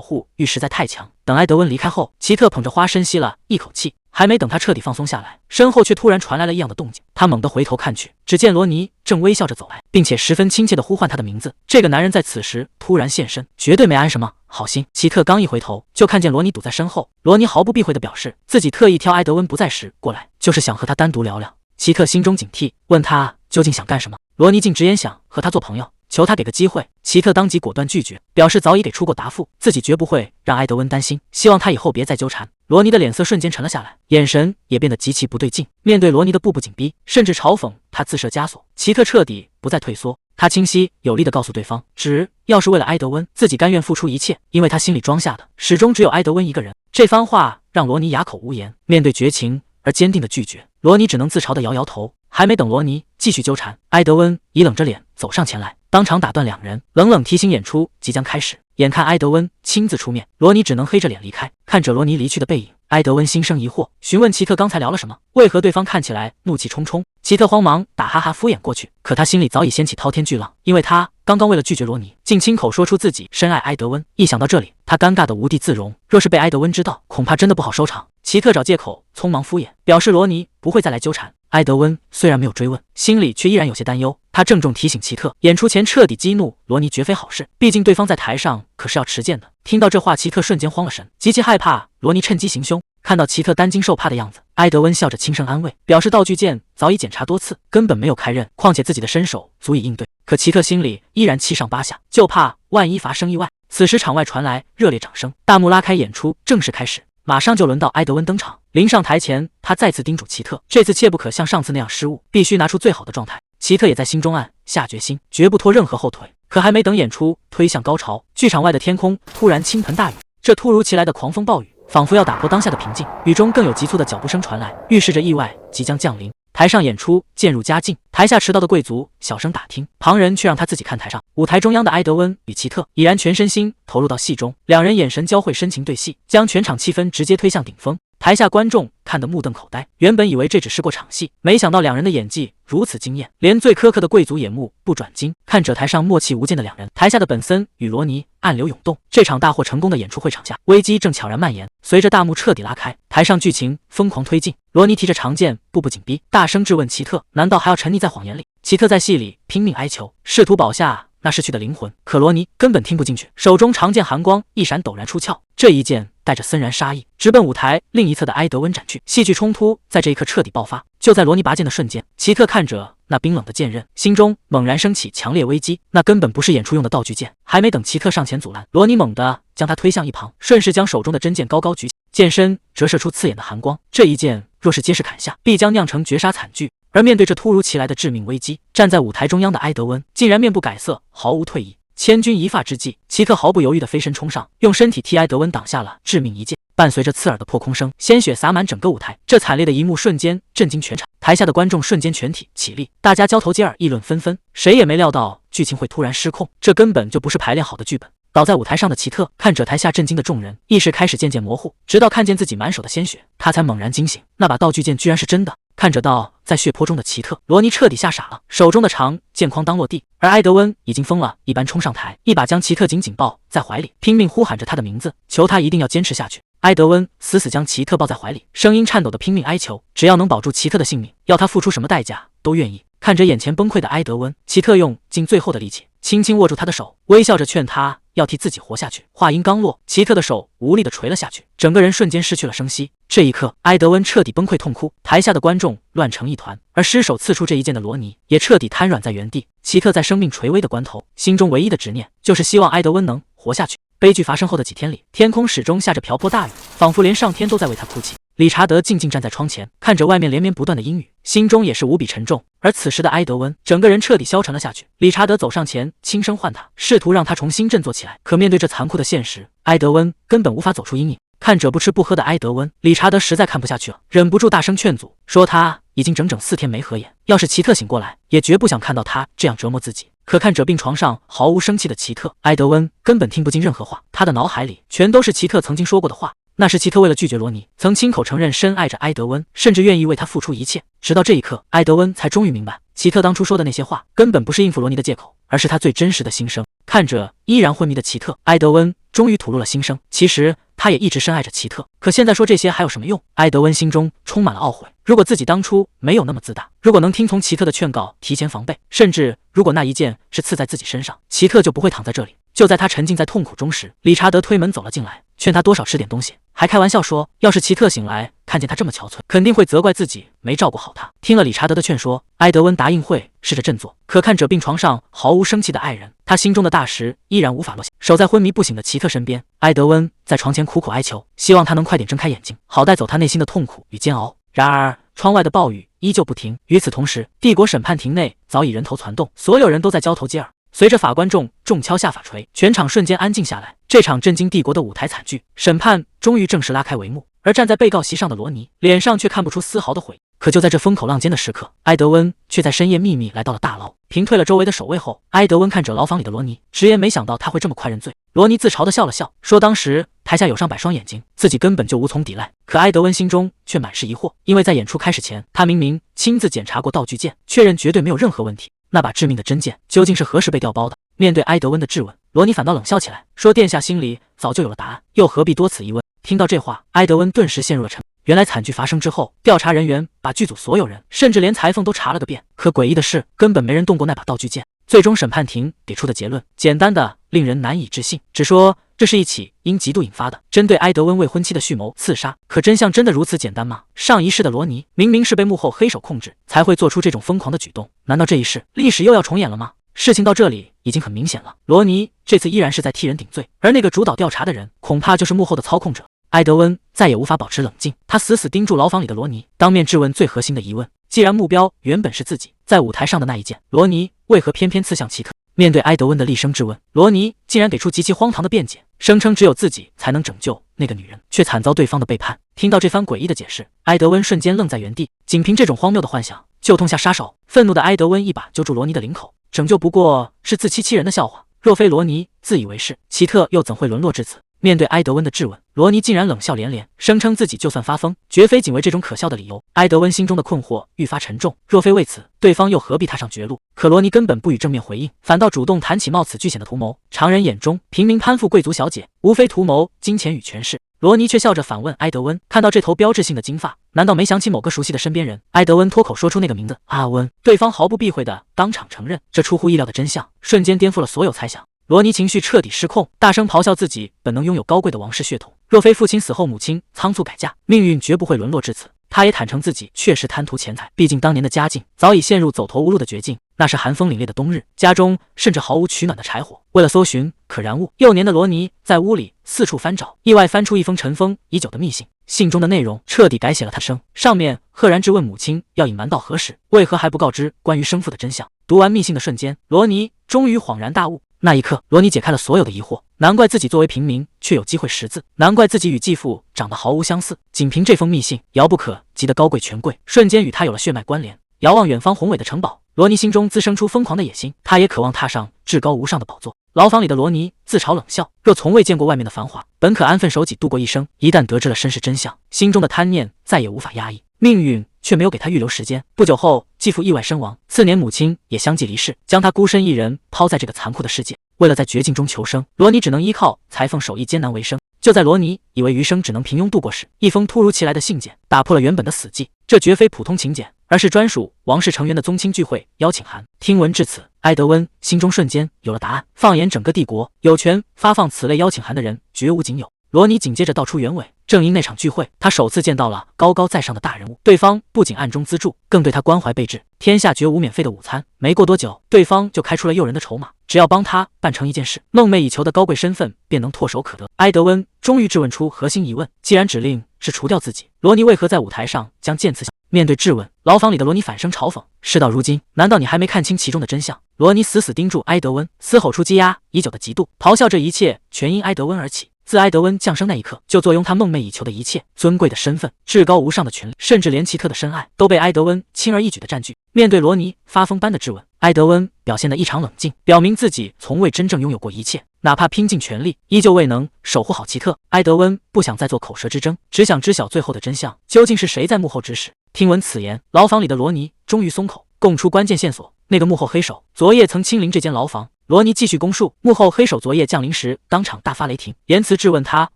护欲实在太强。等埃德温离开后，奇特捧着花深吸了一口气，还没等他彻底放松下来，身后却突然传来了异样的动静。他猛地回头看去，只见罗尼正微笑着走来，并且十分亲切地呼唤他的名字。这个男人在此时突然现身，绝对没安什么好心。奇特刚一回头，就看见罗尼堵在身后。罗尼毫不避讳地表示，自己特意挑埃德温不在时过来，就是想和他单独聊聊。奇特心中警惕，问他究竟想干什么。罗尼竟直言想和他做朋友，求他给个机会。奇特当即果断拒绝，表示早已给出过答复，自己绝不会让埃德温担心，希望他以后别再纠缠。罗尼的脸色瞬间沉了下来，眼神也变得极其不对劲。面对罗尼的步步紧逼，甚至嘲讽他自设枷锁，奇特彻底不再退缩。他清晰有力地告诉对方，只要是为了埃德温，自己甘愿付出一切，因为他心里装下的始终只有埃德温一个人。这番话让罗尼哑口无言，面对绝情而坚定的拒绝，罗尼只能自嘲地摇摇头。还没等罗尼继续纠缠，埃德温已冷着脸走上前来，当场打断两人，冷冷提醒演出即将开始。眼看埃德温亲自出面，罗尼只能黑着脸离开。看着罗尼离去的背影，埃德温心生疑惑，询问奇特刚才聊了什么，为何对方看起来怒气冲冲。奇特慌忙打哈哈敷衍过去，可他心里早已掀起滔天巨浪，因为他刚刚为了拒绝罗尼，竟亲口说出自己深爱埃德温。一想到这里，他尴尬得无地自容，若是被埃德温知道，恐怕真的不好收场。奇特找借口匆忙敷衍，表示罗尼不会再来纠缠。埃德温虽然没有追问，心里却依然有些担忧。他郑重提醒奇特，演出前彻底激怒罗尼绝非好事，毕竟对方在台上可是要持剑的。听到这话，奇特瞬间慌了神，极其害怕罗尼趁机行凶。看到奇特担惊受怕的样子，埃德温笑着轻声安慰，表示道具剑早已检查多次，根本没有开刃，况且自己的身手足以应对。可奇特心里依然七上八下，就怕万一发生意外。此时场外传来热烈掌声，大幕拉开，演出正式开始。马上就轮到埃德温登场。临上台前，他再次叮嘱奇特，这次切不可像上次那样失误，必须拿出最好的状态。奇特也在心中暗下决心，绝不拖任何后腿。可还没等演出推向高潮，剧场外的天空突然倾盆大雨。这突如其来的狂风暴雨，仿佛要打破当下的平静。雨中更有急促的脚步声传来，预示着意外即将降临。台上演出渐入佳境，台下迟到的贵族小声打听，旁人却让他自己看台上。舞台中央的埃德温与奇特已然全身心投入到戏中，两人眼神交汇，深情对戏，将全场气氛直接推向顶峰。台下观众看得目瞪口呆，原本以为这只是过场戏，没想到两人的演技如此惊艳，连最苛刻的贵族也目不转睛看着台上默契无间的两人。台下的本森与罗尼暗流涌动，这场大获成功的演出会场下，危机正悄然蔓延。随着大幕彻底拉开，台上剧情疯狂推进，罗尼提着长剑步步紧逼，大声质问奇特，难道还要沉溺在谎言里？奇特在戏里拼命哀求，试图保下那逝去的灵魂，可罗尼根本听不进去，手中长剑寒光一闪，陡然出鞘，这一剑带着森然杀意，直奔舞台另一侧的埃德温斩去。戏剧冲突在这一刻彻底爆发。就在罗尼拔剑的瞬间，奇特看着那冰冷的剑刃，心中猛然升起强烈危机。那根本不是演出用的道具剑。还没等奇特上前阻拦，罗尼猛地将他推向一旁，顺势将手中的真剑高高举起，剑身折射出刺眼的寒光。这一剑若是皆是砍下，必将酿成绝杀惨剧。而面对这突如其来的致命危机，站在舞台中央的埃德温竟然面不改色，毫无退意。千钧一发之际，奇特毫不犹豫地飞身冲上，用身体替埃德温挡下了致命一剑。伴随着刺耳的破空声，鲜血洒满整个舞台。这惨烈的一幕瞬间震惊全场，台下的观众瞬间全体起立，大家交头接耳，议论纷纷。谁也没料到剧情会突然失控，这根本就不是排练好的剧本。倒在舞台上的奇特看着台下震惊的众人，意识开始渐渐模糊，直到看见自己满手的鲜血，他才猛然惊醒。那把道具剑居然是真的！看着倒在血泊中的奇特，罗尼彻底吓傻了，手中的长剑哐当落地，而埃德温已经疯了一般冲上台，一把将奇特紧紧抱在怀里，拼命呼喊着他的名字，求他一定要坚持下去。埃德温死死将奇特抱在怀里，声音颤抖的拼命哀求，只要能保住奇特的性命，要他付出什么代价都愿意。看着眼前崩溃的埃德温，奇特用尽最后的力气轻轻握住他的手，微笑着劝他要替自己活下去。话音刚落，奇特的手无力地垂了下去，整个人瞬间失去了声息。这一刻，埃德温彻底崩溃痛哭，台下的观众乱成一团，而失手刺出这一剑的罗尼也彻底瘫软在原地。奇特在生命垂危的关头，心中唯一的执念就是希望埃德温能活下去。悲剧发生后的几天里，天空始终下着瓢泼大雨，仿佛连上天都在为他哭泣。理查德静静站在窗前，看着外面连绵不断的阴雨，心中也是无比沉重。而此时的埃德温，整个人彻底消沉了下去。理查德走上前，轻声唤他，试图让他重新振作起来。可面对这残酷的现实，埃德温根本无法走出阴影。看着不吃不喝的埃德温，理查德实在看不下去了，忍不住大声劝阻，说他已经整整4天没合眼，要是奇特醒过来，也绝不想看到他这样折磨自己。可看着病床上毫无生气的奇特，埃德温根本听不进任何话，他的脑海里全都是奇特曾经说过的话。那时奇特为了拒绝罗尼，曾亲口承认深爱着埃德温，甚至愿意为他付出一切。直到这一刻，埃德温才终于明白，奇特当初说的那些话根本不是应付罗尼的借口，而是他最真实的心声。看着依然昏迷的奇特，埃德温终于吐露了心声。其实他也一直深爱着奇特，可现在说这些还有什么用？埃德温心中充满了懊悔，如果自己当初没有那么自大，如果能听从奇特的劝告，提前防备，甚至如果那一剑是刺在自己身上，奇特就不会躺在这里。就在他沉浸在痛苦中时，理查德推门走了进来，劝他多少吃点东西，还开玩笑说，要是奇特醒来看见他这么憔悴，肯定会责怪自己没照顾好他。听了理查德的劝说，埃德温答应会试着振作，可看着病床上毫无生气的爱人，他心中的大石依然无法落下。守在昏迷不醒的奇特身边，埃德温在床前苦苦哀求，希望他能快点睁开眼睛，好带走他内心的痛苦与煎熬。然而窗外的暴雨依旧不停。与此同时，帝国审判庭内早已人头攒动，所有人都在交头接耳。随着法官重敲下法锤，全场瞬间安静下来。这场震惊帝国的舞台惨剧，审判终于正式拉开帷幕。而站在被告席上的罗尼，脸上却看不出丝毫的悔意。可就在这风口浪尖的时刻，埃德温却在深夜秘密来到了大牢。平退了周围的守卫后，埃德温看着牢房里的罗尼，直言没想到他会这么快认罪。罗尼自嘲地笑了笑，说当时台下有上百双眼睛，自己根本就无从抵赖。可埃德温心中却满是疑惑，因为在演出开始前，他明明亲自检查过道具剑，确认绝对没有任何问题。那把致命的真剑究竟是何时被调包的？面对埃德温的质问，罗尼反倒冷笑起来，说殿下心里早就有了答案，又何必多此一问。听到这话，埃德温顿时陷入了沉默。原来惨剧发生之后，调查人员把剧组所有人，甚至连裁缝都查了个遍，可诡异的是，根本没人动过那把道具剑。最终审判庭给出的结论简单的令人难以置信，只说这是一起因嫉妒引发的针对埃德温未婚妻的蓄谋刺杀。可真相真的如此简单吗？上一世的罗尼明明是被幕后黑手控制，才会做出这种疯狂的举动，难道这一世历史又要重演了吗？事情到这里已经很明显了，罗尼这次依然是在替人顶罪，而那个主导调查的人恐怕就是幕后的操控者。埃德温再也无法保持冷静，他死死盯住牢房里的罗尼，当面质问最核心的疑问：既然目标原本是自己，在舞台上的那一剑，罗尼为何偏偏刺向奇特？面对埃德温的厉声质问，罗尼竟然给出极其荒唐的辩解，声称只有自己才能拯救那个女人，却惨遭对方的背叛。听到这番诡异的解释，埃德温瞬间愣在原地，仅凭这种荒谬的幻想就痛下杀手。愤怒的埃德温一把揪住罗尼的领口，拯救不过是自欺欺人的笑话，若非罗尼自以为是，奇特又怎会沦落至此？面对埃德温的质问，罗尼竟然冷笑连连，声称自己就算发疯，绝非仅为这种可笑的理由。埃德温心中的困惑愈发沉重，若非为此，对方又何必踏上绝路？可罗尼根本不予正面回应，反倒主动谈起冒此巨险的图谋。常人眼中，平民攀附贵族小姐，无非图谋金钱与权势。罗尼却笑着反问埃德温，看到这头标志性的金发，难道没想起某个熟悉的身边人？埃德温脱口说出那个名字，阿温。对方毫不避讳的当场承认，这出乎意料的真相瞬间颠覆了所有猜想。罗尼情绪彻底失控，大声咆哮自己本能拥有高贵的王室血统，若非父亲死后母亲仓促改嫁，命运绝不会沦落至此。他也坦诚自己确实贪图钱财，毕竟当年的家境早已陷入走投无路的绝境。那是寒风凛冽的冬日，家中甚至毫无取暖的柴火。为了搜寻可燃物，幼年的罗尼在屋里四处翻找，意外翻出一封尘封已久的密信。信中的内容彻底改写了他生，上面赫然质问母亲要隐瞒到何时，为何还不告知关于生父的真相。读完密信的瞬间，罗尼终于恍然大悟。那一刻，罗尼解开了所有的疑惑，难怪自己作为平民却有机会识字，难怪自己与继父长得毫无相似。仅凭这封密信，遥不可及的高贵权贵瞬间与他有了血脉关联。遥望远方宏伟的城堡，罗尼心中滋生出疯狂的野心，他也渴望踏上至高无上的宝座。牢房里的罗尼自嘲冷笑，若从未见过外面的繁华，本可安分守己度过一生，一旦得知了身世真相，心中的贪念再也无法压抑。命运却没有给他预留时间，不久后继父意外身亡，次年母亲也相继离世，将他孤身一人抛在这个残酷的世界。为了在绝境中求生，罗尼只能依靠裁缝手艺艰难为生。就在罗尼以为余生只能平庸度过时，一封突如其来的信件打破了原本的死寂。这绝非普通请柬，而是专属王室成员的宗亲聚会邀请函。听闻至此，埃德温心中瞬间有了答案。放眼整个帝国，有权发放此类邀请函的人绝无仅有。罗尼紧接着道出原委，正因那场聚会，他首次见到了高高在上的大人物，对方不仅暗中资助，更对他关怀备至。天下绝无免费的午餐。没过多久，对方就开出了诱人的筹码，只要帮他办成一件事，梦寐以求的高贵身份便能唾手可得。埃德温终于质问出核心疑问，既然指令是除掉自己，罗尼为何在舞台上将剑刺向？面对质问，牢房里的罗尼反声嘲讽，事到如今，难道你还没看清其中的真相？罗尼死死盯住埃德温，嘶吼出积压已久的嫉妒，咆哮这一切全因埃德温而起。自埃德温降生那一刻，就坐拥他梦寐以求的一切，尊贵的身份、至高无上的权力，甚至连奇特的深爱，都被埃德温轻而易举地占据。面对罗尼发疯般的质问，埃德温表现得异常冷静，表明自己从未真正拥有过一切，哪怕拼尽全力，依旧未能守护好奇特。埃德温不想再做口舌之争，只想知晓最后的真相，究竟是谁在幕后指使。听闻此言，牢房里的罗尼终于松口，供出关键线索：那个幕后黑手昨夜曾亲临这间牢房。罗尼继续供述，幕后黑手昨夜降临时，当场大发雷霆，言辞质问他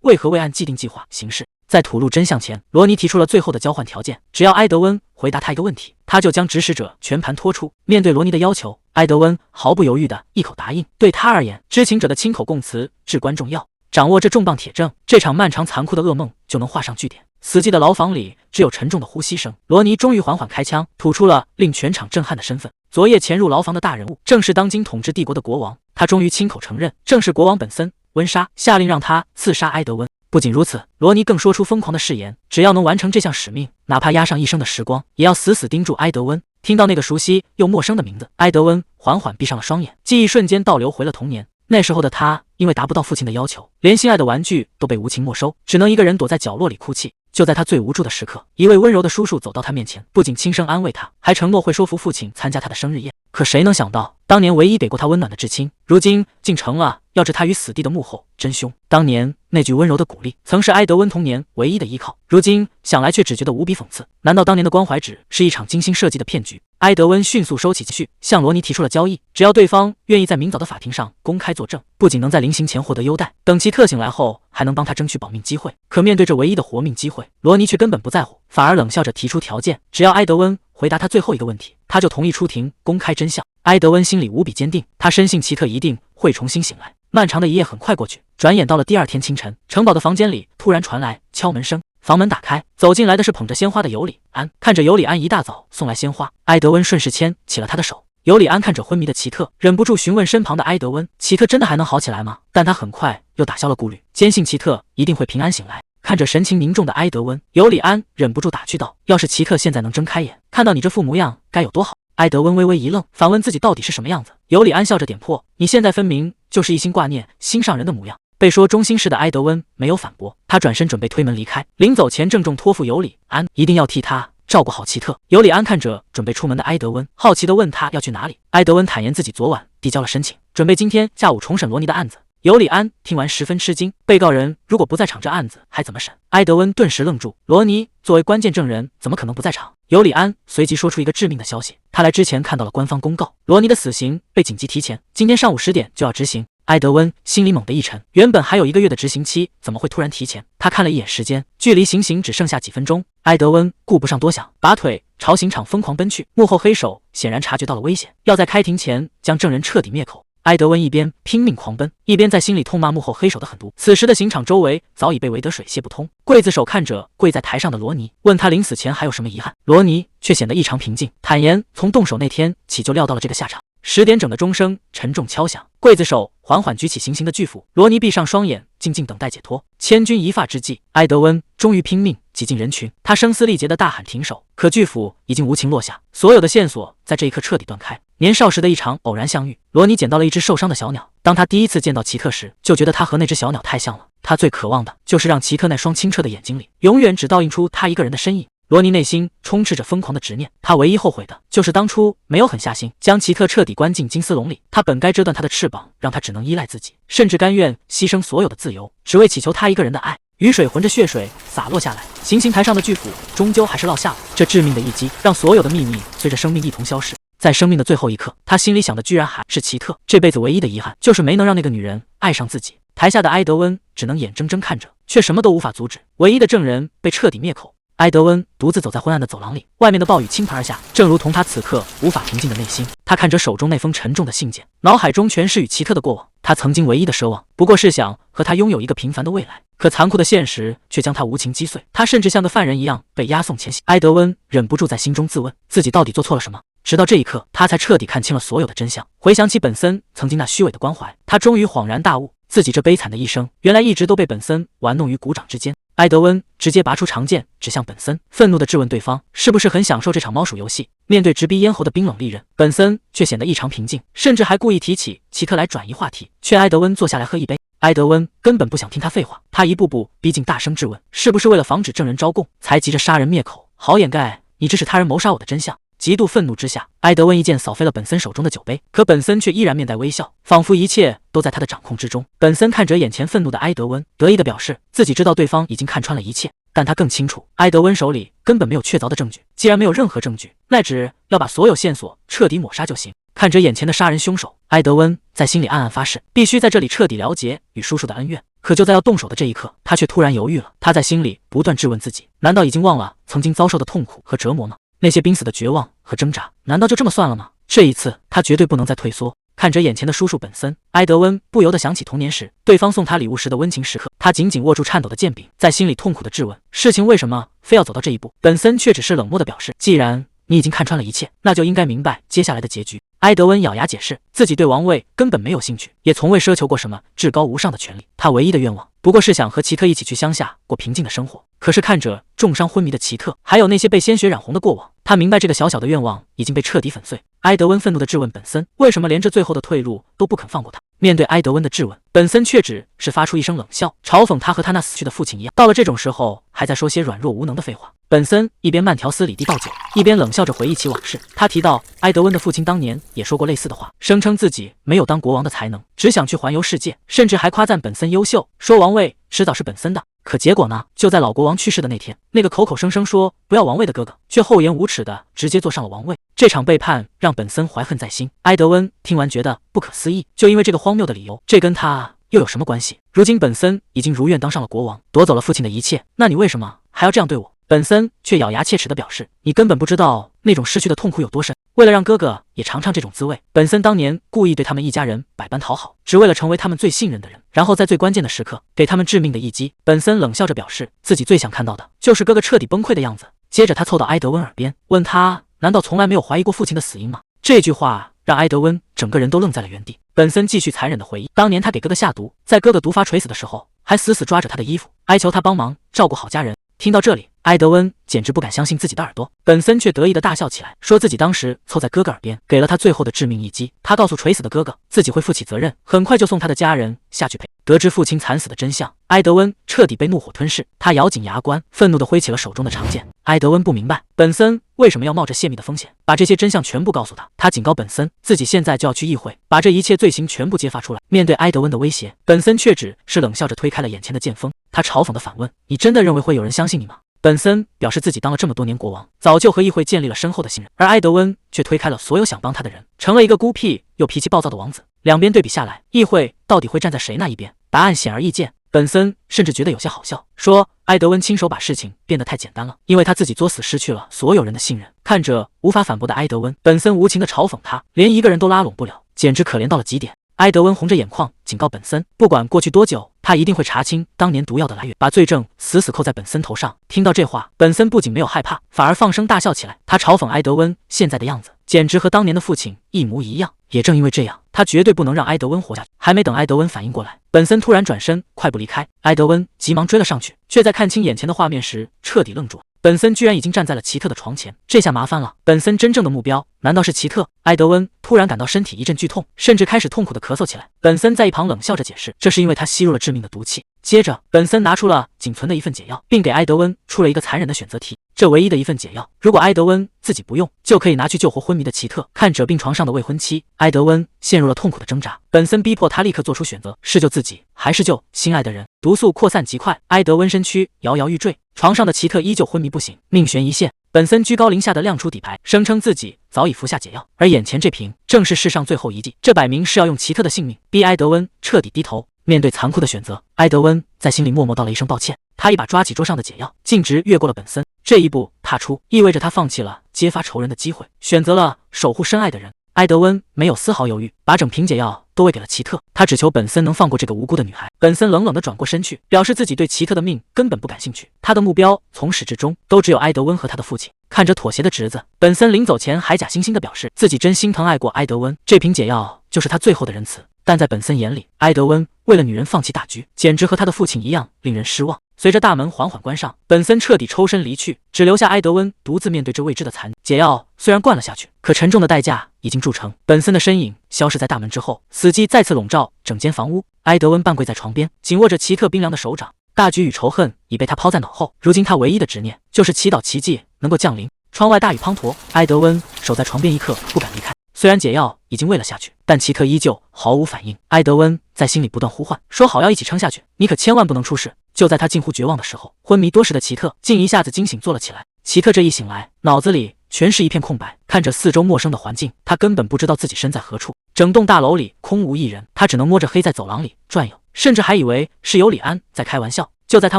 为何未按既定计划行事。在吐露真相前，罗尼提出了最后的交换条件，只要埃德温回答他一个问题，他就将指使者全盘托出。面对罗尼的要求，埃德温毫不犹豫地一口答应。对他而言，知情者的亲口供词至关重要，掌握这重磅铁证，这场漫长残酷的噩梦就能画上句点。死寂的牢房里只有沉重的呼吸声，罗尼终于缓缓开枪，吐出了令全场震撼的身份。昨夜潜入牢房的大人物，正是当今统治帝国的国王。他终于亲口承认，正是国王本森温莎下令让他刺杀埃德温。不仅如此，罗尼更说出疯狂的誓言，只要能完成这项使命，哪怕押上一生的时光，也要死死盯住埃德温。听到那个熟悉又陌生的名字，埃德温缓缓闭上了双眼，记忆瞬间倒流回了童年。那时候的他，因为达不到父亲的要求，连心爱的玩具都被无情没收，只能一个人躲在角落里哭泣。就在他最无助的时刻，一位温柔的叔叔走到他面前，不仅轻声安慰他，还承诺会说服父亲参加他的生日宴。可谁能想到，当年唯一给过他温暖的至亲，如今竟成了要置他于死地的幕后真凶。当年那句温柔的鼓励，曾是埃德温童年唯一的依靠，如今想来却只觉得无比讽刺。难道当年的关怀只是一场精心设计的骗局？埃德温迅速收起积蓄，向罗尼提出了交易，只要对方愿意在明早的法庭上公开作证，不仅能在临刑前获得优待，等其特醒来后还能帮他争取保命机会。可面对这唯一的活命机会，罗尼却根本不在乎，反而冷笑着提出条件，只要埃德温回答他最后一个问题，他就同意出庭公开真相。埃德温心里无比坚定，他深信奇特一定会重新醒来。漫长的一夜很快过去，转眼到了第二天清晨，城堡的房间里突然传来敲门声。房门打开，走进来的是捧着鲜花的尤里安。看着尤里安一大早送来鲜花，埃德温顺势牵起了他的手。尤里安看着昏迷的奇特，忍不住询问身旁的埃德温：奇特真的还能好起来吗？但他很快又打消了顾虑，坚信奇特一定会平安醒来。看着神情凝重的埃德温，尤里安忍不住打趣道：要是奇特现在能睁开眼，看到你这副模样，该有多好。埃德温微微一愣，反问自己到底是什么样子。尤里安笑着点破：你现在分明就是一心挂念心上人的模样。被说中心事的埃德温没有反驳，他转身准备推门离开，临走前郑重托付尤里安一定要替他照顾好奇特。尤里安看着准备出门的埃德温，好奇地问他要去哪里。埃德温坦言自己昨晚递交了申请，准备今天下午重审罗尼的案子。尤里安听完十分吃惊，被告人如果不在场，这案子还怎么审？埃德温顿时愣住，罗尼作为关键证人，怎么可能不在场？尤里安随即说出一个致命的消息，他来之前看到了官方公告，罗尼的死刑被紧急提前，今天上午10点就要执行。埃德温心里猛地一沉，原本还有1个月的执行期，怎么会突然提前？他看了一眼时间，距离行刑只剩下几分钟。埃德温顾不上多想，拔腿朝刑场疯狂奔去。幕后黑手显然察觉到了危险，要在开庭前将证人彻底灭口。埃德温一边拼命狂奔，一边在心里痛骂幕后黑手的狠毒。此时的刑场周围早已被围得水泄不通。刽子手看着跪在台上的罗尼，问他临死前还有什么遗憾。罗尼却显得异常平静，坦言从动手那天起就料到了这个下场。10点整的钟声沉重敲响，刽子手缓缓举起行刑的巨斧，罗尼闭上双眼，静静等待解脱。千钧一发之际，埃德温终于拼命挤进人群，他声嘶力竭地大喊停手，可巨斧已经无情落下，所有的线索在这一刻彻底断开。年少时的一场偶然相遇，罗尼捡到了一只受伤的小鸟。当他第一次见到奇特时，就觉得他和那只小鸟太像了。他最渴望的就是让奇特那双清澈的眼睛里永远只倒映出他一个人的身影。罗尼内心充斥着疯狂的执念，他唯一后悔的就是当初没有狠下心将奇特彻底关进金丝笼里。他本该折断他的翅膀，让他只能依赖自己，甚至甘愿牺牲所有的自由，只为祈求他一个人的爱。雨水浑着血水洒落下来，行刑台上的巨斧终究还是落下了。这致命的一击让所有的秘密随着生命一同消逝。在生命的最后一刻，他心里想的居然还是奇特。这辈子唯一的遗憾就是没能让那个女人爱上自己。台下的埃德温只能眼睁睁看着，却什么都无法阻止。唯一的证人被彻底灭口。埃德温独自走在昏暗的走廊里，外面的暴雨倾盆而下，正如同他此刻无法平静的内心。他看着手中那封沉重的信件，脑海中全是与奇特的过往。他曾经唯一的奢望，不过是想和他拥有一个平凡的未来。可残酷的现实却将他无情击碎，他甚至像个犯人一样被押送前行。埃德温忍不住在心中自问，自己到底做错了什么？直到这一刻，他才彻底看清了所有的真相。回想起本森曾经那虚伪的关怀，他终于恍然大悟，自己这悲惨的一生，原来一直都被本森玩弄于股掌之间。埃德温直接拔出长剑指向本森，愤怒地质问对方是不是很享受这场猫鼠游戏。面对直逼咽喉的冰冷利刃，本森却显得异常平静，甚至还故意提起奇特来转移话题，劝埃德温坐下来喝一杯。埃德温根本不想听他废话，他一步步逼近，大声质问是不是为了防止证人招供才急着杀人灭口，好掩盖你指使他人谋杀我的真相。极度愤怒之下，埃德温一剑扫飞了本森手中的酒杯，可本森却依然面带微笑，仿佛一切都在他的掌控之中。本森看着眼前愤怒的埃德温，得意地表示自己知道对方已经看穿了一切，但他更清楚埃德温手里根本没有确凿的证据，既然没有任何证据，那只要把所有线索彻底抹杀就行。看着眼前的杀人凶手，埃德温在心里暗暗发誓，必须在这里彻底了结与叔叔的恩怨。可就在要动手的这一刻，他却突然犹豫了。他在心里不断质问自己，难道已经忘了曾经遭受的痛苦和折磨吗？那些濒死的绝望和挣扎，难道就这么算了吗？这一次，他绝对不能再退缩。看着眼前的叔叔本森，埃德温不由得想起童年时对方送他礼物时的温情时刻。他紧紧握住颤抖的剑柄，在心里痛苦地质问：事情为什么非要走到这一步？本森却只是冷漠地表示：既然你已经看穿了一切，那就应该明白接下来的结局。埃德温咬牙解释，自己对王位根本没有兴趣，也从未奢求过什么至高无上的权利。他唯一的愿望不过是想和奇特一起去乡下过平静的生活。可是看着重伤昏迷的奇特，还有那些被鲜血染红的过往，他明白这个小小的愿望已经被彻底粉碎。埃德温愤怒地质问本森，为什么连这最后的退路都不肯放过他？面对埃德温的质问，本森却只是发出一声冷笑，嘲讽他和他那死去的父亲一样，到了这种时候还在说些软弱无能的废话。本森一边慢条斯理地倒酒，一边冷笑着回忆起往事。他提到埃德温的父亲当年也说过类似的话，声称自己没有当国王的才能，只想去环游世界，甚至还夸赞本森优秀，说王位迟早是本森的。可结果呢？就在老国王去世的那天，那个口口声声说不要王位的哥哥，却厚颜无耻的直接坐上了王位。这场背叛让本森怀恨在心。埃德温听完觉得不可思议，就因为这个荒谬的理由，这跟他又有什么关系？如今本森已经如愿当上了国王，夺走了父亲的一切，那你为什么还要这样对我？本森却咬牙切齿地表示，你根本不知道那种失去的痛苦有多深。为了让哥哥也尝尝这种滋味，本森当年故意对他们一家人百般讨好，只为了成为他们最信任的人，然后在最关键的时刻给他们致命的一击。本森冷笑着表示，自己最想看到的就是哥哥彻底崩溃的样子。接着他凑到埃德温耳边，问他难道从来没有怀疑过父亲的死因吗？这句话让埃德温整个人都愣在了原地。本森继续残忍地回忆，当年他给哥哥下毒，在哥哥毒发垂死的时候，还死死抓着他的衣服，哀求他帮忙照顾好家人。听到这里，埃德温简直不敢相信自己的耳朵，本森却得意地大笑起来，说自己当时凑在哥哥耳边，给了他最后的致命一击。他告诉垂死的哥哥，自己会负起责任，很快就送他的家人下去陪。得知父亲惨死的真相，埃德温彻底被怒火吞噬，他咬紧牙关，愤怒地挥起了手中的长剑。埃德温不明白本森为什么要冒着泄密的风险，把这些真相全部告诉他。他警告本森，自己现在就要去议会，把这一切罪行全部揭发出来。面对埃德温的威胁，本森却只是冷笑着推开了眼前的剑锋。他嘲讽地反问，你真的认为会有人相信你吗？本森表示自己当了这么多年国王，早就和议会建立了深厚的信任，而埃德温却推开了所有想帮他的人，成了一个孤僻又脾气暴躁的王子。两边对比下来，议会到底会站在谁那一边？答案显而易见。本森甚至觉得有些好笑，说埃德温亲手把事情变得太简单了，因为他自己作死失去了所有人的信任。看着无法反驳的埃德温，本森无情地嘲讽他，连一个人都拉拢不了，简直可怜到了极点。埃德温红着眼眶警告本森，不管过去多久，他一定会查清当年毒药的来源，把罪证死死扣在本森头上。听到这话，本森不仅没有害怕，反而放声大笑起来。他嘲讽埃德温现在的样子，简直和当年的父亲一模一样。也正因为这样，他绝对不能让埃德温活下去。还没等埃德温反应过来，本森突然转身快步离开。埃德温急忙追了上去，却在看清眼前的画面时彻底愣住。本森居然已经站在了奇特的床前，这下麻烦了。本森真正的目标难道是奇特？埃德温突然感到身体一阵剧痛，甚至开始痛苦地咳嗽起来。本森在一旁冷笑着解释，这是因为他吸入了致命的毒气。接着，本森拿出了仅存的一份解药，并给埃德温出了一个残忍的选择题。这唯一的一份解药，如果埃德温自己不用，就可以拿去救活昏迷的奇特。看着病床上的未婚妻，埃德温陷入了痛苦的挣扎。本森逼迫他立刻做出选择，是救自己，还是救心爱的人？毒素扩散极快，埃德温身躯摇摇欲坠，床上的奇特依旧昏迷不醒，命悬一线。本森居高临下的亮出底牌，声称自己早已服下解药，而眼前这瓶正是世上最后一剂，这摆明是要用奇特的性命逼埃德温彻底低头。面对残酷的选择，埃德温在心里默默道了一声抱歉。他一把抓起桌上的解药，径直越过了本森。这一步踏出，意味着他放弃了揭发仇人的机会，选择了守护深爱的人。埃德温没有丝毫犹豫，把整瓶解药都喂给了奇特。他只求本森能放过这个无辜的女孩。本森冷冷地转过身去，表示自己对奇特的命根本不感兴趣。他的目标从始至终都只有埃德温和他的父亲。看着妥协的侄子，本森临走前还假惺惺地表示自己真心疼爱过埃德温，这瓶解药就是他最后的仁慈。但在本森眼里，埃德温为了女人放弃大局，简直和他的父亲一样令人失望。随着大门缓缓关上，本森彻底抽身离去，只留下埃德温独自面对这未知的残局。解药虽然灌了下去，可沉重的代价已经铸成。本森的身影消失在大门之后，死寂再次笼罩整间房屋。埃德温半跪在床边，紧握着奇特冰凉的手掌。大局与仇恨已被他抛在脑后，如今他唯一的执念就是祈祷奇迹能够降临。窗外大雨滂沱，埃德温守在床边一刻不敢离开。虽然解药已经喂了下去，但奇特依旧毫无反应。埃德温在心里不断呼唤，说好要一起撑下去，你可千万不能出事。就在他近乎绝望的时候，昏迷多时的奇特竟一下子惊醒坐了起来。奇特这一醒来，脑子里全是一片空白，看着四周陌生的环境，他根本不知道自己身在何处。整栋大楼里空无一人，他只能摸着黑在走廊里转悠，甚至还以为是尤里安在开玩笑。就在他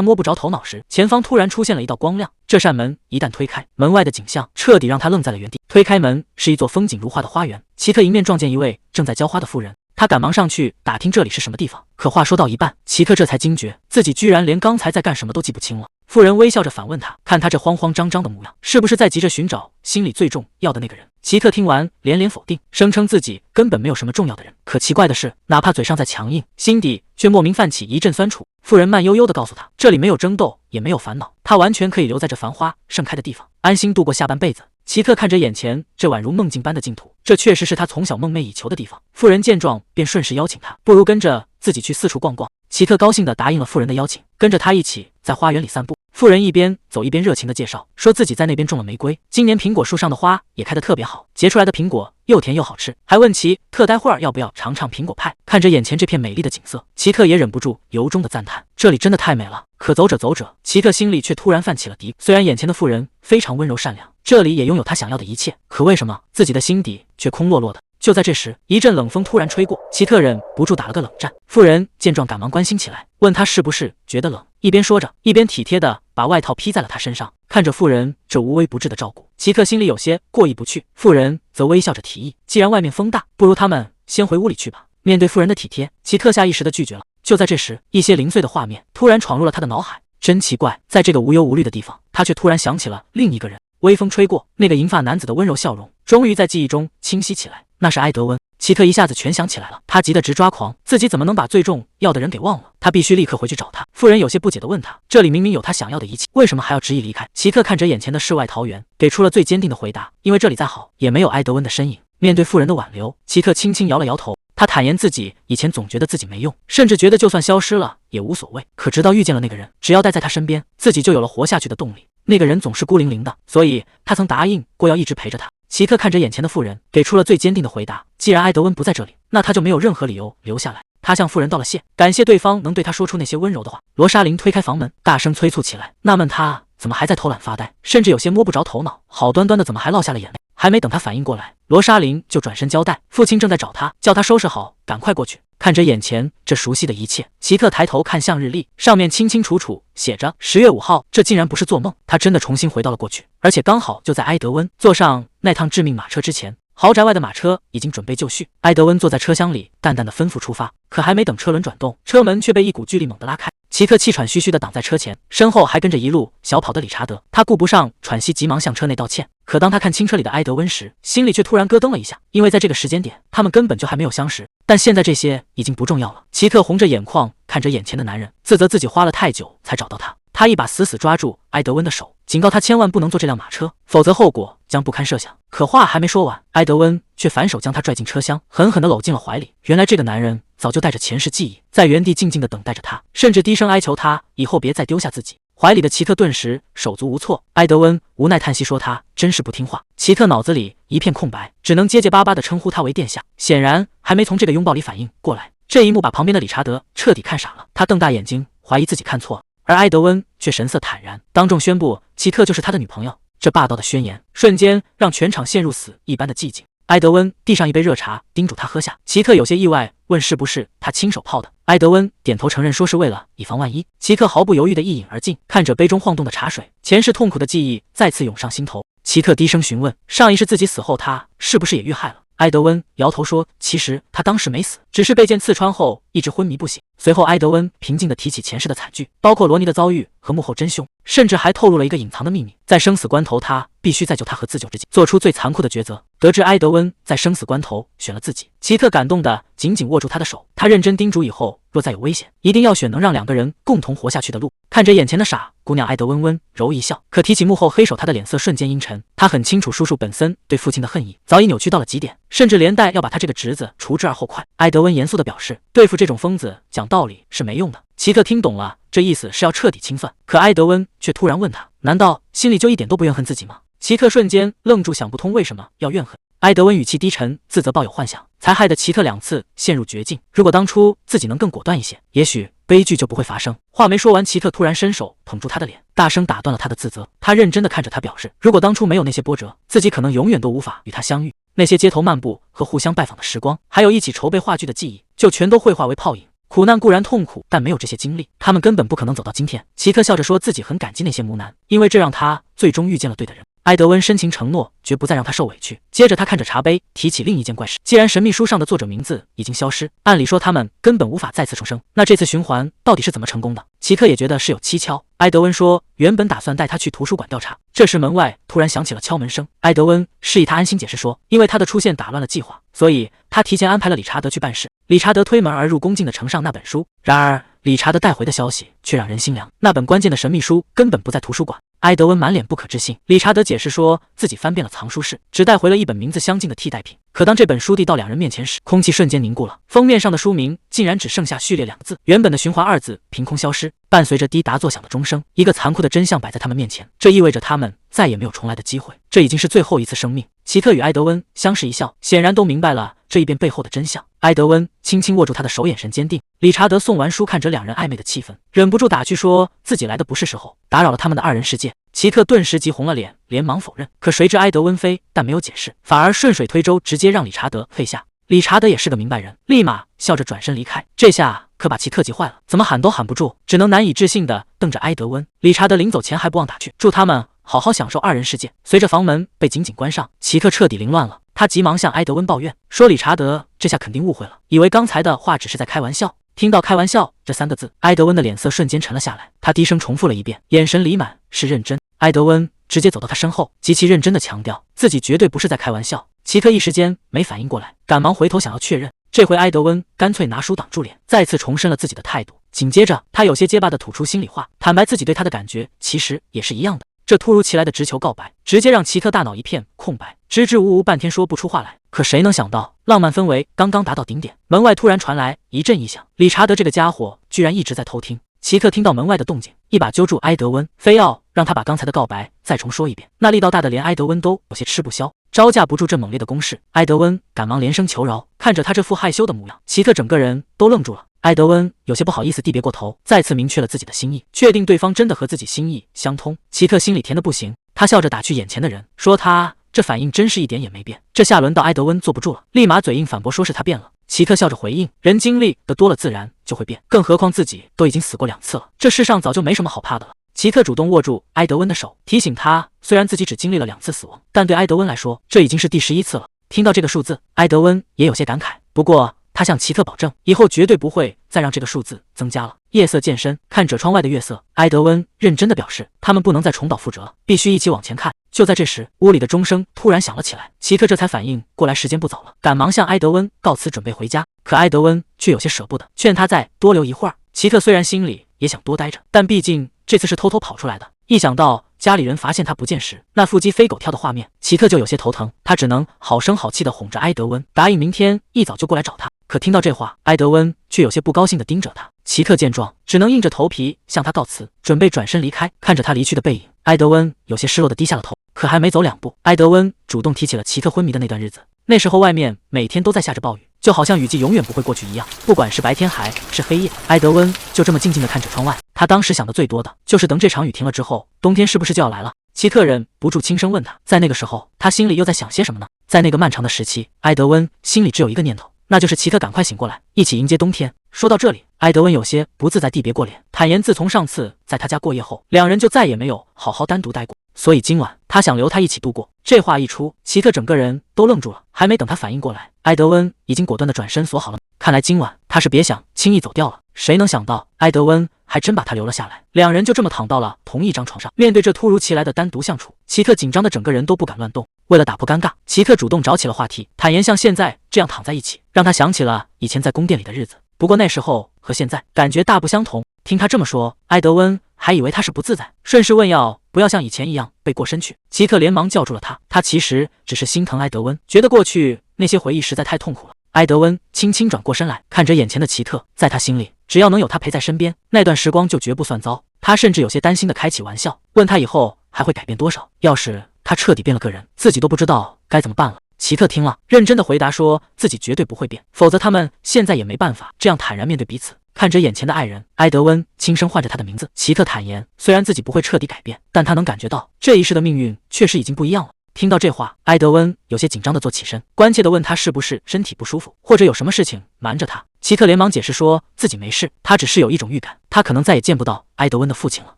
摸不着头脑时，前方突然出现了一道光亮。这扇门一旦推开，门外的景象彻底让他愣在了原地。推开门是一座风景如画的花园，奇特迎面撞见一位正在浇花的妇人。他赶忙上去打听这里是什么地方，可话说到一半，奇特这才惊觉自己居然连刚才在干什么都记不清了。妇人微笑着反问他，看他这慌慌张张的模样，是不是在急着寻找心里最重要的那个人？奇特听完连连否定，声称自己根本没有什么重要的人。可奇怪的是，哪怕嘴上再强硬，心底却莫名泛起一阵酸楚。妇人慢悠悠地告诉他，这里没有争斗，也没有烦恼，他完全可以留在这繁花盛开的地方，安心度过下半辈子。奇特看着眼前这宛如梦境般的净土，这确实是他从小梦寐以求的地方。妇人见状，便顺势邀请他，不如跟着自己去四处逛逛。奇特高兴地答应了妇人的邀请，跟着他一起在花园里散步。妇人一边走一边热情地介绍，说自己在那边种了玫瑰，今年苹果树上的花也开得特别好，结出来的苹果又甜又好吃，还问奇特待会儿要不要尝尝苹果派。看着眼前这片美丽的景色，奇特也忍不住由衷的赞叹，这里真的太美了。可走着走着，奇特心里却突然泛起了敌。虽然眼前的妇人非常温柔善良，这里也拥有他想要的一切，可为什么自己的心底却空落落的？就在这时，一阵冷风突然吹过，奇特忍不住打了个冷战。妇人见状，赶忙关心起来，问他是不是觉得冷，一边说着，一边体贴地把外套披在了他身上。看着妇人这无微不至的照顾，奇特心里有些过意不去。妇人则微笑着提议，既然外面风大，不如他们先回屋里去吧。面对妇人的体贴，奇特下意识地拒绝了。就在这时，一些零碎的画面突然闯入了他的脑海。真奇怪，在这个无忧无虑的地方，他却突然想起了另一个人。微风吹过，那个银发男子的温柔笑容终于在记忆中清晰起来，那是埃德温。奇特一下子全想起来了，他急得直抓狂，自己怎么能把最重要的人给忘了？他必须立刻回去找他。妇人有些不解地问他，这里明明有他想要的一切，为什么还要执意离开？奇特看着眼前的世外桃源，给出了最坚定的回答，因为这里再好也没有埃德温的身影。面对妇人的挽留，奇特轻轻摇了摇头。他坦言自己以前总觉得自己没用，甚至觉得就算消失了也无所谓。可直到遇见了那个人，只要待在他身边，自己就有了活下去的动力。那个人总是孤零零的，所以他曾答应过要一直陪着他。奇特看着眼前的妇人，给出了最坚定的回答，既然埃德温不在这里，那他就没有任何理由留下来。他向妇人道了谢，感谢对方能对他说出那些温柔的话。罗莎琳推开房门，大声催促起来，纳闷他怎么还在偷懒发呆，甚至有些摸不着头脑，好端端的怎么还落下了眼泪。还没等他反应过来，罗莎琳就转身交代，父亲正在找他，叫他收拾好，赶快过去。看着眼前这熟悉的一切，奇特抬头看向日历，上面清清楚楚写着10月5号。这竟然不是做梦，他真的重新回到了过去，而且刚好就在埃德温坐上那趟致命马车之前。豪宅外的马车已经准备就绪，埃德温坐在车厢里，淡淡的吩咐出发。可还没等车轮转动，车门却被一股巨力猛地拉开。奇特气喘吁吁地挡在车前，身后还跟着一路小跑的理查德。他顾不上喘息，急忙向车内道歉。可当他看清车里的埃德温时，心里却突然咯噔了一下，因为在这个时间点，他们根本就还没有相识。但现在这些已经不重要了。奇特红着眼眶看着眼前的男人，自责自己花了太久才找到他。他一把死死抓住埃德温的手，警告他千万不能坐这辆马车，否则后果将不堪设想。可话还没说完，埃德温却反手将他拽进车厢，狠狠地搂进了怀里。原来这个男人早就带着前世记忆，在原地静静地等待着他，甚至低声哀求他以后别再丢下自己。怀里的奇特顿时手足无措，埃德温无奈叹息说他真是不听话。奇特脑子里一片空白，只能结结巴巴地称呼他为殿下，显然还没从这个拥抱里反应过来。这一幕把旁边的理查德彻底看傻了，他瞪大眼睛怀疑自己看错了，而埃德温却神色坦然，当众宣布奇特就是他的女朋友。这霸道的宣言瞬间让全场陷入死一般的寂静。埃德温递上一杯热茶，叮嘱他喝下。奇特有些意外，问是不是他亲手泡的。埃德温点头承认，说是为了以防万一。奇特毫不犹豫地一饮而尽，看着杯中晃动的茶水，前世痛苦的记忆再次涌上心头。奇特低声询问，上一世自己死后，他是不是也遇害了？埃德温摇头说，其实他当时没死，只是被剑刺穿后一直昏迷不醒。随后埃德温平静地提起前世的惨剧，包括罗尼的遭遇和幕后真凶，甚至还透露了一个隐藏的秘密，在生死关头他必须在救他和自救之际做出最残酷的抉择。得知埃德温在生死关头选了自己，奇特感动地紧紧握住他的手，他认真叮嘱以后若再有危险，一定要选能让两个人共同活下去的路。看着眼前的傻姑娘，埃德温温柔一笑，可提起幕后黑手，他的脸色瞬间阴沉。他很清楚叔叔本森对父亲的恨意早已扭曲到了极点，甚至连带要把他这个侄子除之而后快。埃德温严肃地表示，对付这种疯子讲道理是没用的。奇特听懂了，这意思是要彻底清算。可埃德温却突然问他，难道心里就一点都不怨恨自己吗？奇特瞬间愣住，想不通为什么要怨恨。埃德温语气低沉，自责抱有幻想，才害得奇特两次陷入绝境。如果当初自己能更果断一些，也许悲剧就不会发生。话没说完，奇特突然伸手捧住他的脸，大声打断了他的自责。他认真地看着他，表示如果当初没有那些波折，自己可能永远都无法与他相遇。那些街头漫步和互相拜访的时光，还有一起筹备话剧的记忆，就全都会化为泡影。苦难固然痛苦，但没有这些经历，他们根本不可能走到今天。奇特笑着说自己很感激那些磨难，因为这让他最终遇见了对的人。埃德温深情承诺，绝不再让他受委屈。接着他看着茶杯，提起另一件怪事，既然神秘书上的作者名字已经消失，按理说他们根本无法再次重生，那这次循环到底是怎么成功的？奇特也觉得是有蹊跷。埃德温说原本打算带他去图书馆调查，这时门外突然响起了敲门声。埃德温示意他安心，解释说因为他的出现打乱了计划，所以他提前安排了理查德去办事。理查德推门而入，恭敬地呈上那本书。然而理查德带回的消息却让人心凉，那本关键的神秘书根本不在图书馆。埃德温满脸不可置信，理查德解释说自己翻遍了藏书室，只带回了一本名字相近的替代品。可当这本书递到两人面前时，空气瞬间凝固了，封面上的书名竟然只剩下序列2个字，原本的循环2字凭空消失，伴随着滴答作响的钟声。一个残酷的真相摆在他们面前，这意味着他们再也没有重来的机会，这已经是最后一次生命。奇特与埃德温相视一笑，显然都明白了这一变背后的真相。埃德温轻轻握住他的手，眼神坚定。理查德送完书，看着两人暧昧的气氛，忍不住打趣说自己来的不是时候，打扰了他们的2人世界。奇特顿时急红了脸，连忙否认。可谁知埃德温非但没有解释，反而顺水推舟，直接让理查德退下。理查德也是个明白人，立马笑着转身离开。这下可把奇特急坏了，怎么喊都喊不住，只能难以置信地瞪着埃德温。理查德临走前还不忘打趣，祝他们好好享受2人世界。随着房门被紧紧关上，奇特彻底凌乱了。他急忙向埃德温抱怨说理查德这下肯定误会了，以为刚才的话只是在开玩笑。听到开玩笑这3个字，埃德温的脸色瞬间沉了下来，他低声重复了一遍，眼神里满是认真。埃德温直接走到他身后，极其认真地强调自己绝对不是在开玩笑。奇特一时间没反应过来，赶忙回头想要确认。这回埃德温干脆拿书挡住脸，再次重申了自己的态度。紧接着他有些结巴地吐出心里话，坦白自己对他的感觉其实也是一样的。这突如其来的直球告白，直接让奇特大脑一片空白，支支吾吾半天说不出话来。可谁能想到，浪漫氛围刚刚达到顶点，门外突然传来一阵异响，理查德这个家伙居然一直在偷听。奇特听到门外的动静，一把揪住埃德温，非要让他把刚才的告白再重说一遍，那力道大的连埃德温都有些吃不消。招架不住这猛烈的攻势，埃德温赶忙连声求饶。看着他这副害羞的模样，奇特整个人都愣住了。埃德温有些不好意思地别过头，再次明确了自己的心意，确定对方真的和自己心意相通。奇特心里甜得不行，他笑着打趣眼前的人，说他这反应真是一点也没变。这下轮到埃德温坐不住了，立马嘴硬反驳说是他变了。奇特笑着回应，人经历的多了自然就会变，更何况自己都已经死过2次了，这世上早就没什么好怕的了。奇特主动握住埃德温的手，提醒他虽然自己只经历了2次死亡，但对埃德温来说这已经是第11次了。听到这个数字，埃德温也有些感慨，不过他向奇特保证，以后绝对不会再让这个数字增加了。夜色渐深，看着窗外的月色，埃德温认真的表示，他们不能再重蹈覆辙了，必须一起往前看。就在这时，屋里的钟声突然响了起来，奇特这才反应过来时间不早了，赶忙向埃德温告辞，准备回家。可埃德温却有些舍不得，劝他再多留一会儿。奇特虽然心里也想多待着，但毕竟这次是偷偷跑出来的，一想到家里人发现他不见时那腹肌飞狗跳的画面，奇特就有些头疼。他只能好声好气地哄着埃德温，答应明天一早就过来找他。可听到这话，埃德温却有些不高兴地盯着他。奇特见状，只能硬着头皮向他告辞，准备转身离开。看着他离去的背影，埃德温有些失落地低下了头。可还没走2步，埃德温主动提起了奇特昏迷的那段日子。那时候外面每天都在下着暴雨，就好像雨季永远不会过去一样。不管是白天还是黑夜，埃德温就这么静静地看着窗外。他当时想的最多的就是等这场雨停了之后，冬天是不是就要来了？奇特忍不住轻声问他，在那个时候，他心里又在想些什么呢？在那个漫长的时期，埃德温心里只有一个念头，那就是奇特赶快醒过来，一起迎接冬天。说到这里，埃德温有些不自在地别过脸，坦言自从上次在他家过夜后，两人就再也没有好好单独待过，所以今晚他想留他一起度过。这话一出，奇特整个人都愣住了，还没等他反应过来，埃德温已经果断地转身锁好了。看来今晚他是别想轻易走掉了。谁能想到埃德温还真把他留了下来，两人就这么躺到了同一张床上。面对这突如其来的单独相处，奇特紧张的整个人都不敢乱动。为了打破尴尬，奇特主动找起了话题，坦言像现在这样躺在一起，让他想起了以前在宫殿里的日子。不过那时候和现在感觉大不相同。听他这么说，埃德温还以为他是不自在，顺势问要不要像以前一样背过身去。奇特连忙叫住了他，他其实只是心疼埃德温，觉得过去那些回忆实在太痛苦了。埃德温轻轻转过身来，看着眼前的奇特，在他心里，只要能有他陪在身边，那段时光就绝不算糟。他甚至有些担心地开起玩笑，问他以后还会改变多少，要是他彻底变了个人，自己都不知道该怎么办了。奇特听了，认真地回答说自己绝对不会变，否则他们现在也没办法这样坦然面对彼此。看着眼前的爱人，埃德温轻声唤着他的名字。奇特坦言，虽然自己不会彻底改变，但他能感觉到这一世的命运确实已经不一样了。听到这话，埃德温有些紧张地坐起身，关切地问他是不是身体不舒服，或者有什么事情瞒着他。奇特连忙解释说自己没事，他只是有一种预感，他可能再也见不到埃德温的父亲了。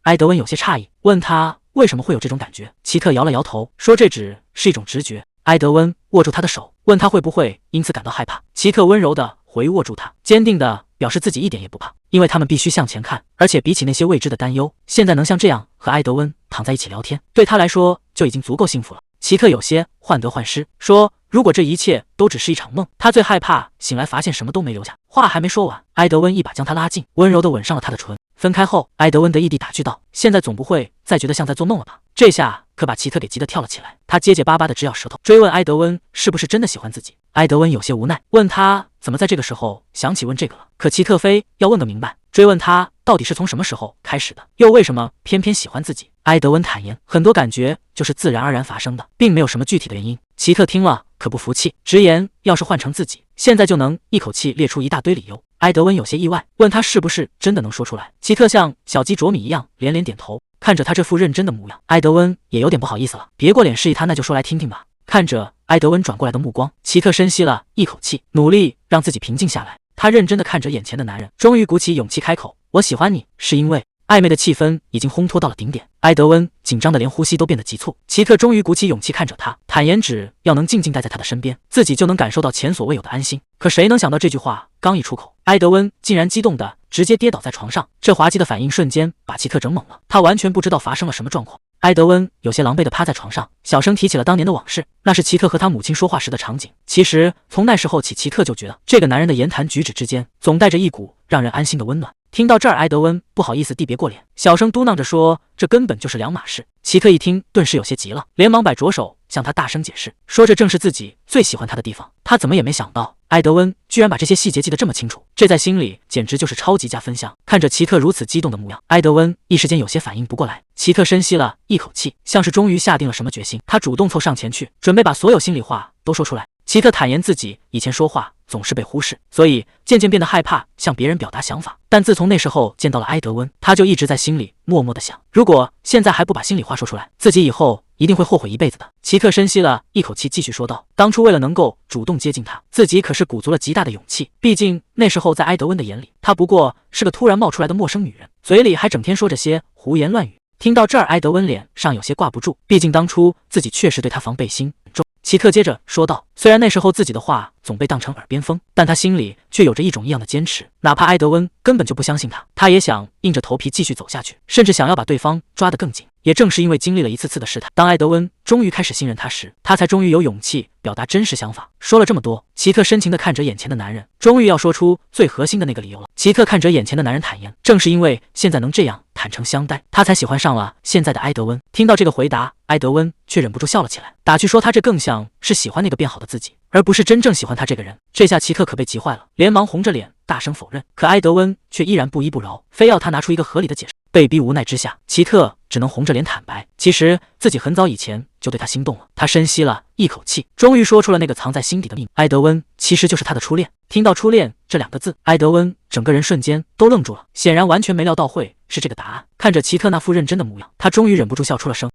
埃德温有些诧异，问他为什么会有这种感觉。奇特摇了摇头，说这只是一种直觉。埃德温握住他的手，问他会不会因此感到害怕。奇特温柔地回握住他，坚定地表示自己一点也不怕，因为他们必须向前看，而且比起那些未知的担忧，现在能像这样和埃德温躺在一起聊天，对他来说就已经足够幸福了。奇特有些患得患失，说如果这一切都只是一场梦，他最害怕醒来发现什么都没留下。话还没说完，埃德温一把将他拉近，温柔地吻上了他的唇。分开后，埃德温得意地打趣道，现在总不会再觉得像在做梦了吧？这下可把奇特给急得跳了起来，他结结巴巴地直咬舌头，追问埃德温是不是真的喜欢自己。埃德温有些无奈，问他怎么在这个时候想起问这个了。可奇特非要问个明白，追问他到底是从什么时候开始的，又为什么偏偏喜欢自己。埃德温坦言，很多感觉就是自然而然发生的，并没有什么具体的原因。奇特听了可不服气，直言要是换成自己，现在就能一口气列出一大堆理由。埃德温有些意外，问他是不是真的能说出来。奇特像小鸡啄米一样连连点头，看着他这副认真的模样，埃德温也有点不好意思了，别过脸示意他，那就说来听听吧。看着埃德温转过来的目光，奇特深吸了一口气，努力让自己平静下来。他认真地看着眼前的男人，终于鼓起勇气开口，我喜欢你是因为……暧昧的气氛已经烘托到了顶点，埃德温紧张的连呼吸都变得急促。奇特终于鼓起勇气看着他，坦言只要能静静待在他的身边，自己就能感受到前所未有的安心。可谁能想到这句话刚一出口，埃德温竟然激动的直接跌倒在床上。这滑稽的反应瞬间把奇特整懵了，他完全不知道发生了什么状况。埃德温有些狼狈地趴在床上，小声提起了当年的往事，那是奇特和他母亲说话时的场景。其实从那时候起，奇特就觉得这个男人的言谈举止之间总带着一股让人安心的温暖。听到这儿，埃德温不好意思地别过脸，小声嘟囔着说这根本就是两码事。奇特一听顿时有些急了，连忙摆着手向他大声解释，说这正是自己最喜欢他的地方。他怎么也没想到埃德温居然把这些细节记得这么清楚，这在心里简直就是超级加分项。看着奇特如此激动的模样，埃德温一时间有些反应不过来。奇特深吸了一口气，像是终于下定了什么决心，他主动凑上前去，准备把所有心里话都说出来。奇特坦言自己以前说话总是被忽视，所以渐渐变得害怕向别人表达想法。但自从那时候见到了埃德温，他就一直在心里默默地想，如果现在还不把心里话说出来，自己以后一定会后悔一辈子的。奇特深吸了一口气，继续说道，当初为了能够主动接近他，自己可是鼓足了极大的勇气。毕竟那时候在埃德温的眼里，他不过是个突然冒出来的陌生女人，嘴里还整天说着些胡言乱语。听到这儿，埃德温脸上有些挂不住，毕竟当初自己确实对他防备心很重。奇特接着说道。虽然那时候自己的话总被当成耳边风，但他心里却有着一种异样的坚持，哪怕埃德温根本就不相信他也想硬着头皮继续走下去，甚至想要把对方抓得更紧。也正是因为经历了一次次的试探，当埃德温终于开始信任他时，他才终于有勇气表达真实想法。说了这么多，奇特深情地看着眼前的男人，终于要说出最核心的那个理由了。奇特看着眼前的男人坦言，正是因为现在能这样坦诚相待，他才喜欢上了现在的埃德温。听到这个回答，埃德温却忍不住笑了起来，打趣说他这更像是喜欢那个变好的自己，而不是真正喜欢他这个人。这下奇特可被急坏了，连忙红着脸大声否认，可埃德温却依然不依不饶，非要他拿出一个合理的解释。被逼无奈之下，奇特只能红着脸坦白，其实自己很早以前就对他心动了。他深吸了一口气，终于说出了那个藏在心底的秘密：埃德温其实就是他的初恋。听到初恋这两个字，埃德温整个人瞬间都愣住了，显然完全没料到会是这个答案。看着奇特那副认真的模样，他终于忍不住笑出了声。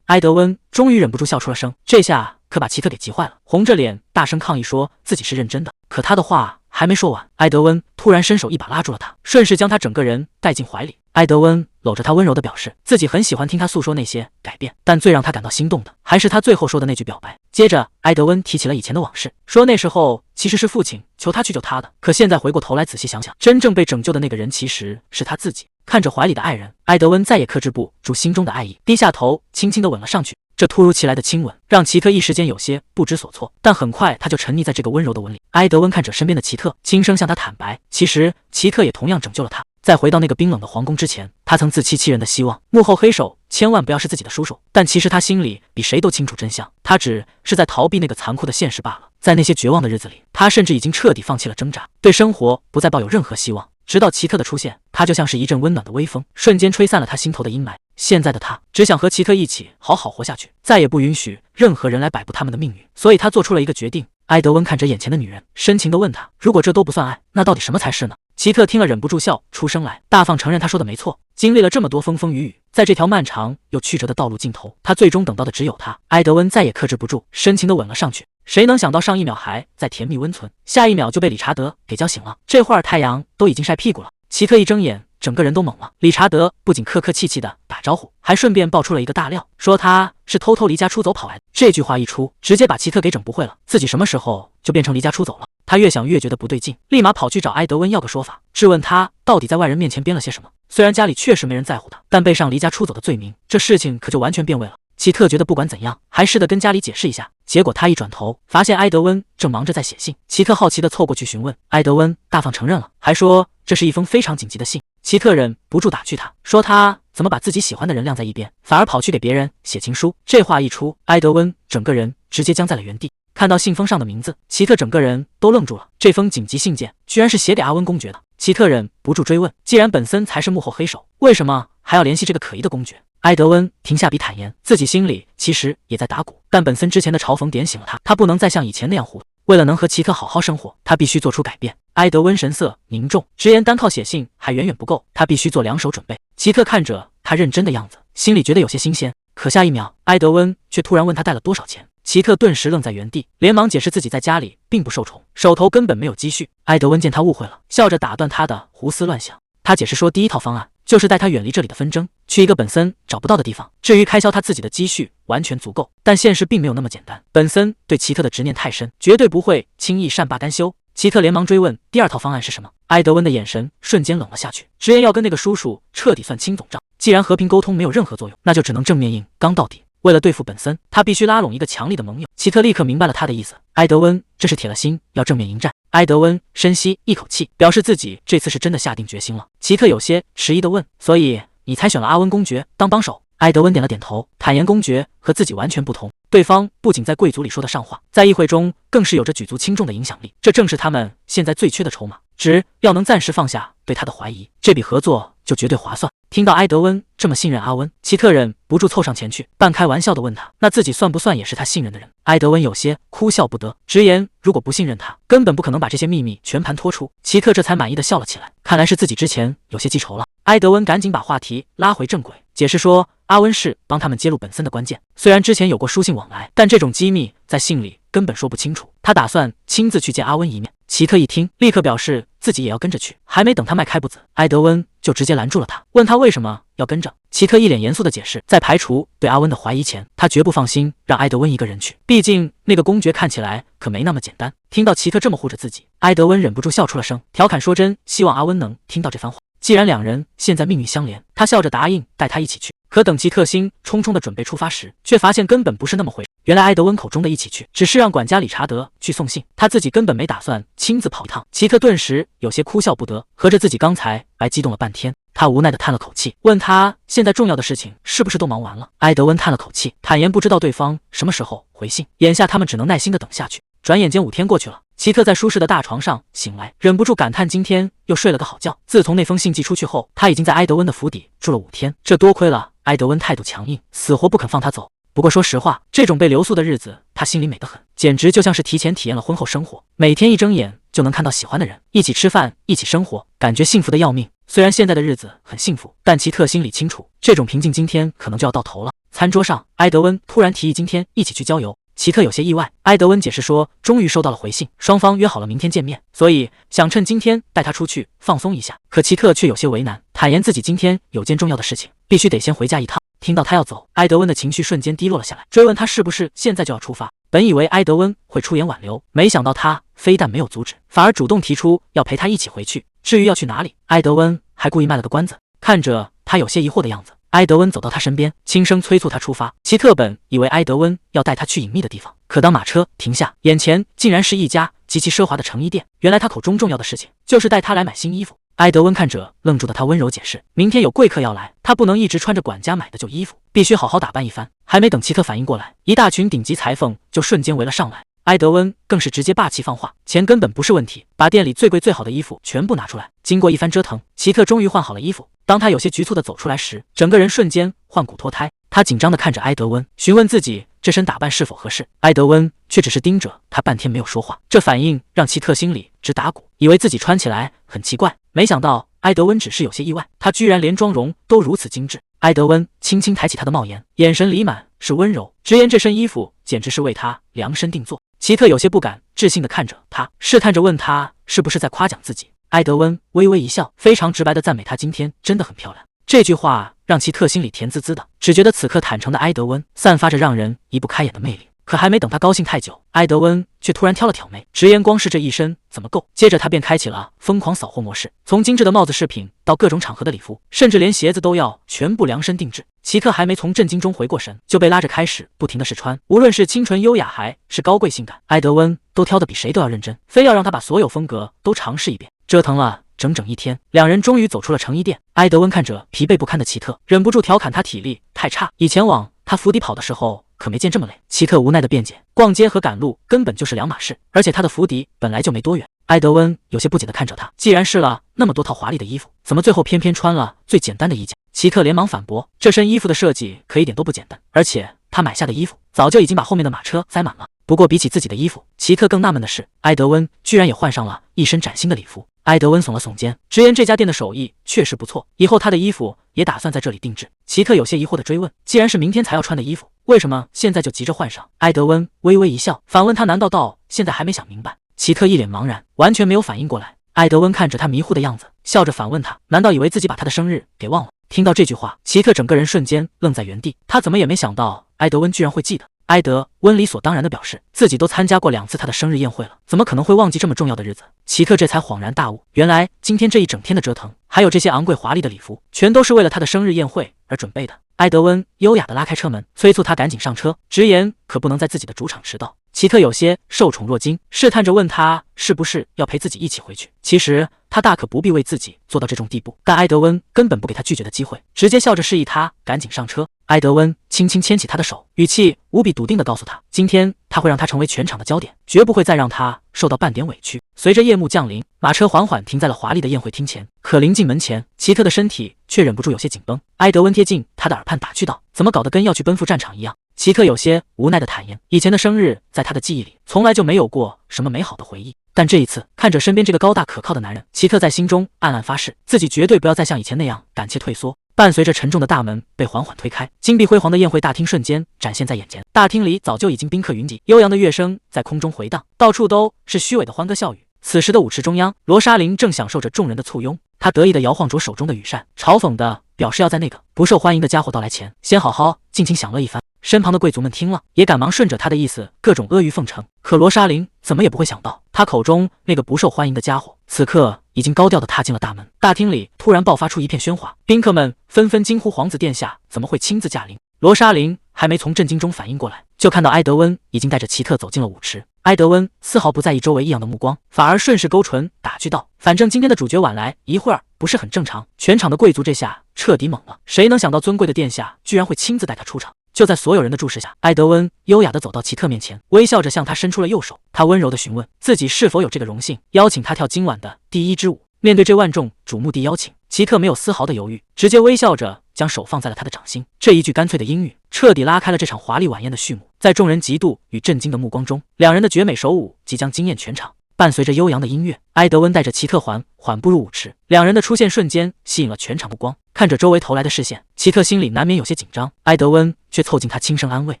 埃德温终于忍不住笑出了声，这下可把奇特给急坏了，红着脸大声抗议说自己是认真的。可他的话还没说完，埃德温突然伸手一把拉住了他，顺势将他整个人带进怀里。埃德温搂着他温柔地表示自己很喜欢听他诉说那些改变，但最让他感到心动的还是他最后说的那句表白。接着埃德温提起了以前的往事，说那时候其实是父亲求他去救他的，可现在回过头来仔细想想，真正被拯救的那个人其实是他自己。看着怀里的爱人，埃德温再也克制不住心中的爱意，低下头轻轻地吻了上去。这突如其来的亲吻让奇特一时间有些不知所措，但很快他就沉溺在这个温柔的吻里。埃德温看着身边的奇特，轻声向他坦白，其实奇特也同样拯救了他。在回到那个冰冷的皇宫之前，他曾自欺欺人的希望幕后黑手千万不要是自己的叔叔，但其实他心里比谁都清楚真相，他只是在逃避那个残酷的现实罢了。在那些绝望的日子里，他甚至已经彻底放弃了挣扎，对生活不再抱有任何希望。直到奇特的出现，他就像是一阵温暖的微风，瞬间吹散了他心头的阴霾。现在的他只想和奇特一起好好活下去，再也不允许任何人来摆布他们的命运。所以他做出了一个决定。埃德温看着眼前的女人，深情地问他，如果这都不算爱，那到底什么才是呢？奇特听了忍不住笑出声来，大方承认他说的没错。经历了这么多风风雨雨，在这条漫长又曲折的道路尽头，他最终等到的只有他。埃德温再也克制不住，深情地吻了上去。谁能想到上一秒还在甜蜜温存，下一秒就被理查德给叫醒了。这会儿太阳都已经晒屁股了。奇特一睁眼，整个人都懵了。理查德不仅客客气气的打招呼，还顺便爆出了一个大料，说他是偷偷离家出走跑来的。这句话一出，直接把奇特给整不会了，自己什么时候就变成离家出走了？他越想越觉得不对劲，立马跑去找埃德温要个说法，质问他到底在外人面前编了些什么。虽然家里确实没人在乎他，但背上离家出走的罪名，这事情可就完全变味了。奇特觉得不管怎样，还是得跟家里解释一下。结果他一转头，发现埃德温正忙着在写信。奇特好奇地凑过去询问，埃德温大方承认了，还说这是一封非常紧急的信。奇特忍不住打趣他，说他怎么把自己喜欢的人晾在一边，反而跑去给别人写情书。这话一出，埃德温整个人直接僵在了原地。看到信封上的名字，奇特整个人都愣住了。这封紧急信件居然是写给阿温公爵的。奇特忍不住追问，既然本森才是幕后黑手，为什么还要联系这个可疑的公爵？埃德温停下笔坦言，自己心里其实也在打鼓，但本森之前的嘲讽点醒了他，他不能再像以前那样糊涂。为了能和奇特好好生活，他必须做出改变。埃德温神色凝重，直言单靠写信还远远不够，他必须做两手准备。奇特看着他认真的样子，心里觉得有些新鲜。可下一秒，埃德温却突然问他带了多少钱。奇特顿时愣在原地，连忙解释自己在家里并不受宠，手头根本没有积蓄。埃德温见他误会了，笑着打断他的胡思乱想。他解释说，第一套方案就是带他远离这里的纷争，去一个本森找不到的地方。至于开销，他自己的积蓄完全足够，但现实并没有那么简单。本森对奇特的执念太深，绝对不会轻易善罢甘休。奇特连忙追问第二套方案是什么。埃德温的眼神瞬间冷了下去，直言要跟那个叔叔彻底算清总账。既然和平沟通没有任何作用，那就只能正面硬刚到底。为了对付本森，他必须拉拢一个强力的盟友。奇特立刻明白了他的意思，埃德温这是铁了心要正面迎战。埃德温深吸一口气，表示自己这次是真的下定决心了。奇特有些迟疑地问，所以你才选了阿温公爵当帮手？埃德温点了点头，坦言公爵和自己完全不同，对方不仅在贵族里说得上话，在议会中更是有着举足轻重的影响力，这正是他们现在最缺的筹码。只要能暂时放下对他的怀疑，这笔合作就绝对划算。听到埃德温这么信任阿温，奇特忍不住凑上前去，半开玩笑地问他，那自己算不算也是他信任的人？埃德温有些哭笑不得，直言如果不信任他，根本不可能把这些秘密全盘托出。奇特这才满意地笑了起来，看来是自己之前有些记仇了。埃德温赶紧把话题拉回正轨，解释说阿温是帮他们揭露本森的关键，虽然之前有过书信往来，但这种机密在信里根本说不清楚，他打算亲自去见阿温一面。奇特一听，立刻表示自己也要跟着去。还没等他迈开步子，埃德温就直接拦住了他，问他为什么要跟着。奇特一脸严肃的解释，在排除对阿温的怀疑前，他绝不放心让埃德温一个人去，毕竟那个公爵看起来可没那么简单。听到奇特这么护着自己，埃德温忍不住笑出了声，调侃说：“真希望阿温能听到这番话。”既然两人现在命运相连，他笑着答应带他一起去。可等奇特心匆匆的准备出发时，却发现根本不是那么回事。原来埃德温口中的一起去，只是让管家理查德去送信，他自己根本没打算亲自跑一趟。奇特顿时有些哭笑不得，合着自己刚才白激动了半天。他无奈的叹了口气，问他现在重要的事情是不是都忙完了。埃德温叹了口气，坦言不知道对方什么时候回信，眼下他们只能耐心的等下去。转眼间5天过去了，奇特在舒适的大床上醒来，忍不住感叹今天又睡了个好觉。自从那封信寄出去后，他已经在埃德温的府邸住了5天，这多亏了埃德温态度强硬，死活不肯放他走。不过说实话，这种被留宿的日子他心里美得很，简直就像是提前体验了婚后生活，每天一睁眼就能看到喜欢的人，一起吃饭，一起生活，感觉幸福的要命。虽然现在的日子很幸福，但奇特心里清楚，这种平静今天可能就要到头了。餐桌上，埃德温突然提议今天一起去郊游，奇特有些意外。埃德温解释说，终于收到了回信，双方约好了明天见面，所以想趁今天带他出去放松一下。可奇特却有些为难，坦言自己今天有件重要的事情，必须得先回家一趟。听到他要走，埃德温的情绪瞬间低落了下来，追问他是不是现在就要出发。本以为埃德温会出言挽留，没想到他非但没有阻止，反而主动提出要陪他一起回去。至于要去哪里，埃德温还故意卖了个关子。看着他有些疑惑的样子，埃德温走到他身边，轻声催促他出发。奇特本以为埃德温要带他去隐秘的地方，可当马车停下，眼前竟然是一家极其奢华的成衣店。原来他口中重要的事情就是带他来买新衣服。埃德温看着愣住的他，温柔解释，明天有贵客要来，他不能一直穿着管家买的旧衣服，必须好好打扮一番。还没等奇特反应过来，一大群顶级裁缝就瞬间围了上来。埃德温更是直接霸气放话，钱根本不是问题，把店里最贵最好的衣服全部拿出来。经过一番折腾，奇特终于换好了衣服。当他有些局促的走出来时，整个人瞬间换骨脱胎。他紧张的看着埃德温，询问自己这身打扮是否合适。埃德温却只是盯着他半天没有说话，这反应让奇特心里直打鼓，以为自己穿起来很奇怪，没想到埃德温只是有些意外，他居然连妆容都如此精致。埃德温轻轻抬起他的帽檐，眼神里满是温柔，直言这身衣服简直是为他量身定做。奇特有些不敢置信地看着他，试探着问他是不是在夸奖自己。埃德温微微一笑，非常直白地赞美他今天真的很漂亮。这句话让奇特心里甜滋滋的，只觉得此刻坦诚的埃德温散发着让人移不开眼的魅力。可还没等他高兴太久，埃德温却突然挑了挑眉，直言光是这一身怎么够。接着他便开启了疯狂扫货模式，从精致的帽子饰品到各种场合的礼服，甚至连鞋子都要全部量身定制。奇特还没从震惊中回过神，就被拉着开始不停的试穿，无论是清纯优雅还是高贵性感，埃德温都挑得比谁都要认真，非要让他把所有风格都尝试一遍。折腾了整整1天，两人终于走出了成衣店。埃德温看着疲惫不堪的奇特，忍不住调侃他体力太差，以前往他府邸跑的时候可没见这么累。奇特无奈的辩解，逛街和赶路根本就是两码事，而且他的府邸本来就没多远。埃德温有些不解地看着他，既然试了那么多套华丽的衣服，怎么最后偏偏穿了最简单的一件？奇特连忙反驳，这身衣服的设计可一点都不简单，而且他买下的衣服早就已经把后面的马车塞满了。不过比起自己的衣服，奇特更纳闷的是，埃德温居然也换上了一身崭新的礼服。埃德温耸了耸肩，直言这家店的手艺确实不错，以后他的衣服也打算在这里定制。奇特有些疑惑地追问，既然是明天才要穿的衣服，为什么现在就急着换上？埃德温微微一笑，反问他难道到现在还没想明白？奇特一脸茫然，完全没有反应过来。埃德温看着他迷糊的样子，笑着反问他，难道以为自己把他的生日给忘了？听到这句话，奇特整个人瞬间愣在原地，他怎么也没想到埃德温居然会记得。埃德温理所当然地表示，自己都参加过2次他的生日宴会了，怎么可能会忘记这么重要的日子？奇特这才恍然大悟，原来今天这一整天的折腾，还有这些昂贵华丽的礼服，全都是为了他的生日宴会而准备的。埃德温优雅地拉开车门，催促他赶紧上车，直言可不能在自己的主场迟到。奇特有些受宠若惊，试探着问他是不是要陪自己一起回去。其实他大可不必为自己做到这种地步，但埃德温根本不给他拒绝的机会，直接笑着示意他赶紧上车。埃德温轻轻牵起他的手，语气无比笃定地告诉他，今天他会让他成为全场的焦点，绝不会再让他受到半点委屈。随着夜幕降临，马车缓缓停在了华丽的宴会厅前，可临近门前，奇特的身体却忍不住有些紧绷。埃德温贴近他的耳畔打趣道，怎么搞得跟要去奔赴战场一样？奇特有些无奈的坦言，以前的生日在他的记忆里从来就没有过什么美好的回忆，但这一次看着身边这个高大可靠的男人，奇特在心中暗暗发誓，自己绝对不要再像以前那样胆怯退缩。伴随着沉重的大门被缓缓推开，金碧辉煌的宴会大厅瞬间展现在眼前。大厅里早就已经宾客云集，悠扬的乐声在空中回荡，到处都是虚伪的欢歌笑语。此时的舞池中央，罗莎琳正享受着众人的簇拥，他得意地摇晃着手中的羽扇，嘲讽地表示要在那个不受欢迎的家伙到来前，先好好尽情享乐一番。身旁的贵族们听了，也赶忙顺着他的意思，各种阿谀奉承。可罗莎琳怎么也不会想到，他口中那个不受欢迎的家伙，此刻已经高调地踏进了大门。大厅里突然爆发出一片喧哗，宾客们纷纷惊呼：“皇子殿下怎么会亲自驾临？”罗莎琳还没从震惊中反应过来，就看到埃德温已经带着奇特走进了舞池。埃德温丝毫不在意周围异样的目光，反而顺势勾唇打趣道：“反正今天的主角晚来一会儿，不是很正常？”全场的贵族这下彻底懵了，谁能想到尊贵的殿下居然会亲自带他出场？就在所有人的注视下，埃德温优雅地走到奇特面前，微笑着向他伸出了右手。他温柔地询问自己是否有这个荣幸，邀请他跳今晚的第一支舞。面对这万众瞩目的邀请，奇特没有丝毫的犹豫，直接微笑着将手放在了他的掌心。这一句干脆的英语，彻底拉开了这场华丽晚宴的序幕。在众人嫉妒与震惊的目光中，两人的绝美手舞即将惊艳全场。伴随着悠扬的音乐，埃德温带着奇特缓步入舞池，两人的出现瞬间吸引了全场目光。看着周围投来的视线，奇特心里难免有些紧张，埃德温却凑近他轻声安慰，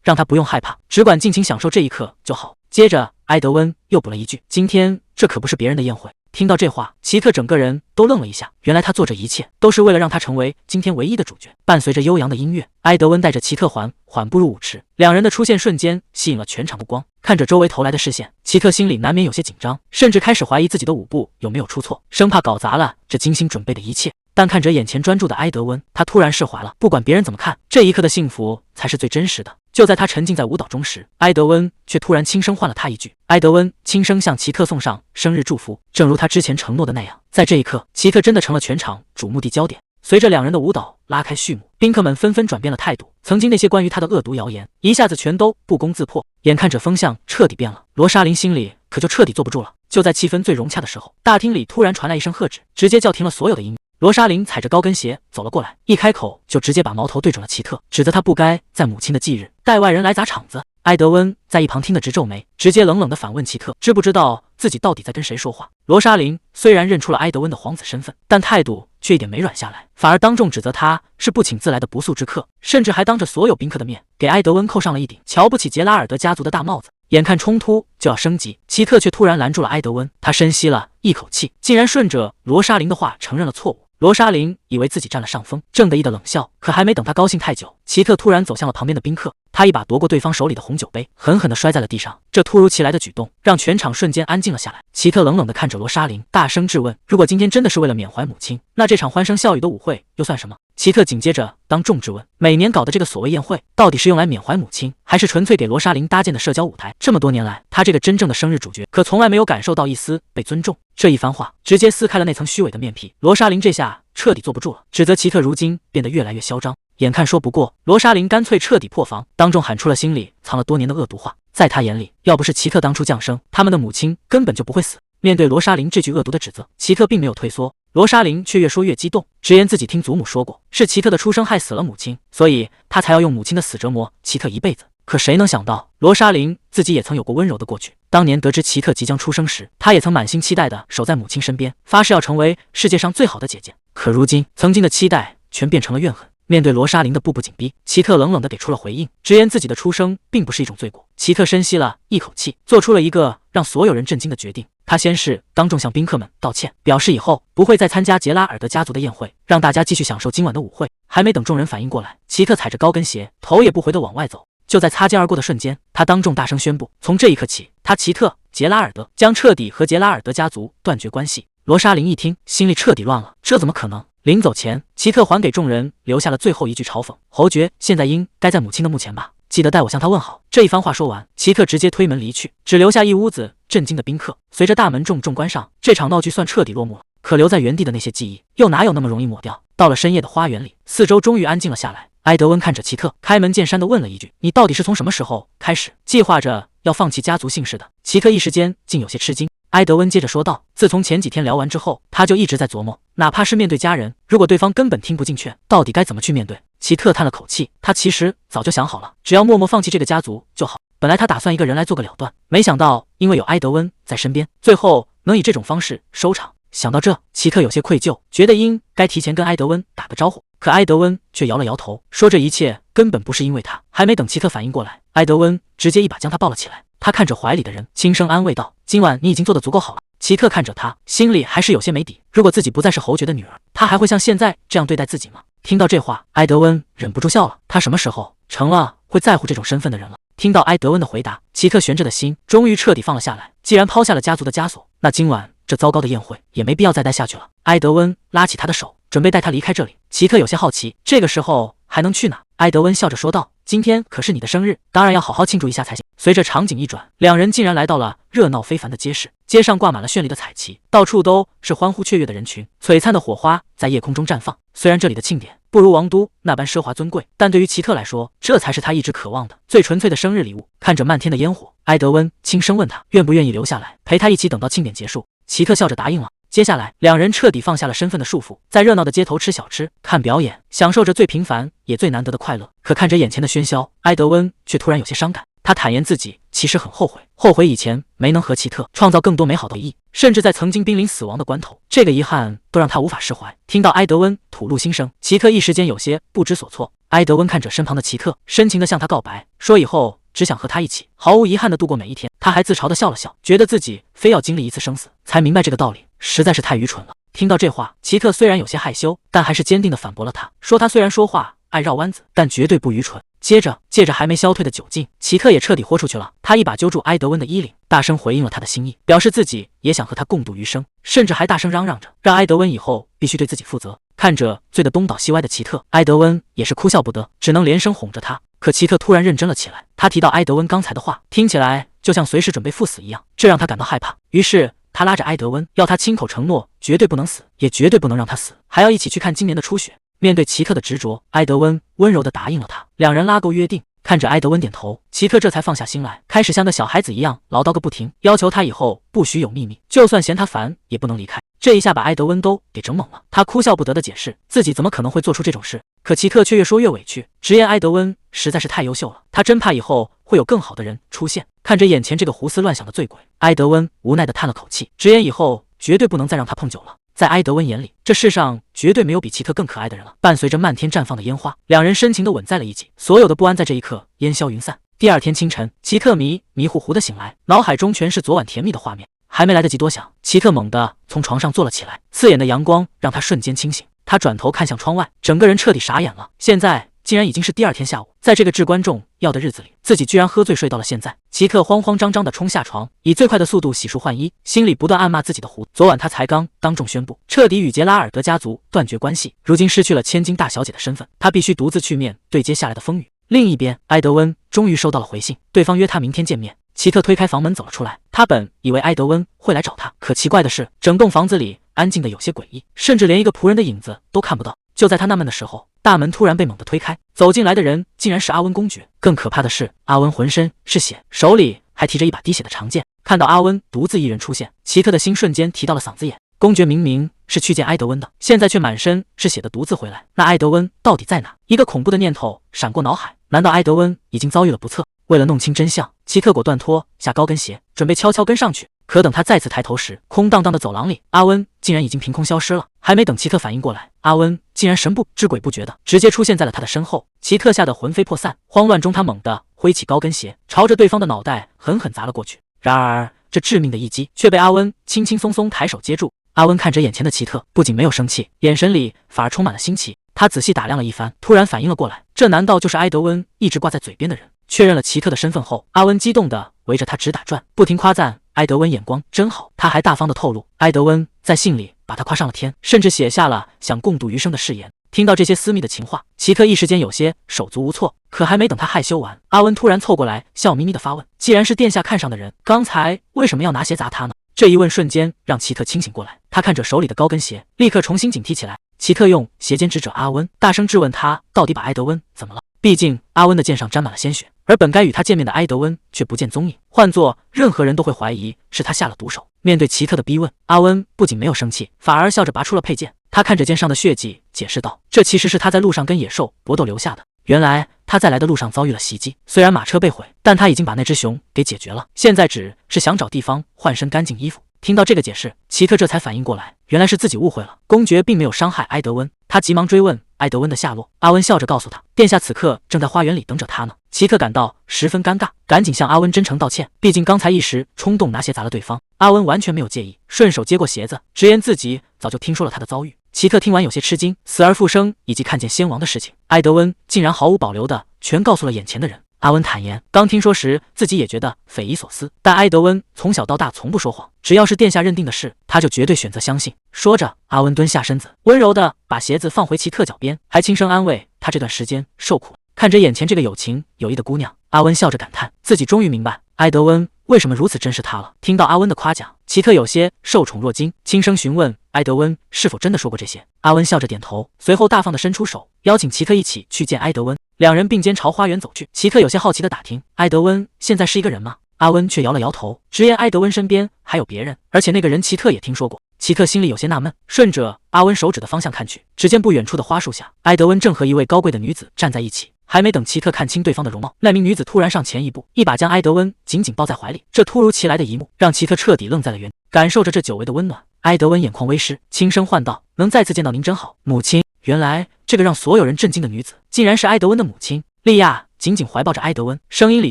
让他不用害怕，只管尽情享受这一刻就好。接着，埃德温又补了一句：“今天这可不是别人的宴会。”听到这话，奇特整个人都愣了一下，原来他做这一切都是为了让他成为今天唯一的主角。伴随着悠扬的音乐，埃德温带着奇特缓步入舞池，两人的出现瞬间吸引了全场目光。看着周围投来的视线，奇特心里难免有些紧张，甚至开始怀疑自己的舞步有没有出错，生怕搞砸了这精心准备的一切。但看着眼前专注的埃德温，他突然释怀了。不管别人怎么看，这一刻的幸福才是最真实的。就在他沉浸在舞蹈中时，埃德温却突然轻声唤了他一句。埃德温轻声向奇特送上生日祝福，正如他之前承诺的那样，在这一刻，奇特真的成了全场瞩目的焦点。随着两人的舞蹈拉开序幕，宾客们纷纷转变了态度，曾经那些关于他的恶毒谣言一下子全都不攻自破。眼看着风向彻底变了，罗莎琳心里可就彻底坐不住了。就在气氛最融洽的时候，大厅里突然传来一声喝止，直接叫停了所有的音乐。罗莎琳踩着高跟鞋走了过来，一开口就直接把矛头对准了奇特，指责他不该在母亲的忌日带外人来砸场子。埃德温在一旁听得直皱眉，直接冷冷地反问奇特，知不知道自己到底在跟谁说话？罗莎琳虽然认出了埃德温的皇子身份，但态度却一点没软下来，反而当众指责他是不请自来的不速之客，甚至还当着所有宾客的面给埃德温扣上了一顶瞧不起杰拉尔德家族的大帽子。眼看冲突就要升级，奇特却突然拦住了埃德温，他深吸了一口气，竟然顺着罗莎琳的话承认了错误。罗莎琳以为自己占了上风，正得意的冷笑，可还没等他高兴太久，奇特突然走向了旁边的宾客，他一把夺过对方手里的红酒杯，狠狠地摔在了地上。这突如其来的举动让全场瞬间安静了下来。奇特冷冷地看着罗莎琳，大声质问：“如果今天真的是为了缅怀母亲，那这场欢声笑语的舞会又算什么？”奇特紧接着当众质问：“每年搞的这个所谓宴会，到底是用来缅怀母亲，还是纯粹给罗莎琳搭建的社交舞台？这么多年来，他这个真正的生日主角，可从来没有感受到一丝被尊重。”这一番话直接撕开了那层虚伪的面皮，罗莎琳这下彻底坐不住了，指责奇特如今变得越来越嚣张。眼看说不过，罗莎琳干脆彻底破防，当众喊出了心里藏了多年的恶毒话。在他眼里，要不是奇特当初降生，他们的母亲根本就不会死。面对罗莎琳这句恶毒的指责，奇特并没有退缩，罗莎琳却越说越激动，直言自己听祖母说过，是奇特的出生害死了母亲，所以他才要用母亲的死折磨奇特一辈子。可谁能想到，罗莎琳自己也曾有过温柔的过去。当年得知奇特即将出生时，她也曾满心期待地守在母亲身边，发誓要成为世界上最好的姐姐。可如今，曾经的期待全变成了怨恨。面对罗莎琳的步步紧逼，奇特冷冷地给出了回应，直言自己的出生并不是一种罪过。奇特深吸了一口气，做出了一个让所有人震惊的决定。他先是当众向宾客们道歉，表示以后不会再参加杰拉尔德家族的宴会，让大家继续享受今晚的舞会。还没等众人反应过来，奇特踩着高跟鞋，头也不回地往外走。就在擦肩而过的瞬间，他当众大声宣布，从这一刻起，他奇特杰拉尔德将彻底和杰拉尔德家族断绝关系。罗莎琳一听，心里彻底乱了，这怎么可能？临走前，奇特还给众人留下了最后一句嘲讽：“侯爵现在应该在母亲的墓前吧？记得带我向他问好。”这一番话说完，奇特直接推门离去，只留下一屋子震惊的宾客。随着大门重重关上，这场闹剧算彻底落幕了。可留在原地的那些记忆，又哪有那么容易抹掉？到了深夜的花园里，四周终于安静了下来。埃德温看着奇特，开门见山地问了一句：“你到底是从什么时候开始计划着要放弃家族姓氏的？”奇特一时间竟有些吃惊。埃德温接着说道：“自从前几天聊完之后，他就一直在琢磨，哪怕是面对家人，如果对方根本听不进劝，到底该怎么去面对。”奇特叹了口气，他其实早就想好了，只要默默放弃这个家族就好。本来他打算一个人来做个了断，没想到因为有埃德温在身边，最后能以这种方式收场。想到这，奇特有些愧疚，觉得应该提前跟埃德温打个招呼。可埃德温却摇了摇头，说这一切根本不是因为他。还没等奇特反应过来，埃德温直接一把将他抱了起来。他看着怀里的人，轻声安慰道：“今晚你已经做得足够好了，奇特看着他，心里还是有些没底。如果自己不再是侯爵的女儿，他还会像现在这样对待自己吗？听到这话，埃德温忍不住笑了。他什么时候成了会在乎这种身份的人了？听到埃德温的回答，奇特悬着的心终于彻底放了下来。既然抛下了家族的枷锁，那今晚这糟糕的宴会也没必要再待下去了。埃德温拉起他的手，准备带他离开这里。奇特有些好奇，这个时候还能去哪？埃德温笑着说道：“今天可是你的生日，当然要好好庆祝一下才行。”随着场景一转，两人竟然来到了热闹非凡的街市。街上挂满了绚丽的彩旗，到处都是欢呼雀跃的人群，璀璨的火花在夜空中绽放。虽然这里的庆典不如王都那般奢华尊贵，但对于奇特来说，这才是他一直渴望的最纯粹的生日礼物。看着漫天的烟火，埃德温轻声问他愿不愿意留下来陪他一起等到庆典结束。奇特笑着答应了。接下来，两人彻底放下了身份的束缚，在热闹的街头吃小吃、看表演，享受着最平凡也最难得的快乐。可看着眼前的喧嚣，埃德温却突然有些伤感。他坦言自己其实很后悔，后悔以前没能和奇特创造更多美好的回忆，甚至在曾经濒临死亡的关头，这个遗憾都让他无法释怀。听到埃德温吐露心声，奇特一时间有些不知所措。埃德温看着身旁的奇特，深情地向他告白，说以后只想和他一起毫无遗憾地度过每一天。他还自嘲地笑了笑，觉得自己非要经历一次生死，才明白这个道理实在是太愚蠢了。听到这话，奇特虽然有些害羞，但还是坚定地反驳了他，说他虽然说话爱绕弯子，但绝对不愚蠢。接着，借着还没消退的酒劲，奇特也彻底豁出去了。他一把揪住埃德温的衣领，大声回应了他的心意，表示自己也想和他共度余生，甚至还大声嚷嚷着让埃德温以后必须对自己负责。看着醉得东倒西歪的奇特，埃德温也是哭笑不得，只能连声哄着他。可奇特突然认真了起来，他提到埃德温刚才的话，听起来就像随时准备赴死一样，这让他感到害怕。于是他拉着埃德温，要他亲口承诺绝对不能死，也绝对不能让他死，还要一起去看今年的初雪。面对奇特的执着，埃德温温柔地答应了他，两人拉钩约定。看着埃德温点头，奇特这才放下心来，开始像个小孩子一样唠叨个不停，要求他以后不许有秘密，就算嫌他烦也不能离开。这一下把埃德温都给整懵了，他哭笑不得地解释自己怎么可能会做出这种事，可奇特却越说越委屈，直言埃德温实在是太优秀了，他真怕以后会有更好的人出现。看着眼前这个胡思乱想的醉鬼，埃德温无奈地叹了口气，直言以后绝对不能再让他碰酒了。在埃德温眼里，这世上绝对没有比奇特更可爱的人了。伴随着漫天绽放的烟花，两人深情地吻在了一起，所有的不安在这一刻烟消云散。第二天清晨，奇特迷糊糊地醒来，脑海中全是昨晚甜蜜的画面。还没来得及多想，奇特猛地从床上坐了起来，刺眼的阳光让他瞬间清醒。他转头看向窗外，整个人彻底傻眼了。现在竟然已经是第二天下午，在这个至关重要的日子里，自己居然喝醉睡到了现在。奇特慌慌张张地冲下床，以最快的速度洗漱换衣，心里不断暗骂自己的糊涂。昨晚他才刚当众宣布彻底与杰拉尔德家族断绝关系，如今失去了千金大小姐的身份，他必须独自去面对接下来的风雨。另一边，埃德温终于收到了回信，对方约他明天见面。奇特推开房门走了出来，他本以为埃德温会来找他，可奇怪的是，整栋房子里安静的有些诡异，甚至连一个仆人的影子都看不到。就在他纳闷的时候，大门突然被猛地推开，走进来的人竟然是阿温公爵。更可怕的是，阿温浑身是血，手里还提着一把滴血的长剑。看到阿温独自一人出现，奇特的心瞬间提到了嗓子眼。公爵明明是去见埃德温的，现在却满身是血的独自回来，那埃德温到底在哪？一个恐怖的念头闪过脑海，难道埃德温已经遭遇了不测？为了弄清真相，奇特果断脱下高跟鞋，准备悄悄跟上去。可等他再次抬头时，空荡荡的走廊里，阿温竟然已经凭空消失了。还没等奇特反应过来，阿温竟然神不知鬼不觉的直接出现在了他的身后。奇特吓得魂飞魄散，慌乱中他猛地挥起高跟鞋，朝着对方的脑袋狠狠砸了过去。然而这致命的一击却被阿温轻轻松松抬手接住。阿温看着眼前的奇特，不仅没有生气，眼神里反而充满了新奇。他仔细打量了一番，突然反应了过来，这难道就是埃德温一直挂在嘴边的人？确认了奇特的身份后，阿温激动地围着他直打转，不停夸赞埃德温眼光真好。他还大方地透露，埃德温在信里把他夸上了天，甚至写下了想共度余生的誓言。听到这些私密的情话，奇特一时间有些手足无措。可还没等他害羞完，阿温突然凑过来，笑眯眯地发问：既然是殿下看上的人，刚才为什么要拿鞋砸他呢？这一问瞬间让奇特清醒过来，他看着手里的高跟鞋，立刻重新警惕起来。奇特用鞋尖指着阿温，大声质问他到底把埃德温怎么了？毕竟阿温的剑上沾满了鲜血，而本该与他见面的埃德温却不见踪影，换做任何人都会怀疑是他下了毒手。面对奇特的逼问，阿温不仅没有生气，反而笑着拔出了佩剑。他看着剑上的血迹，解释道：这其实是他在路上跟野兽搏斗留下的。原来他在来的路上遭遇了袭击，虽然马车被毁，但他已经把那只熊给解决了，现在只是想找地方换身干净衣服。听到这个解释，奇特这才反应过来，原来是自己误会了，公爵并没有伤害埃德温。他急忙追问埃德温的下落，阿温笑着告诉他，殿下此刻正在花园里等着他呢。奇特感到十分尴尬，赶紧向阿温真诚道歉，毕竟刚才一时冲动拿鞋砸了对方。阿温完全没有介意，顺手接过鞋子，直言自己早就听说了他的遭遇。奇特听完有些吃惊，死而复生以及看见先王的事情，埃德温竟然毫无保留的全告诉了眼前的人。阿温坦言，刚听说时自己也觉得匪夷所思，但埃德温从小到大从不说谎，只要是殿下认定的事，他就绝对选择相信。说着，阿温蹲下身子，温柔的把鞋子放回奇特脚边，还轻声安慰他这段时间受苦了。看着眼前这个有情有义的姑娘，阿温笑着感叹，自己终于明白埃德温为什么如此珍视她了。听到阿温的夸奖，奇特有些受宠若惊，轻声询问埃德温是否真的说过这些。阿温笑着点头，随后大方的伸出手，邀请奇特一起去见埃德温。两人并肩朝花园走去，奇特有些好奇的打听，埃德温现在是一个人吗？阿温却摇了摇头，直言埃德温身边还有别人，而且那个人奇特也听说过。奇特心里有些纳闷，顺着阿温手指的方向看去，只见不远处的花树下，埃德温正和一位高贵的女子站在一起。还没等奇特看清对方的容貌，那名女子突然上前一步，一把将埃德温紧紧抱在怀里。这突如其来的一幕让奇特彻底愣在了原地，感受着这久违的温暖。埃德温眼眶微湿，轻声唤道：“能再次见到您真好，母亲。”原来这个让所有人震惊的女子，竟然是埃德温的母亲。莉亚紧紧怀抱着埃德温，声音里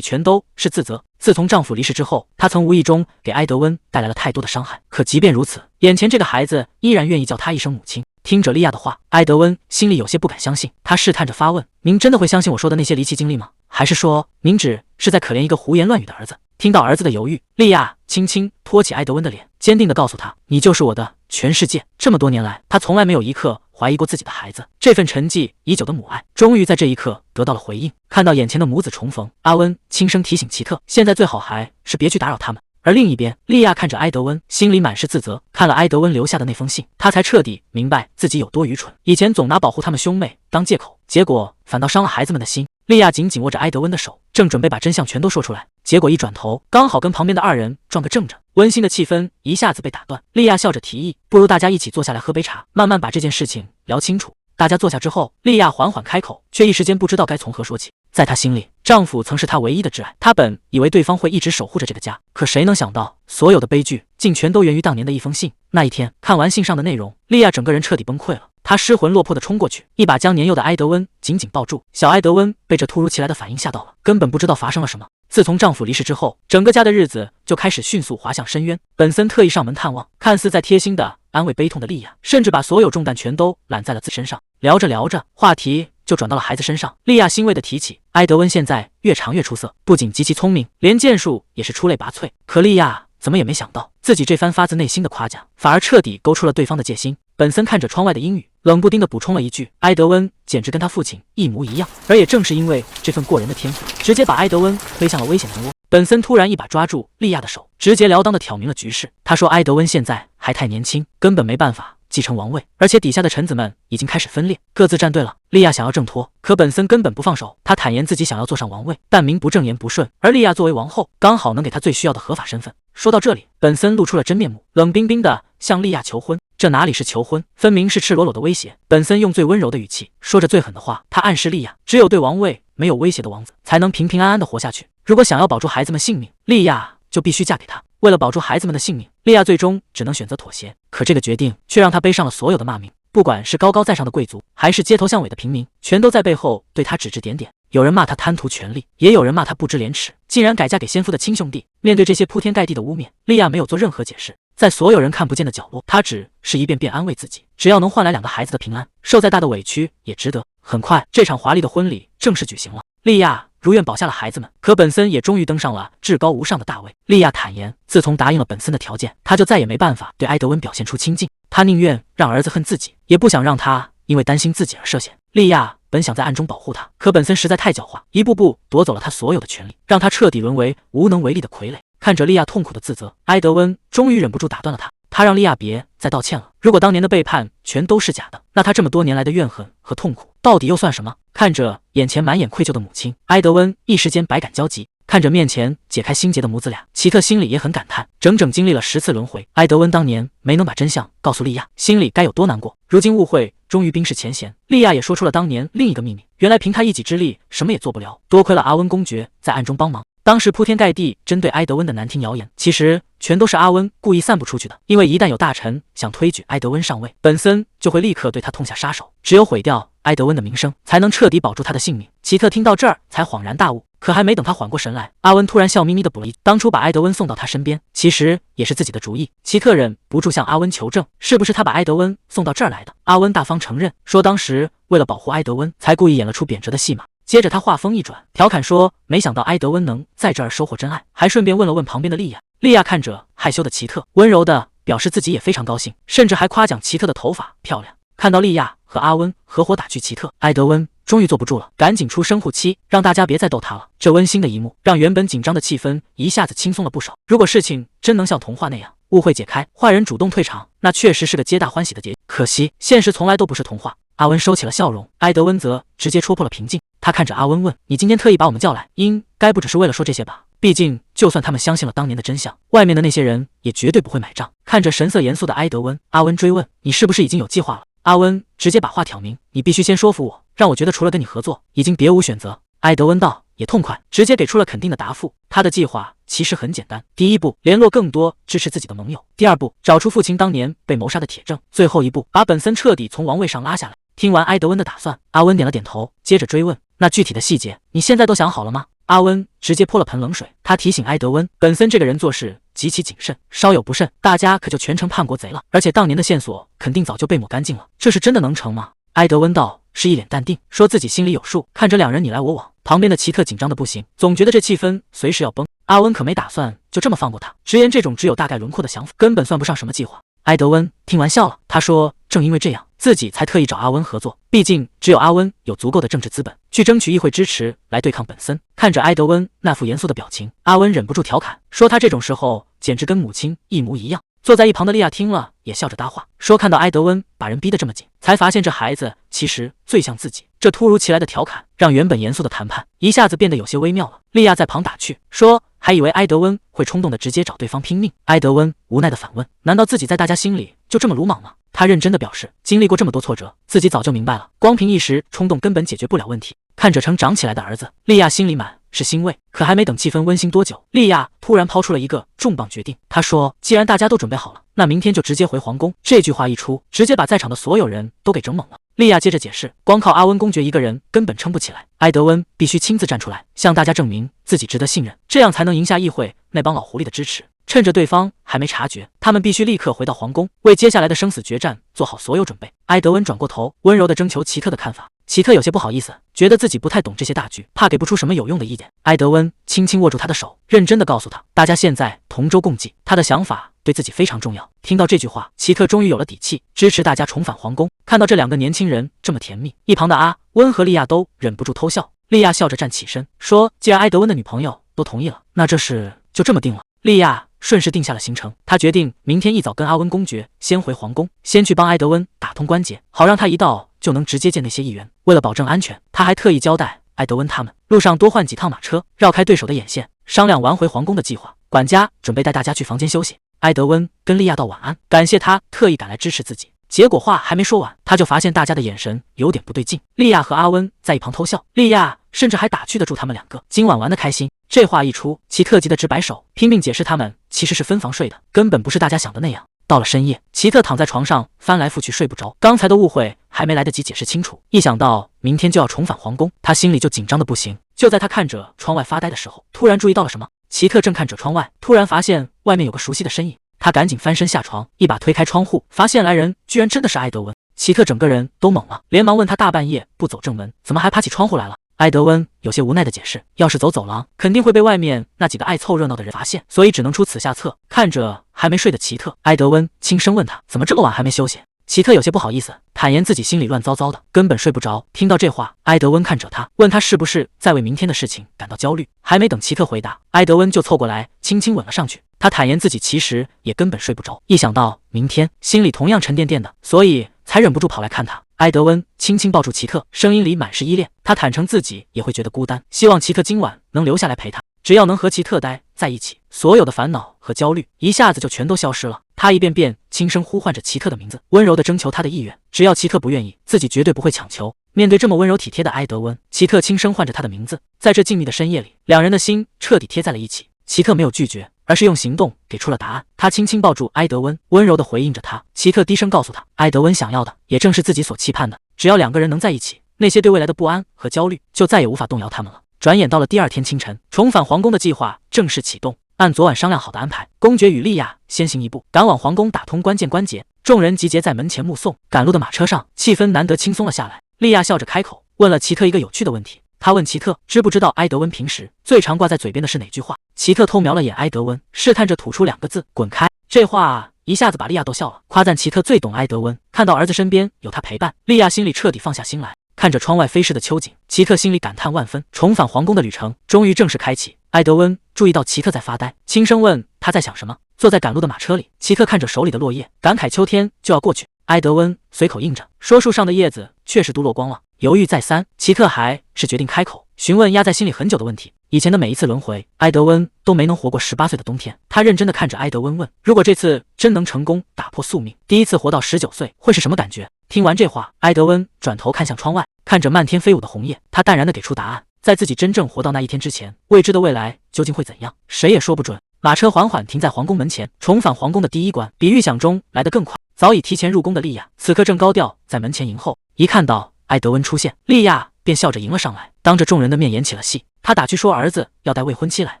全都是自责。自从丈夫离世之后，她曾无意中给埃德温带来了太多的伤害，可即便如此，眼前这个孩子依然愿意叫她一声母亲。听着莉亚的话，埃德温心里有些不敢相信，他试探着发问：“您真的会相信我说的那些离奇经历吗？还是说您只是在可怜一个胡言乱语的儿子？”听到儿子的犹豫，莉亚轻轻托起埃德温的脸，坚定地告诉他：“你就是我的全世界。”这么多年来，他从来没有一刻怀疑过自己的孩子，这份沉寂已久的母爱，终于在这一刻得到了回应。看到眼前的母子重逢，阿温轻声提醒奇特，现在最好还是别去打扰他们。而另一边，莉亚看着埃德温，心里满是自责。看了埃德温留下的那封信，她才彻底明白自己有多愚蠢。以前总拿保护他们兄妹当借口，结果反倒伤了孩子们的心。莉亚紧紧握着埃德温的手，正准备把真相全都说出来，结果一转头，刚好跟旁边的二人撞个正着，温馨的气氛一下子被打断。莉亚笑着提议，不如大家一起坐下来喝杯茶，慢慢把这件事情聊清楚。大家坐下之后，莉亚缓缓开口，却一时间不知道该从何说起。在她心里，丈夫曾是她唯一的挚爱，她本以为对方会一直守护着这个家，可谁能想到，所有的悲剧竟全都源于当年的一封信。那一天，看完信上的内容，莉亚整个人彻底崩溃了。她失魂落魄地冲过去，一把将年幼的埃德温紧紧抱住。小埃德温被这突如其来的反应吓到了，根本不知道发生了什么。自从丈夫离世之后，整个家的日子就开始迅速滑向深渊。本森特意上门探望，看似在贴心的安慰悲痛的莉亚，甚至把所有重担全都揽在了自己身上。聊着聊着，话题就转到了孩子身上。莉亚欣慰地提起，埃德温现在越长越出色，不仅极其聪明，连剑术也是出类拔萃。可莉亚怎么也没想到，自己这番发自内心的夸奖，反而彻底勾出了对方的戒心。本森看着窗外的阴雨，冷不丁地补充了一句：“埃德温简直跟他父亲一模一样。”而也正是因为这份过人的天赋，直接把埃德温推向了危险漩涡。本森突然一把抓住莉亚的手，直截了当地挑明了局势。他说：“埃德温现在还太年轻，根本没办法继承王位，而且底下的臣子们已经开始分裂，各自站队了。”莉亚想要挣脱，可本森根本不放手。他坦言自己想要坐上王位，但名不正言不顺，而莉亚作为王后，刚好能给他最需要的合法身份。说到这里，本森露出了真面目，冷冰冰地向莉亚求婚。这哪里是求婚，分明是赤裸裸的威胁。本森用最温柔的语气说着最狠的话，他暗示莉亚，只有对王位没有威胁的王子，才能平平安安地活下去。如果想要保住孩子们性命，莉亚就必须嫁给他。为了保住孩子们的性命，莉亚最终只能选择妥协。可这个决定却让她背上了所有的骂名，不管是高高在上的贵族，还是街头巷尾的平民，全都在背后对她指指点点。有人骂她贪图权力，也有人骂她不知廉耻，竟然改嫁给先夫的亲兄弟。面对这些铺天盖地的污蔑，莉亚没有做任何解释。在所有人看不见的角落，她只是一遍遍安慰自己，只要能换来2个孩子的平安，受再大的委屈也值得。很快，这场华丽的婚礼正式举行了。莉亚如愿保下了孩子们，可本森也终于登上了至高无上的大位。莉亚坦言，自从答应了本森的条件，她就再也没办法对埃德温表现出亲近。她宁愿让儿子恨自己，也不想让他因为担心自己而涉险。莉亚本想在暗中保护他，可本森实在太狡猾，一步步夺走了他所有的权利，让他彻底沦为无能为力的傀儡。看着莉亚痛苦的自责，埃德温终于忍不住打断了他。他让莉亚别再道歉了，如果当年的背叛全都是假的，那他这么多年来的怨恨和痛苦到底又算什么？看着眼前满眼愧疚的母亲，埃德温一时间百感交集。看着面前解开心结的母子俩，奇特心里也很感叹，整整经历了10次轮回，埃德温当年没能把真相告诉莉亚，心里该有多难过。如今误会终于冰释前嫌，莉亚也说出了当年另一个秘密，原来凭她一己之力什么也做不了，多亏了阿温公爵在暗中帮忙。当时铺天盖地针对埃德温的难听谣言，其实全都是阿温故意散布出去的。因为一旦有大臣想推举埃德温上位，本森就会立刻对他痛下杀手，只有毁掉埃德温的名声，才能彻底保住他的性命。奇特听到这儿才恍然大悟，可还没等他缓过神来，阿温突然笑眯眯地补了一句：“当初把埃德温送到他身边，其实也是自己的主意。”奇特忍不住向阿温求证，是不是他把埃德温送到这儿来的？阿温大方承认，说当时为了保护埃德温，才故意演了出贬谪的戏码。接着他话锋一转，调侃说：“没想到埃德温能在这儿收获真爱。”还顺便问了问旁边的莉亚。莉亚看着害羞的奇特，温柔的表示自己也非常高兴，甚至还夸奖奇特的头发漂亮。看到莉亚和阿温合伙打趣奇特，埃德温终于坐不住了，赶紧出声护妻，让大家别再逗他了。这温馨的一幕让原本紧张的气氛一下子轻松了不少。如果事情真能像童话那样误会解开，坏人主动退场，那确实是个皆大欢喜的结局。可惜现实从来都不是童话。阿温收起了笑容，埃德温则直接戳破了平静。他看着阿温问：“你今天特意把我们叫来，应该不只是为了说这些吧？毕竟就算他们相信了当年的真相，外面的那些人也绝对不会买账。”看着神色严肃的埃德温，阿温追问：“你是不是已经有计划了？”阿温直接把话挑明：“你必须先说服我，让我觉得除了跟你合作，已经别无选择。”埃德温道：“也痛快，直接给出了肯定的答复。”他的计划其实很简单：第一步，联络更多支持自己的盟友；第二步，找出父亲当年被谋杀的铁证；最后一步，把本森彻底从王位上拉下来。听完埃德温的打算，阿温点了点头，接着追问：“那具体的细节，你现在都想好了吗？”阿温直接泼了盆冷水，他提醒埃德温，本森这个人做事极其谨慎，稍有不慎，大家可就全成叛国贼了。而且当年的线索肯定早就被抹干净了，这是真的能成吗？埃德温道是一脸淡定，说自己心里有数。看着两人你来我往，旁边的奇特紧张的不行，总觉得这气氛随时要崩。阿温可没打算就这么放过他，直言这种只有大概轮廓的想法，根本算不上什么计划。埃德温听完笑了，他说：“正因为这样，自己才特意找阿温合作。毕竟只有阿温有足够的政治资本，去争取议会支持来对抗本森。”看着埃德温那副严肃的表情，阿温忍不住调侃说：“他这种时候简直跟母亲一模一样。”坐在一旁的莉亚听了也笑着搭话，说：“看到埃德温把人逼得这么紧，才发现这孩子其实最像自己。”这突如其来的调侃让原本严肃的谈判一下子变得有些微妙了。莉亚在旁打趣说：“还以为埃德温会冲动的直接找对方拼命。”埃德温无奈的反问：“难道自己在大家心里就这么鲁莽吗？”他认真的表示，经历过这么多挫折，自己早就明白了，光凭一时冲动根本解决不了问题。看着成长起来的儿子，莉亚心里满是欣慰。可还没等气氛温馨多久，莉亚突然抛出了一个重磅决定。她说：“既然大家都准备好了，那明天就直接回皇宫。”这句话一出，直接把在场的所有人都给整懵了。莉亚接着解释，光靠阿温公爵一个人根本撑不起来，埃德温必须亲自站出来，向大家证明自己值得信任，这样才能赢下议会那帮老狐狸的支持。趁着对方还没察觉，他们必须立刻回到皇宫，为接下来的生死决战做好所有准备。埃德温转过头，温柔地征求奇特的看法。奇特有些不好意思，觉得自己不太懂这些大局，怕给不出什么有用的意见。埃德温轻轻握住他的手，认真地告诉他，大家现在同舟共济，他的想法对自己非常重要。听到这句话，奇特终于有了底气，支持大家重返皇宫。看到这两个年轻人这么甜蜜，一旁的阿温和莉亚都忍不住偷笑。莉亚笑着站起身说：“既然埃德温的女朋友都同意了，那这事就这么定了。”莉亚顺势定下了行程，她决定明天一早跟阿温公爵先回皇宫，先去帮埃德温打通关节，好让他一到就能直接见那些议员。为了保证安全，他还特意交代埃德温他们路上多换几趟马车，绕开对手的眼线，商量完回皇宫的计划。管家准备带大家去房间休息。埃德温跟莉亚道晚安，感谢他特意赶来支持自己。结果话还没说完，他就发现大家的眼神有点不对劲。莉亚和阿温在一旁偷笑，莉亚甚至还打趣的祝他们两个今晚玩得开心。这话一出，奇特急得直摆手，拼命解释他们其实是分房睡的，根本不是大家想的那样。到了深夜，奇特躺在床上翻来覆去睡不着，刚才的误会还没来得及解释清楚，一想到明天就要重返皇宫，他心里就紧张的不行。就在他看着窗外发呆的时候，突然注意到了什么。奇特正看着窗外，突然发现外面有个熟悉的身影，他赶紧翻身下床，一把推开窗户，发现来人居然真的是埃德温。奇特整个人都懵了，连忙问他大半夜不走正门，怎么还爬起窗户来了？埃德温有些无奈的解释，要是走走廊，肯定会被外面那几个爱凑热闹的人发现，所以只能出此下策。看着还没睡的奇特，埃德温轻声问他，怎么这么晚还没休息？奇特有些不好意思，坦言自己心里乱糟糟的，根本睡不着。听到这话，埃德温看着他，问他是不是在为明天的事情感到焦虑。还没等奇特回答，埃德温就凑过来轻轻吻了上去。他坦言自己其实也根本睡不着，一想到明天，心里同样沉甸甸的，所以才忍不住跑来看他。埃德温轻轻抱住奇特，声音里满是依恋。他坦诚自己也会觉得孤单，希望奇特今晚能留下来陪他，只要能和奇特待在一起，所有的烦恼和焦虑一下子就全都消失了。他一遍遍轻声呼唤着奇特的名字，温柔地征求他的意愿，只要奇特不愿意，自己绝对不会强求。面对这么温柔体贴的埃德温，奇特轻声唤着他的名字。在这静谧的深夜里，两人的心彻底贴在了一起。奇特没有拒绝，而是用行动给出了答案。他轻轻抱住埃德温，温柔地回应着他。奇特低声告诉他，埃德温想要的也正是自己所期盼的，只要两个人能在一起，那些对未来的不安和焦虑就再也无法动摇他们了。转眼到了第二天清晨，重返皇宫的计划正式启动。按昨晚商量好的安排，公爵与莉亚先行一步，赶往皇宫打通关键关节。众人集结在门前目送。赶路的马车上，气氛难得轻松了下来。莉亚笑着开口，问了奇特一个有趣的问题。她问奇特知不知道埃德温平时最常挂在嘴边的是哪句话。奇特偷瞄了眼埃德温，试探着吐出2个字：滚开。这话一下子把莉亚逗笑了，夸赞奇特最懂埃德温。看到儿子身边有他陪伴，莉亚心里彻底放下心来。看着窗外飞逝的秋景，奇特心里感叹万分。重返皇宫的旅程终于正式开启。埃德温注意到奇特在发呆，轻声问他在想什么。坐在赶路的马车里，奇特看着手里的落叶，感慨秋天就要过去。埃德温随口应着，说树上的叶子确实都落光了。犹豫再三，奇特还是决定开口询问压在心里很久的问题。以前的每一次轮回，埃德温都没能活过18岁的冬天。他认真地看着埃德温问，如果这次真能成功打破宿命，第一次活到19岁会是什么感觉？听完这话，埃德温转头看向窗外，看着漫天飞舞的红叶，他淡然地给出答案。在自己真正活到那一天之前，未知的未来究竟会怎样，谁也说不准。马车缓缓停在皇宫门前，重返皇宫的第一关比预想中来得更快。早已提前入宫的莉亚此刻正高调在门前迎候，一看到埃德温出现，莉亚便笑着迎了上来，当着众人的面演起了戏。她打趣说儿子要带未婚妻来，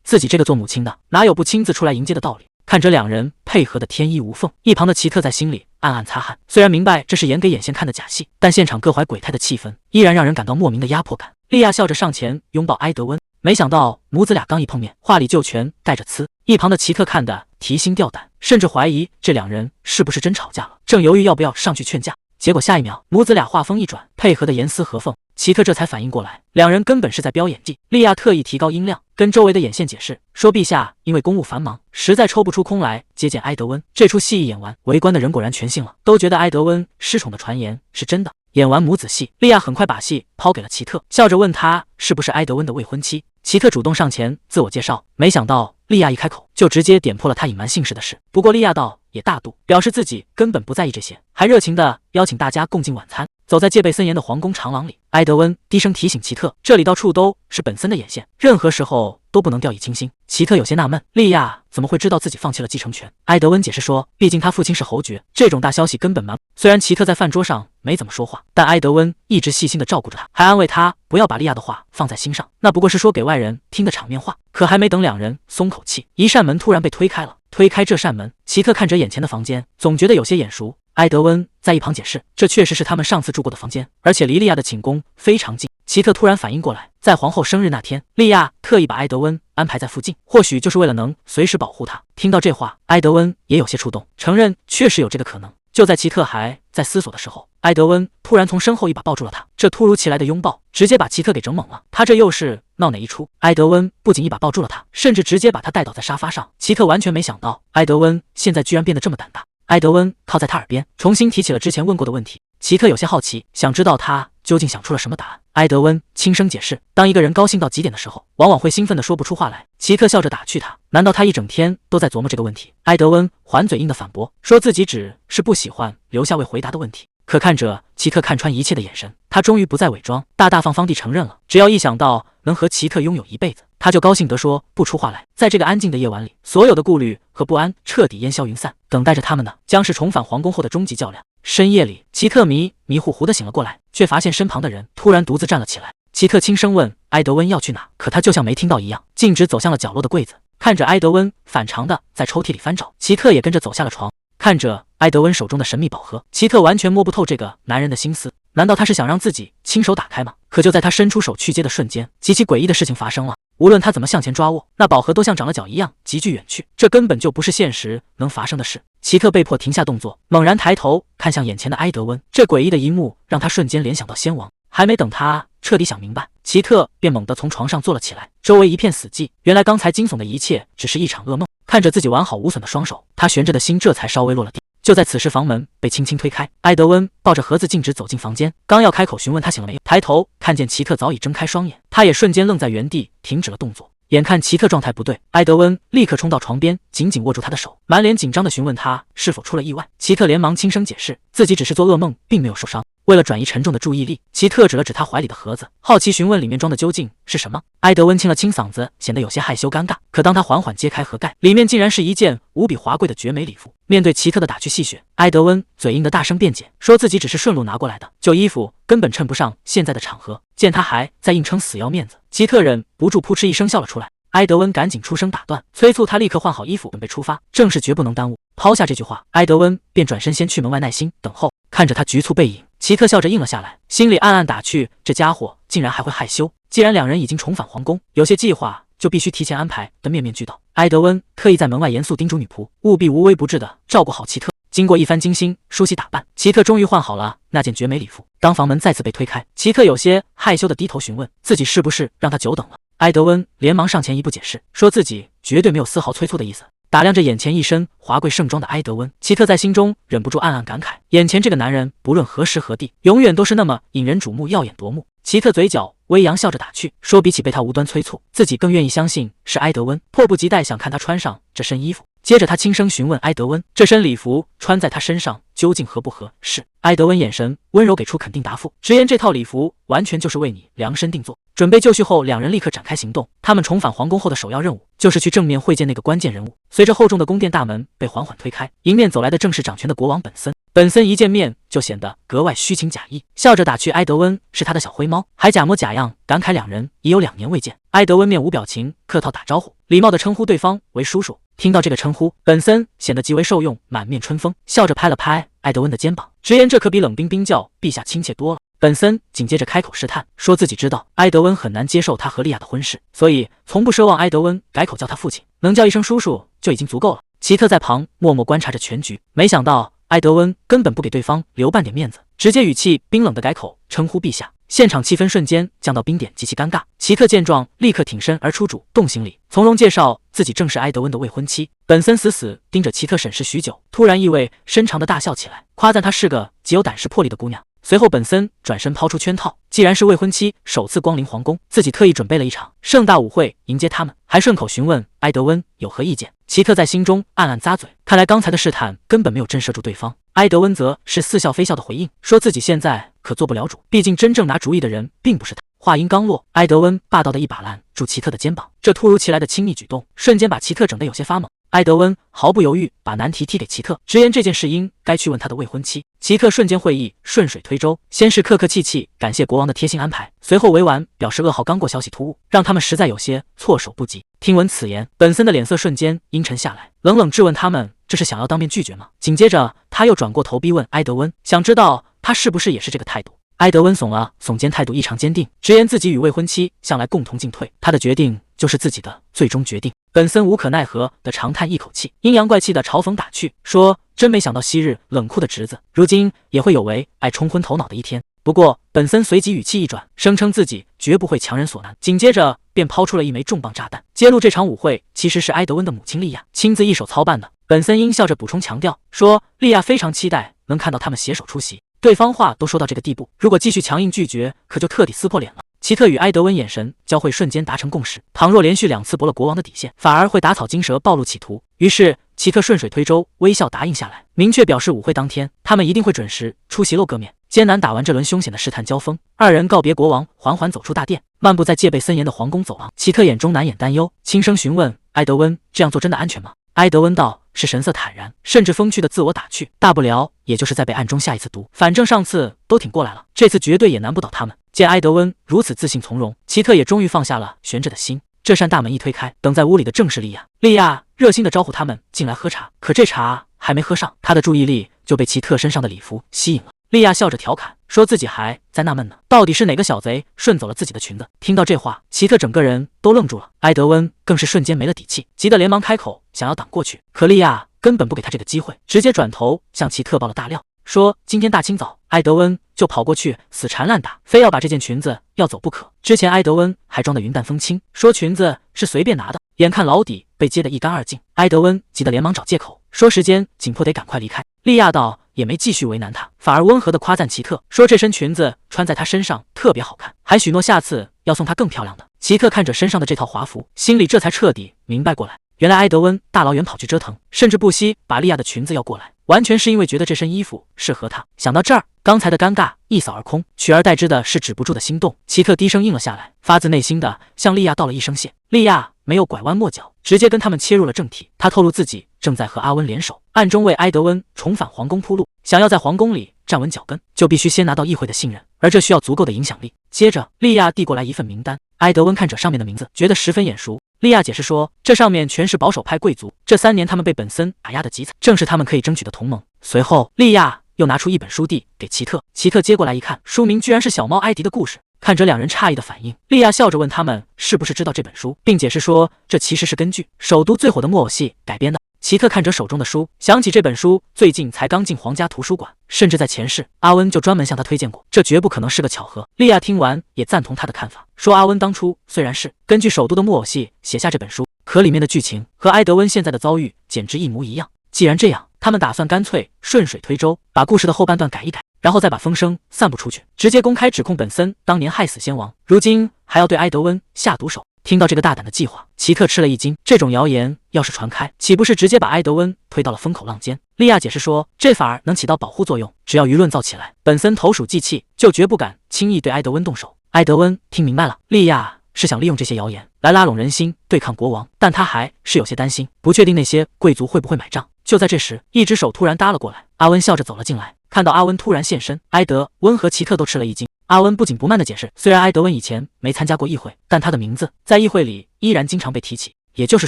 自己这个做母亲的哪有不亲自出来迎接的道理。看着两人配合的天衣无缝，一旁的奇特在心里暗暗擦汗。虽然明白这是演给眼线看的假戏，但现场各怀鬼胎的气氛依然让人感到莫名的压迫感。莉亚笑着上前拥抱埃德温，没想到母子俩刚一碰面，话里就全带着呲。一旁的奇特看得提心吊胆，甚至怀疑这两人是不是真吵架了，正犹豫要不要上去劝架。结果下一秒，母子俩话锋一转，配合的严丝合缝。奇特这才反应过来，两人根本是在飙演技。莉亚特意提高音量，跟周围的眼线解释说：“陛下因为公务繁忙，实在抽不出空来接见埃德温。”这出戏一演完，围观的人果然全信了，都觉得埃德温失宠的传言是真的。演完母子戏，莉亚很快把戏抛给了奇特，笑着问他是不是埃德温的未婚妻。奇特主动上前自我介绍，没想到莉亚一开口就直接点破了他隐瞒姓氏的事。不过莉亚倒也大度，表示自己根本不在意这些，还热情地邀请大家共进晚餐。走在戒备森严的皇宫长廊里，埃德温低声提醒奇特，这里到处都是本森的眼线，任何时候都不能掉以轻心。奇特有些纳闷，莉亚怎么会知道自己放弃了继承权？埃德温解释说，毕竟他父亲是侯爵，这种大消息根本瞒。虽然奇特在饭桌上没怎么说话，但埃德温一直细心地照顾着他，还安慰他不要把莉亚的话放在心上，那不过是说给外人听的场面话。可还没等两人松口气，一扇门突然被推开了。推开这扇门，奇特看着眼前的房间，总觉得有些眼熟。埃德温在一旁解释，这确实是他们上次住过的房间，而且离莉亚的寝宫非常近。奇特突然反应过来，在皇后生日那天，莉亚特意把埃德温安排在附近，或许就是为了能随时保护他。听到这话，埃德温也有些触动，承认确实有这个可能。就在奇特还在思索的时候，埃德温突然从身后一把抱住了他，这突如其来的拥抱直接把奇特给整懵了。他这又是闹哪一出？埃德温不仅一把抱住了他，甚至直接把他带倒在沙发上。奇特完全没想到，埃德温现在居然变得这么胆大。埃德温靠在他耳边，重新提起了之前问过的问题。奇特有些好奇，想知道他究竟想出了什么答案。埃德温轻声解释，当一个人高兴到极点的时候，往往会兴奋地说不出话来。奇特笑着打趣他，难道他一整天都在琢磨这个问题？埃德温还嘴硬地反驳，说自己只是不喜欢留下未回答的问题。可看着奇特看穿一切的眼神，他终于不再伪装，大大方方地承认了。只要一想到能和奇特拥有一辈子，他就高兴得说不出话来。在这个安静的夜晚里，所有的顾虑和不安彻底烟消云散，等待着他们的将是重返皇宫后的终极较量。深夜里，奇特迷糊糊地醒了过来，却发现身旁的人突然独自站了起来。奇特轻声问埃德温要去哪，可他就像没听到一样，径直走向了角落的柜子。看着埃德温反常的在抽屉里翻找，奇特也跟着走下了床。看着埃德温手中的神秘宝盒，奇特完全摸不透这个男人的心思。难道他是想让自己亲手打开吗？可就在他伸出手去接的瞬间，极其诡异的事情发生了。无论他怎么向前抓握，那宝盒都像长了脚一样急剧远去，这根本就不是现实能发生的事。奇特被迫停下动作，猛然抬头看向眼前的埃德温，这诡异的一幕让他瞬间联想到先王。还没等他彻底想明白，奇特便猛地从床上坐了起来，周围一片死寂。原来刚才惊悚的一切只是一场噩梦。看着自己完好无损的双手，他悬着的心这才稍微落了地。就在此时，房门被轻轻推开，埃德温抱着盒子径直走进房间，刚要开口询问他醒了没有，抬头看见奇特早已睁开双眼，他也瞬间愣在原地，停止了动作。眼看奇特状态不对，埃德温立刻冲到床边，紧紧握住他的手，满脸紧张地询问他是否出了意外。奇特连忙轻声解释，自己只是做噩梦，并没有受伤。为了转移沉重的注意力，奇特指了指他怀里的盒子，好奇询问里面装的究竟是什么。埃德温清了清嗓子，显得有些害羞尴尬。可当他缓缓揭开盒盖，里面竟然是一件无比华贵的绝美礼服。面对奇特的打趣戏谑，埃德温嘴硬的大声辩解，说自己只是顺路拿过来的，旧衣服根本衬不上现在的场合。见他还在硬撑死要面子，奇特忍不住扑哧一声笑了出来。埃德温赶紧出声打断，催促他立刻换好衣服，准备出发，正事绝不能耽误。抛下这句话，埃德温便转身先去门外耐心等候。看着他局促背影，奇特笑着应了下来，心里暗暗打趣，这家伙竟然还会害羞。既然两人已经重返皇宫，有些计划就必须提前安排的面面俱到。埃德温特意在门外严肃叮嘱女仆，务必无微不至的照顾好奇特。经过一番精心梳洗打扮，奇特终于换好了那件绝美礼服。当房门再次被推开，奇特有些害羞的低头询问自己是不是让他久等了。埃德温连忙上前一步解释，说自己绝对没有丝毫催促的意思。打量着眼前一身华贵盛装的埃德温，奇特在心中忍不住暗暗感慨，眼前这个男人不论何时何地，永远都是那么引人瞩目，耀眼夺目。奇特嘴角微扬，笑着打趣，说比起被他无端催促，自己更愿意相信是埃德温，迫不及待想看他穿上这身衣服。接着他轻声询问埃德温，这身礼服穿在他身上究竟合不合适？埃德温眼神温柔给出肯定答复，直言这套礼服完全就是为你量身定做。准备就绪后，两人立刻展开行动。他们重返皇宫后的首要任务就是去正面会见那个关键人物。随着厚重的宫殿大门被缓缓推开，迎面走来的正是掌权的国王本森。本森一见面就显得格外虚情假意，笑着打趣埃德温是他的小灰猫，还假模假样感慨两人已有2年未见。埃德温面无表情，客套打招呼，礼貌地称呼对方为叔叔。听到这个称呼，本森显得极为受用，满面春风，笑着拍了拍埃德温的肩膀，直言这可比冷冰冰叫陛下亲切多了。本森紧接着开口试探，说自己知道埃德温很难接受他和莉亚的婚事，所以从不奢望埃德温改口叫他父亲，能叫一声叔叔就已经足够了。奇特在旁默默观察着全局，没想到埃德温根本不给对方留半点面子，直接语气冰冷的改口称呼陛下。现场气氛瞬间降到冰点，极其尴尬。奇特见状，立刻挺身而出，主动行礼，从容介绍自己正是埃德温的未婚妻。本森死死盯着奇特审视许久，突然意味深长的大笑起来，夸赞她是个极有胆识魄力的姑娘。随后本森转身抛出圈套，既然是未婚妻首次光临皇宫，自己特意准备了一场盛大舞会迎接他们，还顺口询问埃德温有何意见。奇特在心中暗暗咂嘴，看来刚才的试探根本没有震慑住对方。埃德温则是似笑非笑的回应，说自己现在可做不了主，毕竟真正拿主意的人并不是他。话音刚落，埃德温霸道的一把揽住奇特的肩膀，这突如其来的亲密举动瞬间把奇特整得有些发懵。埃德温毫不犹豫把难题踢给奇特，直言这件事应该去问他的未婚妻。奇特瞬间会意，顺水推舟，先是客客气气感谢国王的贴心安排，随后委婉表示噩耗刚过，消息突兀，让他们实在有些措手不及。听闻此言，本森的脸色瞬间阴沉下来，冷冷质问他们这是想要当面拒绝吗？紧接着他又转过头逼问埃德温，想知道他是不是也是这个态度。埃德温耸了耸肩，态度异常坚定，直言自己与未婚妻向来共同进退，他的决定就是自己的最终决定。本森无可奈何的长叹一口气，阴阳怪气的嘲讽打趣说，真没想到昔日冷酷的侄子，如今也会有为爱冲昏头脑的一天。不过本森随即语气一转，声称自己绝不会强人所难，紧接着便抛出了一枚重磅炸弹，揭露这场舞会其实是埃德温的母亲莉亚亲自一手操办的。本森阴笑着补充强调说，莉亚非常期待能看到他们携手出席，对方话都说到这个地步，如果继续强硬拒绝，可就彻底撕破脸了。奇特与埃德温眼神交汇，瞬间达成共识，倘若连续2次驳了国王的底线，反而会打草惊蛇，暴露企图。于是奇特顺水推舟，微笑答应下来，明确表示舞会当天他们一定会准时出席露个面。艰难打完这轮凶险的试探交锋，二人告别国王，缓缓走出大殿，漫步在戒备森严的皇宫走廊。奇特眼中难掩担忧，轻声询问埃德温，这样做真的安全吗？埃德温道，是神色坦然，甚至风趣的自我打趣，大不了也就是在被暗中下一次毒，反正上次都挺过来了，这次绝对也难不倒他们。见埃德温如此自信从容，奇特也终于放下了悬着的心。这扇大门一推开，等在屋里的正是莉亚。莉亚热心的招呼他们进来喝茶，可这茶还没喝上，她的注意力就被奇特身上的礼服吸引了。莉亚笑着调侃，说自己还在纳闷呢，到底是哪个小贼顺走了自己的裙子。听到这话，奇特整个人都愣住了，埃德温更是瞬间没了底气，急得连忙开口想要挡过去，可莉亚根本不给他这个机会，直接转头向奇特爆了大料，说今天大清早埃德温就跑过去死缠烂打，非要把这件裙子要走不可。之前埃德温还装得云淡风轻，说裙子是随便拿的，眼看老底被揭得一干二净，埃德温急得连忙找借口，说时间紧迫得赶快离开。莉亚道也没继续为难他，反而温和地夸赞奇特，说这身裙子穿在他身上特别好看，还许诺下次要送他更漂亮的。奇特看着身上的这套华服，心里这才彻底明白过来，原来埃德温大老远跑去折腾，甚至不惜把莉亚的裙子要过来，完全是因为觉得这身衣服适合她。想到这儿，刚才的尴尬一扫而空，取而代之的是止不住的心动。奇特低声应了下来，发自内心的向莉亚道了一声谢。莉亚没有拐弯抹角，直接跟他们切入了正题。她透露自己正在和阿温联手，暗中为埃德温重返皇宫铺路。想要在皇宫里站稳脚跟，就必须先拿到议会的信任，而这需要足够的影响力。接着，莉亚递过来一份名单，埃德温看着上面的名字，觉得十分眼熟。莉亚解释说，这上面全是保守派贵族，这3年他们被本森打压的极惨，正是他们可以争取的同盟。随后，莉亚又拿出一本书递给奇特，奇特接过来一看，书名居然是小猫埃迪的故事。看着两人诧异的反应，莉亚笑着问他们是不是知道这本书，并解释说这其实是根据首都最火的木偶戏改编的。奇特看着手中的书，想起这本书最近才刚进皇家图书馆，甚至在前世阿温就专门向他推荐过，这绝不可能是个巧合。莉亚听完也赞同他的看法，说阿温当初虽然是根据首都的木偶戏写下这本书，可里面的剧情和埃德温现在的遭遇简直一模一样。既然这样，他们打算干脆顺水推舟，把故事的后半段改一改，然后再把风声散布出去，直接公开指控本森当年害死先王，如今还要对埃德温下毒手。听到这个大胆的计划，奇特吃了一惊。这种谣言要是传开，岂不是直接把埃德温推到了风口浪尖？莉亚解释说，这反而能起到保护作用，只要舆论造起来，本森投鼠忌器，就绝不敢轻易对埃德温动手。埃德温听明白了，莉亚是想利用这些谣言来拉拢人心，对抗国王，但他还是有些担心，不确定那些贵族会不会买账。就在这时，一只手突然搭了过来，阿温笑着走了进来。看到阿温突然现身，埃德温和奇特都吃了一惊。阿温不紧不慢地解释，虽然埃德温以前没参加过议会，但他的名字在议会里依然经常被提起，也就是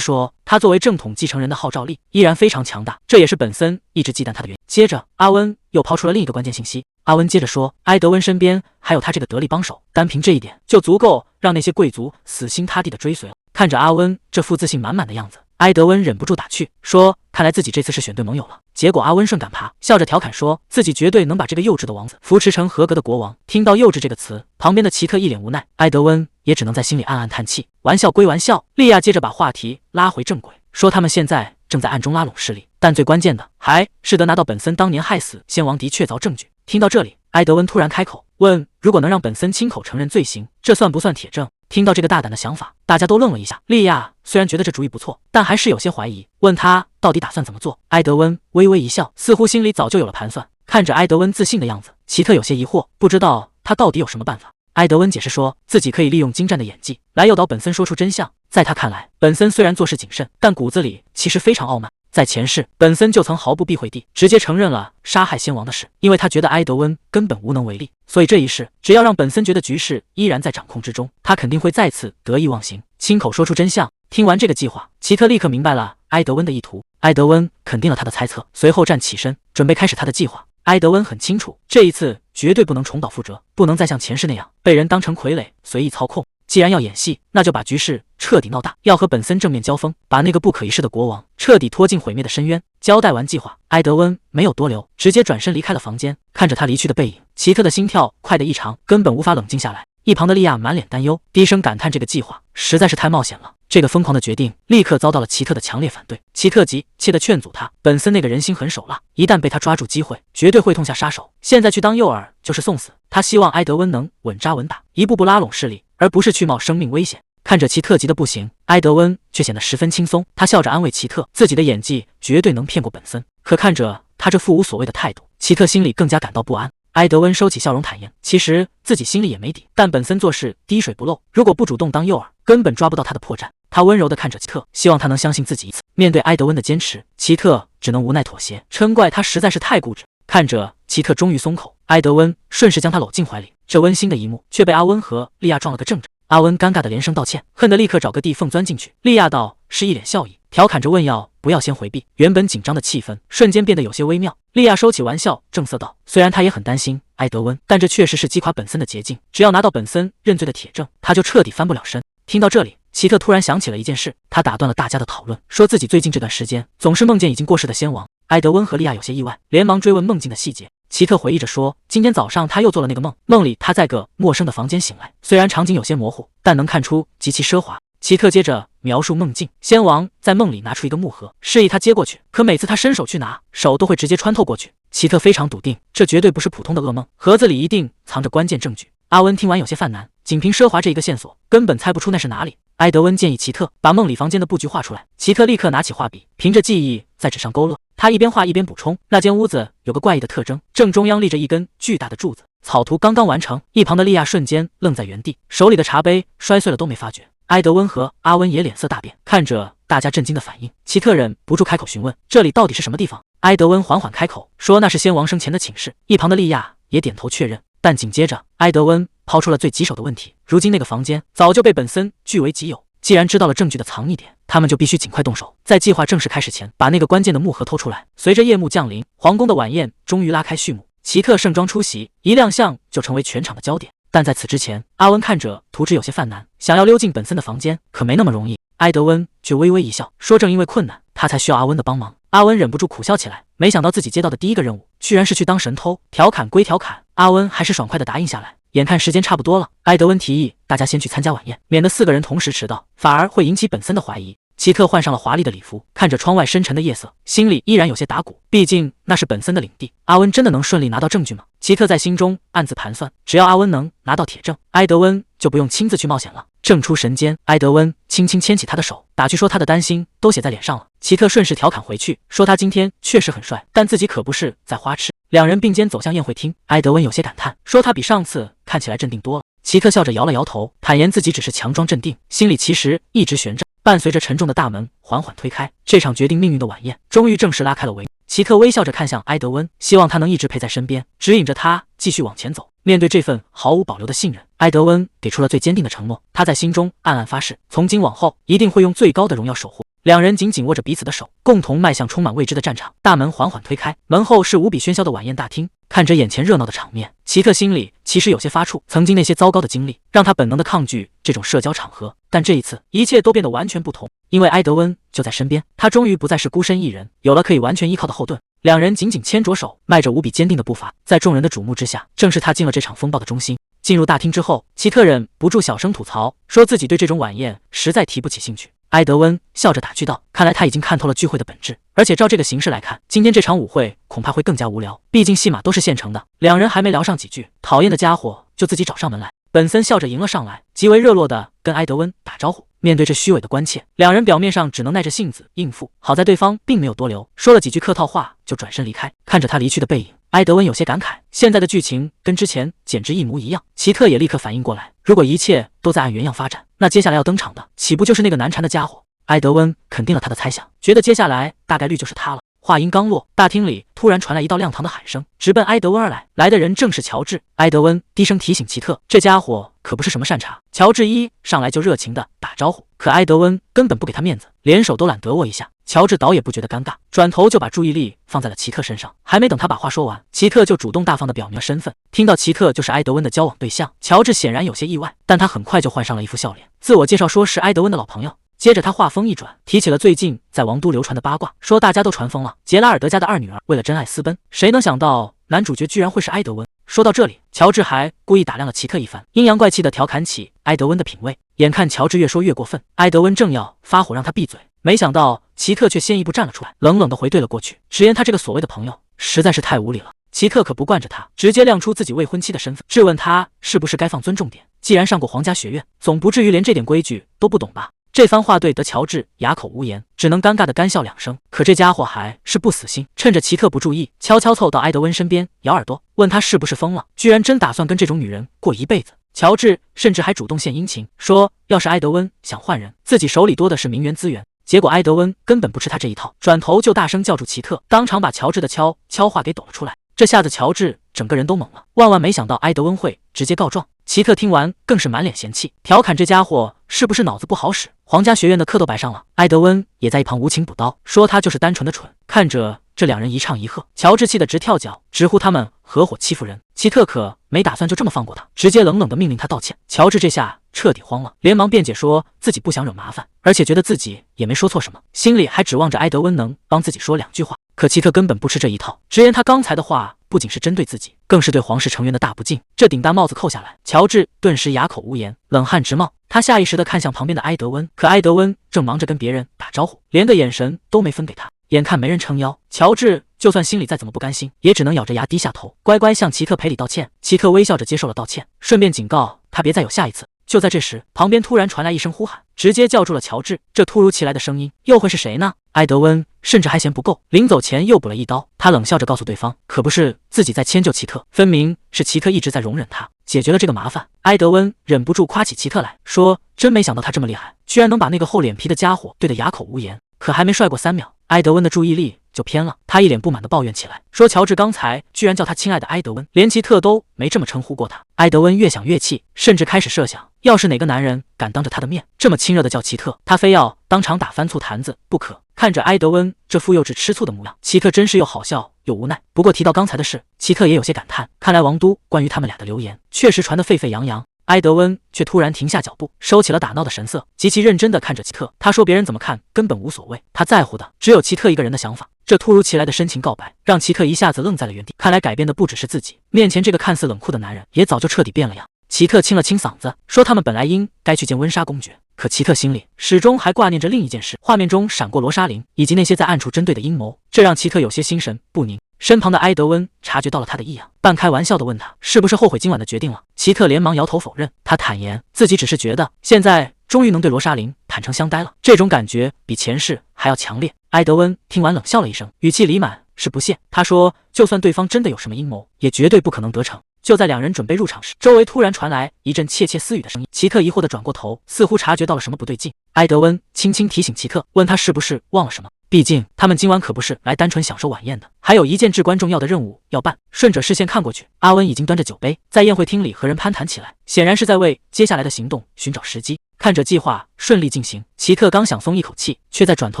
说，他作为正统继承人的号召力依然非常强大，这也是本森一直忌惮他的原因。接着，阿温又抛出了另一个关键信息。阿温接着说，埃德温身边还有他这个得力帮手，单凭这一点就足够让那些贵族死心塌地的追随了。看着阿温这副自信满满的样子，埃德温忍不住打趣说，看来自己这次是选对盟友了。结果阿温顺杆爬，笑着调侃说自己绝对能把这个幼稚的王子扶持成合格的国王。听到幼稚这个词，旁边的奇特一脸无奈，埃德温也只能在心里暗暗叹气。玩笑归玩笑，莉亚接着把话题拉回正轨，说他们现在正在暗中拉拢势力，但最关键的还是得拿到本森当年害死先王的确凿证据。听到这里，埃德温突然开口问，如果能让本森亲口承认罪行，这算不算铁证？听到这个大胆的想法，大家都愣了一下。莉亚虽然觉得这主意不错，但还是有些怀疑，问他到底打算怎么做。埃德温微微一笑，似乎心里早就有了盘算。看着埃德温自信的样子，奇特有些疑惑，不知道他到底有什么办法。埃德温解释说，自己可以利用精湛的演技来诱导本森说出真相。在他看来，本森虽然做事谨慎，但骨子里其实非常傲慢。在前世，本森就曾毫不避讳地直接承认了杀害先王的事，因为他觉得埃德温根本无能为力，所以这一世只要让本森觉得局势依然在掌控之中，他肯定会再次得意忘形，亲口说出真相。听完这个计划，奇特立刻明白了埃德温的意图。埃德温肯定了他的猜测，随后站起身，准备开始他的计划。埃德温很清楚，这一次绝对不能重蹈覆辙，不能再像前世那样被人当成傀儡随意操控。既然要演戏，那就把局势彻底闹大，要和本森正面交锋，把那个不可一世的国王彻底拖进毁灭的深渊。交代完计划，埃德温没有多留，直接转身离开了房间。看着他离去的背影，奇特的心跳快得异常，根本无法冷静下来。一旁的莉亚满脸担忧，低声感叹这个计划实在是太冒险了。这个疯狂的决定立刻遭到了奇特的强烈反对。奇特急切地劝阻他，本森那个人心狠手辣，一旦被他抓住机会，绝对会痛下杀手。现在去当诱饵就是送死。他希望埃德温能稳扎稳打，一步步拉拢势力，而不是去冒生命危险。看着奇特急得不行，埃德温却显得十分轻松。他笑着安慰奇特，自己的演技绝对能骗过本森。可看着他这副无所谓的态度，奇特心里更加感到不安。埃德温收起笑容坦言，其实自己心里也没底，但本森做事滴水不漏，如果不主动当诱饵，根本抓不到他的破绽。他温柔地看着奇特，希望他能相信自己一次。面对埃德温的坚持，奇特只能无奈妥协，嗔怪他实在是太固执。看着奇特终于松口，埃德温顺势将他搂进怀里。这温馨的一幕却被阿温和莉亚撞了个正着。阿温尴尬的连声道歉，恨得立刻找个地缝钻进去。莉亚倒是一脸笑意，调侃着问要不要先回避。原本紧张的气氛瞬间变得有些微妙。莉亚收起玩笑，正色道，虽然她也很担心埃德温，但这确实是击垮本森的捷径，只要拿到本森认罪的铁证，他就彻底翻不了身。听到这里，奇特突然想起了一件事，他打断了大家的讨论，说自己最近这段时间总是梦见已经过世的先王。埃德温和莉亚有些意外，连忙追问梦境的细节。奇特回忆着说，今天早上他又做了那个梦，梦里他在个陌生的房间醒来，虽然场景有些模糊，但能看出极其奢华。奇特接着描述梦境，先王在梦里拿出一个木盒，示意他接过去，可每次他伸手去拿，手都会直接穿透过去。奇特非常笃定，这绝对不是普通的噩梦，盒子里一定藏着关键证据。阿温听完有些犯难，仅凭奢华这一个线索，根本猜不出那是哪里。埃德温建议奇特把梦里房间的布局画出来，奇特立刻拿起画笔，凭着记忆在纸上勾勒。他一边画一边补充，那间屋子有个怪异的特征，正中央立着一根巨大的柱子。草图刚刚完成，一旁的莉亚瞬间愣在原地，手里的茶杯摔碎了都没发觉。埃德温和阿温也脸色大变，看着大家震惊的反应，奇特忍不住开口询问：“这里到底是什么地方？”埃德温缓缓开口说：“那是先王生前的寝室。”一旁的莉亚也点头确认，但紧接着埃德温抛出了最棘手的问题：如今那个房间早就被本森据为己有，既然知道了证据的藏匿点，他们就必须尽快动手，在计划正式开始前把那个关键的木盒偷出来。随着夜幕降临，皇宫的晚宴终于拉开序幕，奇特盛装出席，一亮相就成为全场的焦点。但在此之前，阿温看着图纸有些犯难，想要溜进本森的房间，可没那么容易。埃德温却微微一笑，说：“正因为困难，他才需要阿温的帮忙。”阿温忍不住苦笑起来，没想到自己接到的第一个任务居然是去当神偷。调侃归调侃，阿温还是爽快地答应下来。眼看时间差不多了，埃德温提议大家先去参加晚宴，免得4个人同时迟到，反而会引起本森的怀疑。奇特换上了华丽的礼服，看着窗外深沉的夜色，心里依然有些打鼓，毕竟那是本森的领地。阿温真的能顺利拿到证据吗？奇特在心中暗自盘算，只要阿温能拿到铁证，埃德温就不用亲自去冒险了。正出神间，埃德温轻轻牵起他的手，打趣说他的担心都写在脸上了。奇特顺势调侃回去，说他今天确实很帅，但自己可不是在花痴。两人并肩走向宴会厅，埃德温有些感叹，说他比上次看起来镇定多了。奇特笑着摇了摇头，坦言自己只是强装镇定，心里其实一直悬着。伴随着沉重的大门缓缓推开，这场决定命运的晚宴终于正式拉开了帷幕。奇特微笑着看向埃德温，希望他能一直陪在身边，指引着他继续往前走。面对这份毫无保留的信任，埃德温给出了最坚定的承诺，他在心中暗暗发誓，从今往后一定会用最高的荣耀守护。两人紧紧握着彼此的手，共同迈向充满未知的战场。大门缓缓推开，门后是无比喧嚣的晚宴大厅。看着眼前热闹的场面，奇特心里其实有些发怵。曾经那些糟糕的经历让他本能的抗拒这种社交场合，但这一次一切都变得完全不同，因为埃德温就在身边，他终于不再是孤身一人，有了可以完全依靠的后盾。两人紧紧牵着手，迈着无比坚定的步伐，在众人的瞩目之下，正式踏进了这场风暴的中心。进入大厅之后，奇特忍不住小声吐槽，说自己对这种晚宴实在提不起兴趣。埃德温笑着打趣道：“看来他已经看透了聚会的本质，而且照这个形势来看，今天这场舞会恐怕会更加无聊，毕竟戏码都是现成的。”两人还没聊上几句，讨厌的家伙就自己找上门来。本森笑着迎了上来，极为热络地跟埃德温打招呼。面对这虚伪的关切，两人表面上只能耐着性子应付。好在对方并没有多留，说了几句客套话就转身离开。看着他离去的背影，埃德温有些感慨，现在的剧情跟之前简直一模一样。奇特也立刻反应过来，如果一切都在按原样发展，那接下来要登场的岂不就是那个难缠的家伙？埃德温肯定了他的猜想，觉得接下来大概率就是他了。话音刚落，大厅里突然传来一道亮堂的喊声，直奔埃德温而来。来的人正是乔治。埃德温低声提醒奇特，这家伙可不是什么善茬。乔治一上来就热情的打招呼，可埃德温根本不给他面子，连手都懒得握一下。乔治倒也不觉得尴尬，转头就把注意力放在了奇特身上。还没等他把话说完，奇特就主动大方的表明了身份。听到奇特就是埃德温的交往对象，乔治显然有些意外，但他很快就换上了一副笑脸，自我介绍说是埃德温的老朋友。接着他话锋一转，提起了最近在王都流传的八卦，说大家都传疯了，杰拉尔德家的2女儿为了真爱私奔，谁能想到男主角居然会是埃德温。说到这里，乔治还故意打量了奇特一番，阴阳怪气的调侃起埃德温的品味。眼看乔治越说越过分，埃德温正要发火让他闭嘴，没想到奇特却先一步站了出来，冷冷的回怼了过去，直言他这个所谓的朋友实在是太无理了。奇特可不惯着他，直接亮出自己未婚妻的身份，质问他是不是该放尊重点，既然上过皇家学院，总不至于连这点规矩都不懂吧。这番话对得乔治哑口无言，只能尴尬的干笑2声。可这家伙还是不死心，趁着奇特不注意，悄悄凑到埃德温身边，咬耳朵，问他是不是疯了，居然真打算跟这种女人过一辈子。乔治甚至还主动献殷勤，说要是埃德温想换人，自己手里多的是名媛资源。结果埃德温根本不吃他这一套，转头就大声叫住奇特，当场把乔治的悄话给抖了出来。这下子乔治整个人都懵了，万万没想到埃德温会直接告状。奇特听完更是满脸嫌弃，调侃这家伙是不是脑子不好使，皇家学院的课都白上了。埃德温也在一旁无情补刀，说他就是单纯的蠢。看着这两人一唱一和，乔治气得直跳脚，直呼他们合伙欺负人。奇特可没打算就这么放过他，直接冷冷的命令他道歉。乔治这下彻底慌了，连忙辩解说自己不想惹麻烦，而且觉得自己也没说错什么，心里还指望着埃德温能帮自己说2句话。可奇特根本不吃这一套，直言他刚才的话不仅是针对自己，更是对皇室成员的大不敬。这顶大帽子扣下来，乔治顿时哑口无言，冷汗直冒。他下意识地看向旁边的埃德温，可埃德温正忙着跟别人打招呼，连个眼神都没分给他。眼看没人撑腰，乔治就算心里再怎么不甘心，也只能咬着牙低下头，乖乖向奇特赔礼道歉。奇特微笑着接受了道歉，顺便警告他别再有下一次。就在这时，旁边突然传来一声呼喊，直接叫住了乔治。这突如其来的声音又会是谁呢？埃德温甚至还嫌不够，临走前又补了一刀。他冷笑着告诉对方，可不是自己在迁就奇特，分明是奇特一直在容忍他。解决了这个麻烦，埃德温忍不住夸起奇特来说，真没想到他这么厉害，居然能把那个厚脸皮的家伙对得哑口无言。可还没帅过3秒，埃德温的注意力就偏了，他一脸不满地抱怨起来，说乔治刚才居然叫他亲爱的埃德温，连奇特都没这么称呼过他。埃德温越想越气，甚至开始设想，要是哪个男人敢当着他的面这么亲热地叫奇特，他非要当场打翻醋坛子不可。看着埃德温这副幼稚吃醋的模样，奇特真是又好笑又无奈。不过提到刚才的事，奇特也有些感叹，看来王都关于他们俩的流言确实传得沸沸扬扬。埃德温却突然停下脚步，收起了打闹的神色，极其认真地看着奇特。他说别人怎么看根本无所谓，他在乎的只有奇特一个人的想法。这突如其来的深情告白让奇特一下子愣在了原地，看来改变的不只是自己，面前这个看似冷酷的男人也早就彻底变了样。奇特清了清嗓子，说他们本来应该去见温莎公爵，可奇特心里始终还挂念着另一件事。画面中闪过罗莎琳以及那些在暗处针对的阴谋，这让奇特有些心神不宁。身旁的埃德温察觉到了他的异样，半开玩笑地问他是不是后悔今晚的决定了。奇特连忙摇头否认，他坦言自己只是觉得现在终于能对罗莎琳坦诚相待了，这种感觉比前世还要强烈。埃德温听完冷笑了一声，语气里满是不屑。他说就算对方真的有什么阴谋，也绝对不可能得逞。就在两人准备入场时，周围突然传来一阵窃窃私语的声音。奇特疑惑地转过头，似乎察觉到了什么不对劲。埃德温轻轻提醒奇特，问他是不是忘了什么，毕竟他们今晚可不是来单纯享受晚宴的，还有一件至关重要的任务要办。顺着视线看过去，阿温已经端着酒杯在宴会厅里和人攀谈起来，显然是在为接下来的行动寻找时机。看着计划顺利进行，奇特刚想松一口气，却在转头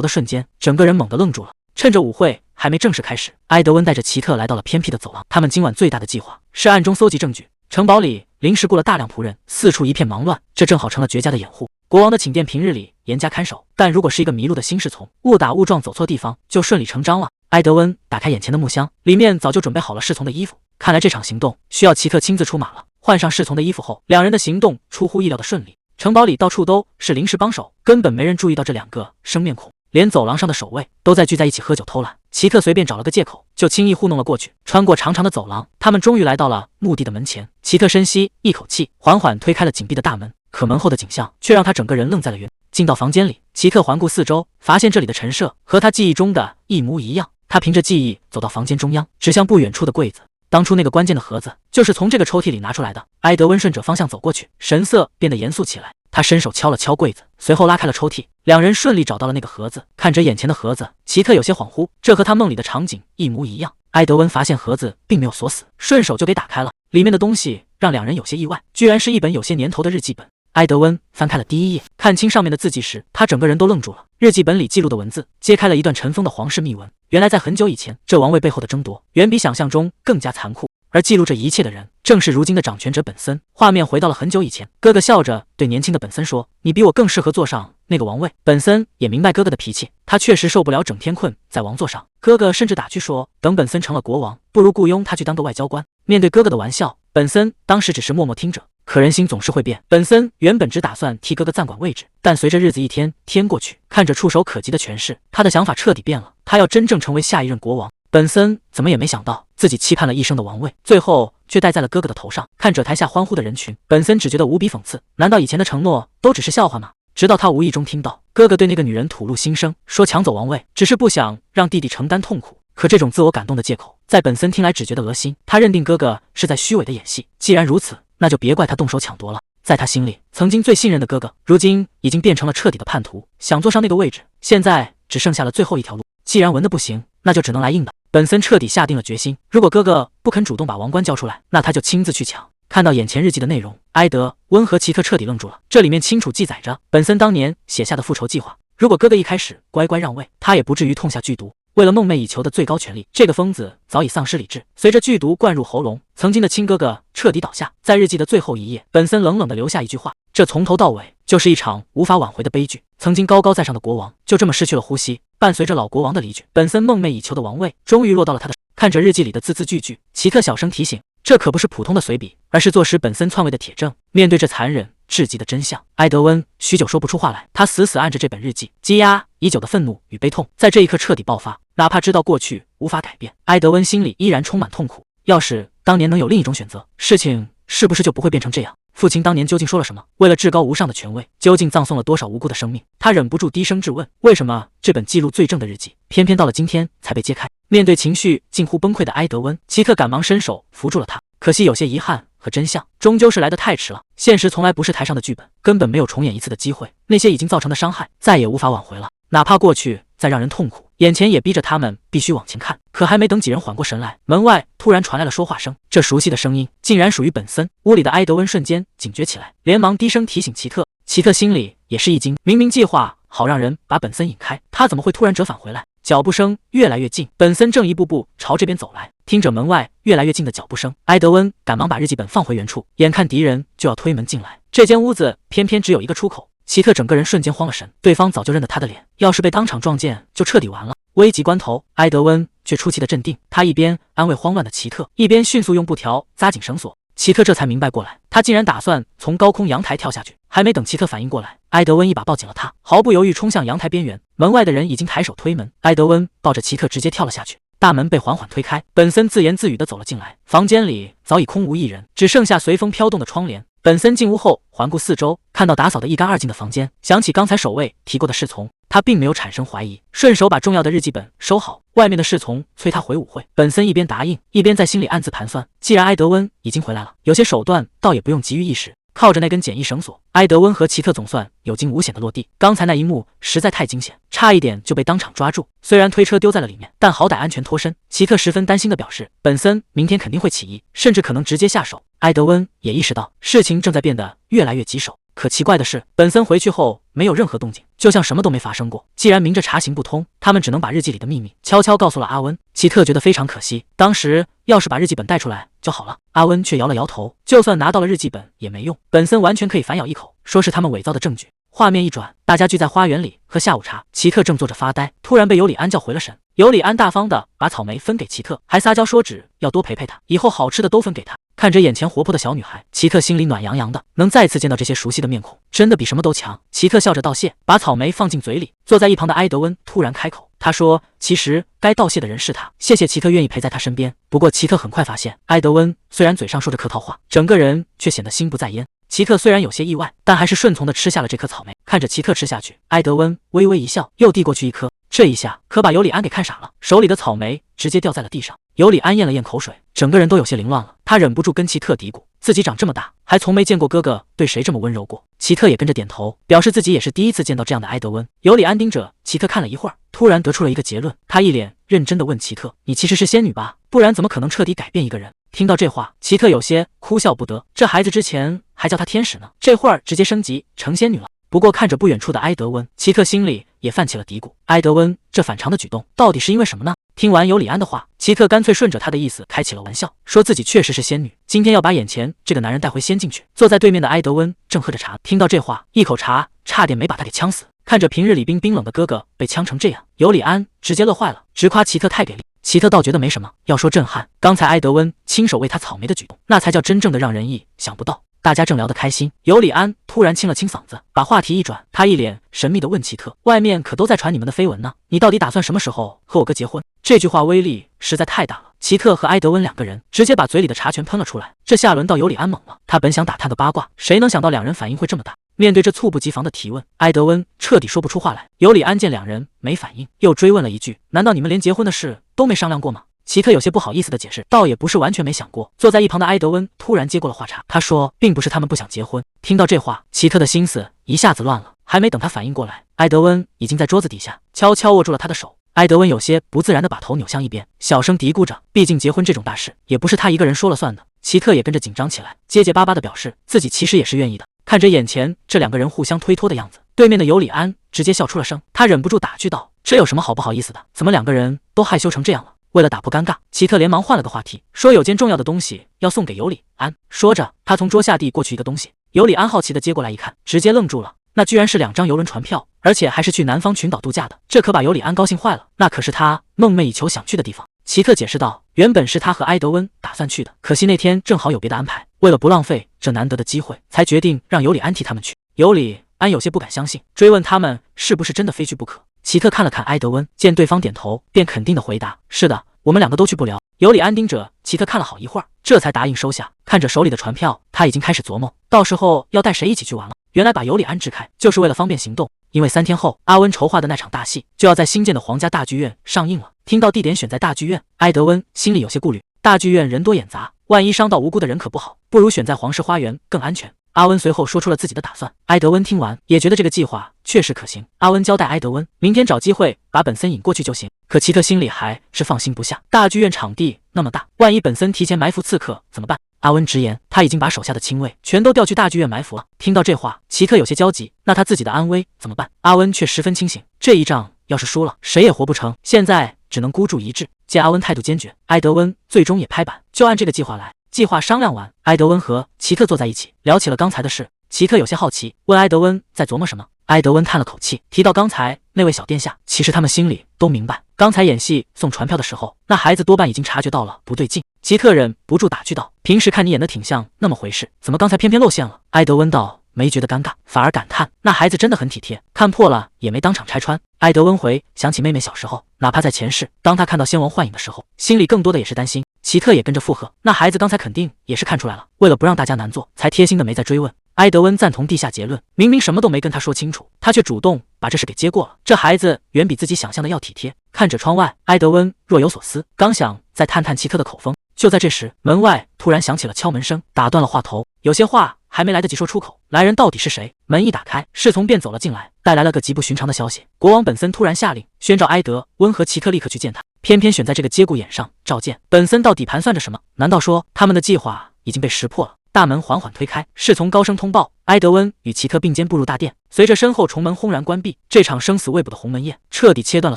的瞬间，整个人猛地愣住了。趁着舞会还没正式开始，埃德温带着奇特来到了偏僻的走廊。他们今晚最大的计划是暗中搜集证据。城堡里临时雇了大量仆人，四处一片忙乱，这正好成了绝佳的掩护。国王的寝殿平日里严加看守，但如果是一个迷路的新侍从，误打误撞走错地方，就顺理成章了。埃德温打开眼前的木箱，里面早就准备好了侍从的衣服。看来这场行动需要奇特亲自出马了。换上侍从的衣服后，两人的行动出乎意料的顺利。城堡里到处都是临时帮手，根本没人注意到这两个生面孔。连走廊上的守卫都在聚在一起喝酒偷懒，奇特随便找了个借口，就轻易糊弄了过去。穿过长长的走廊，他们终于来到了墓地的门前。奇特深吸一口气，缓缓推开了紧闭的大门，可门后的景象却让他整个人愣在了原地。进到房间里，奇特环顾四周，发现这里的陈设和他记忆中的一模一样。他凭着记忆走到房间中央，指向不远处的柜子。当初那个关键的盒子就是从这个抽屉里拿出来的。埃德温顺着方向走过去，神色变得严肃起来。他伸手敲了敲柜子，随后拉开了抽屉，两人顺利找到了那个盒子。看着眼前的盒子，奇特有些恍惚，这和他梦里的场景一模一样。埃德温发现盒子并没有锁死，顺手就给打开了。里面的东西让两人有些意外，居然是一本有些年头的日记本。埃德温翻开了第一页，看清上面的字迹时，他整个人都愣住了。日记本里记录的文字揭开了一段尘封的皇室秘闻。原来在很久以前，这王位背后的争夺远比想象中更加残酷，而记录这一切的人正是如今的掌权者本森。画面回到了很久以前，哥哥笑着对年轻的本森说，你比我更适合坐上那个王位。本森也明白哥哥的脾气，他确实受不了整天困在王座上。哥哥甚至打趣说，等本森成了国王，不如雇佣他去当个外交官。面对哥哥的玩笑，本森当时只是默默听着，可人心总是会变。本森原本只打算替哥哥暂管位置，但随着日子一天天过去，看着触手可及的权势，他的想法彻底变了，他要真正成为下一任国王。本森怎么也没想到，自己期盼了一生的王位，最后却戴在了哥哥的头上。看着台下欢呼的人群，本森只觉得无比讽刺，难道以前的承诺都只是笑话吗？直到他无意中听到哥哥对那个女人吐露心声，说抢走王位只是不想让弟弟承担痛苦。可这种自我感动的借口，在本森听来只觉得恶心。他认定哥哥是在虚伪的演戏，既然如此，那就别怪他动手抢夺了。在他心里，曾经最信任的哥哥，如今已经变成了彻底的叛徒，想坐上那个位置，现在只剩下了最后一条路。既然文的不行，那就只能来硬的。本森彻底下定了决心，如果哥哥不肯主动把王冠交出来，那他就亲自去抢。看到眼前日记的内容，埃德温和奇特彻底愣住了。这里面清楚记载着本森当年写下的复仇计划。如果哥哥一开始乖乖让位，他也不至于痛下剧毒。为了梦寐以求的最高权力，这个疯子早已丧失理智。随着剧毒灌入喉咙，曾经的亲哥哥彻底倒下。在日记的最后一页，本森冷冷地留下一句话：这从头到尾就是一场无法挽回的悲剧。曾经高高在上的国王就这么失去了呼吸。伴随着老国王的离去，本森梦寐以求的王位终于落到了他的手。看着日记里的字字句句，奇特小声提醒，这可不是普通的随笔，而是坐实本森篡位的铁证。面对这残忍至极的真相，埃德温许久说不出话来。他死死按着这本日记，积压已久的愤怒与悲痛在这一刻彻底爆发。哪怕知道过去无法改变，埃德温心里依然充满痛苦。要是当年能有另一种选择，事情是不是就不会变成这样？父亲当年究竟说了什么？为了至高无上的权位，究竟葬送了多少无辜的生命？他忍不住低声质问：为什么这本记录罪证的日记，偏偏到了今天才被揭开？面对情绪近乎崩溃的埃德温，奇特赶忙伸手扶住了他。可惜有些遗憾和真相，终究是来得太迟了。现实从来不是台上的剧本，根本没有重演一次的机会。那些已经造成的伤害，再也无法挽回了。哪怕过去再让人痛苦，眼前也逼着他们必须往前看。可还没等几人缓过神来，门外突然传来了说话声。这熟悉的声音竟然属于本森。屋里的埃德温瞬间警觉起来，连忙低声提醒奇特。奇特心里也是一惊，明明计划好让人把本森引开，他怎么会突然折返回来？脚步声越来越近，本森正一步步朝这边走来。听着门外越来越近的脚步声，埃德温赶忙把日记本放回原处。眼看敌人就要推门进来，这间屋子偏偏只有一个出口。奇特整个人瞬间慌了神，对方早就认得他的脸，要是被当场撞见，就彻底完了。危急关头，埃德温却出奇的镇定，他一边安慰慌乱的奇特，一边迅速用布条扎紧绳索。奇特这才明白过来，他竟然打算从高空阳台跳下去。还没等奇特反应过来，埃德温一把抱紧了他，毫不犹豫冲向阳台边缘。门外的人已经抬手推门，埃德温抱着奇特直接跳了下去。大门被缓缓推开，本森自言自语地走了进来。房间里早已空无一人，只剩下随风飘动的窗帘。本森进屋后环顾四周，看到打扫得一干二净的房间，想起刚才守卫提过的侍从，他并没有产生怀疑，顺手把重要的日记本收好。外面的侍从催他回舞会，本森一边答应，一边在心里暗自盘算，既然埃德温已经回来了，有些手段倒也不用急于一时。靠着那根简易绳索，埃德温和奇特总算有惊无险的落地。刚才那一幕实在太惊险，差一点就被当场抓住。虽然推车丢在了里面，但好歹安全脱身。奇特十分担心地表示，本森明天肯定会起义，甚至可能直接下手。埃德温也意识到事情正在变得越来越棘手。可奇怪的是，本森回去后没有任何动静，就像什么都没发生过。既然明着查行不通，他们只能把日记里的秘密悄悄告诉了阿温。奇特觉得非常可惜，当时要是把日记本带出来就好了。阿温却摇了摇头，就算拿到了日记本也没用，本森完全可以反咬一口，说是他们伪造的证据。画面一转，大家聚在花园里喝下午茶，奇特正坐着发呆，突然被尤里安叫回了神。尤里安大方的把草莓分给奇特，还撒娇说只要多陪陪他，以后好吃的都分给他。看着眼前活泼的小女孩，奇特心里暖洋洋的，能再次见到这些熟悉的面孔，真的比什么都强。奇特笑着道谢，把草莓放进嘴里。坐在一旁的埃德温突然开口，他说其实该道谢的人是他，谢谢奇特愿意陪在他身边。不过奇特很快发现，埃德温虽然嘴上说着客套话，整个人却显得心不在焉。奇特虽然有些意外，但还是顺从的吃下了这颗草莓。看着奇特吃下去，埃德温微微一笑，又递过去一颗。这一下可把尤里安给看傻了，手里的草莓直接掉在了地上。尤里安咽了咽口水，整个人都有些凌乱了。他忍不住跟奇特嘀咕，自己长这么大还从没见过哥哥对谁这么温柔过。奇特也跟着点头，表示自己也是第一次见到这样的埃德温。尤里安盯着奇特看了一会儿，突然得出了一个结论。他一脸认真地问奇特，你其实是仙女吧？不然怎么可能彻底改变一个人？听到这话，奇特有些哭笑不得，这孩子之前还叫他天使呢，这会儿直接升级成仙女了。不过看着不远处的埃德温，奇特心里也泛起了嘀咕，埃德温这反常的举动到底是因为什么呢？听完尤里安的话，奇特干脆顺着他的意思开起了玩笑，说自己确实是仙女，今天要把眼前这个男人带回仙境去。坐在对面的埃德温正喝着茶，听到这话，一口茶差点没把他给呛死。看着平日里冰冷的哥哥被呛成这样，尤里安直接乐坏了，直夸奇特太给力。奇特倒觉得没什么，要说震撼，刚才埃德温亲手喂他草莓的举动，那才叫真正的让人意想不到。大家正聊得开心，尤里安突然清了清嗓子，把话题一转，他一脸神秘地问奇特，外面可都在传你们的绯闻呢，你到底打算什么时候和我哥结婚？这句话威力实在太大了，奇特和埃德温两个人直接把嘴里的茶全喷了出来。这下轮到尤里安猛了，他本想打探个八卦，谁能想到两人反应会这么大。面对这猝不及防的提问，埃德温彻底说不出话来。尤里安见两人没反应，又追问了一句，难道你们连结婚的事都没商量过吗？奇特有些不好意思的解释，倒也不是完全没想过。坐在一旁的埃德温突然接过了话茬，他说并不是他们不想结婚。听到这话，奇特的心思一下子乱了，还没等他反应过来，埃德温已经在桌子底下悄悄握住了他的手。埃德温有些不自然地把头扭向一边，小声嘀咕着，毕竟结婚这种大事也不是他一个人说了算的。奇特也跟着紧张起来，结结巴巴地表示自己其实也是愿意的。看着眼前这两个人互相推脱的样子，对面的尤里安直接笑出了声，他忍不住打趣道，这有什么好不好意思的，怎么两个人都害羞成这样了？为了打破尴尬，奇特连忙换了个话题，说有件重要的东西要送给尤里安。说着，他从桌下递过去一个东西，尤里安好奇的接过来一看，直接愣住了。那居然是2张邮轮船票，而且还是去南方群岛度假的，这可把尤里安高兴坏了，那可是他梦寐以求想去的地方。奇特解释道，原本是他和埃德温打算去的，可惜那天正好有别的安排，为了不浪费这难得的机会，才决定让尤里安替他们去。尤里安有些不敢相信，追问他们是不是真的非去不可。奇特看了看埃德温，见对方点头，便肯定的回答，是的，我们两个都去不了，尤里安盯着齐特看了好一会儿，这才答应收下。看着手里的船票，他已经开始琢磨，到时候要带谁一起去玩了。原来把尤里安支开，就是为了方便行动。因为3天后，阿温筹划的那场大戏就要在新建的皇家大剧院上映了。听到地点选在大剧院，埃德温心里有些顾虑。大剧院人多眼杂，万一伤到无辜的人可不好，不如选在皇室花园更安全。阿温随后说出了自己的打算。埃德温听完也觉得这个计划确实可行。阿温交代埃德温，明天找机会把本森引过去就行。可齐特心里还是放心不下，大剧院场地那么大，万一本森提前埋伏刺客怎么办？阿温直言，他已经把手下的亲卫全都调去大剧院埋伏了。听到这话，齐特有些焦急，那他自己的安危怎么办？阿温却十分清醒，这一仗要是输了，谁也活不成，现在只能孤注一掷。见阿温态度坚决，埃德温最终也拍板，就按这个计划来。计划商量完，埃德温和齐特坐在一起，聊起了刚才的事。齐特有些好奇，问埃德温在琢磨什么。埃德温叹了口气，提到刚才那位小殿下，其实他们心里都明白，刚才演戏送传票的时候，那孩子多半已经察觉到了不对劲。齐特忍不住打趣道：“平时看你演的挺像那么回事，怎么刚才偏偏露馅了？”埃德温道：“没觉得尴尬，反而感叹那孩子真的很体贴，看破了也没当场拆穿。”埃德温回想起妹妹小时候，哪怕在前世，当她看到仙王幻影的时候，心里更多的也是担心。齐特也跟着附和，那孩子刚才肯定也是看出来了，为了不让大家难做，才贴心的没再追问。埃德温赞同地下结论，明明什么都没跟他说清楚，他却主动把这事给接过了。这孩子远比自己想象的要体贴。看着窗外，埃德温若有所思，刚想再探探齐特的口风，就在这时，门外突然响起了敲门声，打断了话头。有些话还没来得及说出口，来人到底是谁？门一打开，侍从便走了进来，带来了个极不寻常的消息：国王本森突然下令，宣召埃德温和齐特立刻去见他，偏偏选在这个节骨眼上召见。本森到底盘算着什么？难道说他们的计划已经被识破了？大门缓缓推开，侍从高声通报，埃德温与齐特并肩步入大殿。随着身后重门轰然关闭，这场生死未卜的鸿门宴彻底切断了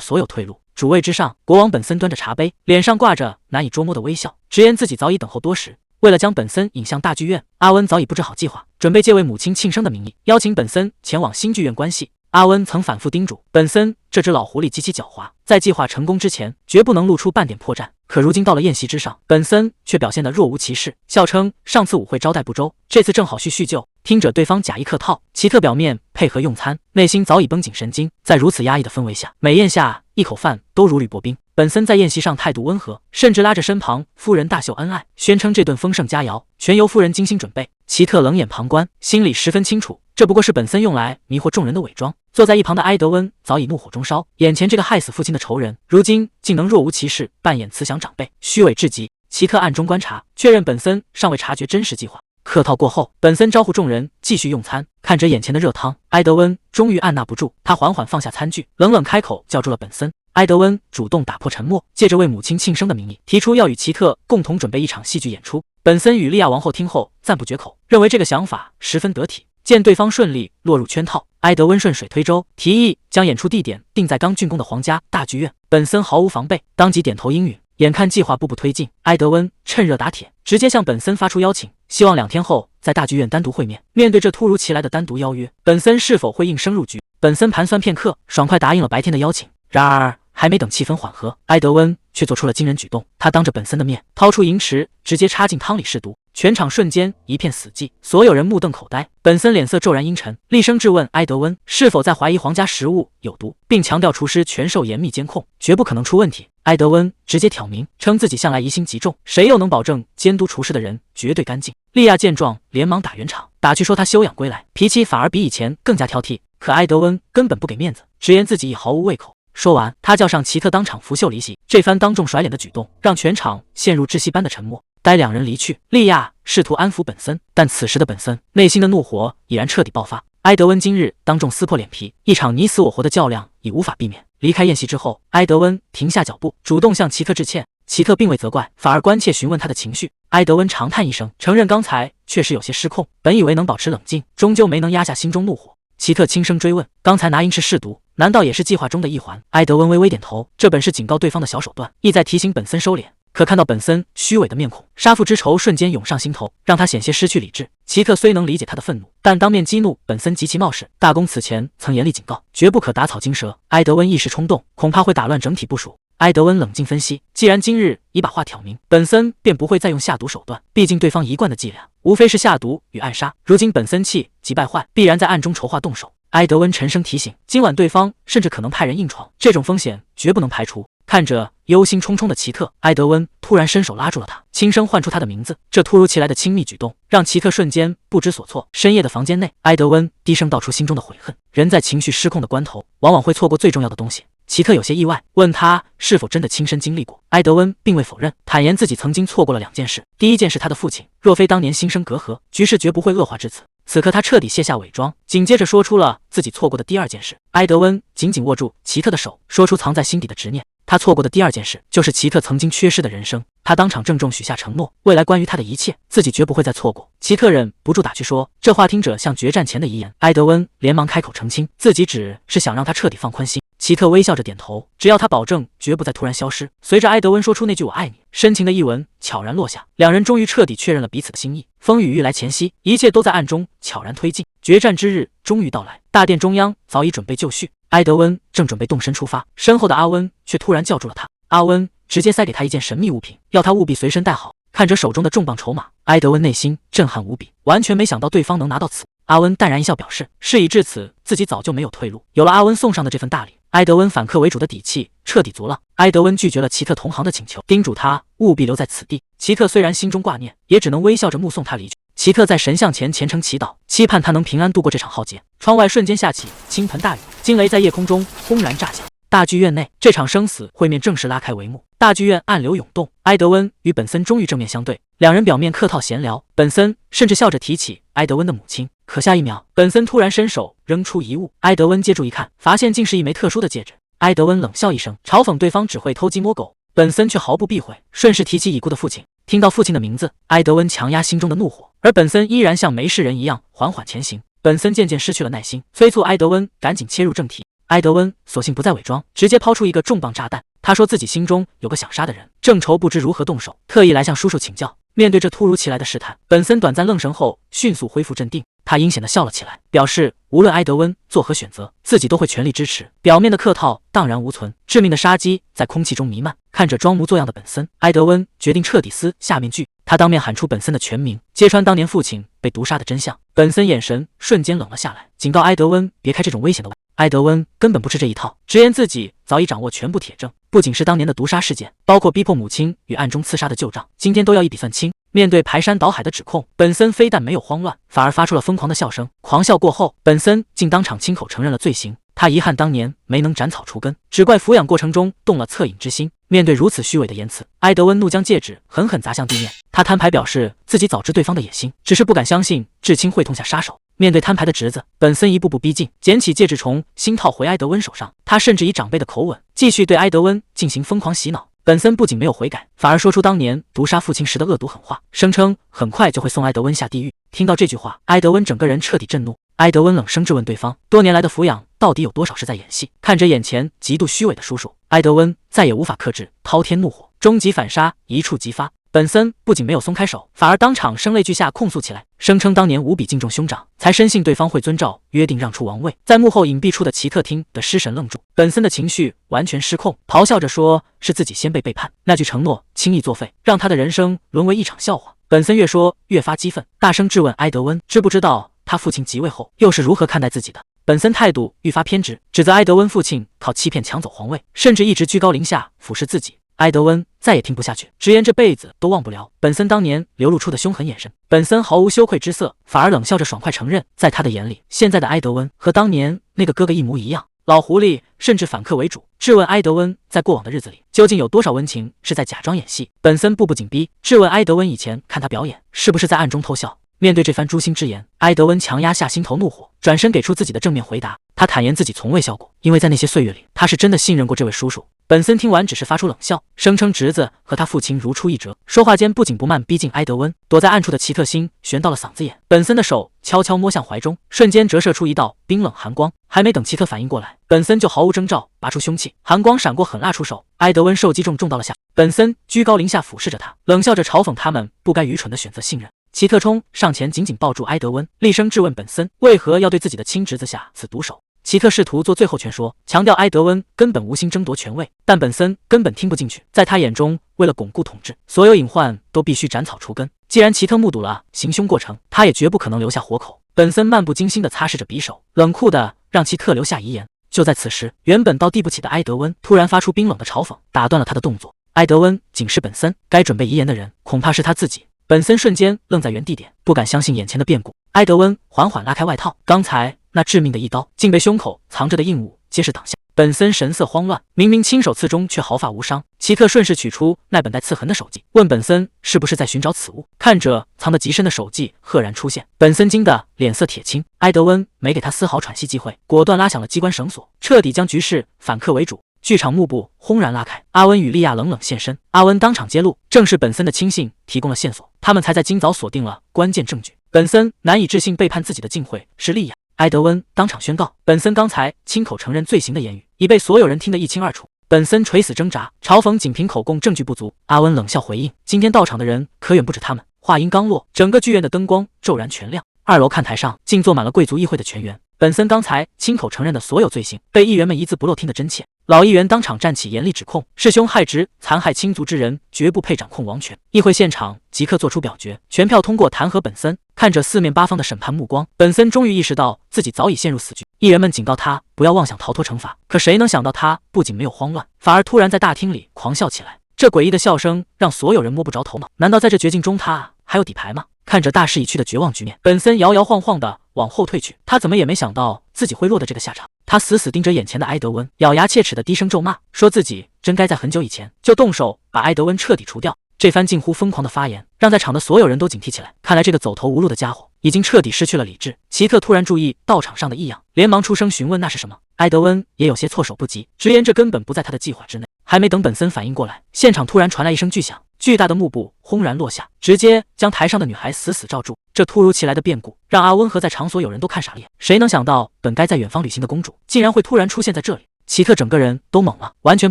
所有退路。主位之上，国王本森端着茶杯，脸上挂着难以捉摸的微笑，直言自己早已等候多时。为了将本森引向大剧院，阿温早已布置好计划，准备借为母亲庆生的名义，邀请本森前往新剧院观戏。阿温曾反复叮嘱本森，这只老狐狸极其狡猾，在计划成功之前，绝不能露出半点破绽。可如今到了宴席之上，本森却表现得若无其事，笑称上次舞会招待不周，这次正好叙旧。听着对方假意客套，齐特表面配合用餐，内心早已绷紧神经。在如此压抑的氛围下，每咽下一口饭都如履薄冰。本森在宴席上态度温和，甚至拉着身旁夫人大秀恩爱，宣称这顿丰盛佳肴全由夫人精心准备。齐特冷眼旁观，心里十分清楚，这不过是本森用来迷惑众人的伪装。坐在一旁的埃德温早已怒火中烧，眼前这个害死父亲的仇人，如今竟能若无其事扮演慈祥长辈，虚伪至极。齐特暗中观察，确认本森尚未察觉真实计划。客套过后，本森招呼众人继续用餐。看着眼前的热汤，埃德温终于按捺不住，他缓缓放下餐具，冷冷开口叫住了本森。埃德温主动打破沉默，借着为母亲庆生的名义，提出要与齐特共同准备一场戏剧演出。本森与利亚王后听后赞不绝口，认为这个想法十分得体。见对方顺利落入圈套，埃德温顺水推舟，提议将演出地点定在刚竣工的皇家大剧院。本森毫无防备，当即点头应允。眼看计划步步推进，埃德温趁热打铁，直接向本森发出邀请，希望2天后在大剧院单独会面。面对这突如其来的单独邀约，本森是否会应声入局？本森盘算片刻，爽快答应了白天的邀请。然而还没等气氛缓和，埃德温却做出了惊人举动。他当着本森的面掏出银匙，直接插进汤里试毒，全场瞬间一片死寂，所有人目瞪口呆。本森脸色骤然阴沉，厉声质问埃德温是否在怀疑皇家食物有毒，并强调厨师全受严密监控，绝不可能出问题。埃德温直接挑明，称自己向来疑心极重，谁又能保证监督厨师的人绝对干净？利亚见状，连忙打圆场，打趣说他休养归来，脾气反而比以前更加挑剔。可埃德温根本不给面子，直言自己已毫无胃口。说完，他叫上齐特当场拂袖离席。这番当众甩脸的举动，让全场陷入窒息般的沉默。待2人离去，利亚试图安抚本森，但此时的本森内心的怒火已然彻底爆发。埃德温今日当众撕破脸皮，一场你死我活的较量已无法避免。离开宴席之后，埃德温停下脚步，主动向齐特致歉。齐特并未责怪，反而关切询问他的情绪。埃德温长叹一声，承认刚才确实有些失控，本以为能保持冷静，终究没能压下心中怒火。齐特轻声追问：“刚才拿银匙试毒，难道也是计划中的一环？”埃德温微微点头，这本是警告对方的小手段，意在提醒本森收敛。可看到本森虚伪的面孔，杀父之仇瞬间涌上心头，让他险些失去理智。齐特虽能理解他的愤怒，但当面激怒本森极其冒失。大公此前曾严厉警告，绝不可打草惊蛇。埃德温一时冲动，恐怕会打乱整体部署。埃德温冷静分析，既然今日已把话挑明，本森便不会再用下毒手段，毕竟对方一贯的伎俩无非是下毒与暗杀。如今本森气急败坏，必然在暗中筹划动手。埃德温沉声提醒，今晚对方甚至可能派人硬闯，这种风险绝不能排除。看着忧心忡忡的奇特，埃德温突然伸手拉住了他，轻声唤出他的名字。这突如其来的亲密举动让奇特瞬间不知所措。深夜的房间内，埃德温低声道出心中的悔恨。人在情绪失控的关头，往往会错过最重要的东西。奇特有些意外，问他是否真的亲身经历过。埃德温并未否认，坦言自己曾经错过了2件事。第一件是他的父亲，若非当年心生隔阂，局势绝不会恶化至此。此刻他彻底卸下伪装，紧接着说出了自己错过的第2件事。埃德温紧紧握住奇特的手，说出藏在心底的执念。他错过的第2件事，就是奇特曾经缺失的人生。他当场郑重许下承诺，未来关于他的一切，自己绝不会再错过。奇特忍不住打趣说，这话听着像决战前的遗言。埃德温连忙开口澄清，自己只是想让他彻底放宽心。奇特微笑着点头，只要他保证绝不再突然消失。随着埃德温说出那句我爱你，深情的一吻悄然落下，2人终于彻底确认了彼此的心意。风雨欲来前夕，一切都在暗中悄然推进，决战之日终于到来。大殿中央早已准备就绪，埃德温正准备动身出发，身后的阿温却突然叫住了他。阿温直接塞给他一件神秘物品，要他务必随身带好。看着手中的重磅筹码，埃德温内心震撼无比，完全没想到对方能拿到此。阿温淡然一笑，表示事已至此，自己早就没有退路。有了阿温送上的这份大礼，埃德温反客为主的底气彻底足了。埃德温拒绝了奇特同行的请求，叮嘱他务必留在此地。奇特虽然心中挂念，也只能微笑着目送他离去。奇特在神像前虔诚祈祷，期盼他能平安度过这场浩劫。窗外瞬间下起倾盆大雨，惊雷在夜空中轰然炸响。大剧院内，这场生死会面正式拉开帷幕。大剧院暗流涌动，埃德温与本森终于正面相对，2人表面客套闲聊，本森甚至笑着提起埃德温的母亲。可下一秒，本森突然伸手扔出一物，埃德温接住一看，发现竟是一枚特殊的戒指。埃德温冷笑一声，嘲讽对方只会偷鸡摸狗，本森却毫不避讳，顺势提起已故的父亲。听到父亲的名字，埃德温强压心中的怒火，而本森依然像没事人一样缓缓前行。本森渐渐失去了耐心，催促埃德温赶紧切入正题。埃德温索性不再伪装，直接抛出一个重磅炸弹。他说自己心中有个想杀的人，正愁不知如何动手，特意来向叔叔请教。面对这突如其来的试探，本森短暂愣神后迅速恢复镇定，他阴险地笑了起来，表示无论埃德温作何选择，自己都会全力支持。表面的客套荡然无存，致命的杀机在空气中弥漫。看着装模作样的本森，埃德温决定彻底撕下面具。他当面喊出本森的全名，揭穿当年父亲被毒杀的真相。本森眼神瞬间冷了下来，警告埃德温别开这种危险的玩笑。埃德温根本不吃这一套，直言自己早已掌握全部铁证，不仅是当年的毒杀事件，包括逼迫母亲与暗中刺杀的旧账，今天都要一笔算清。面对排山倒海的指控，本森非但没有慌乱，反而发出了疯狂的笑声。狂笑过后，本森竟当场亲口承认了罪行。他遗憾当年没能斩草除根，只怪抚养过程中动了恻隐之心。面对如此虚伪的言辞，埃德温怒将戒指狠狠砸向地面。他摊牌表示自己早知对方的野心，只是不敢相信至亲会痛下杀手。面对摊牌的侄子，本森一步步逼近，捡起戒指重新套回埃德温手上。他甚至以长辈的口吻继续对埃德温进行疯狂洗脑。本森不仅没有悔改，反而说出当年毒杀父亲时的恶毒狠话，声称很快就会送埃德温下地狱。听到这句话，埃德温整个人彻底震怒。埃德温冷声质问对方，多年来的抚养到底有多少是在演戏？看着眼前极度虚伪的叔叔，埃德温再也无法克制滔天怒火，终极反杀一触即发。本森不仅没有松开手，反而当场声泪俱下控诉起来，声称当年无比敬重兄长，才深信对方会遵照约定让出王位。在幕后隐蔽处的奇特厅的失神愣住，本森的情绪完全失控，咆哮着说是自己先被背叛，那句承诺轻易作废，让他的人生沦为一场笑话。本森越说越发激愤，大声质问埃德温知不知道他父亲即位后又是如何看待自己的。本森态度愈发偏执，指责埃德温父亲靠欺骗抢走皇位，甚至一直居高临下俯视自己。埃德温再也听不下去，直言这辈子都忘不了本森当年流露出的凶狠眼神。本森毫无羞愧之色，反而冷笑着爽快承认，在他的眼里，现在的埃德温和当年那个哥哥一模一样。老狐狸甚至反客为主，质问埃德温在过往的日子里究竟有多少温情是在假装演戏。本森步步紧逼，质问埃德温以前看他表演是不是在暗中偷笑。面对这番诛心之言，埃德温强压下心头怒火，转身给出自己的正面回答。他坦言自己从未笑过，因为在那些岁月里，他是真的信任过这位叔叔。本森听完只是发出冷笑，声称侄子和他父亲如出一辙。说话间不紧不慢逼近埃德温，躲在暗处的奇特星悬到了嗓子眼。本森的手悄悄摸向怀中，瞬间折射出一道冰冷寒光。还没等奇特反应过来，本森就毫无征兆拔出凶器，寒光闪过狠辣出手，埃德温受击中到了下。本森居高临下俯视着他，冷笑着嘲讽他们不该愚蠢的选择信任。奇特冲上前紧紧抱住埃德温，厉声质问本森为何要对自己的亲侄子下此毒手。奇特试图做最后劝说，强调埃德温根本无心争夺权位，但本森根本听不进去。在他眼中，为了巩固统治，所有隐患都必须斩草除根。既然奇特目睹了行凶过程，他也绝不可能留下活口。本森漫不经心地擦拭着匕首，冷酷地让奇特留下遗言：就在此时，原本到地不起的埃德温突然发出冰冷的嘲讽，打断了他的动作。埃德温警示本森，该准备遗言的人恐怕是他自己。本森瞬间愣在原地点，不敢相信眼前的变故。埃德温缓缓拉开外套，刚才那致命的一刀竟被胸口藏着的硬物结实挡下。本森神色慌乱，明明亲手刺中，却毫发无伤。奇特顺势取出那本带刺痕的手记，问本森是不是在寻找此物。看着藏得极深的手记赫然出现，本森惊得脸色铁青。埃德温没给他丝毫喘息机会，果断拉响了机关绳索，彻底将局势反客为主。剧场幕布轰然拉开，阿温与莉亚冷冷现身。阿温当场揭露，正是本森的亲信提供了线索，他们才在今早锁定了关键证据。本森难以置信，背叛自己的竟会是莉亚。埃德温当场宣告，本森刚才亲口承认罪行的言语已被所有人听得一清二楚。本森垂死挣扎，嘲讽仅凭口供证据不足。阿温冷笑回应，今天到场的人可远不止他们。话音刚落，整个剧院的灯光骤然全亮，二楼看台上竟坐满了贵族议会的全员。本森刚才亲口承认的所有罪行，被议员们一字不漏听得真切。老议员当场站起，严厉指控：是凶害直、残害亲族之人，绝不配掌控王权。议会现场即刻做出表决，全票通过弹劾本森。看着四面八方的审判目光，本森终于意识到自己早已陷入死局。议员们警告他不要妄想逃脱惩罚，可谁能想到他不仅没有慌乱，反而突然在大厅里狂笑起来。这诡异的笑声让所有人摸不着头脑，难道在这绝境中他还有底牌吗？看着大势已去的绝望局面，本森摇摇晃晃地往后退去。他怎么也没想到自己会落得这个下场。他死死盯着眼前的埃德温，咬牙切齿地低声咒骂，说自己真该在很久以前就动手把埃德温彻底除掉。这番近乎疯狂的发言让在场的所有人都警惕起来，看来这个走投无路的家伙已经彻底失去了理智。奇特突然注意到场上的异样，连忙出声询问那是什么。埃德温也有些措手不及，直言这根本不在他的计划之内。还没等本森反应过来，现场突然传来一声巨响，巨大的幕布轰然落下，直接将台上的女孩死死罩住。这突如其来的变故让阿温和在场所有人都看傻了眼，谁能想到本该在远方旅行的公主竟然会突然出现在这里？奇特整个人都懵了，完全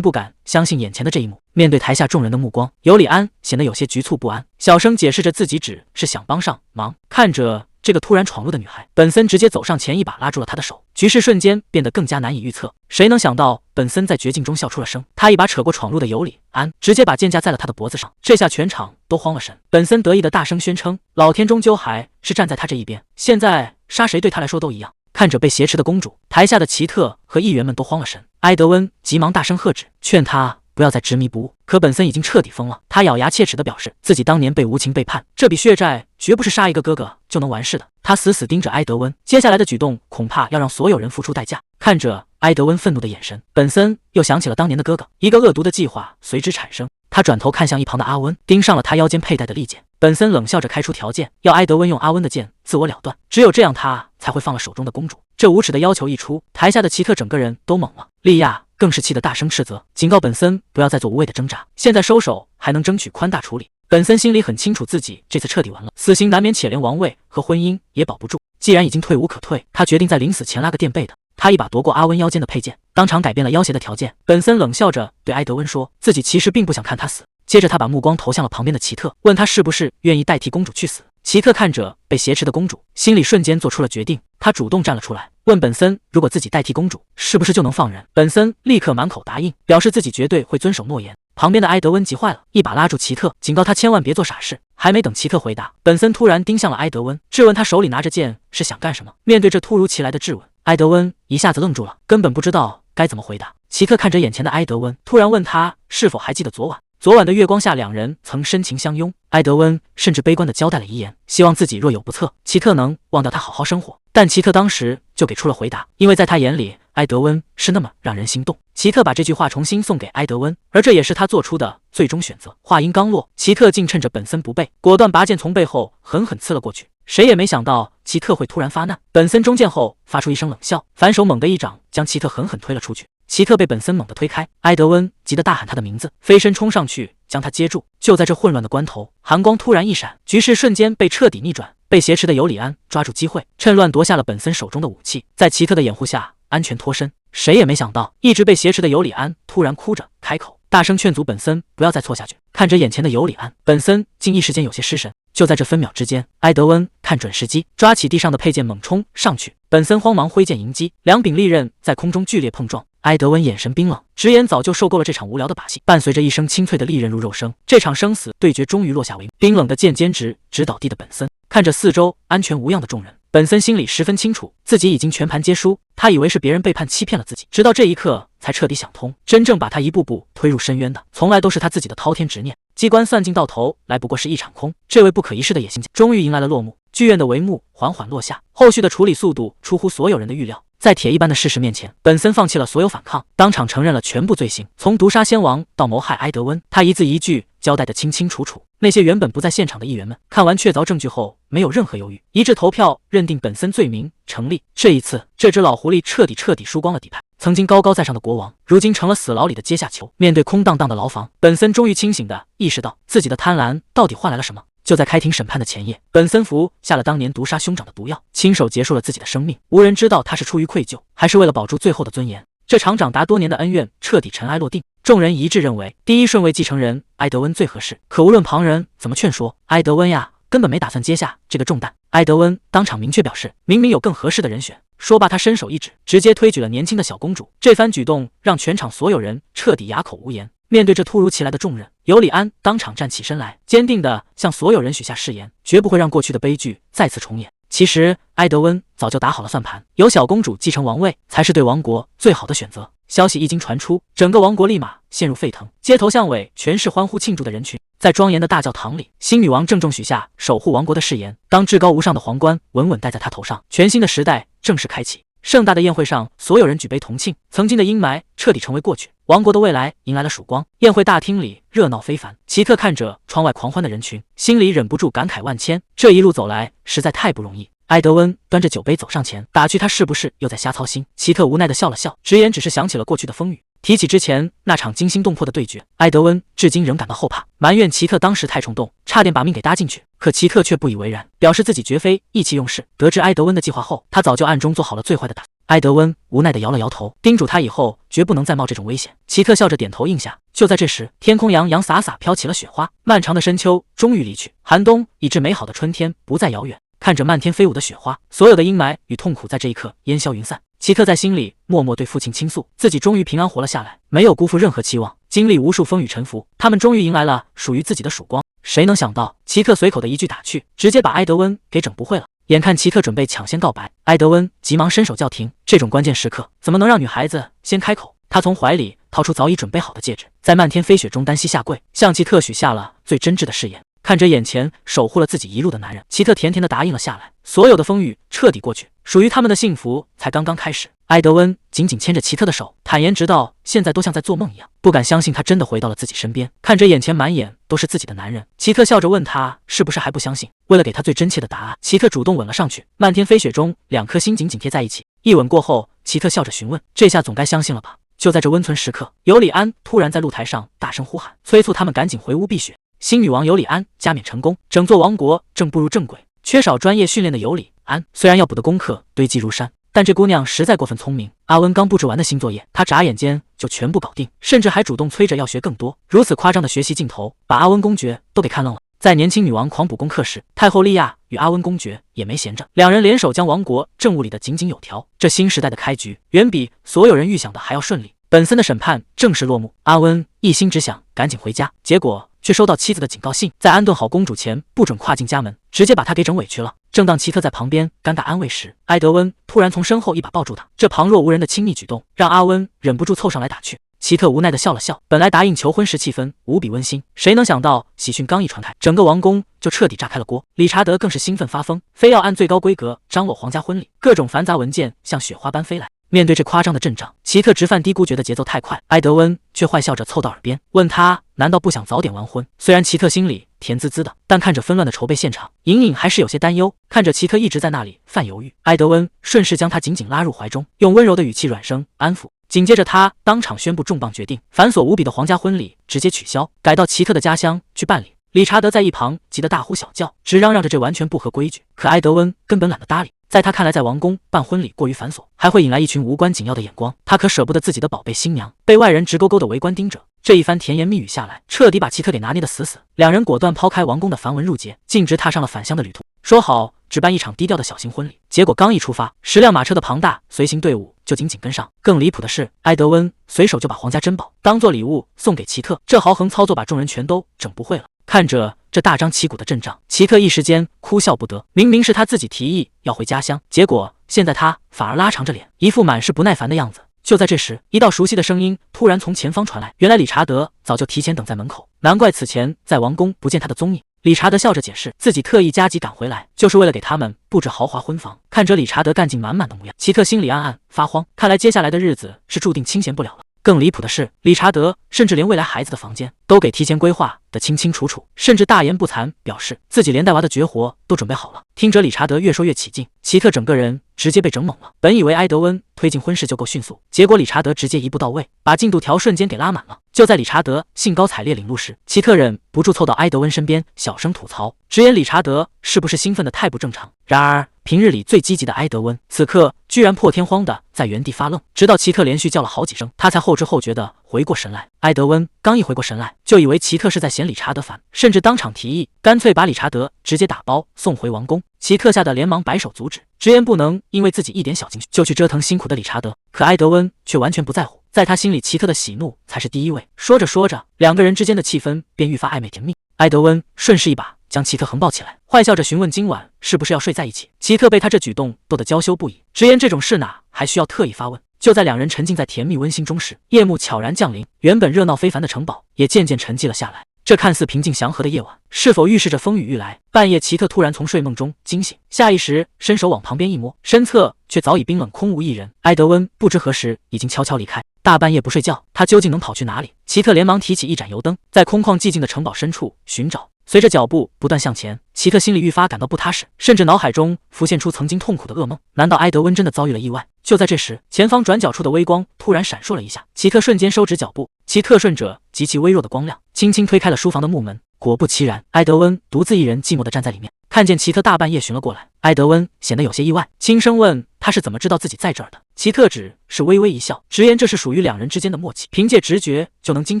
不敢相信眼前的这一幕。面对台下众人的目光，尤里安显得有些局促不安，小声解释着自己只是想帮上忙。看着这个突然闯入的女孩，本森直接走上前，一把拉住了她的手，局势瞬间变得更加难以预测。谁能想到本森在绝境中笑出了声，他一把扯过闯入的尤里安，直接把剑架在了他的脖子上。这下全场都慌了神。本森得意的大声宣称，老天终究还是站在他这一边，现在杀谁对他来说都一样。看着被挟持的公主，台下的奇特和议员们都慌了神。埃德温急忙大声喝止，劝他不要再执迷不悟。可本森已经彻底疯了，他咬牙切齿地表示自己当年被无情背叛，这笔血债绝不是杀一个哥哥就能完事的。他死死盯着埃德温，接下来的举动恐怕要让所有人付出代价。看着埃德温愤怒的眼神，本森又想起了当年的哥哥，一个恶毒的计划随之产生。他转头看向一旁的阿温，盯上了他腰间佩戴的利剑。本森冷笑着开出条件，要埃德温用阿温的剑自我了断，只有这样他才会放了手中的公主。这无耻的要求一出，台下的奇特整个人都懵了，莉亚更是气得大声斥责，警告本森不要再做无谓的挣扎，现在收手还能争取宽大处理。本森心里很清楚，自己这次彻底完了，死刑难免，且连王位和婚姻也保不住。既然已经退无可退，他决定在临死前拉个垫背的。他一把夺过阿温腰间的佩剑，当场改变了要挟的条件。本森冷笑着对埃德温说，自己其实并不想看他死。接着他把目光投向了旁边的奇特，问他是不是愿意代替公主去死。奇特看着被挟持的公主，心里瞬间做出了决定，他主动站了出来，问本森如果自己代替公主，是不是就能放人。本森立刻满口答应，表示自己绝对会遵守诺言。旁边的埃德温急坏了，一把拉住奇特，警告他千万别做傻事。还没等奇特回答，本森突然盯向了埃德温，质问他手里拿着剑是想干什么。面对这突如其来的质问，埃德温一下子愣住了，根本不知道该怎么回答。奇特看着眼前的埃德温，突然问他是否还记得昨晚的月光下，两人曾深情相拥。埃德温甚至悲观地交代了遗言，希望自己若有不测，奇特能忘掉他，好好生活。但奇特当时就给出了回答，因为在他眼里，埃德温是那么让人心动。奇特把这句话重新送给埃德温，而这也是他做出的最终选择。话音刚落，奇特竟趁着本森不备，果断拔剑从背后狠狠刺了过去。谁也没想到奇特会突然发难，本森中剑后发出一声冷笑，反手猛地一掌将奇特狠狠推了出去。奇特被本森猛地推开，埃德温急得大喊他的名字，飞身冲上去将他接住。就在这混乱的关头，寒光突然一闪，局势瞬间被彻底逆转。被挟持的尤里安抓住机会，趁乱夺下了本森手中的武器，在奇特的掩护下安全脱身。谁也没想到，一直被挟持的尤里安突然哭着开口，大声劝阻本森不要再错下去。看着眼前的尤里安，本森竟一时间有些失神。就在这分秒之间，埃德温看准时机，抓起地上的佩剑猛冲上去。本森慌忙挥剑迎击，两柄利刃在空中剧烈碰撞。埃德温眼神冰冷，直言早就受够了这场无聊的把戏。伴随着一声清脆的利刃入肉声，这场生死对决终于落下帷幕。冰冷的剑尖直倒地的本森看着四周安全无恙的众人，本森心里十分清楚，自己已经全盘皆输，他以为是别人背叛欺骗了自己，直到这一刻才彻底想通，真正把他一步步推入深渊的，从来都是他自己的滔天执念。机关算尽到头来不过是一场空，这位不可一世的野心家终于迎来了落幕。剧院的帷幕缓缓落下，后续的处理速度出乎所有人的预料。在铁一般的事实面前，本森放弃了所有反抗，当场承认了全部罪行，从毒杀先王到谋害埃德温，他一字一句交代得清清楚楚。那些原本不在现场的议员们看完确凿证据后，没有任何犹豫，一致投票认定本森罪名成立。这一次，这只老狐狸彻底输光了底牌。曾经高高在上的国王，如今成了死牢里的阶下囚。面对空荡荡的牢房，本森终于清醒地意识到自己的贪婪到底换来了什么。就在开庭审判的前夜，本森服下了当年毒杀兄长的毒药，亲手结束了自己的生命。无人知道他是出于愧疚，还是为了保住最后的尊严。这场长达多年的恩怨彻底尘埃落定，众人一致认为第一顺位继承人埃德温最合适。可无论旁人怎么劝说，埃德温呀，根本没打算接下这个重担。埃德温当场明确表示，明明有更合适的人选。说罢，他伸手一指，直接推举了年轻的小公主。这番举动让全场所有人彻底哑口无言。面对这突如其来的重任，尤里安当场站起身来，坚定地向所有人许下誓言，绝不会让过去的悲剧再次重演。其实，埃德温早就打好了算盘，由小公主继承王位才是对王国最好的选择。消息一经传出，整个王国立马陷入沸腾，街头巷尾全是欢呼庆祝的人群。在庄严的大教堂里，新女王郑重许下守护王国的誓言，当至高无上的皇冠稳稳戴在她头上，全新的时代正式开启。盛大的宴会上，所有人举杯同庆，曾经的阴霾彻底成为过去，王国的未来迎来了曙光。宴会大厅里热闹非凡，奇特看着窗外狂欢的人群，心里忍不住感慨万千。这一路走来实在太不容易。埃德温端着酒杯走上前，打趣他是不是又在瞎操心。奇特无奈地笑了笑，直言只是想起了过去的风雨。提起之前那场惊心动魄的对决，埃德温至今仍感到后怕，埋怨奇特当时太冲动，差点把命给搭进去。可奇特却不以为然，表示自己绝非意气用事。得知埃德温的计划后，他早就暗中做好了最坏的打算。埃德温无奈地摇了摇头，叮嘱他以后绝不能再冒这种危险。奇特笑着点头应下。就在这时，天空洋洋洒洒飘起了雪花，漫长的深秋终于离去，寒冬以致美好的春天不再遥远。看着漫天飞舞的雪花，所有的阴霾与痛苦在这一刻烟消云散。奇特在心里默默对父亲倾诉，自己终于平安活了下来，没有辜负任何期望，经历无数风雨沉浮，他们终于迎来了属于自己的曙光。谁能想到，奇特随口的一句打趣，直接把埃德温给整不会了。眼看奇特准备抢先告白，埃德温急忙伸手叫停。这种关键时刻，怎么能让女孩子先开口？他从怀里掏出早已准备好的戒指，在漫天飞雪中单膝下跪，向奇特许下了最真挚的誓言。看着眼前守护了自己一路的男人，奇特甜甜地答应了下来。所有的风雨彻底过去，属于他们的幸福才刚刚开始。埃德温紧紧牵着奇特的手，坦言直到现在都像在做梦一样，不敢相信他真的回到了自己身边。看着眼前满眼都是自己的男人，奇特笑着问他是不是还不相信。为了给他最真切的答案，奇特主动吻了上去。漫天飞雪中，两颗心紧紧贴在一起。一吻过后，奇特笑着询问：这下总该相信了吧？就在这温存时刻，尤里安突然在露台上大声呼喊，催促他们赶紧回屋避雪。新女王尤里安加冕成功，整座王国正步入正轨。缺少专业训练的尤里安，虽然要补的功课堆积如山，但这姑娘实在过分聪明。阿温刚布置完的新作业，她眨眼间就全部搞定，甚至还主动催着要学更多。如此夸张的学习劲头，把阿温公爵都给看愣了。在年轻女王狂补功课时，太后莉亚与阿温公爵也没闲着，两人联手将王国政务理得井井有条。这新时代的开局，远比所有人预想的还要顺利。本森的审判正式落幕，阿温一心只想赶紧回家，结果却收到妻子的警告信，在安顿好公主前不准跨进家门，直接把她给整委屈了。正当奇特在旁边尴尬安慰时，埃德温突然从身后一把抱住她，这旁若无人的亲密举动让阿温忍不住凑上来打趣。奇特无奈地笑了笑，本来答应求婚时气氛无比温馨，谁能想到喜讯刚一传开，整个王宫就彻底炸开了锅。理查德更是兴奋发疯，非要按最高规格张罗皇家婚礼，各种繁杂文件像雪花般飞来。面对这夸张的阵仗，奇特直犯嘀咕，觉得节奏太快。埃德温却坏笑着凑到耳边，问他难道不想早点完婚？虽然奇特心里甜滋滋的，但看着纷乱的筹备现场，隐隐还是有些担忧。看着奇特一直在那里犯犹豫，埃德温顺势将他紧紧拉入怀中，用温柔的语气软声安抚。紧接着他当场宣布重磅决定，繁琐无比的皇家婚礼直接取消，改到奇特的家乡去办理。理查德在一旁急得大呼小叫，直嚷嚷着这完全不合规矩。可埃德温根本懒得搭理，在他看来，在王宫办婚礼过于繁琐，还会引来一群无关紧要的眼光。他可舍不得自己的宝贝新娘被外人直勾勾的围观盯着。这一番甜言蜜语下来，彻底把奇特给拿捏得死死。两人果断抛开王宫的繁文缛节，径直踏上了返乡的旅途。说好只办一场低调的小型婚礼，结果刚一出发，10辆马车的庞大随行队伍就紧紧跟上。更离谱的是，埃德温随手就把皇家珍宝当做礼物送给奇特，这豪横操作把众人全都整不会了。看着这大张旗鼓的阵仗，奇特一时间哭笑不得。明明是他自己提议要回家乡，结果现在他反而拉长着脸，一副满是不耐烦的样子。就在这时，一道熟悉的声音突然从前方传来，原来理查德早就提前等在门口，难怪此前在王宫不见他的踪影。理查德笑着解释，自己特意加急赶回来，就是为了给他们布置豪华婚房。看着理查德干劲满满的模样，奇特心里暗暗发慌，看来接下来的日子是注定清闲不了了。更离谱的是，理查德甚至连未来孩子的房间都给提前规划得清清楚楚，甚至大言不惭表示自己连带娃的绝活都准备好了。听着理查德越说越起劲，奇特整个人直接被整懵了。本以为埃德温推进婚事就够迅速，结果理查德直接一步到位，把进度条瞬间给拉满了。就在理查德兴高采烈领路时，奇特忍不住凑到埃德温身边，小声吐槽，直言理查德是不是兴奋的太不正常。然而平日里最积极的埃德温，此刻居然破天荒的在原地发愣，直到奇特连续叫了好几声，他才后知后觉的回过神来。埃德温刚一回过神来，就以为奇特是在嫌理查德烦，甚至当场提议干脆把理查德直接打包送回王宫。奇特吓得连忙摆手阻止，直言不能因为自己一点小情绪就去折腾辛苦的理查德。可埃德温却完全不在乎，在他心里奇特的喜怒才是第一位。说着说着，两个人之间的气氛便愈发暧昧甜蜜。埃德温顺势一把将奇特横抱起来，坏笑着询问今晚是不是要睡在一起。奇特被他这举动逗得娇羞不已，直言这种事哪还需要特意发问。就在两人沉浸在甜蜜温馨中时，夜幕悄然降临，原本热闹非凡的城堡也渐渐沉寂了下来。这看似平静祥和的夜晚，是否预示着风雨欲来？半夜，奇特突然从睡梦中惊醒，下意识伸手往旁边一摸，身侧却早已冰冷空无一人。埃德温不知何时已经悄悄离开。大半夜不睡觉，他究竟能跑去哪里？奇特连忙提起一盏油灯，在空旷寂静的城堡深处寻找。随着脚步不断向前，奇特心里愈发感到不踏实，甚至脑海中浮现出曾经痛苦的噩梦。难道埃德温真的遭遇了意外？就在这时，前方转角处的微光突然闪烁了一下，奇特瞬间收直脚步，其特顺着极其微弱的光亮，轻轻推开了书房的木门。果不其然，埃德温独自一人寂寞地站在里面，看见奇特大半夜寻了过来，埃德温显得有些意外，轻声问他是怎么知道自己在这儿的。奇特只是微微一笑，直言这是属于两人之间的默契，凭借直觉就能精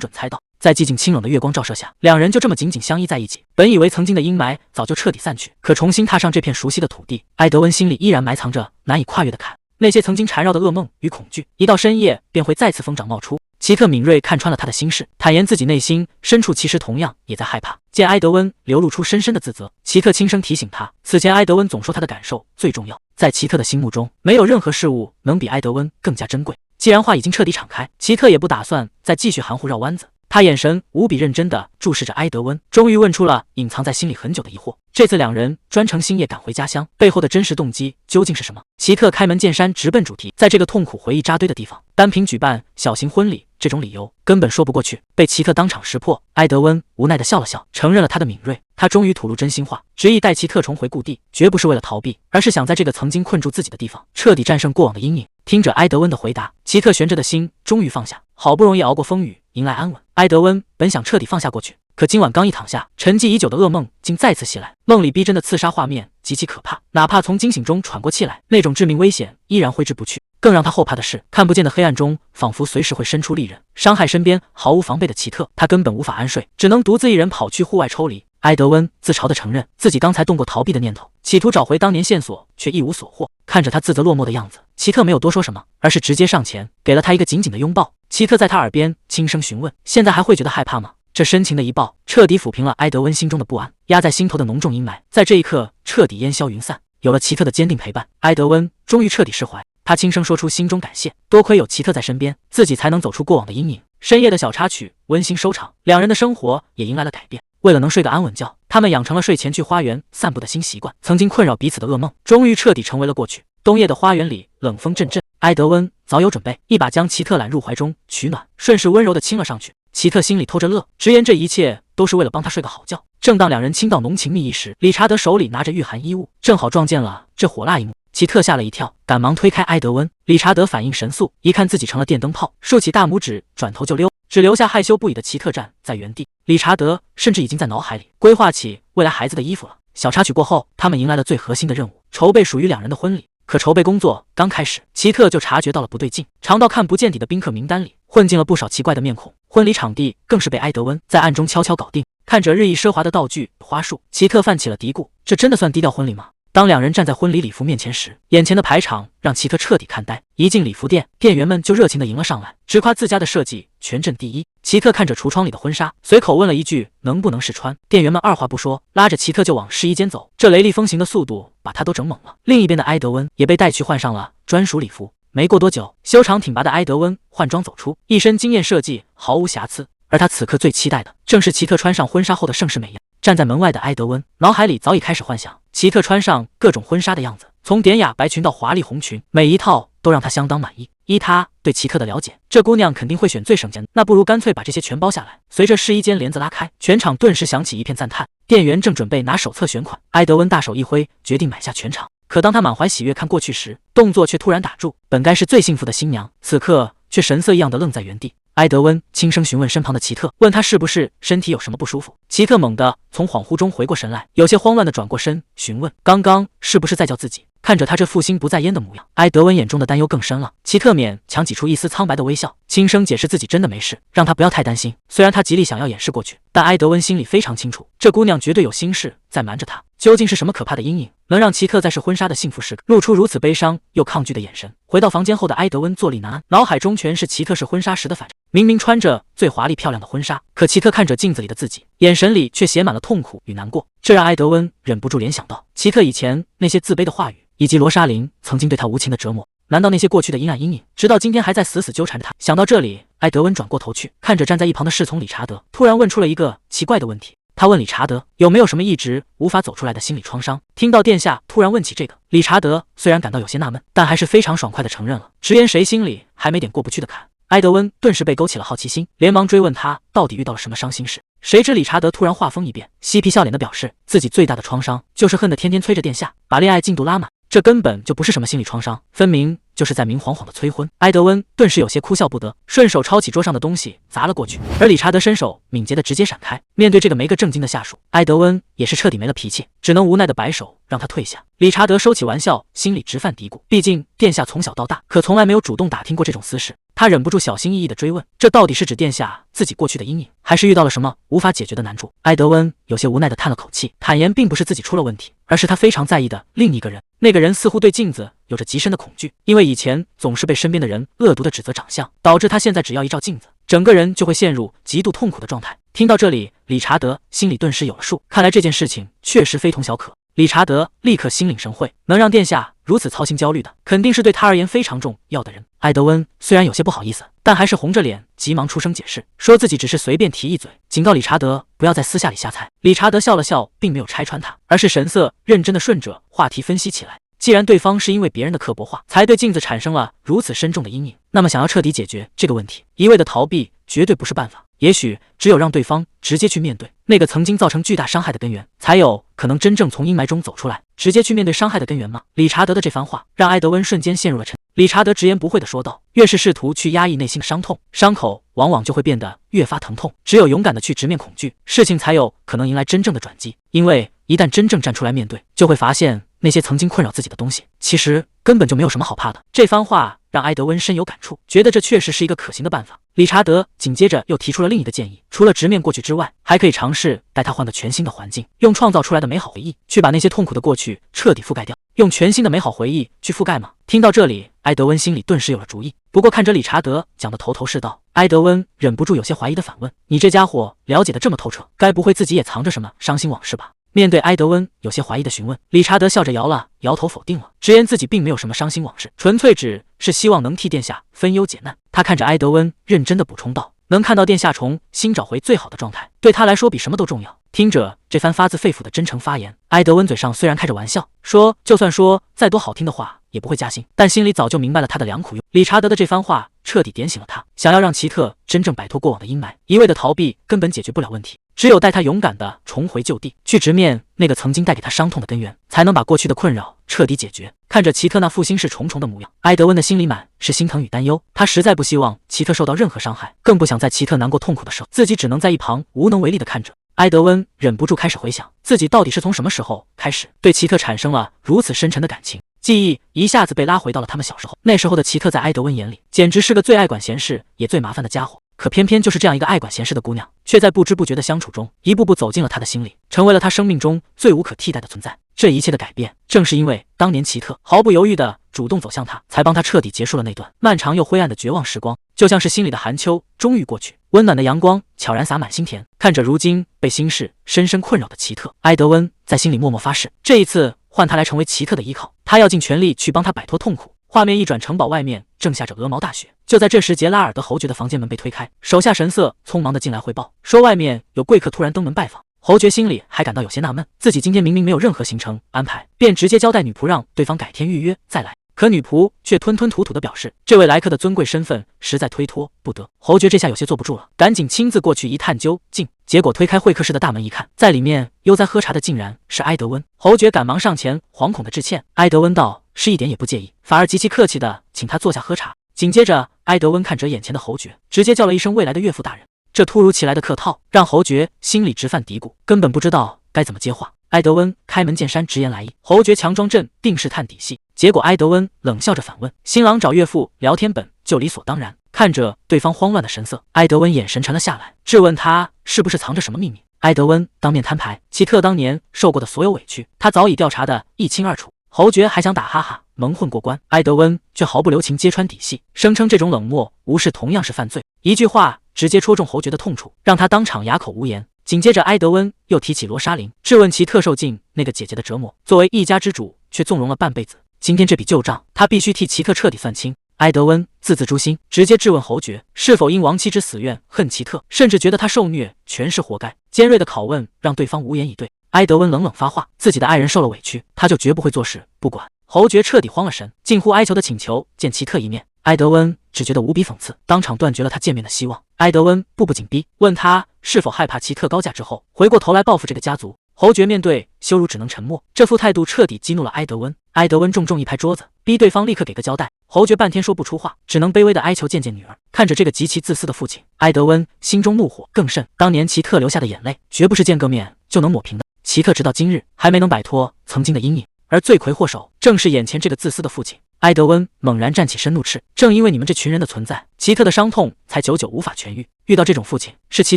准猜到。在寂静清冷的月光照射下，两人就这么紧紧相依在一起。本以为曾经的阴霾早就彻底散去，可重新踏上这片熟悉的土地，埃德温心里依然埋藏着难以跨越的坎。那些曾经缠绕的噩梦与恐惧，一到深夜便会再次疯长冒出。奇特敏锐看穿了他的心事，坦言自己内心深处其实同样也在害怕。见埃德温流露出深深的自责，奇特轻声提醒他，此前埃德温总说他的感受最重要，在奇特的心目中，没有任何事物能比埃德温更加珍贵。既然话已经彻底敞开，奇特也不打算再继续含糊绕弯子。他眼神无比认真地注视着埃德温，终于问出了隐藏在心里很久的疑惑。这次两人专程星夜赶回家乡，背后的真实动机究竟是什么？奇特开门见山，直奔主题。在这个痛苦回忆扎堆的地方，单凭举办小型婚礼这种理由根本说不过去。被奇特当场识破，埃德温无奈地笑了笑，承认了他的敏锐。他终于吐露真心话，执意带奇特重回故地，绝不是为了逃避，而是想在这个曾经困住自己的地方彻底战胜过往的阴影。听着埃德温的回答，奇特悬着的心终于放下，好不容易熬过风雨，迎来安稳。埃德温本想彻底放下过去，可今晚刚一躺下，沉寂已久的噩梦竟再次袭来。梦里逼真的刺杀画面极其可怕，哪怕从惊醒中喘过气来，那种致命危险依然挥之不去。更让他后怕的是，看不见的黑暗中仿佛随时会伸出利刃，伤害身边毫无防备的奇特。他根本无法安睡，只能独自一人跑去户外抽离。埃德温自嘲地承认自己刚才动过逃避的念头，企图找回当年线索，却一无所获。看着他自责落寞的样子，奇特没有多说什么，而是直接上前给了他一个紧紧的拥抱。奇特在他耳边轻声询问：“现在还会觉得害怕吗？”这深情的一抱，彻底抚平了埃德温心中的不安，压在心头的浓重阴霾，在这一刻彻底烟消云散。有了奇特的坚定陪伴，埃德温终于彻底释怀。他轻声说出心中感谢，多亏有奇特在身边，自己才能走出过往的阴影。深夜的小插曲温馨收场，两人的生活也迎来了改变。为了能睡个安稳觉，他们养成了睡前去花园散步的新习惯。曾经困扰彼此的噩梦，终于彻底成为了过去。冬夜的花园里冷风阵阵，埃德温早有准备，一把将奇特揽入怀中取暖，顺势温柔地亲了上去。奇特心里偷着乐，直言这一切都是为了帮他睡个好觉。正当两人亲到浓情蜜意时，理查德手里拿着御寒衣物，正好撞见了这火辣一幕。奇特吓了一跳，赶忙推开埃德温。理查德反应神速，一看自己成了电灯泡，竖起大拇指转头就溜，只留下害羞不已的奇特站在原地。理查德甚至已经在脑海里规划起未来孩子的衣服了。小插曲过后，他们迎来了最核心的任务，筹备属于两人的婚礼。可筹备工作刚开始，奇特就察觉到了不对劲，长到看不见底的宾客名单里混进了不少奇怪的面孔。婚礼场地更是被埃德温在暗中悄悄搞定。看着日益奢华的道具花束，奇特泛起了嘀咕：这真的算低调婚礼吗？当两人站在婚礼礼服面前时，眼前的排场让奇特彻底看呆。一进礼服店，店员们就热情地迎了上来，直夸自家的设计全镇第一。奇特看着橱窗里的婚纱，随口问了一句能不能试穿。店员们二话不说，拉着奇特就往试衣间走。这雷厉风行的速度把他都整懵了。另一边的埃德温也被带去换上了专属礼服。没过多久，修长挺拔的埃德温换装走出，一身惊艳设计，毫无瑕疵。而他此刻最期待的，正是奇特穿上婚纱后的盛世美样。站在门外的埃德温脑海里早已开始幻想奇特穿上各种婚纱的样子，从典雅白裙到华丽红裙，每一套都让他相当满意。依他对奇特的了解，这姑娘肯定会选最省钱的，那不如干脆把这些全包下来。随着试衣间帘子拉开，全场顿时响起一片赞叹。店员正准备拿手册选款，埃德温大手一挥，决定买下全场。可当他满怀喜悦看过去时，动作却突然打住。本该是最幸福的新娘，此刻却神色异样的愣在原地。埃德温轻声询问身旁的奇特，问他是不是身体有什么不舒服。奇特猛地从恍惚中回过神来，有些慌乱的转过身询问，刚刚是不是在叫自己？看着他这负心不在焉的模样，埃德温眼中的担忧更深了。奇特勉强挤出一丝苍白的微笑，轻声解释自己真的没事，让他不要太担心。虽然他极力想要掩饰过去，但埃德温心里非常清楚，这姑娘绝对有心事在瞒着他。究竟是什么可怕的阴影，能让奇特在试婚纱的幸福时刻露出如此悲伤又抗拒的眼神？回到房间后的埃德温坐立难安，脑海中全是奇特试婚纱时的反差。明明穿着最华丽漂亮的婚纱，可奇特看着镜子里的自己，眼神里却写满了痛苦与难过。这让埃德温忍不住联想到奇特以前那些自卑的话语，以及罗莎琳曾经对他无情的折磨。难道那些过去的阴暗阴影，直到今天还在死死纠缠着他？想到这里，埃德温转过头去，看着站在一旁的侍从理查德，突然问出了一个奇怪的问题。他问理查德有没有什么一直无法走出来的心理创伤。听到殿下突然问起这个，理查德虽然感到有些纳闷，但还是非常爽快地承认了，直言谁心里还没点过不去的坎。埃德温顿时被勾起了好奇心，连忙追问他到底遇到了什么伤心事。谁知理查德突然话锋一变，嬉皮笑脸地表示自己最大的创伤就是恨得天天催着殿下把恋爱进度拉满，这根本就不是什么心理创伤，分明就是在明晃晃的催婚。埃德温顿时有些哭笑不得，顺手抄起桌上的东西砸了过去，而理查德伸手敏捷的直接闪开。面对这个没个正经的下属，埃德温也是彻底没了脾气，只能无奈的摆手让他退下。理查德收起玩笑，心里直犯嘀咕，毕竟殿下从小到大可从来没有主动打听过这种私事。他忍不住小心翼翼地追问，这到底是指殿下自己过去的阴影，还是遇到了什么无法解决的难处？埃德温有些无奈地叹了口气，坦言并不是自己出了问题，而是他非常在意的另一个人。那个人似乎对镜子有着极深的恐惧，因为以前总是被身边的人恶毒地指责长相，导致他现在只要一照镜子，整个人就会陷入极度痛苦的状态。听到这里，理查德心里顿时有了数，看来这件事情确实非同小可。理查德立刻心领神会，能让殿下如此操心焦虑的，肯定是对他而言非常重要的人。埃德温虽然有些不好意思，但还是红着脸急忙出声解释，说自己只是随便提一嘴，警告理查德不要在私下里瞎猜。理查德笑了笑，并没有拆穿他，而是神色认真的顺着话题分析起来。既然对方是因为别人的刻薄话才对镜子产生了如此深重的阴影，那么想要彻底解决这个问题，一味的逃避绝对不是办法。也许只有让对方直接去面对那个曾经造成巨大伤害的根源，才有可能真正从阴霾中走出来。直接去面对伤害的根源吗？理查德的这番话让埃德温瞬间陷入了沉。理查德直言不讳地说道，越是试图去压抑内心的伤痛，伤口往往就会变得越发疼痛。只有勇敢地去直面恐惧，事情才有可能迎来真正的转机。因为一旦真正站出来面对，就会发现那些曾经困扰自己的东西，其实根本就没有什么好怕的。这番话让埃德温深有感触，觉得这确实是一个可行的办法。理查德紧接着又提出了另一个建议，除了直面过去之外，还可以尝试带他换个全新的环境，用创造出来的美好回忆去把那些痛苦的过去彻底覆盖掉。用全新的美好回忆去覆盖吗？听到这里，埃德温心里顿时有了主意。不过看着理查德讲得头头是道，埃德温忍不住有些怀疑的反问，你这家伙了解得这么透彻，该不会自己也藏着什么伤心往事吧？面对埃德温有些怀疑的询问，理查德笑着摇了摇头否定了，直言自己并没有什么伤心往事，纯粹只是希望能替殿下分忧解难。他看着埃德温认真的补充道，能看到殿下重新找回最好的状态，对他来说比什么都重要。听着这番发自肺腑的真诚发言，埃德温嘴上虽然开着玩笑，说就算说再多好听的话也不会加薪，但心里早就明白了他的良苦用。理查德的这番话彻底点醒了他，想要让奇特真正摆脱过往的阴霾，一味的逃避根本解决不了问题，只有带他勇敢的重回旧地，去直面那个曾经带给他伤痛的根源，才能把过去的困扰彻底解决。看着奇特那负心事重重的模样，埃德温的心里满是心疼与担忧。他实在不希望奇特受到任何伤害，更不想在奇特难过痛苦的时候，自己只能在一旁无能为力的看着。埃德温忍不住开始回想，自己到底是从什么时候开始对奇特产生了如此深沉的感情。记忆一下子被拉回到了他们小时候，那时候的奇特在埃德温眼里简直是个最爱管闲事也最麻烦的家伙。可偏偏就是这样一个爱管闲事的姑娘，却在不知不觉的相处中，一步步走进了他的心里，成为了他生命中最无可替代的存在。这一切的改变，正是因为当年奇特毫不犹豫地主动走向他，才帮他彻底结束了那段漫长又灰暗的绝望时光。就像是心里的寒秋终于过去，温暖的阳光悄然洒满心田。看着如今被心事深深困扰的奇特，埃德温在心里默默发誓，这一次换他来成为奇特的依靠，他要尽全力去帮他摆脱痛苦。画面一转，城堡外面正下着鹅毛大雪。就在这时，杰拉尔德侯爵的房间门被推开，手下神色匆忙地进来汇报，说外面有贵客突然登门拜访。侯爵心里还感到有些纳闷，自己今天明明没有任何行程安排，便直接交代女仆让对方改天预约再来。可女仆却吞吞吐吐地表示，这位来客的尊贵身份实在推脱不得。侯爵这下有些坐不住了，赶紧亲自过去一探究竟。结果推开会客室的大门一看，在里面悠哉喝茶的竟然是埃德温。侯爵赶忙上前惶恐地致歉，埃德温道是一点也不介意，反而极其客气地请他坐下喝茶。紧接着，埃德温看着眼前的侯爵，直接叫了一声未来的岳父大人。这突如其来的客套让侯爵心里直犯嘀咕，根本不知道该怎么接话。埃德温开门见山直言来意，侯爵强装镇定试探底细，结果埃德温冷笑着反问：新郎找岳父聊天本就理所当然。看着对方慌乱的神色，埃德温眼神沉了下来，质问他是不是藏着什么秘密。埃德温当面摊牌，奇特当年受过的所有委屈，他早已调查得一清二楚。侯爵还想打哈哈蒙混过关，埃德温却毫不留情揭穿底细，声称这种冷漠无视同样是犯罪。一句话直接戳中侯爵的痛处，让他当场哑口无言。紧接着，埃德温又提起罗莎琳，质问其特受尽那个姐姐的折磨，作为一家之主却纵容了半辈子。今天这笔旧账，他必须替奇特彻底算清。埃德温字字诛心，直接质问侯爵是否因亡妻之死怨恨奇特，甚至觉得他受虐全是活该。尖锐的拷问让对方无言以对。埃德温冷冷发话，自己的爱人受了委屈，他就绝不会坐视不管。侯爵彻底慌了神，近乎哀求的请求见奇特一面。埃德温只觉得无比讽刺，当场断绝了他见面的希望。埃德温步步紧逼，问他是否害怕奇特高价之后回过头来报复这个家族。侯爵面对羞辱只能沉默，这副态度彻底激怒了埃德温。埃德温重重一拍桌子，逼对方立刻给个交代。侯爵半天说不出话，只能卑微的哀求见见女儿。看着这个极其自私的父亲，埃德温心中怒火更甚。当年奇特流下的眼泪，绝不是见个面就能抹平的。奇特直到今日还没能摆脱曾经的阴影，而罪魁祸首正是眼前这个自私的父亲。埃德温猛然站起身，怒斥：正因为你们这群人的存在，奇特的伤痛才久久无法痊愈。遇到这种父亲，是奇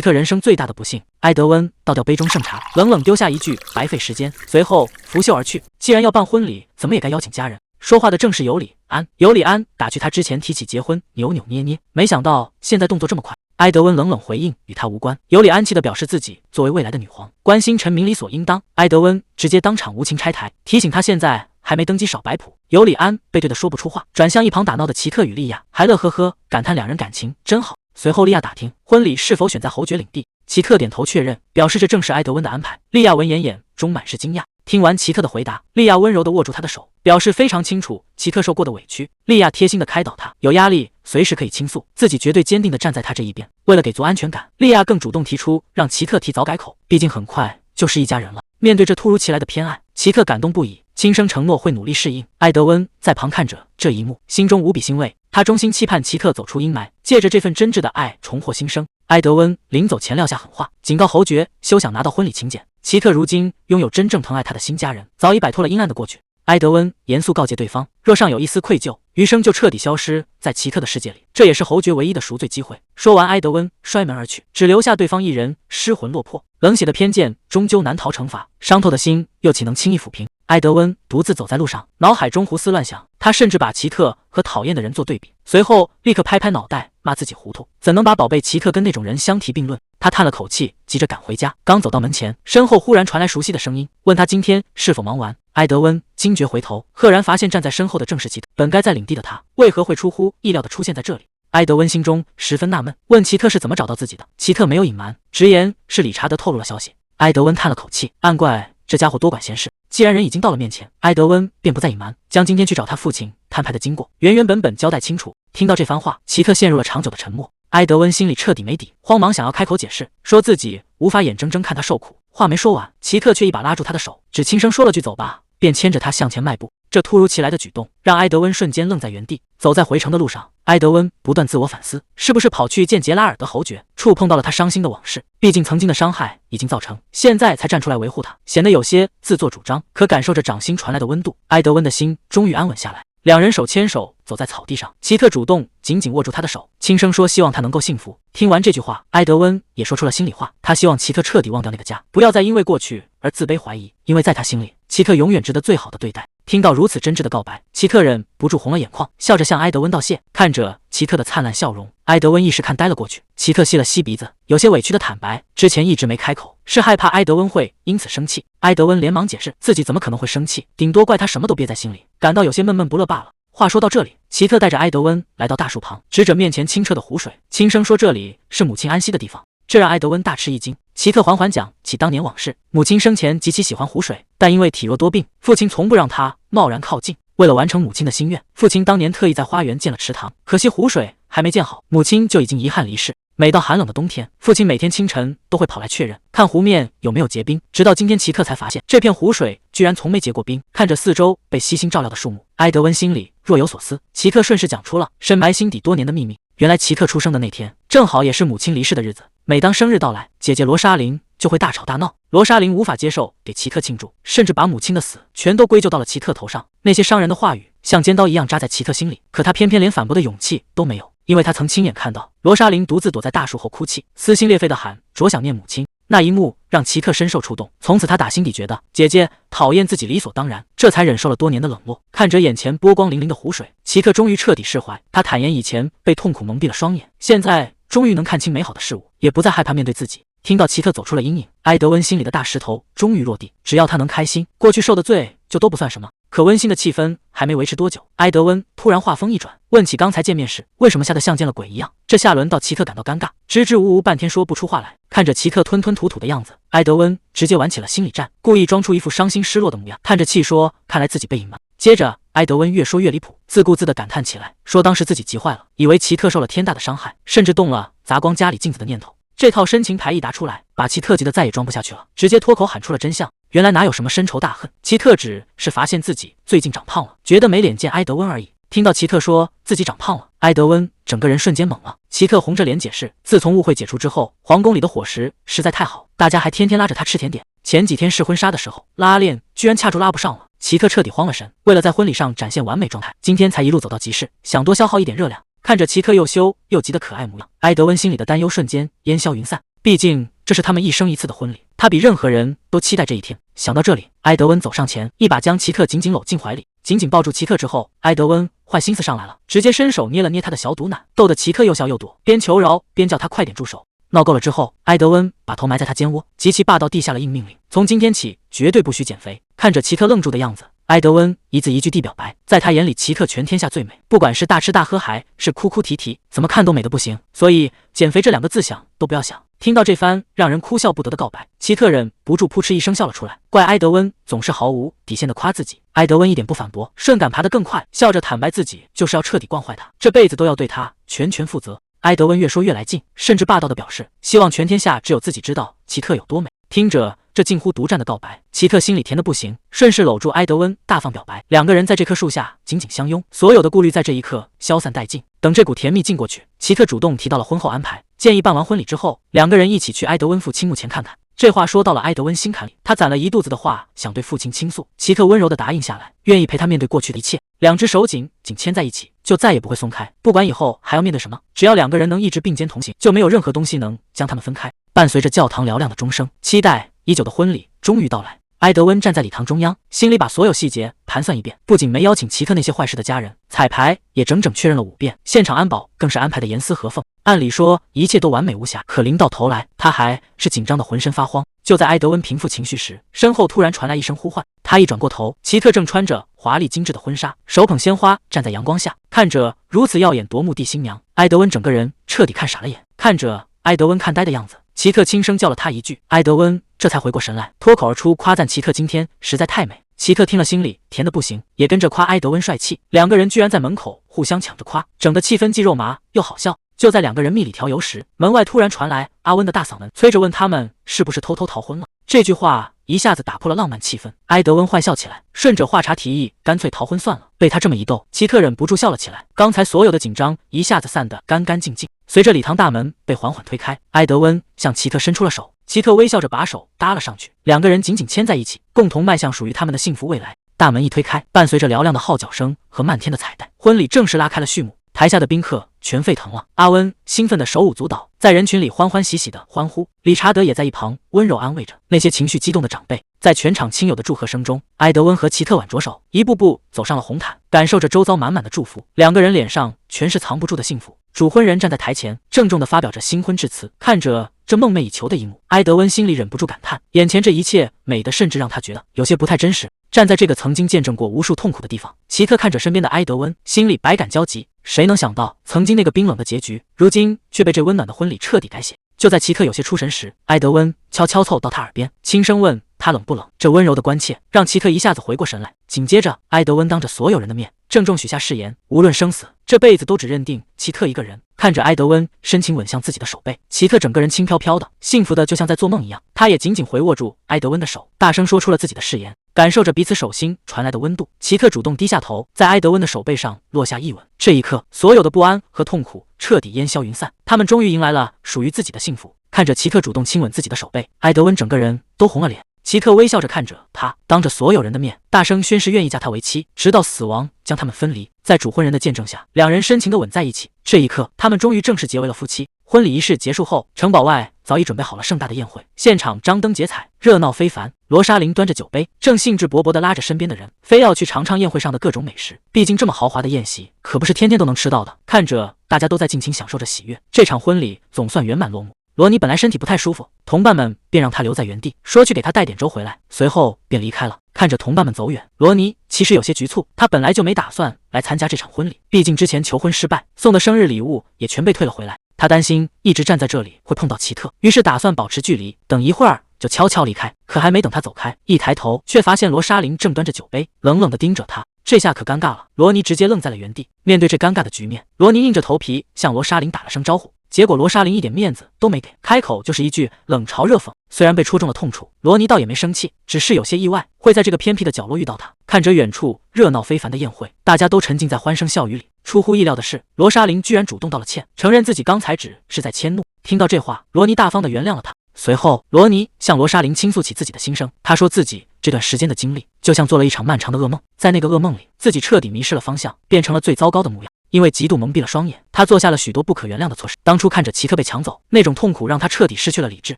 特人生最大的不幸。埃德温倒掉杯中圣茶，冷冷丢下一句白费时间，随后拂袖而去。既然要办婚礼，怎么也该邀请家人。说话的正是尤里安。尤里安打趣他之前提起结婚扭扭捏捏，没想到现在动作这么快。埃德温冷冷回应，与他无关。尤里安气地表示自己作为未来的女皇，关心臣民理所应当。埃德温直接当场无情拆台，提醒他现在还没登基少摆谱。尤里安被对得说不出话，转向一旁打闹的奇特与莉亚，还乐呵呵感叹两人感情真好。随后莉亚打听婚礼是否选在侯爵领地，奇特点头确认，表示这正是埃德温的安排。莉亚闻言眼中满是惊讶，听完奇特的回答，莉亚温柔地握住他的手，表示非常清楚奇特受过的委屈。莉亚贴心地开导他，有压力随时可以倾诉，自己绝对坚定地站在他这一边。为了给足安全感，莉亚更主动提出让奇特提早改口，毕竟很快就是一家人了。面对这突如其来的偏爱，奇特感动不已，轻声承诺会努力适应。埃德温在旁看着这一幕，心中无比欣慰，他衷心期盼奇特走出阴霾，借着这份真挚的爱重获新生。埃德温临走前撂下狠话，警告侯爵休想拿到婚礼请柬。奇特如今拥有真正疼爱他的新家人，早已摆脱了阴暗的过去。埃德温严肃告诫对方，若尚有一丝愧疚，余生就彻底消失在奇特的世界里，这也是侯爵唯一的赎罪机会。说完，埃德温摔门而去，只留下对方一人失魂落魄。冷血的偏见终究难逃惩罚，伤透的心又岂能轻易抚平？埃德温独自走在路上，脑海中胡思乱想，他甚至把奇特和讨厌的人做对比，随后立刻拍拍脑袋骂自己糊涂，怎能把宝贝奇特跟那种人相提并论？他叹了口气，急着赶回家。刚走到门前，身后忽然传来熟悉的声音，问他今天是否忙完。埃德温惊觉回头，赫然发现站在身后的正是奇特。本该在领地的他，为何会出乎意料的出现在这里？埃德温心中十分纳闷，问奇特是怎么找到自己的。奇特没有隐瞒，直言是理查德透露了消息。埃德温叹了口气，暗怪这家伙多管闲事。既然人已经到了面前，埃德温便不再隐瞒，将今天去找他父亲摊牌的经过原原本本交代清楚。听到这番话，奇特陷入了长久的沉默。埃德温心里彻底没底，慌忙想要开口解释，说自己无法眼睁睁看他受苦。话没说完，奇特却一把拉住他的手，只轻声说了句走吧，便牵着他向前迈步。这突如其来的举动让埃德温瞬间愣在原地。走在回城的路上，埃德温不断自我反思，是不是跑去见杰拉尔德侯爵，触碰到了他伤心的往事。毕竟曾经的伤害已经造成，现在才站出来维护他，显得有些自作主张。可感受着掌心传来的温度，埃德温的心终于安稳下来。两人手牵手走在草地上，奇特主动紧紧握住他的手，轻声说希望他能够幸福。听完这句话，埃德温也说出了心里话，他希望奇特彻底忘掉那个家，不要再因为过去而自卑怀疑，因为在他心里，奇特永远值得最好的对待。听到如此真挚的告白，奇特忍不住红了眼眶，笑着向埃德温道谢。看着奇特的灿烂笑容，埃德温一时看呆了过去。奇特吸了吸鼻子，有些委屈的坦白，之前一直没开口，是害怕埃德温会因此生气。埃德温连忙解释，自己怎么可能会生气，顶多怪他什么都憋在心里，感到有些闷闷不乐罢了。话说到这里，奇特带着埃德温来到大树旁，指着面前清澈的湖水，轻声说这里是母亲安息的地方。这让埃德温大吃一惊。奇特缓缓讲起当年往事，母亲生前极其喜欢湖水，但因为体弱多病，父亲从不让她贸然靠近。为了完成母亲的心愿，父亲当年特意在花园建了池塘，可惜湖水还没建好，母亲就已经遗憾离世。每到寒冷的冬天，父亲每天清晨都会跑来确认，看湖面有没有结冰。直到今天，奇特才发现这片湖水居然从没结过冰。看着四周被悉心照料的树木，埃德温心里若有所思。奇特顺势讲出了深埋心底多年的秘密。原来奇特出生的那天，正好也是母亲离世的日子。每当生日到来，姐姐罗莎琳就会大吵大闹。罗莎琳无法接受给奇特庆祝，甚至把母亲的死全都归咎到了奇特头上。那些伤人的话语像尖刀一样扎在奇特心里，可他偏偏连反驳的勇气都没有，因为他曾亲眼看到罗莎琳独自躲在大树后哭泣，撕心裂肺地喊着想念母亲。那一幕让奇特深受触动，从此他打心底觉得姐姐讨厌自己理所当然，这才忍受了多年的冷落。看着眼前波光粼粼的湖水，奇特终于彻底释怀。他坦言以前被痛苦蒙蔽了双眼，现在终于能看清美好的事物，也不再害怕面对自己。听到奇特走出了阴影，埃德温心里的大石头终于落地，只要他能开心，过去受的罪就都不算什么。可温馨的气氛还没维持多久，埃德温突然话锋一转，问起刚才见面时为什么吓得像见了鬼一样。这下轮到奇特感到尴尬，支支吾吾半天说不出话来。看着奇特吞吞吐吐的样子，埃德温直接玩起了心理战，故意装出一副伤心失落的模样，叹着气说看来自己被隐瞒。接着埃德温越说越离谱，自顾自地感叹起来，说当时自己急坏了，以为奇特受了天大的伤害，甚至动了砸光家里镜子的念头。这套深情牌一答出来，把奇特急得再也装不下去了，直接脱口喊出了真相。原来哪有什么深仇大恨，奇特只是发现自己最近长胖了，觉得没脸见埃德温而已。听到奇特说自己长胖了，埃德温整个人瞬间懵了。奇特红着脸解释，自从误会解除之后，皇宫里的伙食实在太好，大家还天天拉着他吃甜点。前几天试婚纱的时候，拉链居然掐住拉不上了，奇特彻底慌了神。为了在婚礼上展现完美状态，今天才一路走到集市，想多消耗一点热量。看着奇特又羞又急的可爱模样，埃德温心里的担忧瞬间烟消云散。毕竟这是他们一生一次的婚礼，他比任何人都期待这一天。想到这里，埃德温走上前，一把将奇特紧紧搂进怀里。紧紧抱住奇特之后，埃德温坏心思上来了，直接伸手捏了捏他的小肚腩，逗得奇特又笑又躲，边求饶边叫他快点住手。闹够了之后，埃德温把头埋在他肩窝，极其霸道地下了硬命令：从今天起绝对不许减肥。看着奇特愣住的样子，埃德温一字一句地表白，在他眼里奇特全天下最美，不管是大吃大喝还是哭哭啼啼，怎么看都美得不行，所以减肥这两个字想都不要想。听到这番让人哭笑不得的告白，奇特忍不住扑哧一声笑了出来，怪埃德温总是毫无底线的夸自己。埃德温一点不反驳，顺感爬得更快，笑着坦白自己就是要彻底惯坏他，这辈子都要对他全权负责。埃德温越说越来劲，甚至霸道地表示希望全天下只有自己知道奇特有多美。听着这近乎独占的告白，奇特心里甜得不行，顺势搂住埃德温大放表白。两个人在这棵树下紧紧相拥，所有的顾虑在这一刻消散殆尽。等这股甜蜜进过去，奇特主动提到了婚后安排，建议办完婚礼之后，两个人一起去埃德温父亲墓前看看。这话说到了埃德温心坎里，他攒了一肚子的话想对父亲倾诉。奇特温柔地答应下来，愿意陪他面对过去的一切，两只手紧紧牵在一起，就再也不会松开。不管以后还要面对什么，只要两个人能一直并肩同行，就没有任何东西能将他们分开。伴随着教堂嘹亮的钟声，期待已久的婚礼终于到来。埃德温站在礼堂中央，心里把所有细节盘算一遍，不仅没邀请奇特那些坏事的家人，彩排也整整确认了5遍，现场安保更是安排的严丝合缝。按理说一切都完美无瑕，可临到头来，他还是紧张的浑身发慌。就在埃德温平复情绪时，身后突然传来一声呼唤。他一转过头，奇特正穿着华丽精致的婚纱，手捧鲜花站在阳光下，看着如此耀眼夺目的新娘，埃德温整个人彻底看傻了眼。看着埃德温看呆的样子，奇特轻声叫了他一句，埃德温这才回过神来，脱口而出夸赞奇特今天实在太美。奇特听了心里甜得不行，也跟着夸埃德温帅气。两个人居然在门口互相抢着夸，整的气氛既肉麻又好笑。就在两个人蜜里调油时，门外突然传来阿温的大嗓门，催着问他们是不是偷偷逃婚了。这句话一下子打破了浪漫气氛，埃德温坏笑起来，顺着话茬提议干脆逃婚算了。被他这么一逗，奇特忍不住笑了起来，刚才所有的紧张一下子散得干干净净。随着礼堂大门被缓缓推开，埃德温向奇特伸出了手，奇特微笑着把手搭了上去，两个人紧紧牵在一起，共同迈向属于他们的幸福未来。大门一推开，伴随着嘹亮的号角声和漫天的彩带，婚礼正式拉开了序幕。台下的宾客全沸腾了。阿温兴奋的手舞足蹈，在人群里欢欢喜喜的欢呼。理查德也在一旁温柔安慰着那些情绪激动的长辈。在全场亲友的祝贺声中，埃德温和齐特挽着手，一步步走上了红毯，感受着周遭满满的祝福。两个人脸上全是藏不住的幸福。主婚人站在台前，郑重地发表着新婚致辞。看着这梦寐以求的一幕，埃德温心里忍不住感叹，眼前这一切美得甚至让他觉得有些不太真实。站在这个曾经见证过无数痛苦的地方，齐特看着身边的埃德温，心里百感交集。谁能想到，曾经那个冰冷的结局，如今却被这温暖的婚礼彻底改写。就在齐特有些出神时，埃德温悄悄凑到他耳边，轻声问他冷不冷。这温柔的关切让齐特一下子回过神来。紧接着，埃德温当着所有人的面郑重许下誓言，无论生死，这辈子都只认定齐特一个人。看着埃德温深情吻向自己的手背，齐特整个人轻飘飘的，幸福的就像在做梦一样。他也紧紧回握住埃德温的手，大声说出了自己的誓言。感受着彼此手心传来的温度，齐特主动低下头，在埃德温的手背上落下一吻。这一刻，所有的不安和痛苦彻底烟消云散，他们终于迎来了属于自己的幸福。看着齐特主动亲吻自己的手背，埃德温整个人都红了脸。齐特微笑着看着他，当着所有人的面大声宣誓愿意嫁他为妻，直到死亡将他们分离。在主婚人的见证下，两人深情地吻在一起。这一刻，他们终于正式结为了夫妻。婚礼仪式结束后，城堡外早已准备好了盛大的宴会，现场张灯结彩，热闹非凡。罗莎琳端着酒杯，正兴致勃勃地拉着身边的人，非要去尝尝宴会上的各种美食。毕竟这么豪华的宴席，可不是天天都能吃到的。看着大家都在尽情享受着喜悦，这场婚礼总算圆满落幕。罗尼本来身体不太舒服，同伴们便让他留在原地，说去给他带点粥回来，随后便离开了。看着同伴们走远，罗尼其实有些局促，他本来就没打算来参加这场婚礼，毕竟之前求婚失败，送的生日礼物也全被退了回来。他担心一直站在这里会碰到奇特，于是打算保持距离，等一会儿就悄悄离开。可还没等他走开，一抬头却发现罗莎琳正端着酒杯，冷冷地盯着他。这下可尴尬了，罗尼直接愣在了原地。面对这尴尬的局面，罗尼硬着头皮向罗莎琳打了声招呼。结果罗莎琳一点面子都没给，开口就是一句冷嘲热讽。虽然被戳中了痛处，罗尼倒也没生气，只是有些意外会在这个偏僻的角落遇到他。看着远处热闹非凡的宴会，大家都沉浸在欢声笑语里。出乎意料的是，罗莎琳居然主动道了歉，承认自己刚才只是在迁怒。听到这话，罗尼大方地原谅了他。随后，罗尼向罗莎琳倾诉起自己的心声。他说自己这段时间的经历就像做了一场漫长的噩梦，在那个噩梦里，自己彻底迷失了方向，变成了最糟糕的模样。因为嫉妒蒙蔽了双眼，他做下了许多不可原谅的错事。当初看着齐特被抢走，那种痛苦让他彻底失去了理智，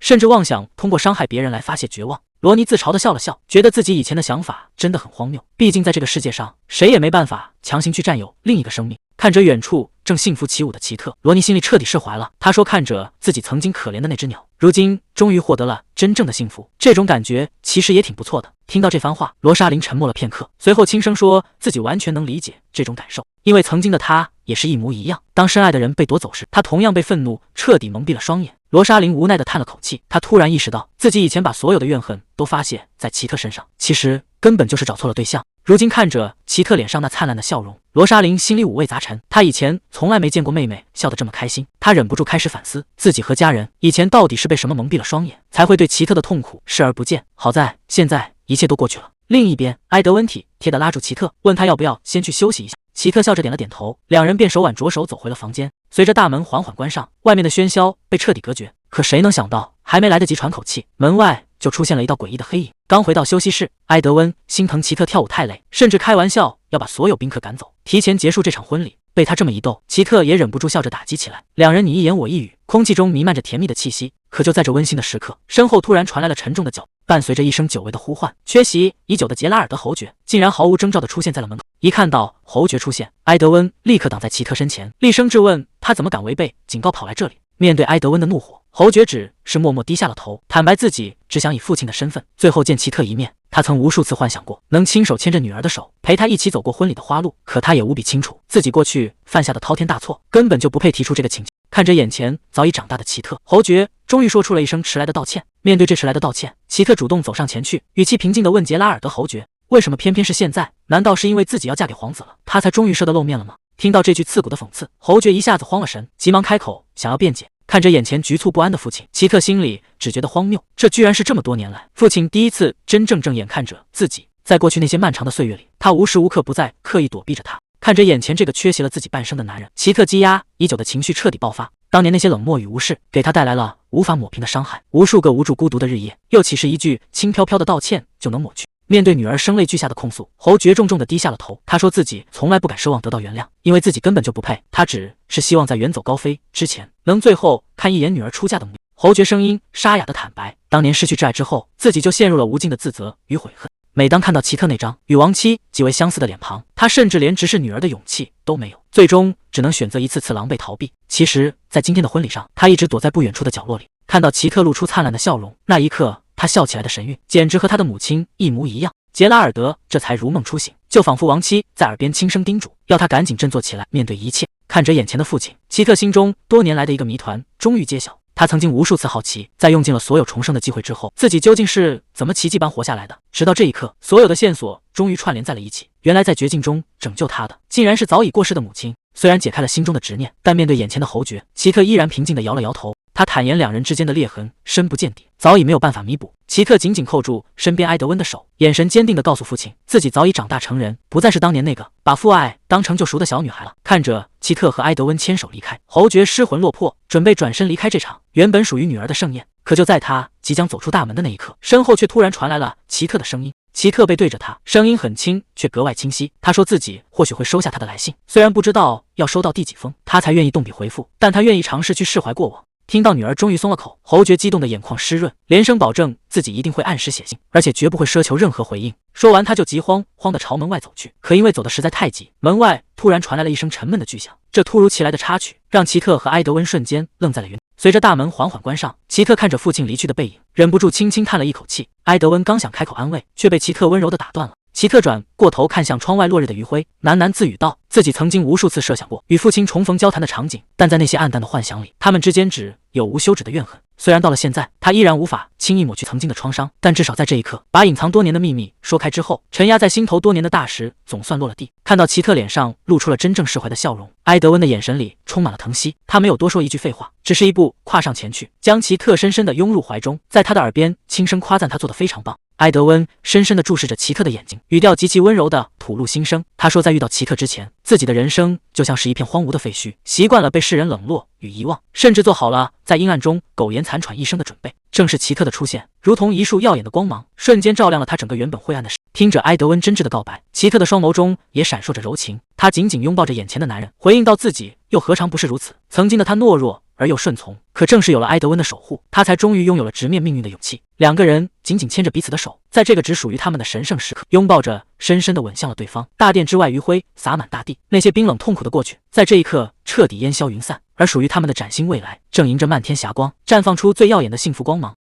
甚至妄想通过伤害别人来发泄绝望。罗尼自嘲地笑了笑，觉得自己以前的想法真的很荒谬。毕竟在这个世界上，谁也没办法强行去占有另一个生命。看着远处正幸福起舞的奇特，罗尼心里彻底释怀了。他说看着自己曾经可怜的那只鸟，如今终于获得了真正的幸福，这种感觉其实也挺不错的。听到这番话，罗莎琳沉默了片刻，随后轻声说自己完全能理解这种感受，因为曾经的他也是一模一样。当深爱的人被夺走时，他同样被愤怒彻底蒙蔽了双眼。罗莎琳无奈地叹了口气，她突然意识到自己以前把所有的怨恨都发泄在奇特身上，其实根本就是找错了对象。如今看着奇特脸上那灿烂的笑容，罗莎琳心里五味杂陈。她以前从来没见过妹妹笑得这么开心，她忍不住开始反思自己和家人以前到底是被什么蒙蔽了双眼，才会对奇特的痛苦视而不见。好在现在一切都过去了。另一边，埃德温体贴地拉住奇特，问他要不要先去休息一下。奇特笑着点了点头，两人便手挽着手走回了房间。随着大门缓缓关上，外面的喧嚣被彻底隔绝。可谁能想到，还没来得及喘口气，门外就出现了一道诡异的黑影。刚回到休息室，埃德温心疼奇特跳舞太累，甚至开玩笑要把所有宾客赶走，提前结束这场婚礼。被他这么一逗，奇特也忍不住笑着打击起来。两人你一言我一语，空气中弥漫着甜蜜的气息。可就在这温馨的时刻，身后突然传来了沉重的脚步，伴随着一声久违的呼唤，缺席已久的杰拉尔德侯爵竟然毫无征兆地出现在了门口。一看到侯爵出现，埃德温立刻挡在奇特身前，厉声质问他怎么敢违背警告跑来这里。面对埃德温的怒火，侯爵只是默默低下了头，坦白自己只想以父亲的身份最后见奇特一面。他曾无数次幻想过能亲手牵着女儿的手，陪她一起走过婚礼的花路，可他也无比清楚自己过去犯下的滔天大错，根本就不配提出这个请求。看着眼前早已长大的奇特，侯爵终于说出了一声迟来的道歉。面对这迟来的道歉，奇特主动走上前去，语气平静地问杰拉尔德侯爵，为什么偏偏是现在？难道是因为自己要嫁给皇子了，他才终于舍得露面了吗？听到这句刺骨的讽刺，侯爵一下子慌了神，急忙开口想要辩解。看着眼前局促不安的父亲，奇特心里只觉得荒谬，这居然是这么多年来父亲第一次真正正眼看着自己。在过去那些漫长的岁月里，他无时无刻不在刻意躲避着他。看着眼前这个缺席了自己半生的男人，奇特积压已久的情绪彻底爆发。当年那些冷漠与无视，给他带来了无法抹平的伤害，无数个无助孤独的日夜，又岂是一句轻飘飘的道歉就能抹去？面对女儿声泪俱下的控诉，侯爵重重地低下了头。他说自己从来不敢奢望得到原谅，因为自己根本就不配。他只是希望在远走高飞之前，能最后看一眼女儿出嫁的模样。侯爵声音沙哑的坦白，当年失去挚爱之后，自己就陷入了无尽的自责与悔恨。每当看到奇特那张与亡妻极为相似的脸庞，他甚至连直视女儿的勇气都没有，最终只能选择一次次狼狈逃避。其实，在今天的婚礼上，他一直躲在不远处的角落里，看到奇特露出灿烂的笑容，那一刻，他笑起来的神韵，简直和他的母亲一模一样。杰拉尔德这才如梦初醒，就仿佛亡妻在耳边轻声叮嘱，要他赶紧振作起来，面对一切。看着眼前的父亲，奇特心中多年来的一个谜团终于揭晓。他曾经无数次好奇，在用尽了所有重生的机会之后，自己究竟是怎么奇迹般活下来的。直到这一刻，所有的线索终于串联在了一起。原来在绝境中拯救他的，竟然是早已过世的母亲。虽然解开了心中的执念，但面对眼前的侯爵，奇特依然平静地摇了摇头。他坦言两人之间的裂痕深不见底，早已没有办法弥补。奇特紧紧扣住身边埃德温的手，眼神坚定地告诉父亲，自己早已长大成人，不再是当年那个把父爱当成救赎的小女孩了。看着奇特和埃德温牵手离开，侯爵失魂落魄，准备转身离开这场原本属于女儿的盛宴。可就在他即将走出大门的那一刻，身后却突然传来了奇特的声音。奇特背对着他，声音很轻，却格外清晰。他说自己或许会收下他的来信，虽然不知道要收到第几封，他才愿意动笔回复，但他愿意尝试去释怀过往。听到女儿终于松了口，侯爵激动的眼眶湿润，连声保证自己一定会按时写信，而且绝不会奢求任何回应。说完，他就急慌慌地朝门外走去。可因为走得实在太急，门外突然传来了一声沉闷的巨响。这突如其来的插曲让奇特和埃德温瞬间愣在了原地。随着大门缓缓关上，奇特看着父亲离去的背影，忍不住轻轻叹了一口气。埃德温刚想开口安慰，却被奇特温柔地打断了。奇特转过头看向窗外落日的余晖，喃喃自语道：“自己曾经无数次设想过与父亲重逢交谈的场景，但在那些暗淡的幻想里，他们之间只有无休止的怨恨。虽然到了现在，他依然无法轻易抹去曾经的创伤，但至少在这一刻，把隐藏多年的秘密说开之后，沉压在心头多年的大石总算落了地。”看到奇特脸上露出了真正释怀的笑容，埃德温的眼神里充满了疼惜。他没有多说一句废话，只是一步跨上前去，将奇特深深地拥入怀中，在他的耳边轻声夸赞他做得非常棒。埃德温深深地注视着奇特的眼睛，语调极其温柔地吐露心声。他说，在遇到奇特之前，自己的人生就像是一片荒芜的废墟，习惯了被世人冷落与遗忘，甚至做好了在阴暗中苟延残喘一生的准备。正是奇特的出现，如同一束耀眼的光芒，瞬间照亮了他整个原本灰暗的世界。听着埃德温真挚的告白，奇特的双眸中也闪烁着柔情。他紧紧拥抱着眼前的男人，回应到自己又何尝不是如此。曾经的他懦弱而又顺从，可正是有了埃德温的守护，他才终于拥有了直面命运的勇气。两个人紧紧牵着彼此的手，在这个只属于他们的神圣时刻，拥抱着深深地吻向了对方。大殿之外，余晖洒满大地，那些冰冷痛苦的过去，在这一刻彻底烟消云散，而属于他们的崭新未来，正迎着漫天霞光，绽放出最耀眼的幸福光芒。